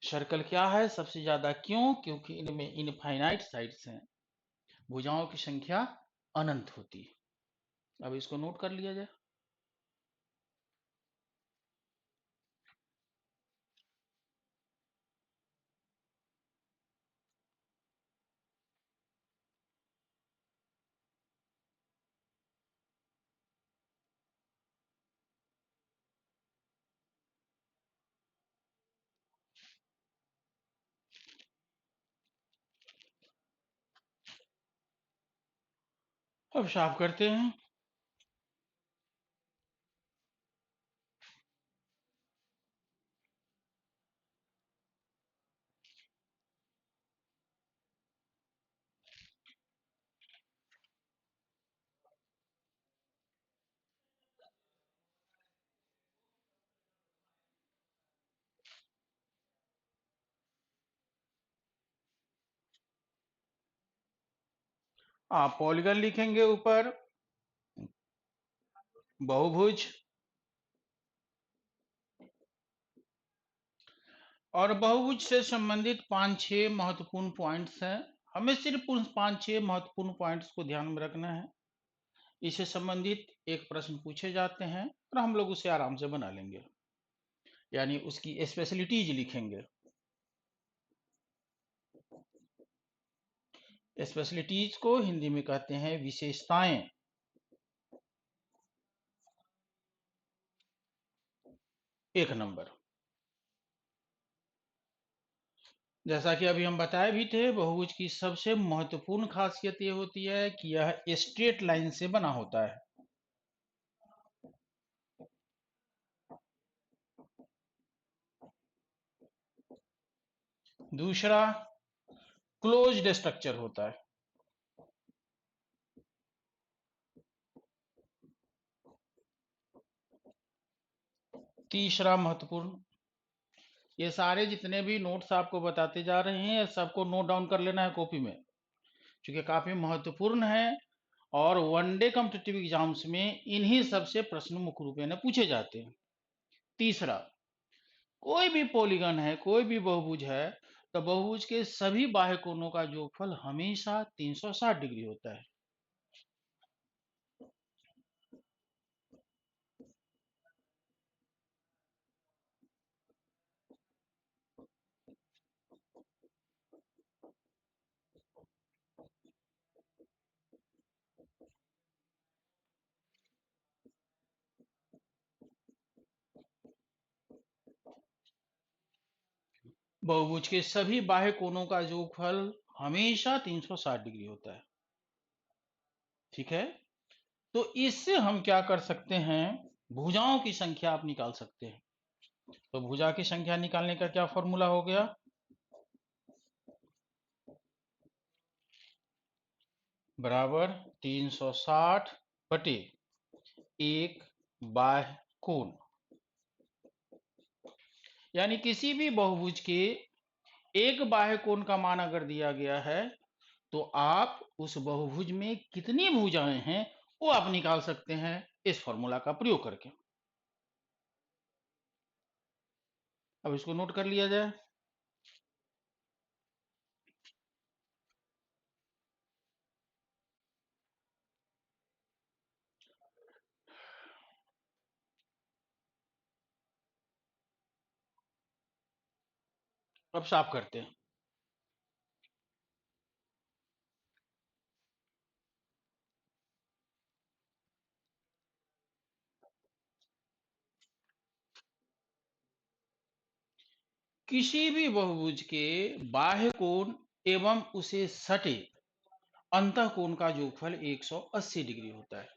सर्कल क्या है, सबसे ज्यादा क्यों? क्योंकि इनमें इनफाइनाइट साइड्स हैं, भुजाओं की संख्या अनंत होती है। अब इसको नोट कर लिया जाए। अब साफ करते हैं। आप पॉलीगन लिखेंगे ऊपर, बहुभुज, और बहुभुज से संबंधित 5-6 महत्वपूर्ण पॉइंट्स हैं। हमें सिर्फ उन 5-6 महत्वपूर्ण पॉइंट्स को ध्यान में रखना है। इससे संबंधित एक प्रश्न पूछे जाते हैं और हम लोग उसे आराम से बना लेंगे, यानी उसकी स्पेशलिटीज लिखेंगे। स्पेशलिटीज को हिंदी में कहते हैं विशेषताएं। एक नंबर, जैसा कि अभी हम बताए भी थे, बहुभुज की सबसे महत्वपूर्ण खासियत ये होती है कि यह स्ट्रेट लाइन से बना होता है। दूसरा, क्लोज्ड स्ट्रक्चर होता है। तीसरा महत्वपूर्ण, ये सारे जितने भी नोट्स आपको बताते जा रहे हैं, सबको नोट डाउन कर लेना है कॉपी में, क्योंकि काफी महत्वपूर्ण है और वनडे कॉम्पिटिटिव एग्जाम्स में इन्हीं सबसे प्रश्न मुख्य रूप में पूछे जाते हैं। तीसरा, कोई भी पॉलीगन है, कोई भी बहुभुज है, तो बहुभुज के सभी बाह्य कोणों का योगफल हमेशा 360 डिग्री होता है। बहुभुज के सभी बाह्य कोणों का योगफल हमेशा 360 डिग्री होता है। ठीक है, तो इससे हम क्या कर सकते हैं, भुजाओं की संख्या आप निकाल सकते हैं। तो भुजा की संख्या निकालने का क्या फॉर्मूला हो गया, बराबर 360 बटे 1 बाह्य कोण। यानी किसी भी बहुभुज के एक बाह्य कोण का मान अगर दिया गया है, तो आप उस बहुभुज में कितनी भुजाएं हैं वो आप निकाल सकते हैं इस फॉर्मूला का प्रयोग करके। अब इसको नोट कर लिया जाए। अब साफ करते हैं। किसी भी बहुभुज के बाह्य कोण एवं उसे सटे अंतः कोण का योगफल 180 डिग्री होता है।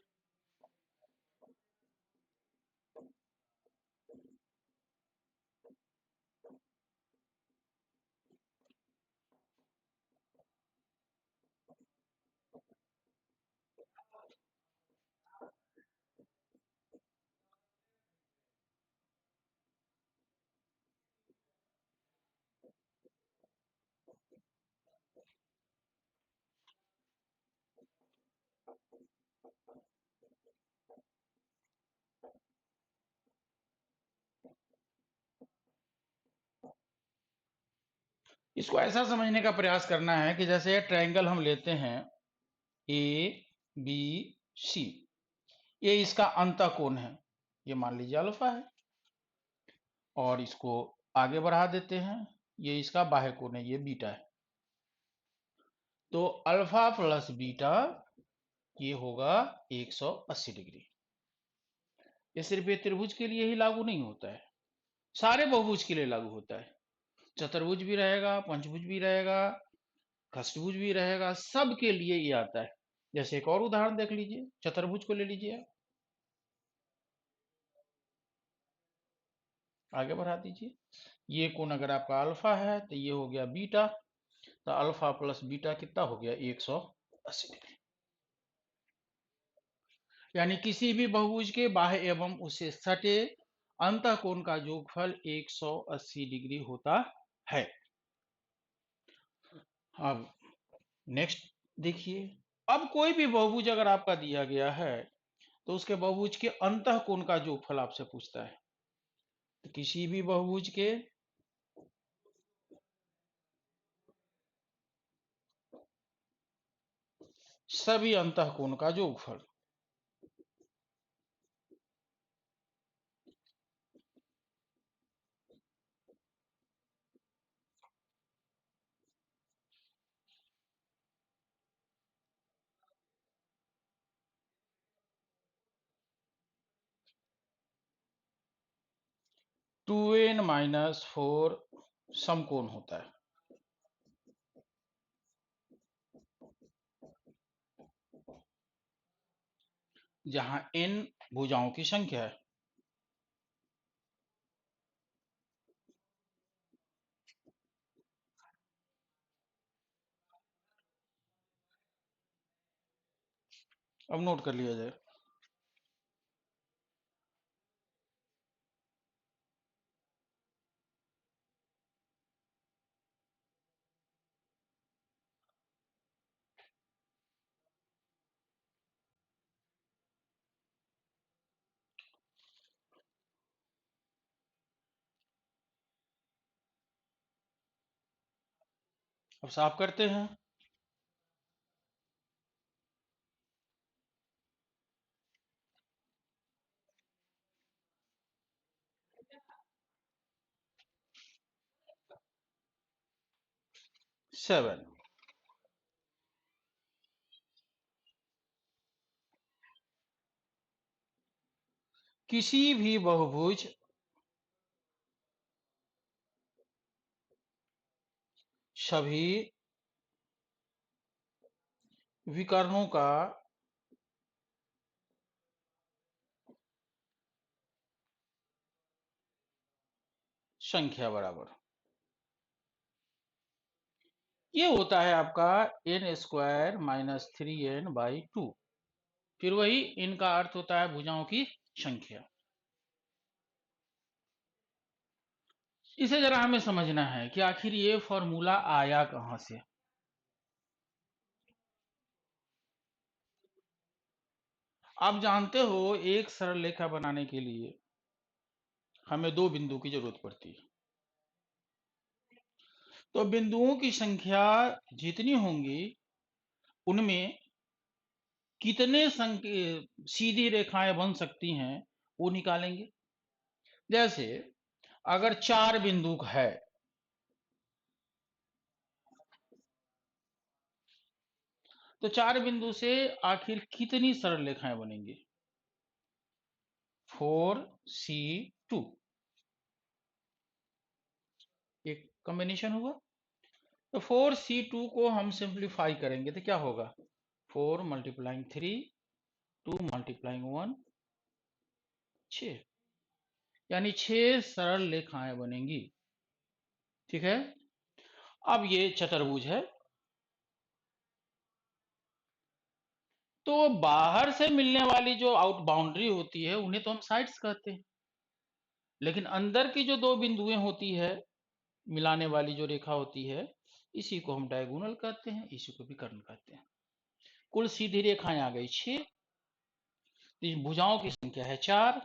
इसको ऐसा समझने का प्रयास करना है कि जैसे ट्रायंगल हम लेते हैं ए बी सी, ये इसका अंतः कोण है, ये मान लीजिए अल्फा है, और इसको आगे बढ़ा देते हैं, ये इसका बाह्य कोण है, ये बीटा है। तो अल्फा प्लस बीटा ये होगा 180 डिग्री। ये सिर्फ ये त्रिभुज के लिए ही लागू नहीं होता है, सारे बहुभुज के लिए लागू होता है। चतुर्भुज भी रहेगा, पंचभुज भी रहेगा, खष्टभुज भी रहेगा, सब के लिए ये आता है। जैसे एक और उदाहरण देख लीजिए, चतुर्भुज को ले लीजिए आप। आगे बढ़ा दीजिए, ये कोण अगर आपका अल्फा है तो ये हो गया बीटा, तो अल्फा प्लस बीटा कितना हो गया 180 डिग्री। यानी किसी भी बहुभुज के बाह्य एवं उसे सटे अंतः कोण का योगफल 180 डिग्री होता है। अब नेक्स्ट देखिए, अब कोई भी बहुभुज अगर आपका दिया गया है तो उसके बहुभुज के अंतः कोण का योगफल आपसे पूछता है। तो किसी भी बहुभुज के सभी अंतः कोण का योगफल, टू एन माइनस 4 समकोण होता है, जहां n भुजाओं की संख्या है। अब नोट कर लिया जाए, अब साफ करते हैं। सेवन, किसी भी बहुभुज सभी विकर्णों का संख्या बराबर, ये होता है आपका एन स्क्वायर माइनस 3n/2। फिर वही इनका अर्थ होता है भुजाओं की संख्या। इसे जरा हमें समझना है कि आखिर ये फॉर्मूला आया कहां से। आप जानते हो एक सरल रेखा बनाने के लिए हमें दो बिंदु की जरूरत पड़ती है, तो बिंदुओं की संख्या जितनी होंगी उनमें कितने सीधी रेखाएं बन सकती हैं वो निकालेंगे। जैसे अगर 4 बिंदु है तो 4 बिंदु से आखिर कितनी सरल रेखाएं बनेंगी, 4C2। कॉम्बिनेशन हुआ। तो 4C2 को हम सिंप्लीफाई करेंगे तो क्या होगा, 4 मल्टीप्लाइंग 3, 2 मल्टीप्लाइंग 1, 6, यानी 6 सरल रेखाएं बनेंगी। ठीक है, अब ये चतुर्भुज है, तो बाहर से मिलने वाली जो आउट बाउंड्री होती है उन्हें तो हम साइड्स कहते हैं, लेकिन अंदर की जो दो बिंदुएं होती है, मिलाने वाली जो रेखा होती है, इसी को हम डायगोनल कहते हैं, इसी को विकर्ण कहते हैं। कुल सीधी रेखाएं आ गई 6, भुजाओं की संख्या है 4,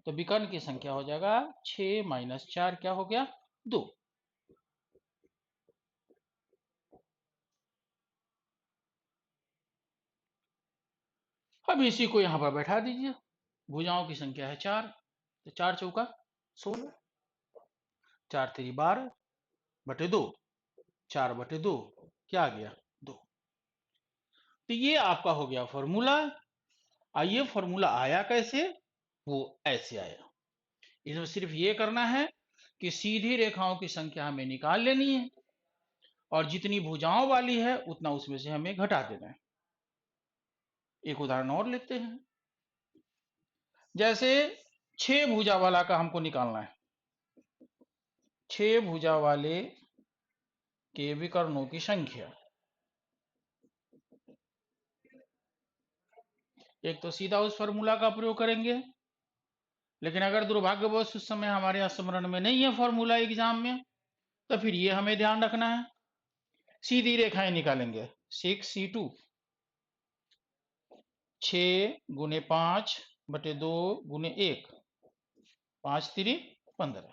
तो विकर्ण की संख्या हो जाएगा 6 माइनस 4, क्या हो गया, 2। अब इसी को यहां पर बैठा दीजिए, भुजाओं की संख्या है 4, तो 4 चौका 16, 4 3 12 बटे 2, 4 बटे 2 क्या आ गया, 2। तो ये आपका हो गया फॉर्मूला। आइए फॉर्मूला आया कैसे, वो ऐसे आया। इसमें सिर्फ ये करना है कि सीधी रेखाओं की संख्या हमें निकाल लेनी है, और जितनी भुजाओं वाली है उतना उसमें से हमें घटा देना है। एक उदाहरण और लेते हैं, जैसे 6 भुजा वाला का हमको निकालना है, 6 भुजा वाले के विकर्णों की संख्या। एक तो सीधा उस फॉर्मूला का प्रयोग करेंगे, लेकिन अगर दुर्भाग्यवश उस समय हमारे यहाँ स्मरण में नहीं है फॉर्मूला एग्जाम में, तो फिर ये हमें ध्यान रखना है, सीधी रेखाएं निकालेंगे। 6C2 6 गुने 5 बटे 2 गुने 1, 5 3 15,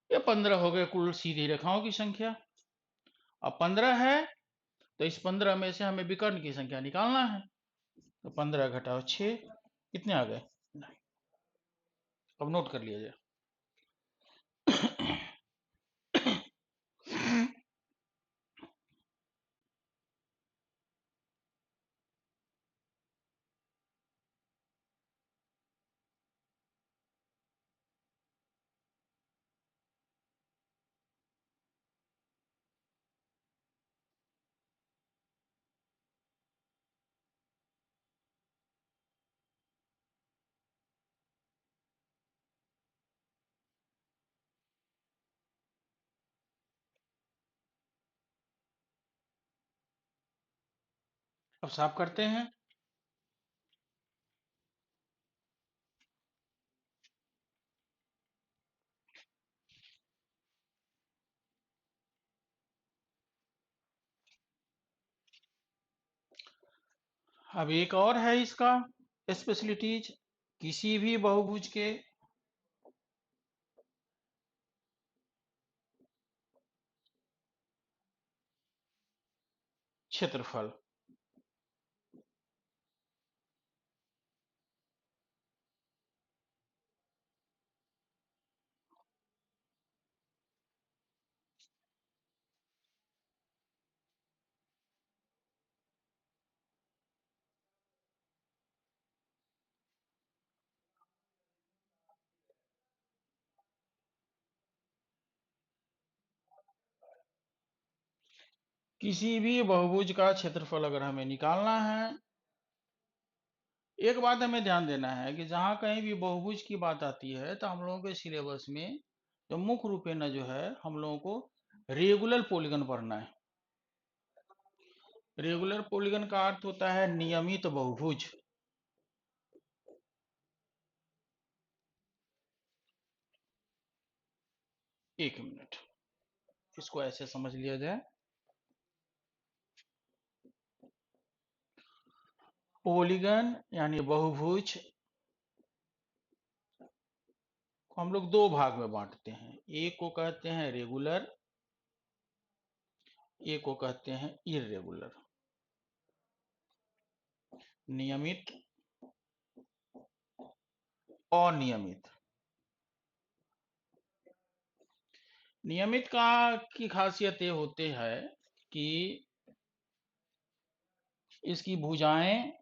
ये 15 हो गए कुल सीधी रेखाओं की संख्या। अब 15 है, तो इस 15 में से हमें विकर्ण की संख्या निकालना है, तो 15 घटाओ 6 कितने आ गए, 9। अब नोट कर लिया जाए। अब साफ करते हैं। अब एक और है इसका स्पेशलिटीज, किसी भी बहुभुज के क्षेत्रफल, किसी भी बहुभुज का क्षेत्रफल अगर हमें निकालना है, एक बात हमें ध्यान देना है कि जहां कहीं भी बहुभुज की बात आती है तो हम लोगों के सिलेबस में तो मुख्य रूपेण जो है हम लोगों को रेगुलर पॉलीगन पढ़ना है। रेगुलर पॉलीगन का अर्थ होता है नियमित बहुभुज। एक मिनट, इसको ऐसे समझ लिया जाए, पॉलीगन यानी बहुभुज को हम लोग दो भाग में बांटते हैं, एक को कहते हैं रेगुलर, एक को कहते हैं इरेगुलर, नियमित, अनियमित। नियमित का की खासियत ये होती है कि इसकी भुजाएं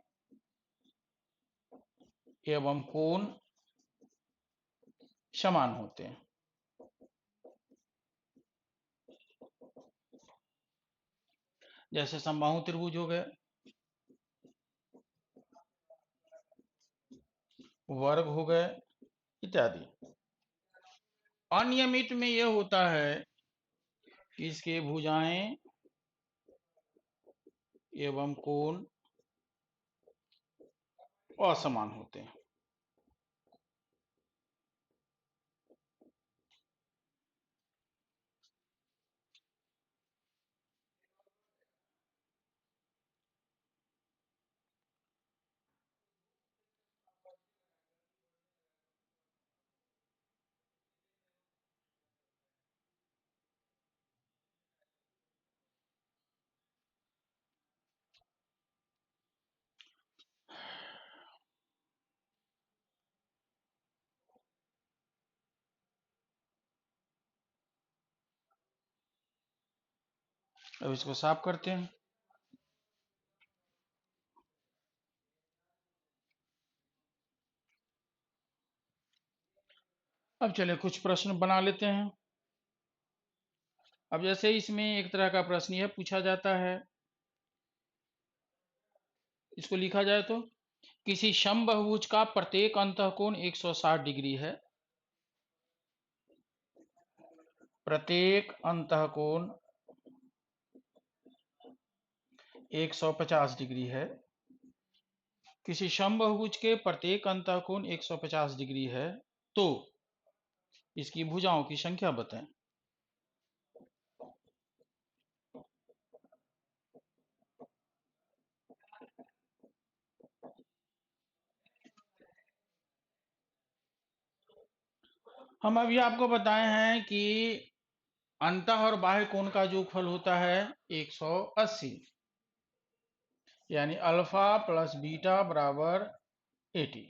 एवं कोण समान होते हैं। जैसे समबाहु त्रिभुज हो गए, वर्ग हो गए इत्यादि। अनियमित में यह होता है कि इसके भुजाएं एवं कोण असमान होते हैं। अब इसको साफ करते हैं। अब चलिए कुछ प्रश्न बना लेते हैं। अब जैसे इसमें एक तरह का प्रश्न यह पूछा जाता है, इसको लिखा जाए तो किसी समबाहुभुज का प्रत्येक अंतःकोण 160 डिग्री है। प्रत्येक अंतःकोण 150 डिग्री है। किसी समबाहुभुज के प्रत्येक अंतःकोण 150 डिग्री है तो इसकी भुजाओं की संख्या बताएं। हम अभी आपको बताए हैं कि अंतः और बाह्य कोण का जोगफल होता है 180, यानी अल्फा प्लस बीटा बराबर 80।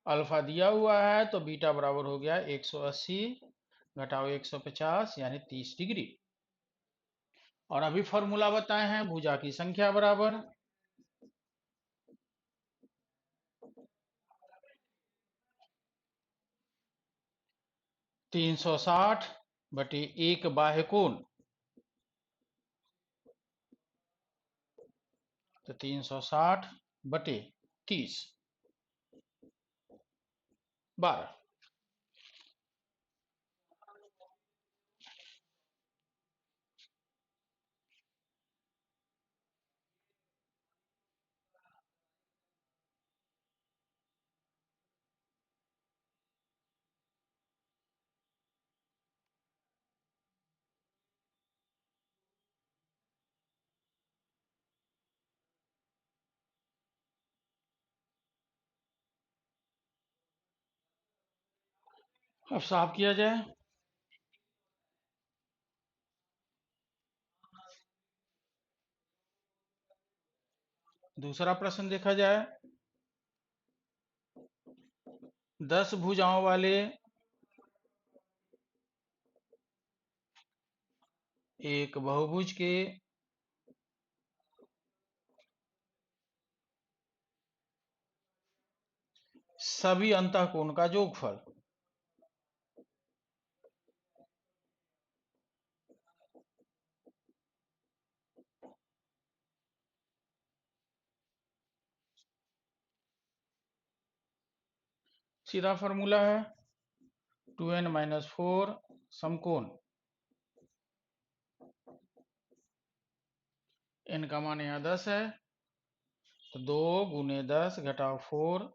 अल्फा दिया हुआ है तो बीटा बराबर हो गया 180 घटाओ 150 यानी 30 डिग्री। और अभी फॉर्मूला बताए हैं भुजा की संख्या बराबर 360 बटे एक बाह्य कोण, तो 360 बटे 30 12। अब साफ किया जाए। दूसरा प्रश्न देखा जाए। 10 भुजाओं वाले एक बहुभुज के सभी अंतःकोण का जोगफल। सीधा फॉर्मूला है 2n-4 समकोण, n का मान यहाँ 10 है तो 2 गुने 10 घटाओ 4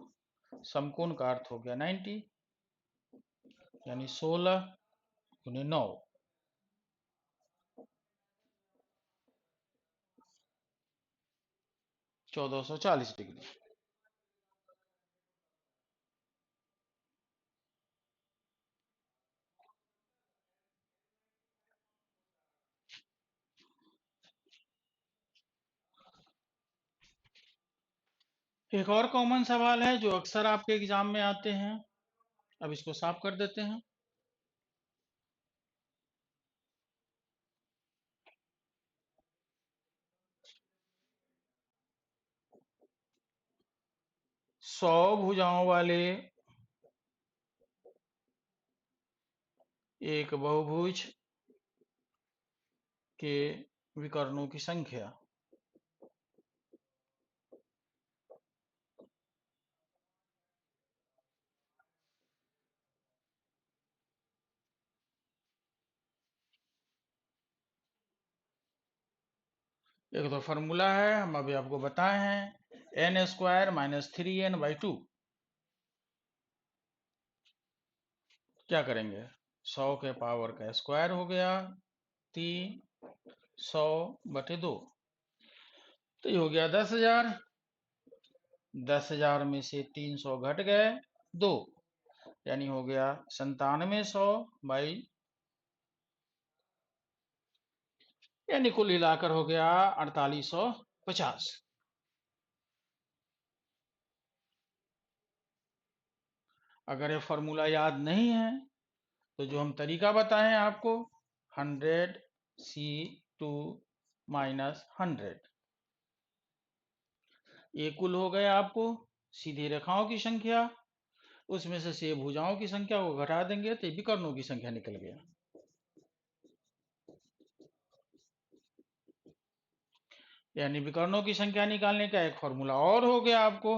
समकोण का अर्थ हो गया 90, यानी 16 गुने 9 1440 डिग्री। एक और कॉमन सवाल है जो अक्सर आपके एग्जाम में आते हैं, अब इसको साफ कर देते हैं। सौ भुजाओं वाले एक बहुभुज के विकर्णों की संख्या। एक तो फॉर्मूला है, हम अभी आपको बताए हैं, एन स्क्वायर माइनस 3n/2। क्या करेंगे, 100 के पावर का स्क्वायर हो गया 3, 100/2, तो ये हो गया 10,000। 10,000 में से 300 घट गए 2, यानी हो गया 9700 यानी कुल मिलाकर हो गया 4850। अगर ये फॉर्मूला याद नहीं है तो जो हम तरीका बताएं आपको, 100C2 माइनस 100, ये कुल हो गए आपको सीधी रेखाओं की संख्या, उसमें से भुजाओं की संख्या को घटा देंगे तो विकर्णों की संख्या निकल गया। यानी विकर्णों की संख्या निकालने का एक फॉर्मूला और हो गया आपको,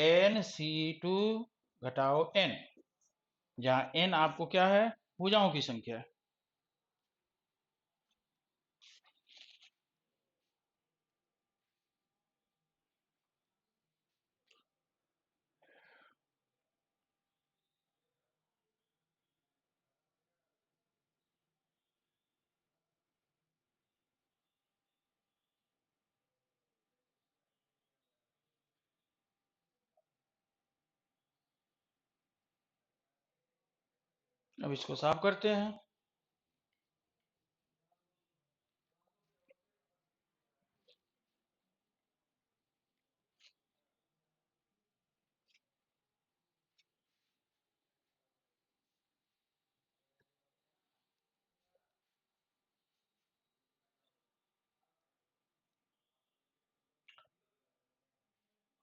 NC2 घटाओ n, जहां n आपको क्या है, भुजाओं की संख्या। अब इसको साफ करते हैं।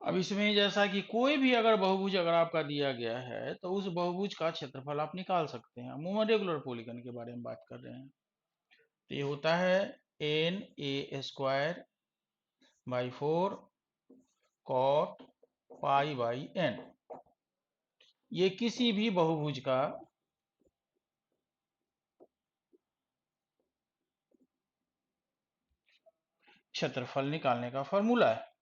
अब इसमें जैसा कि कोई भी अगर बहुभुज अगर आपका दिया गया है तो उस बहुभुज का क्षेत्रफल आप निकाल सकते हैं। हम रेगुलर पॉलीगन के बारे में बात कर रहे हैं। तो ये होता है NA² / 4 cot π/n। ये किसी भी बहुभुज का क्षेत्रफल निकालने का फॉर्मूला है,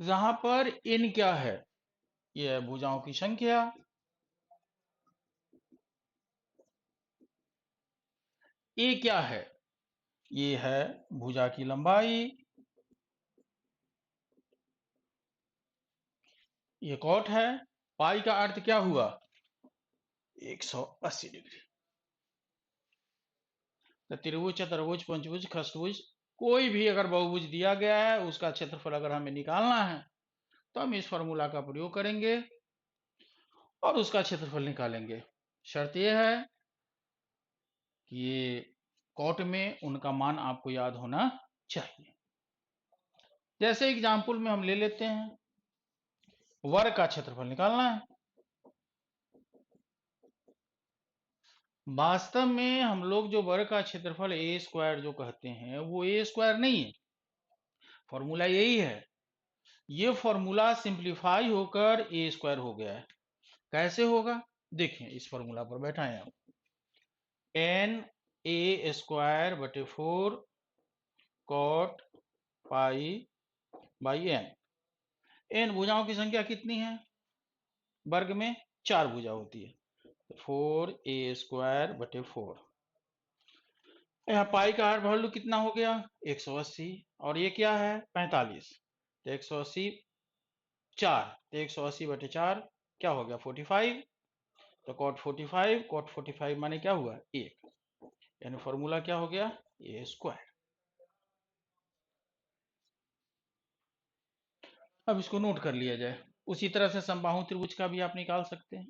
जहां पर n क्या है, यह है भुजाओं की संख्या, a क्या है, ये है भुजा की लंबाई, ये कॉट है, पाई का अर्थ क्या हुआ, 180 डिग्री। तो त्रिभुज, चतुर्भुज, पंचभुज, खष्टभुज, कोई भी अगर बहुभुज दिया गया है उसका क्षेत्रफल अगर हमें निकालना है तो हम इस फॉर्मूला का प्रयोग करेंगे और उसका क्षेत्रफल निकालेंगे। शर्त यह है कि ये कॉट में उनका मान आपको याद होना चाहिए। जैसे एग्जाम्पल में हम ले लेते हैं, वर्ग का क्षेत्रफल निकालना है। वास्तव में हम लोग जो वर्ग का क्षेत्रफल a² जो कहते हैं वो a² नहीं है, फॉर्मूला यही है। ये फॉर्मूला सिंप्लीफाई होकर a² हो गया है। कैसे होगा, देखिए इस फॉर्मूला पर बैठाएं आप, NA² / 4 cot π/n। n भुजाओं की संख्या कितनी है, वर्ग में 4 भुजा होती है, 4a² / 4। यहाँ पाई का वैल्यू कितना हो गया, 180, और ये क्या है 45, तो 180 4, तो 180/4 क्या हो गया 45, तो cot 45 माने क्या हुआ 1, यानी फॉर्मूला क्या हो गया a²। अब इसको नोट कर लिया जाए। उसी तरह से समबाहु त्रिभुज का भी आप निकाल सकते हैं।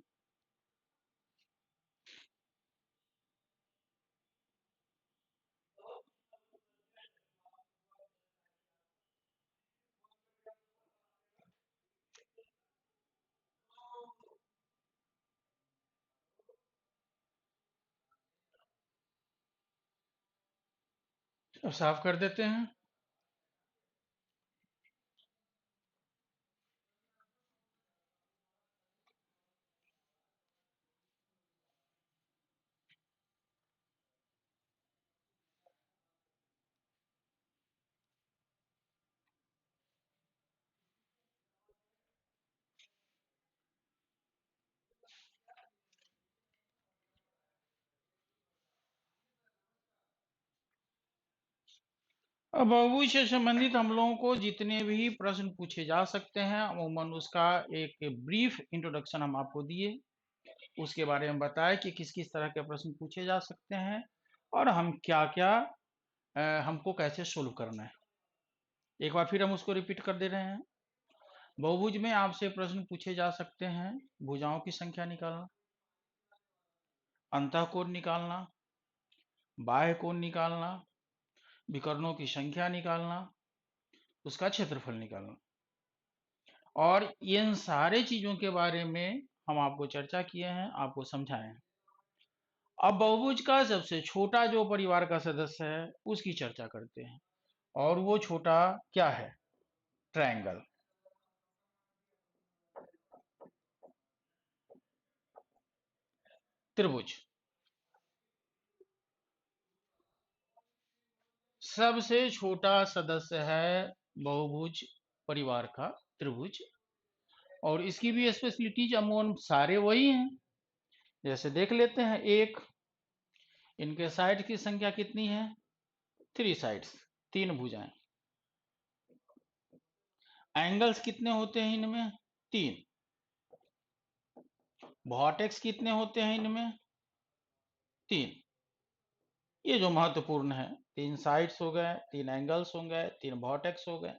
अब साफ कर देते हैं। अब बहुभुज से संबंधित हम लोगों को जितने भी प्रश्न पूछे जा सकते हैं, अमूमन उसका एक ब्रीफ इंट्रोडक्शन हम आपको दिए, उसके बारे में बताया कि किस किस तरह के प्रश्न पूछे जा सकते हैं और हम क्या क्या हमको कैसे सोल्व करना है। एक बार फिर हम उसको रिपीट कर दे रहे हैं। बहुभुज में आपसे प्रश्न पूछे जा सकते हैं, भुजाओं की संख्या निकालना, अंतःकोण निकालना, बाह्य कोण निकालना, विकर्णों की संख्या निकालना, उसका क्षेत्रफल निकालना, और इन सारे चीजों के बारे में हम आपको चर्चा किए हैं, आपको समझाए हैं। अब बहुभुज का सबसे छोटा जो परिवार का सदस्य है उसकी चर्चा करते हैं, और वो छोटा क्या है? ट्रायंगल। त्रिभुज। सबसे छोटा सदस्य है बहुभुज परिवार का त्रिभुज, और इसकी भी स्पेशलिटीज अमूमन सारे वही हैं। जैसे देख लेते हैं, एक, इनके साइड की संख्या कितनी है? 3 साइड्स, 3 भुजाएं। एंगल्स कितने होते हैं इनमें? 3। वर्टेक्स कितने होते हैं इनमें? 3। ये जो महत्वपूर्ण है, 3 साइड्स हो गए, 3 एंगल्स हो गए, 3 वर्टेक्स हो गए।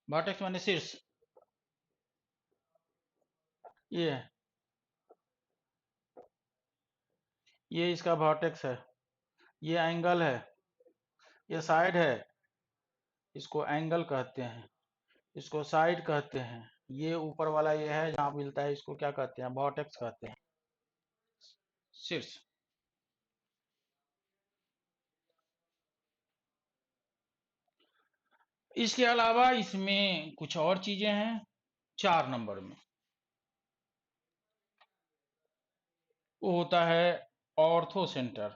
वर्टेक्स माने शीर्ष, ये है, ये इसका वर्टेक्स है, ये एंगल है, ये साइड है, इसको एंगल कहते हैं, इसको साइड कहते हैं। ये ऊपर वाला ये है जहां मिलता है, इसको क्या कहते हैं? वर्टेक्स कहते हैं, शीर्ष। इसके अलावा इसमें कुछ और चीजें हैं। 4 नंबर में वो होता है ऑर्थो सेंटर।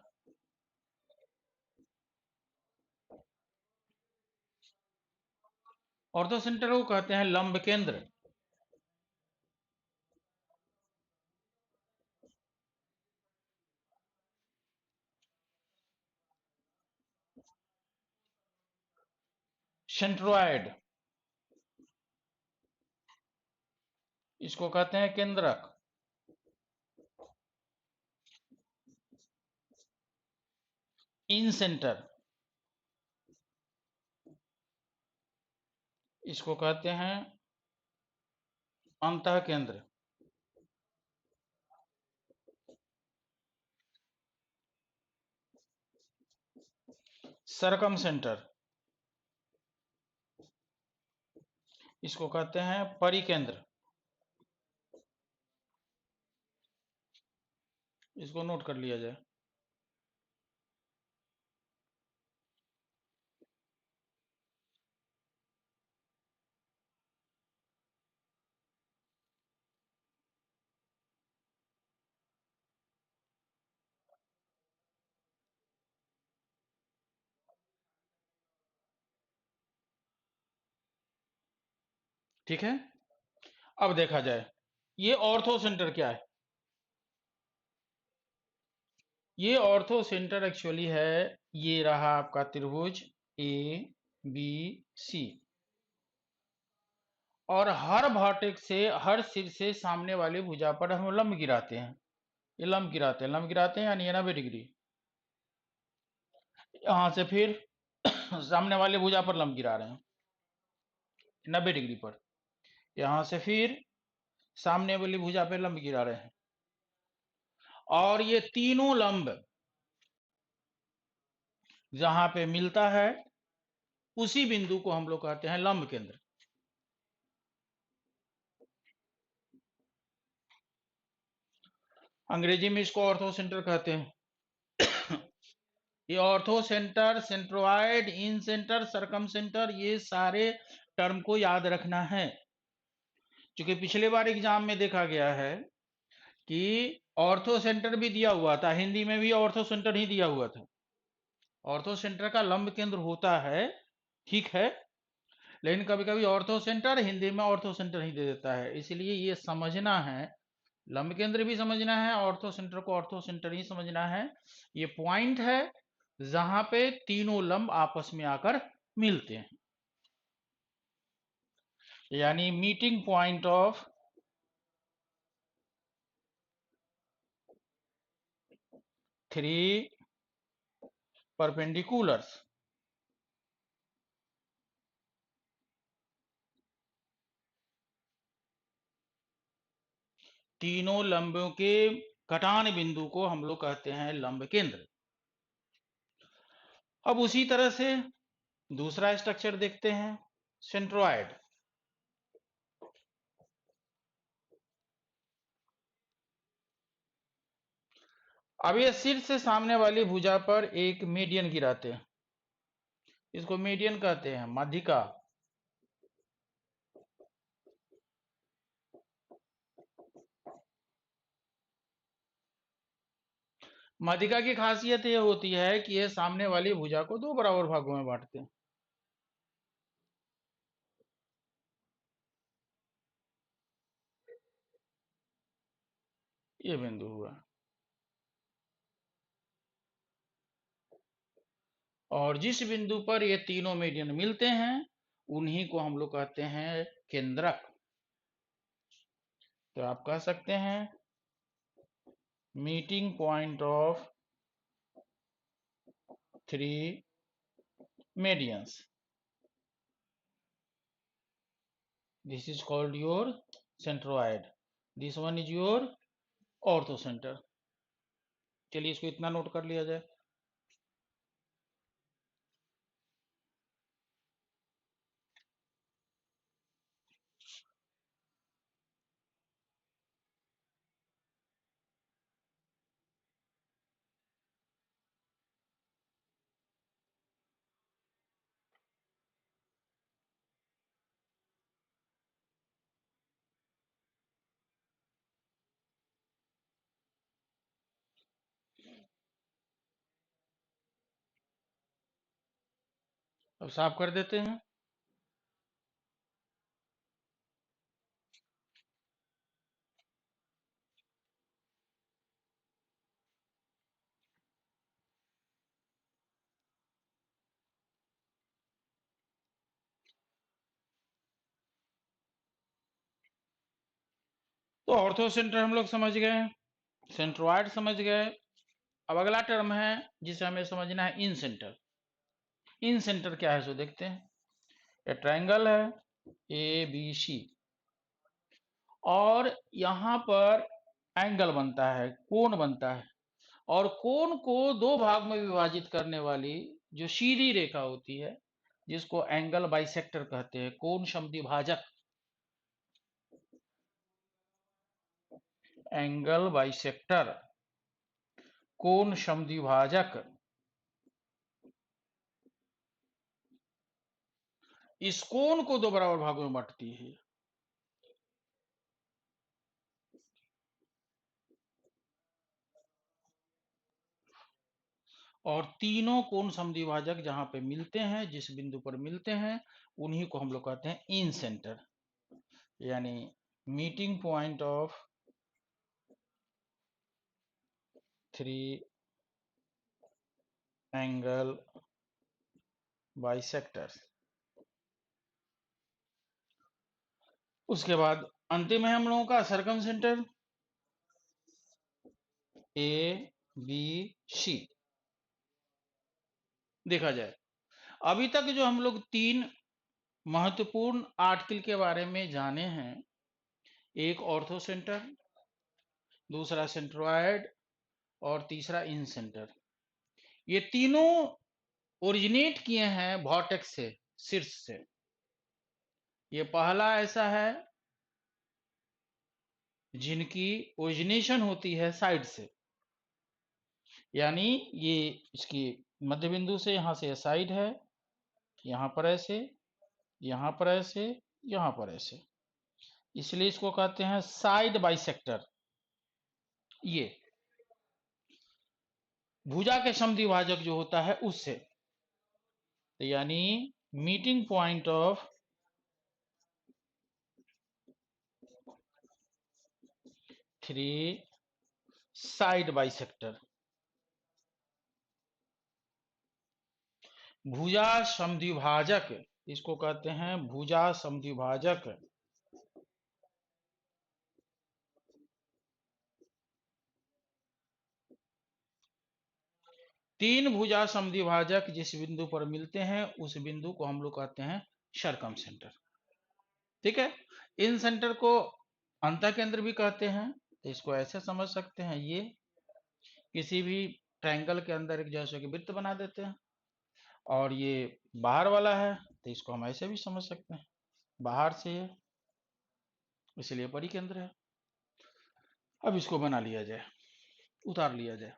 ऑर्थो सेंटर को कहते हैं लंब केंद्र। सेंट्रोइड, इसको कहते हैं केंद्रक। इन सेंटर, इसको कहते हैं अंतः केंद्र। सरकम सेंटर, इसको कहते हैं परिकेंद्र। इसको नोट कर लिया जाए। ठीक है, अब देखा जाए ये ऑर्थो सेंटर क्या है। ये ऑर्थो सेंटर एक्चुअली है, ये रहा आपका त्रिभुज ए बी सी, और हर वर्टेक्स से, हर सिर से सामने वाले भुजा पर हम लंब गिराते हैं। ये लंब गिराते हैं, लंब गिराते हैं यानी 90 डिग्री। यहां से फिर सामने वाले भुजा पर लंब गिरा रहे हैं 90 डिग्री पर। यहां से फिर सामने वाली भुजा पे लंब गिरा रहे हैं, और ये तीनों लंब जहां पे मिलता है उसी बिंदु को हम लोग कहते हैं लंब केंद्र। अंग्रेजी में इसको ऑर्थो सेंटर कहते हैं। ये ऑर्थो सेंटर, सेंट्रोइड, इन सेंटर, सरकम सेंटर, ये सारे टर्म को याद रखना है। क्योंकि पिछले बार एग्जाम में देखा गया है कि ऑर्थो सेंटर भी दिया हुआ था, हिंदी में भी ऑर्थो सेंटर ही दिया हुआ था। ऑर्थो सेंटर का लंब केंद्र होता है, ठीक है, लेकिन कभी कभी ऑर्थो सेंटर हिंदी में ऑर्थो सेंटर ही दे देता है। इसलिए ये समझना है, लंब केंद्र भी समझना है, ऑर्थो सेंटर को ऑर्थो सेंटर ही समझना है। ये पॉइंट है जहां पे तीनों लंब आपस में आकर मिलते हैं, यानी meeting point of three perpendiculars. तीनों लंबों के कटान बिंदु को हम लोग कहते हैं लंब केंद्र। अब उसी तरह से दूसरा स्ट्रक्चर देखते हैं, सेंट्रोइड। अब ये सिर से सामने वाली भुजा पर एक मीडियन गिराते हैं, इसको मीडियन कहते हैं, माध्यिका। माध्यिका की खासियत ये होती है कि ये सामने वाली भुजा को दो बराबर भागों में बांटते हैं। ये बिंदु हुआ, और जिस बिंदु पर ये तीनों मीडियन मिलते हैं उन्हीं को हम लोग कहते हैं केंद्रक। तो आप कह सकते हैं meeting point of three medians, this is called your centroid, this one is your ortho centre. चलिए इसको इतना नोट कर लिया जाए। अब साफ कर देते हैं। तो ऑर्थो सेंटर हम लोग समझ गए, सेंट्रोइड समझ गए। अब अगला टर्म है जिसे हमें समझना है, इन सेंटर। इन सेंटर क्या है सो देखते हैं। ये ट्रायंगल है ए बी सी, और यहां पर एंगल बनता है, कोण बनता है, और कोण को दो भाग में विभाजित करने वाली जो सीधी रेखा होती है जिसको एंगल बाइसेक्टर कहते हैं, कोण समद्विभाजक, एंगल बाइसेक्टर, कोण समद्विभाजक, इस कोण को दो बराबर भागों में बांटती है। और तीनों कोण समद्विभाजक जहां पे मिलते हैं, जिस बिंदु पर मिलते हैं, उन्हीं को हम लोग कहते हैं इन सेंटर, यानी meeting point of three angle bisectors. उसके बाद अंतिम है हम लोगों का सरकम सेंटर, ए बी सी। देखा जाए, अभी तक जो हम लोग तीन महत्वपूर्ण आर्टिकल के बारे में जाने हैं, एक ऑर्थो सेंटर, दूसरा सेंट्रोइड, और तीसरा इन सेंटर, ये तीनों ओरिजिनेट किए हैं वॉर्टेक्स से, शीर्ष से। ये पहला ऐसा है जिनकी ओरिजिनेशन होती है साइड से, यानी ये इसकी मध्य बिंदु से यहाँ से साइड है, यहाँ पर ऐसे, यहाँ पर ऐसे, यहाँ पर ऐसे, इसलिए इसको कहते हैं साइड बाइसेक्टर। ये भुजा के समद्विभाजक जो होता है उससे, तो यानी meeting point of three side bisector. भुजा समद्विभाजक, इसको कहते हैं भुजा समद्विभाजक। तीन भुजा समद्विभाजक जिस बिंदु पर मिलते हैं उस बिंदु को हम लोग कहते हैं सरकम सेंटर। ठीक है, इन सेंटर को अंतः केंद्र भी कहते हैं। तो इसको ऐसे समझ सकते हैं, ये किसी भी ट्रायंगल के अंदर एक जैसे कि वृत्त बना देते हैं, और ये बाहर वाला है तो इसको हम ऐसे भी समझ सकते हैं, बाहर से है इसलिए परिकेंद्र है। अब इसको बना लिया जाए, उतार लिया जाए।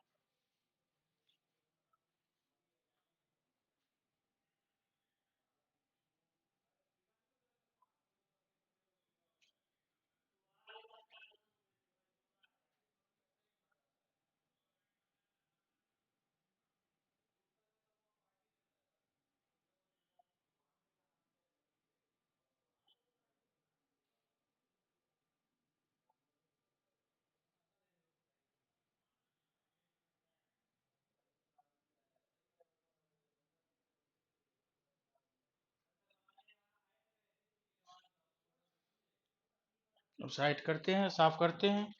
अब साइड करते हैं, साफ करते हैं।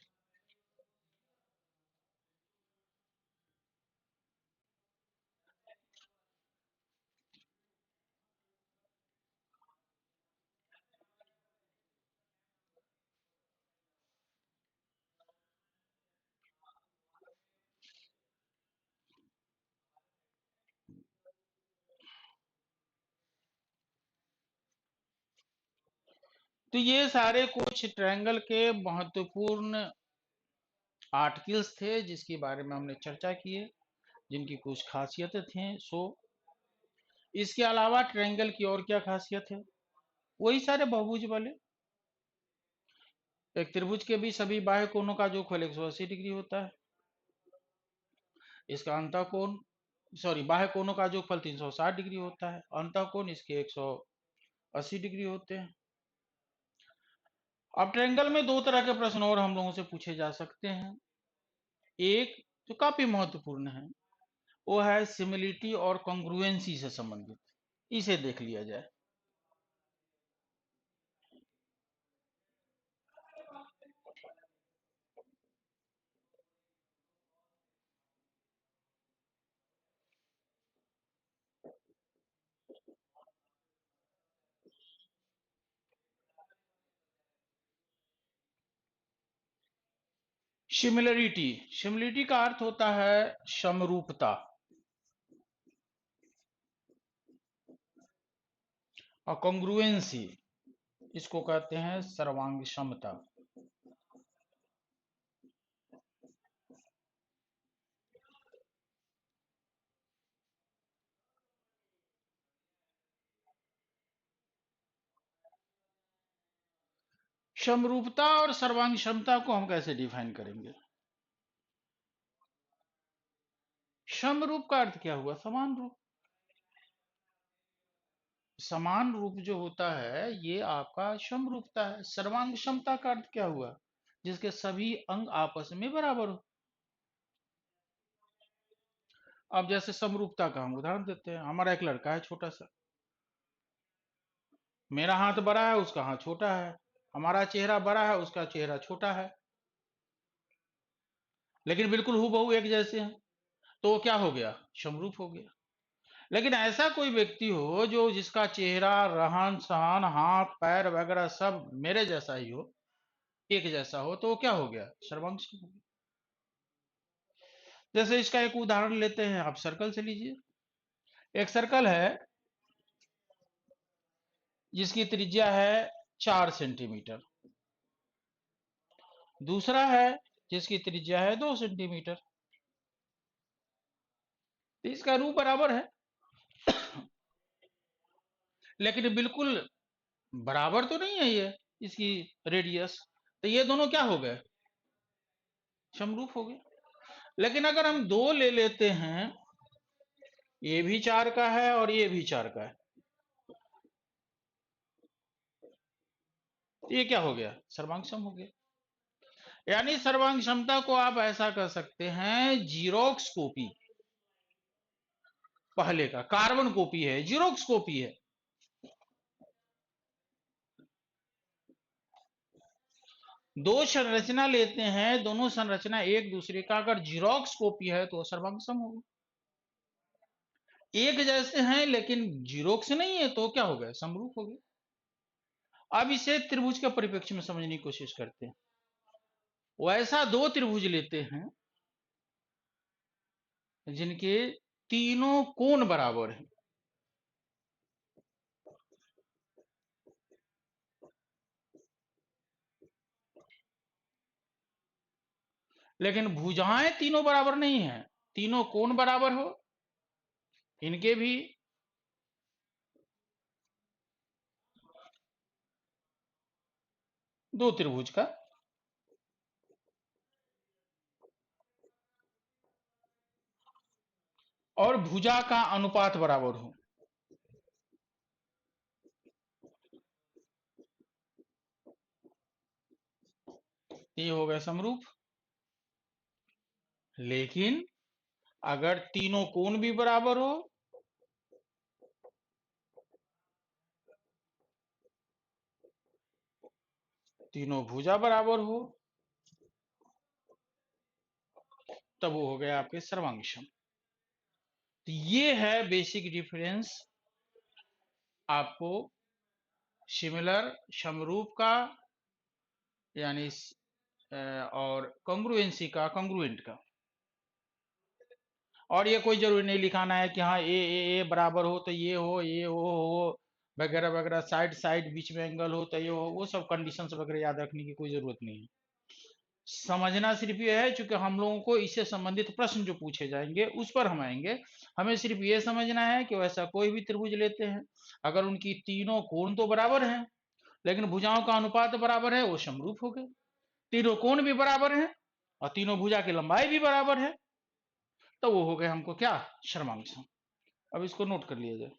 तो ये सारे कुछ ट्रायंगल के महत्वपूर्ण आर्टिकल्स थे जिसके बारे में हमने चर्चा की है, जिनकी कुछ खासियतें थी। सो इसके अलावा ट्रायंगल की और क्या खासियत है? वही सारे बहुभुज वाले। एक त्रिभुज के भी सभी बाह्य कोणों का जोगफल 180 डिग्री होता है। इसका अंतः कोण, सॉरी, बाह्य कोणों का जोगफल 360 डिग्री होता है, अंतः कोण इसके 180 डिग्री होते हैं। अब ट्रायंगल में दो तरह के प्रश्न और हम लोगों से पूछे जा सकते हैं। एक जो काफी महत्वपूर्ण है वो है सिमिलिटी और कॉन्ग्रुएंसी से संबंधित, इसे देख लिया जाए। सिमिलरिटी, सिमिलरिटी का अर्थ होता है समरूपता, और कॉन्ग्रुएंसी इसको कहते हैं सर्वांग समता। समरूपता और सर्वांग क्षमता को हम कैसे डिफाइन करेंगे? समरूप का अर्थ क्या हुआ? समान रूप। समान रूप जो होता है ये आपका समरूपता है। सर्वांग क्षमता का अर्थ क्या हुआ? जिसके सभी अंग आपस में बराबर हो। अब जैसे समरूपता का हम उदाहरण देते हैं, हमारा एक लड़का है छोटा सा, मेरा हाथ बड़ा है उसका हाथ छोटा है, हमारा चेहरा बड़ा है उसका चेहरा छोटा है, लेकिन बिल्कुल हूबहू एक जैसे हैं, तो वो क्या हो गया? समरूप हो गया। लेकिन ऐसा कोई व्यक्ति हो जो जिसका चेहरा, रहन सहन, हाथ पैर वगैरह सब मेरे जैसा ही हो, एक जैसा हो, तो वो क्या हो गया? सर्वांग हो गया। जैसे इसका एक उदाहरण लेते हैं, आप सर्कल से लीजिए। एक सर्कल है जिसकी त्रिज्या है 4 सेंटीमीटर, दूसरा है जिसकी त्रिज्या है 2 सेंटीमीटर। तो इसका रूप बराबर है, लेकिन बिल्कुल बराबर तो नहीं है ये इसकी रेडियस। तो ये दोनों क्या हो गए, समरूप हो गए। लेकिन अगर हम दो ले लेते हैं, ये भी 4 का है और ये भी 4 का है, तो ये क्या हो गया, सर्वांग सम हो गया। यानी सर्वांग क्षमता को आप ऐसा कर सकते हैं, जीरोक्स कॉपी, पहले का कार्बन कॉपी है, जीरोक्स कॉपी है। दो संरचना लेते हैं, दोनों संरचना एक दूसरे का अगर जीरोक्स कॉपी है तो सर्वांग सम होगा। एक जैसे हैं लेकिन जीरोक्स नहीं है तो क्या हो गया, समरूप हो गए। अब इसे त्रिभुज के परिप्रेक्ष्य में समझने की कोशिश करते हैं। वैसा दो त्रिभुज लेते हैं जिनके तीनों कोण बराबर हैं, लेकिन भुजाएं तीनों बराबर नहीं है, तीनों कोण बराबर हो, इनके भी दो त्रिभुज का और भुजा का अनुपात बराबर हो, ये हो गया समरूप। लेकिन अगर तीनों कोण भी बराबर हो, तीनों भुजा बराबर हो, तब वो हो गया आपके सर्वांगसम। तो ये है बेसिक डिफरेंस आपको सिमिलर, समरूप का यानी और कॉन्ग्रुएंसी का, कॉन्ग्रुएंट का। और ये कोई जरूरी नहीं लिखाना है कि हाँ ए बराबर हो तो ये हो, ये हो वगैरह वगैरह, साइड साइड बीच में एंगल हो तो ये हो, वो सब कंडीशंस वगैरह याद रखने की कोई जरूरत नहीं है। समझना सिर्फ ये है, चूंकि हम लोगों को इससे संबंधित प्रश्न जो पूछे जाएंगे उस पर हम आएंगे, हमें सिर्फ ये समझना है कि वैसा कोई भी त्रिभुज लेते हैं, अगर उनकी तीनों कोण तो बराबर हैं लेकिन भुजाओं का अनुपात बराबर है, वो समरूप हो गए। तीनों कोण भी बराबर हैं और तीनों भुजा की लंबाई भी बराबर है, तो वो हो गए हमको क्या, सर्वांग। अब इसको नोट कर लिया जाए।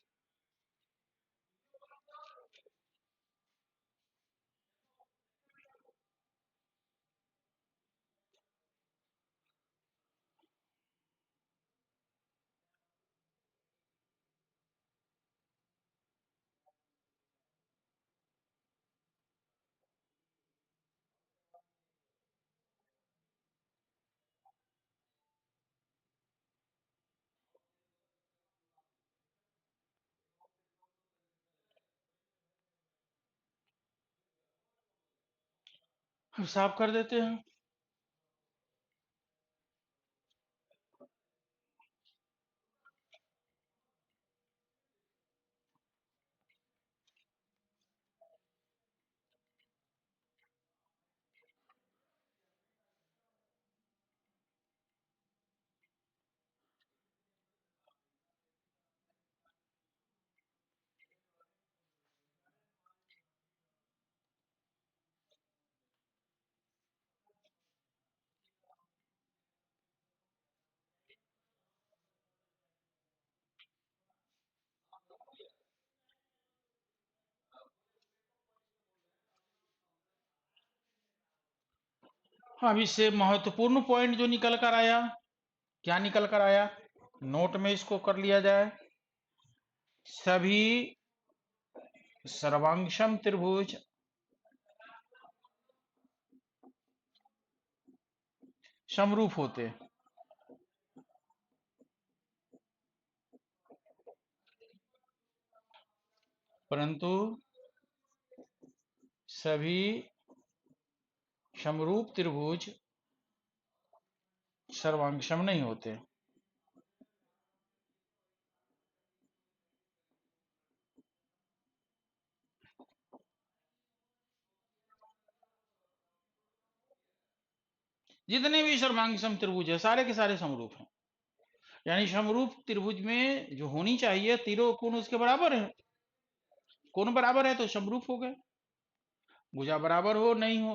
अब साफ कर देते हैं। हाँ, अब इससे महत्वपूर्ण पॉइंट जो निकल कर आया, क्या निकल कर आया, नोट में इसको कर लिया जाए। सभी सर्वांगसम त्रिभुज समरूप होते हैं, परंतु सभी समरूप त्रिभुज सर्वांगसम नहीं होते। जितने भी सर्वांगसम त्रिभुज है सारे के सारे समरूप हैं, यानी समरूप त्रिभुज में जो होनी चाहिए तीनों कोण उसके बराबर है, कोण बराबर है तो समरूप हो गए, भुजा बराबर हो नहीं हो।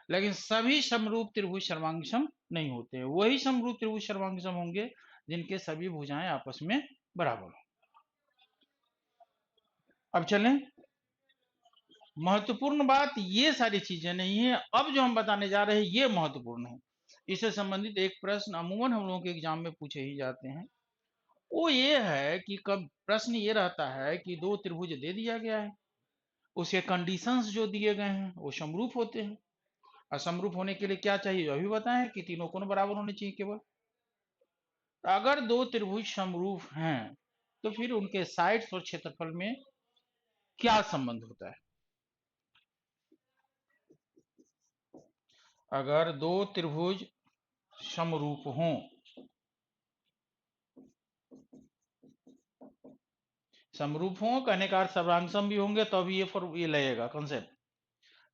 लेकिन सभी समरूप त्रिभुज सर्वांगसम नहीं होते हैं, वही समरूप त्रिभुज सर्वांगसम होंगे जिनके सभी भुजाएं आपस में बराबर हो। अब चलें, महत्वपूर्ण बात ये सारी चीजें नहीं है, अब जो हम बताने जा रहे हैं ये महत्वपूर्ण है। इससे संबंधित एक प्रश्न अमूमन हम लोगों के एग्जाम में पूछे ही जाते हैं, वो ये है कि कब प्रश्न ये रहता है कि दो त्रिभुज दे दिया गया है, उसके कंडीशंस जो दिए गए हैं वो समरूप होते हैं, और समरूप होने के लिए क्या चाहिए अभी बताएं कि तीनों कोण बराबर होने चाहिए केवल। अगर दो त्रिभुज समरूप हैं तो फिर उनके साइड्स और क्षेत्रफल में क्या संबंध होता है। अगर दो त्रिभुज समरूप हों, समरूप हों कहने का अर्थ सर्वांगसम भी होंगे तब ये लगेगा कंसेप्ट।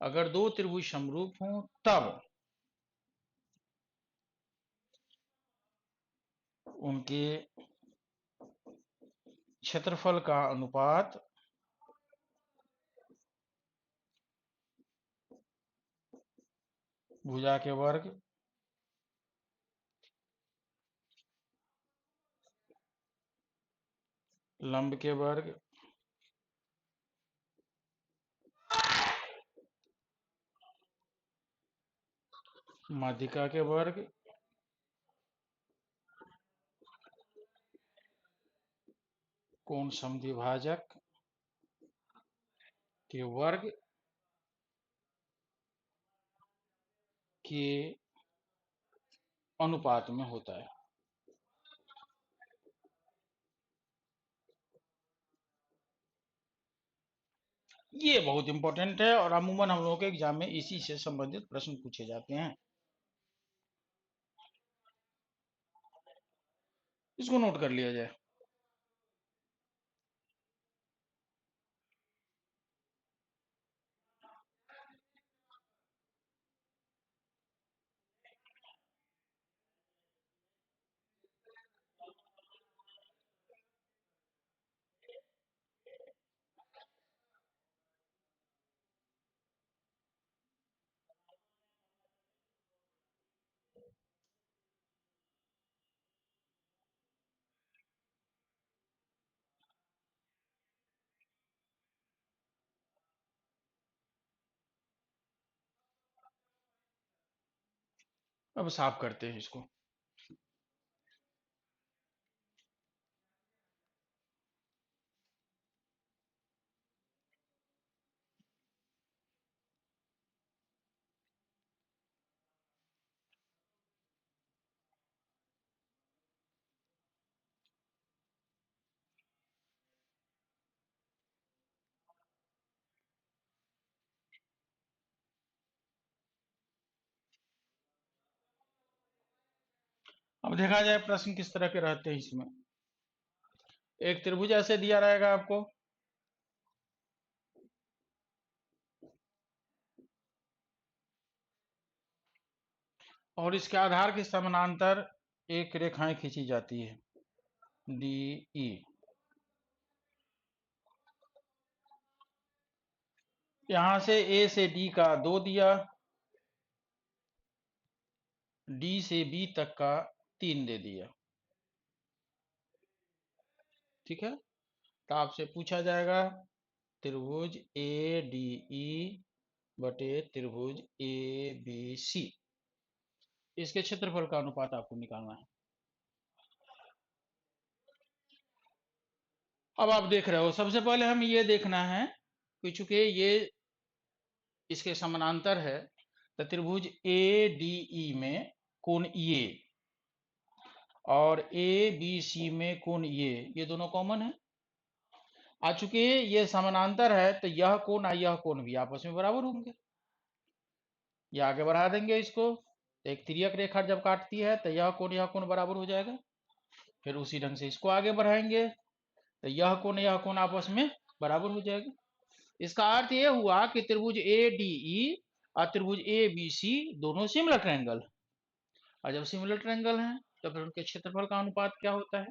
अगर दो त्रिभुज समरूप हों तब उनके क्षेत्रफल का अनुपात भुजा के वर्ग लंब के वर्ग माध्यिका के वर्ग कोण समद्विभाजक के वर्ग के अनुपात में होता है। ये बहुत इंपॉर्टेंट है और अमूमन हम लोगों के एग्जाम में इसी से संबंधित प्रश्न पूछे जाते हैं, इसको नोट कर लिया जाए। अब साफ करते हैं इसको। अब देखा जाए प्रश्न किस तरह के रहते हैं। इसमें एक त्रिभुज ऐसे दिया रहेगा आपको, और इसके आधार के समानांतर एक रेखाएं खींची जाती है डी ई। यहां से ए से डी का 2 दिया, डी से बी तक का 3 दे दिया, ठीक है। तो आपसे पूछा जाएगा त्रिभुज ए डी ई बटे त्रिभुज ए बी सी, इसके क्षेत्रफल का अनुपात आपको निकालना है। अब आप देख रहे हो, सबसे पहले हम ये देखना है कि चूंकि ये इसके समानांतर है तो त्रिभुज ए डी ई में कोण ये और ए बी सी में कोण ये दोनों कॉमन है। आ चुके ये समानांतर है तो यह कोण और यह कोण भी आपस में बराबर होंगे। ये आगे बढ़ा देंगे इसको, तो एक तिर्यक रेखा जब काटती है तो यह कोण बराबर हो जाएगा। फिर उसी ढंग से इसको आगे बढ़ाएंगे तो यह कोण आपस में बराबर हो जाएगा। इसका अर्थ यह हुआ कि त्रिभुज ए डी ई और त्रिभुज ए बी सी दोनों सिमिलर ट्रायंगल, और जब सिमिलर ट्रायंगल हैं तो फिर उनके क्षेत्रफल का अनुपात क्या होता है?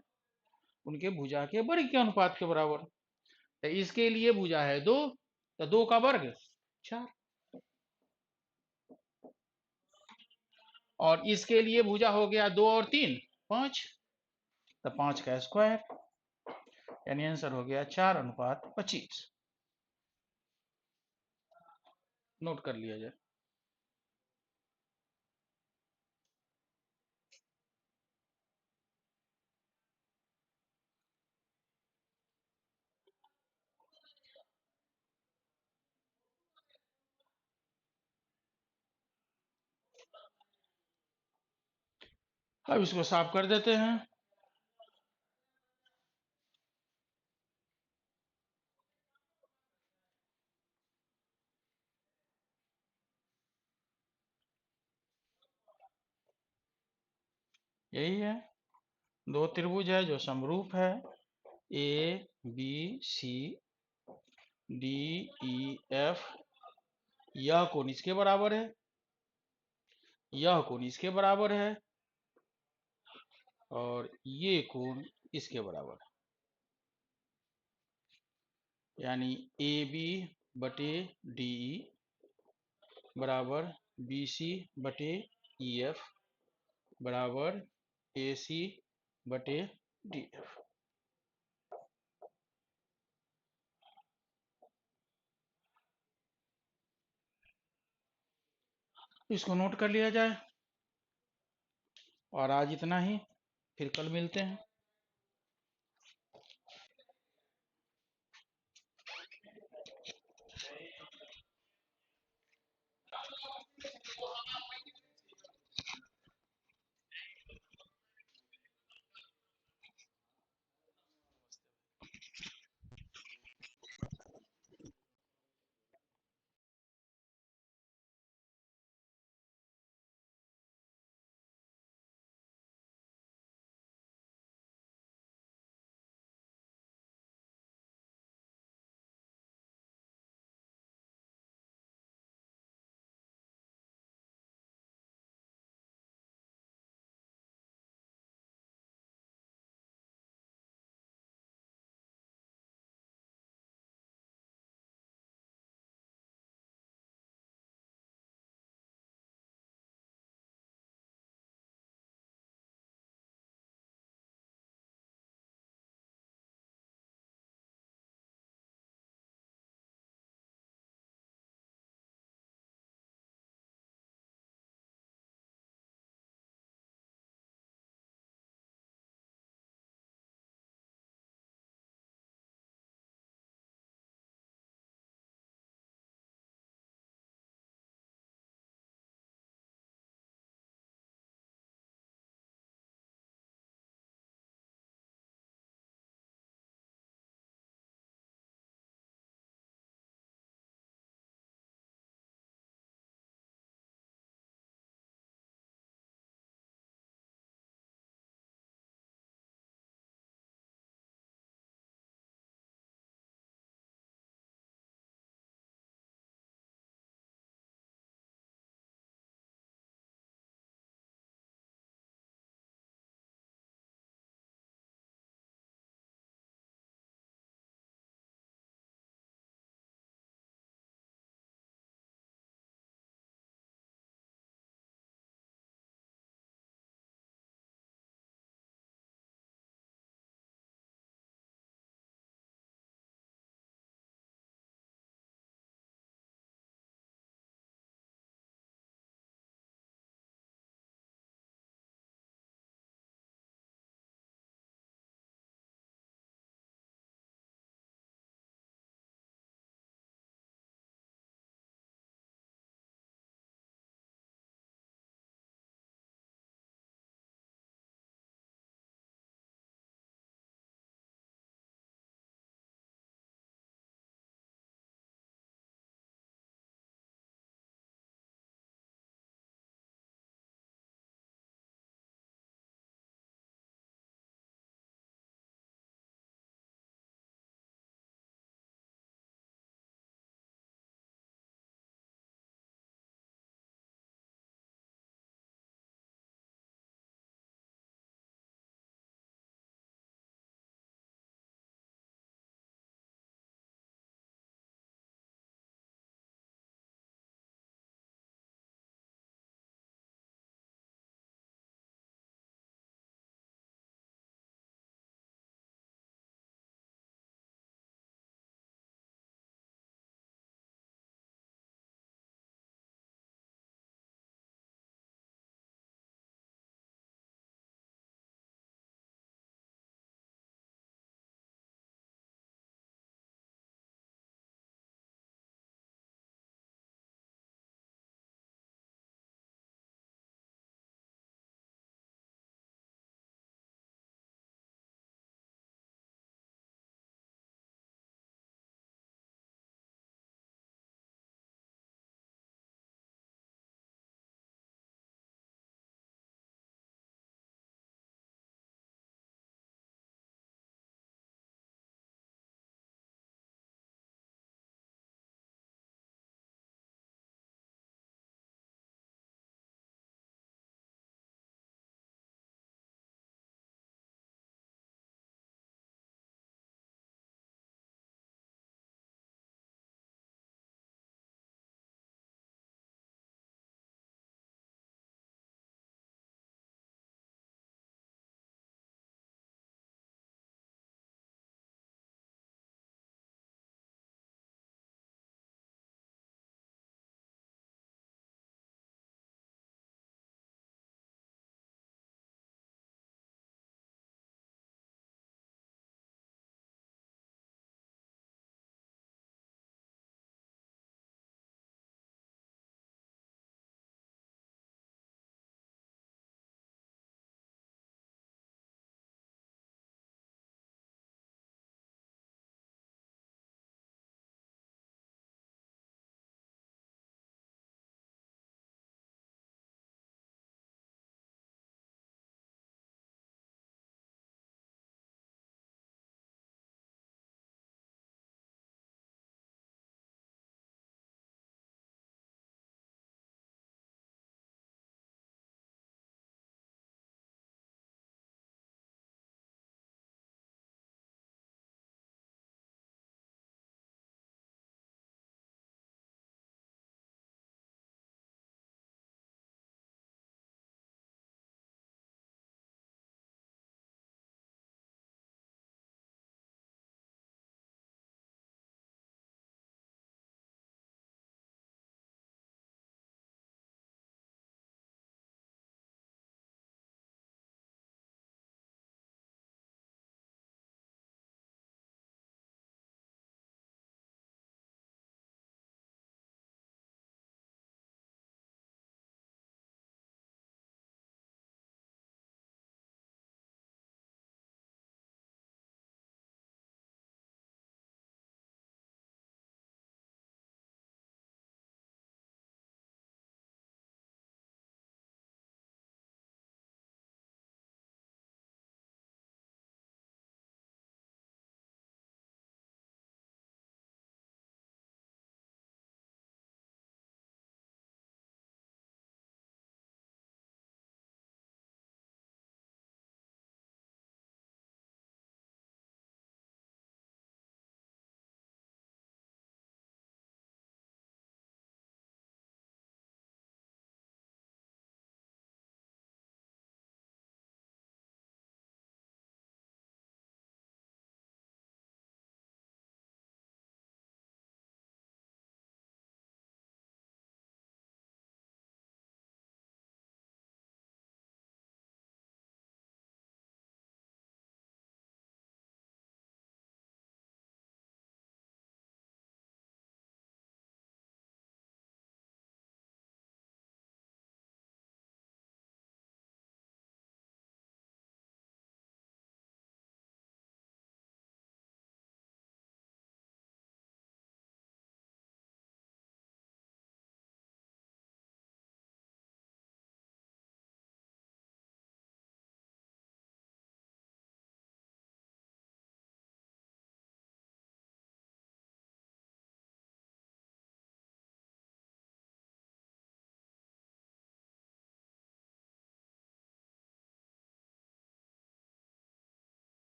उनके भुजा के वर्ग के अनुपात के बराबर। तो इसके लिए भुजा है 2, तो 2 का वर्ग 4, और इसके लिए भुजा हो गया 2 और 3 5, तो 5 का स्क्वायर, यानी आंसर हो गया 4:25। नोट कर लिया जाए। अब इसको साफ कर देते हैं। यही है, 2 त्रिभुज है जो समरूप है, A B C D E F. यह कोण इसके बराबर है, यह कोण इसके बराबर है, और ये कोण इसके बराबर है, यानी ए बी बटे डी बराबर बी सी बटे ई एफ बराबर ए सी बटे डी एफ। इसको नोट कर लिया जाए, और आज इतना ही, फिर कल मिलते हैं।